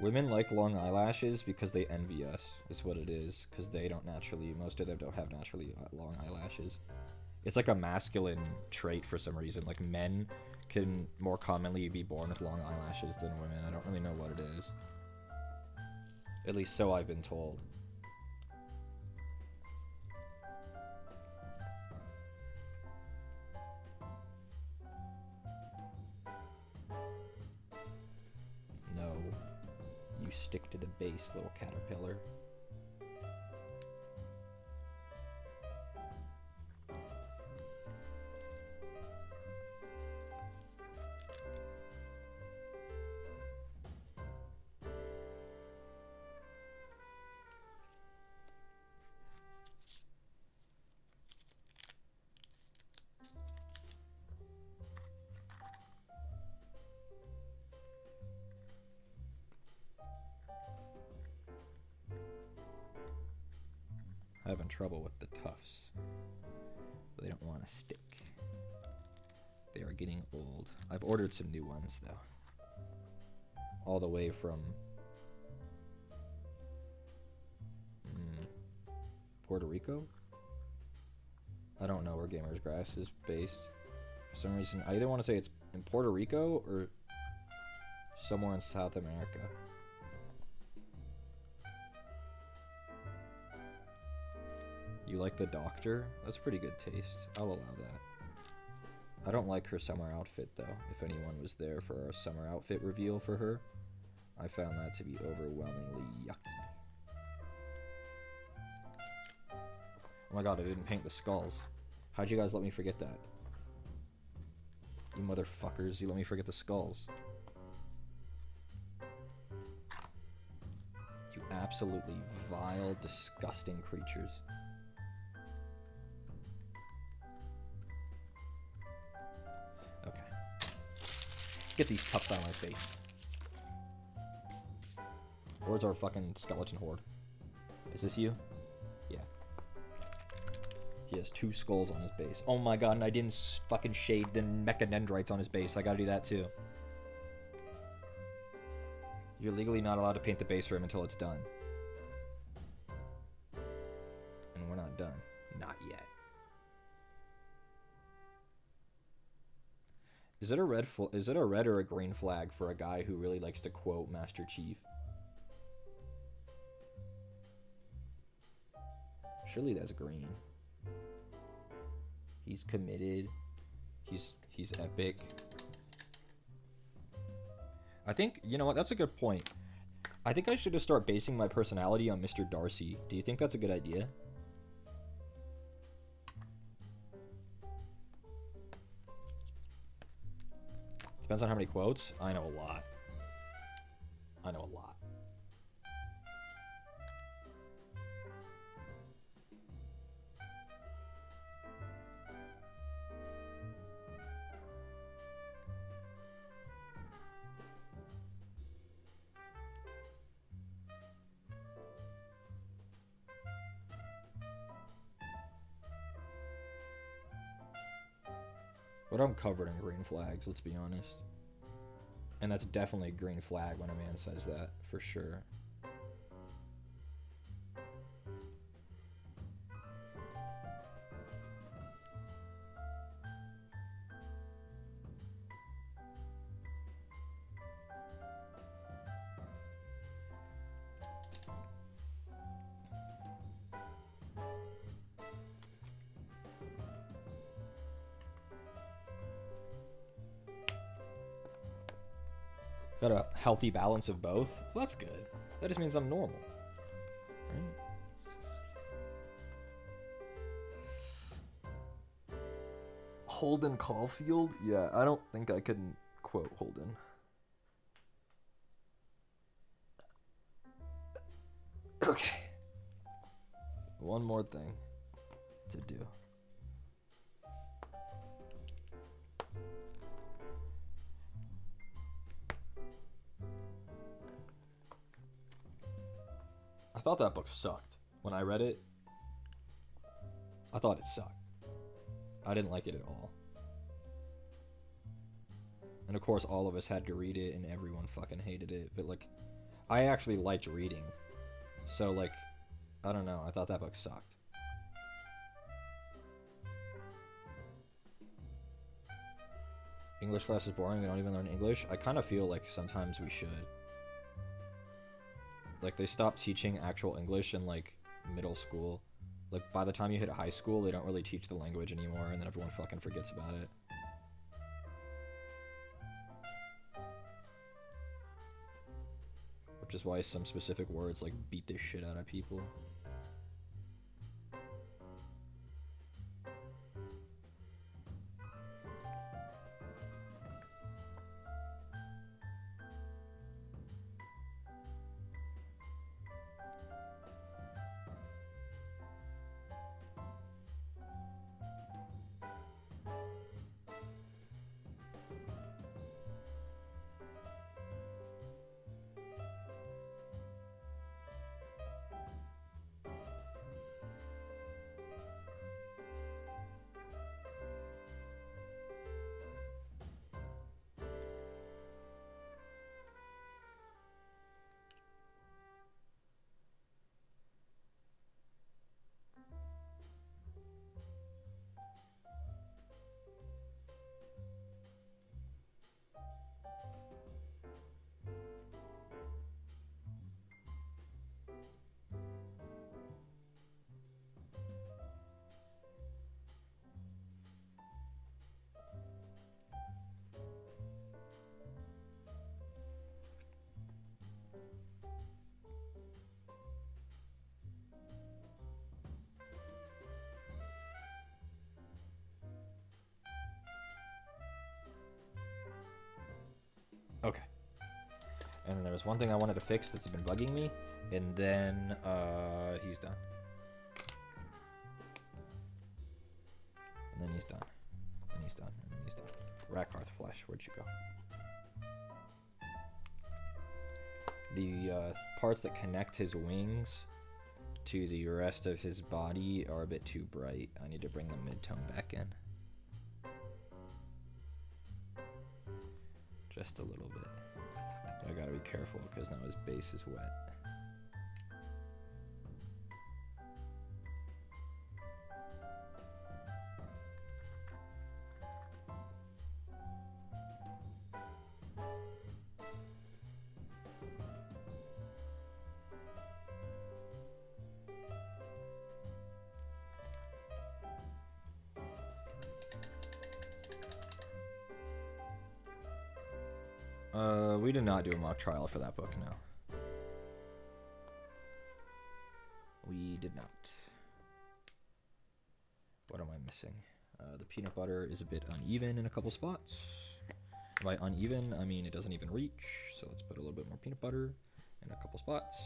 Women like long eyelashes because they envy us, is what it is. Because they don't naturally, most of them don't have naturally long eyelashes. It's like a masculine trait for some reason. Like men can more commonly be born with long eyelashes than women. I don't really know what it is. At least so I've been told. No. You stick to the base, little caterpillar. Having trouble with the tufts. They don't want to stick. They are getting old. I've ordered some new ones though. All the way from Puerto Rico? I don't know where Gamer's Grass is based. For some reason, I either want to say it's in Puerto Rico or somewhere in South America. You like the Doctor? That's pretty good taste. I'll allow that. I don't like her summer outfit though. If anyone was there for our summer outfit reveal for her, I found that to be overwhelmingly yucky. Oh my god, I didn't paint the skulls. How'd you guys let me forget that? You motherfuckers, you let me forget the skulls. You absolutely vile, disgusting creatures. Okay. Get these tufts out of my face. Where's our fucking skeleton horde? Is this you? Yeah. He has 2 skulls on his base. Oh my god, and I didn't fucking shade the mechanendrites on his base. I gotta do that too. You're legally not allowed to paint the base for him until it's done. And we're not done. Not yet. Is it a red or a green flag for a guy who really likes to quote Master Chief? Surely that's green. He's committed. He's epic. I think, you know what, that's a good point. I think I should just start basing my personality on Mr. Darcy. Do you think that's a good idea? Depends on how many quotes. I know a lot. I know a lot. But I'm covered in green flags, let's be honest. And that's definitely a green flag when a man says that, for sure. Got a healthy balance of both. Well, that's good. That just means I'm normal. Right? Holden Caulfield? Yeah, I don't think I could quote Holden. Okay. One more thing to do. I thought that book sucked. When I read it, I thought it sucked. I didn't like it at all. And of course, all of us had to read it, and everyone fucking hated it. But, like, I actually liked reading. So, like, I don't know. I thought that book sucked. English class is boring. We don't even learn English. I kind of feel like sometimes we should. Like, they stopped teaching actual English in, like, middle school. Like, by the time you hit high school, they don't really teach the language anymore, and then everyone fucking forgets about it. Which is why some specific words, like, beat the shit out of people. Okay. And then there was one thing I wanted to fix that's been bugging me, and then he's done. And then he's done. And he's done. And then he's done. Rakarth Flesh, where'd you go? The parts that connect his wings to the rest of his body are a bit too bright. I need to bring the mid-tone back in. Just a little bit. I gotta be careful because now his base is wet. We did not do a mock trial for that book, no. We did not. What am I missing? The peanut butter is a bit uneven in a couple spots. By uneven, I mean it doesn't even reach. So let's put a little bit more peanut butter in a couple spots.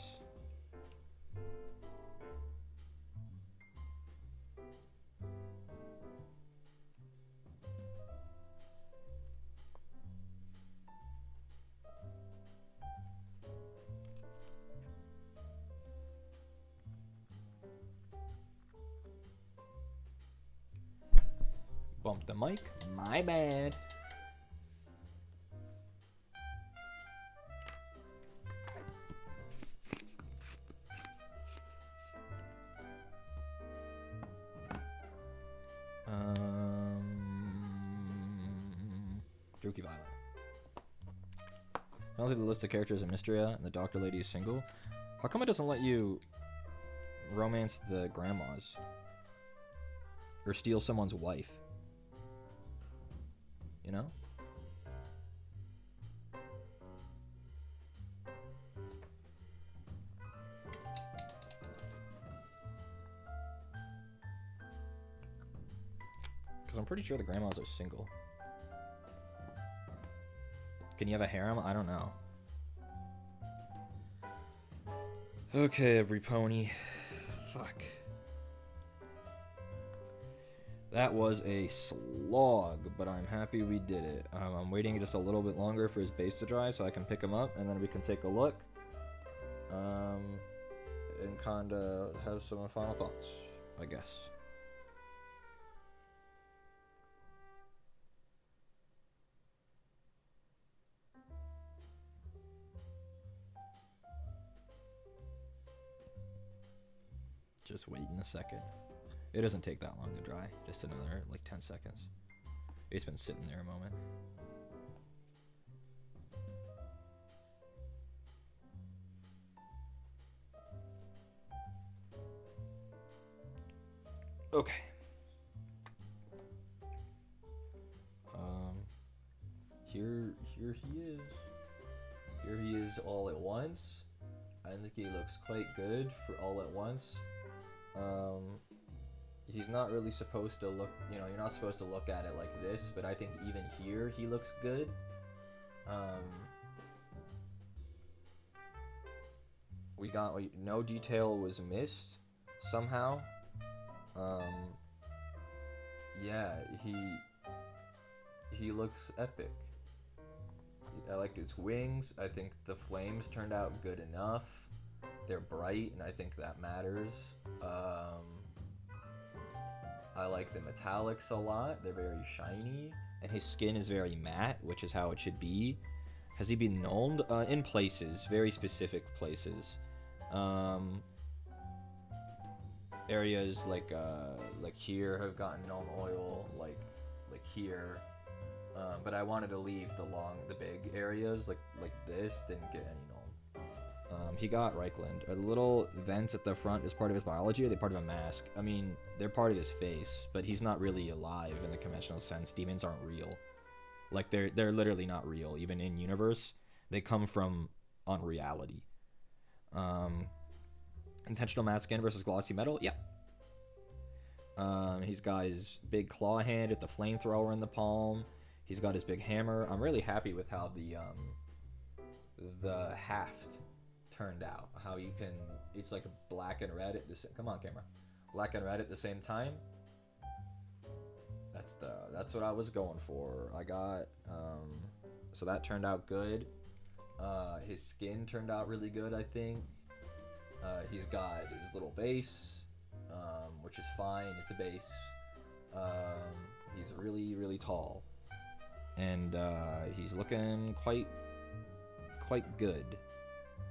Bump the mic. My bad. Druki Violet. I don't think the list of characters in Mystria and the Doctor Lady is single. How come it doesn't let you romance the grandmas? Or steal someone's wife? You know? Because I'm pretty sure the grandmas are single. Can you have a harem? I don't know. Okay, every pony. Fuck. That was a slog, but I'm happy we did it. I'm waiting just a little bit longer for his base to dry so I can pick him up, and then we can take a look. And kinda have some final thoughts, I guess. Just waiting a second. It doesn't take that long to dry. Just another, like, 10 seconds. It's been sitting there a moment. Okay. Here he is. Here he is all at once. I think he looks quite good for all at once. He's not really supposed to look, you know, you're not supposed to look at it like this, but I think even here he looks good. We got, no detail was missed somehow. Yeah, he looks epic. I like his wings. I think the flames turned out good enough. They're bright, and I think that matters. I like the metallics a lot. They're very shiny. And his skin is very matte, which is how it should be. Has he been nulled? In places. Very specific places. Areas like here have gotten null oil, like here. But I wanted to leave the big areas, like this, didn't get any null. He got Reichland. Are the little vents at the front is part of his biology, or are they part of a mask? I mean, they're part of his face, but he's not really alive in the conventional sense. Demons aren't real. Like, they're literally not real, even in universe. They come from unreality. Intentional matte skin versus glossy metal? Yeah. He's got his big claw hand with the flamethrower in the palm. He's got his big hammer. I'm really happy with how the haft turned out. How you can, it's like black and red at the same, come on camera, black and red at the same time. That's what I was going for. I got so that turned out good. His skin turned out really good, I think. He's got his little base, which is fine. It's a base. He's really, really tall, and he's looking quite good.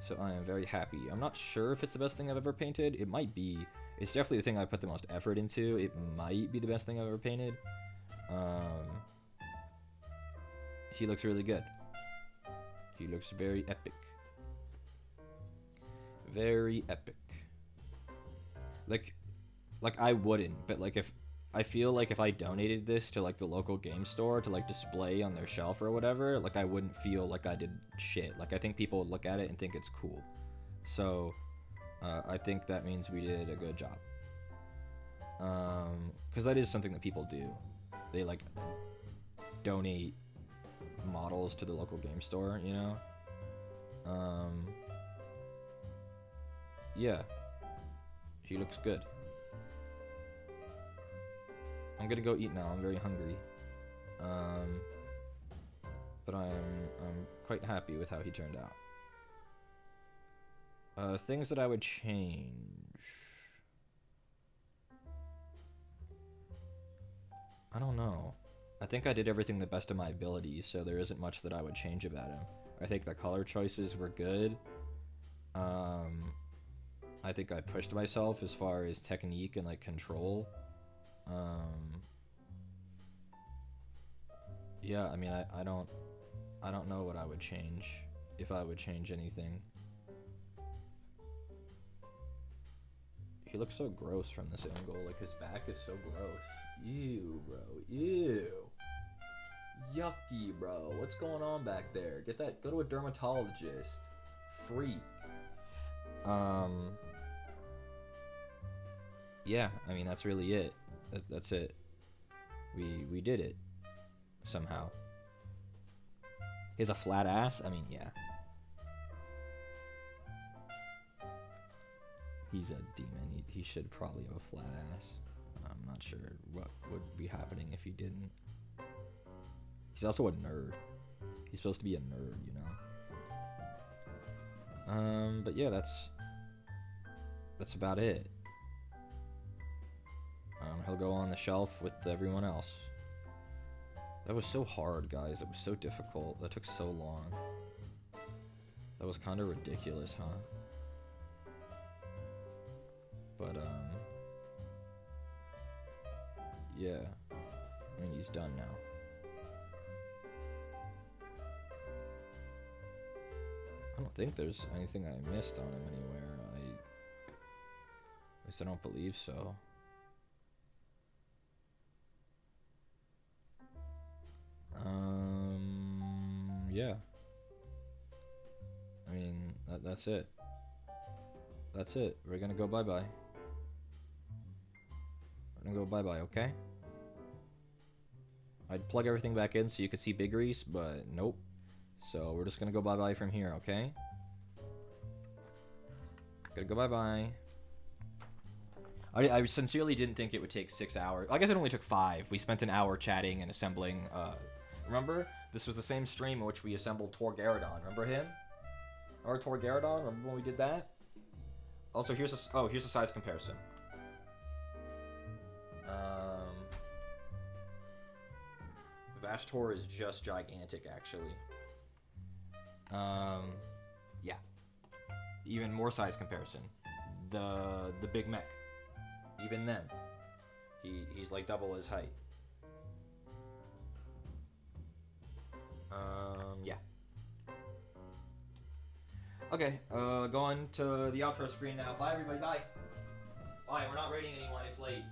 So I am very happy. I'm not sure if it's the best thing I've ever painted. It might be. It's definitely the thing I put the most effort into. It might be the best thing I've ever painted. He looks really good. He looks very epic. Very epic. Like I wouldn't, but like I feel like if I donated this to like the local game store to like display on their shelf or whatever, like I wouldn't feel like I did shit. Like I think people would look at it and think it's cool. So I think that means we did a good job. Because that is something that people do. They like donate models to the local game store, you know? Yeah. He looks good. I'm gonna go eat now. I'm very hungry. But I'm quite happy with how he turned out. Things that I would change. I don't know. I think I did everything the best of my ability, so there isn't much that I would change about him. I think the color choices were good. I think I pushed myself as far as technique and like control. Yeah, I mean, I don't know what I would change, if I would change anything. He looks so gross from this angle, like his back is so gross. Ew, bro, ew. Yucky, bro. What's going on back there? Go to a dermatologist. Freak. Yeah, I mean, that's really it. That's it. We did it. Somehow. He has a flat ass? I mean, yeah. He's a demon. He should probably have a flat ass. I'm not sure what would be happening if he didn't. He's also a nerd. He's supposed to be a nerd, you know? But yeah, that's about it. He'll go on the shelf with everyone else. That was so hard, guys. It was so difficult. That took so long. That was kind of ridiculous, huh? But, yeah. I mean, he's done now. I don't think there's anything I missed on him anywhere. At least I don't believe so. Yeah. I mean, that's it. That's it. We're gonna go bye-bye. We're gonna go bye-bye, okay? I'd plug everything back in so you could see Big Reese, but nope. So we're just gonna go bye-bye from here, okay? Gonna go bye-bye. I sincerely didn't think it would take 6 hours. I guess it only took 5. We spent an hour chatting and assembling. Remember? This was the same stream in which we assembled Torgaradon. Remember him? Remember Torgaradon? Remember when we did that? Also, here's a size comparison. Vashtor is just gigantic, actually. Yeah. Even more size comparison. The big mech. Even then, he's like double his height. Yeah. Okay, going to the outro screen now. Bye, everybody. Bye. Bye. We're not rating anyone. It's late.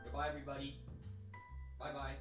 Goodbye, everybody. Bye-bye.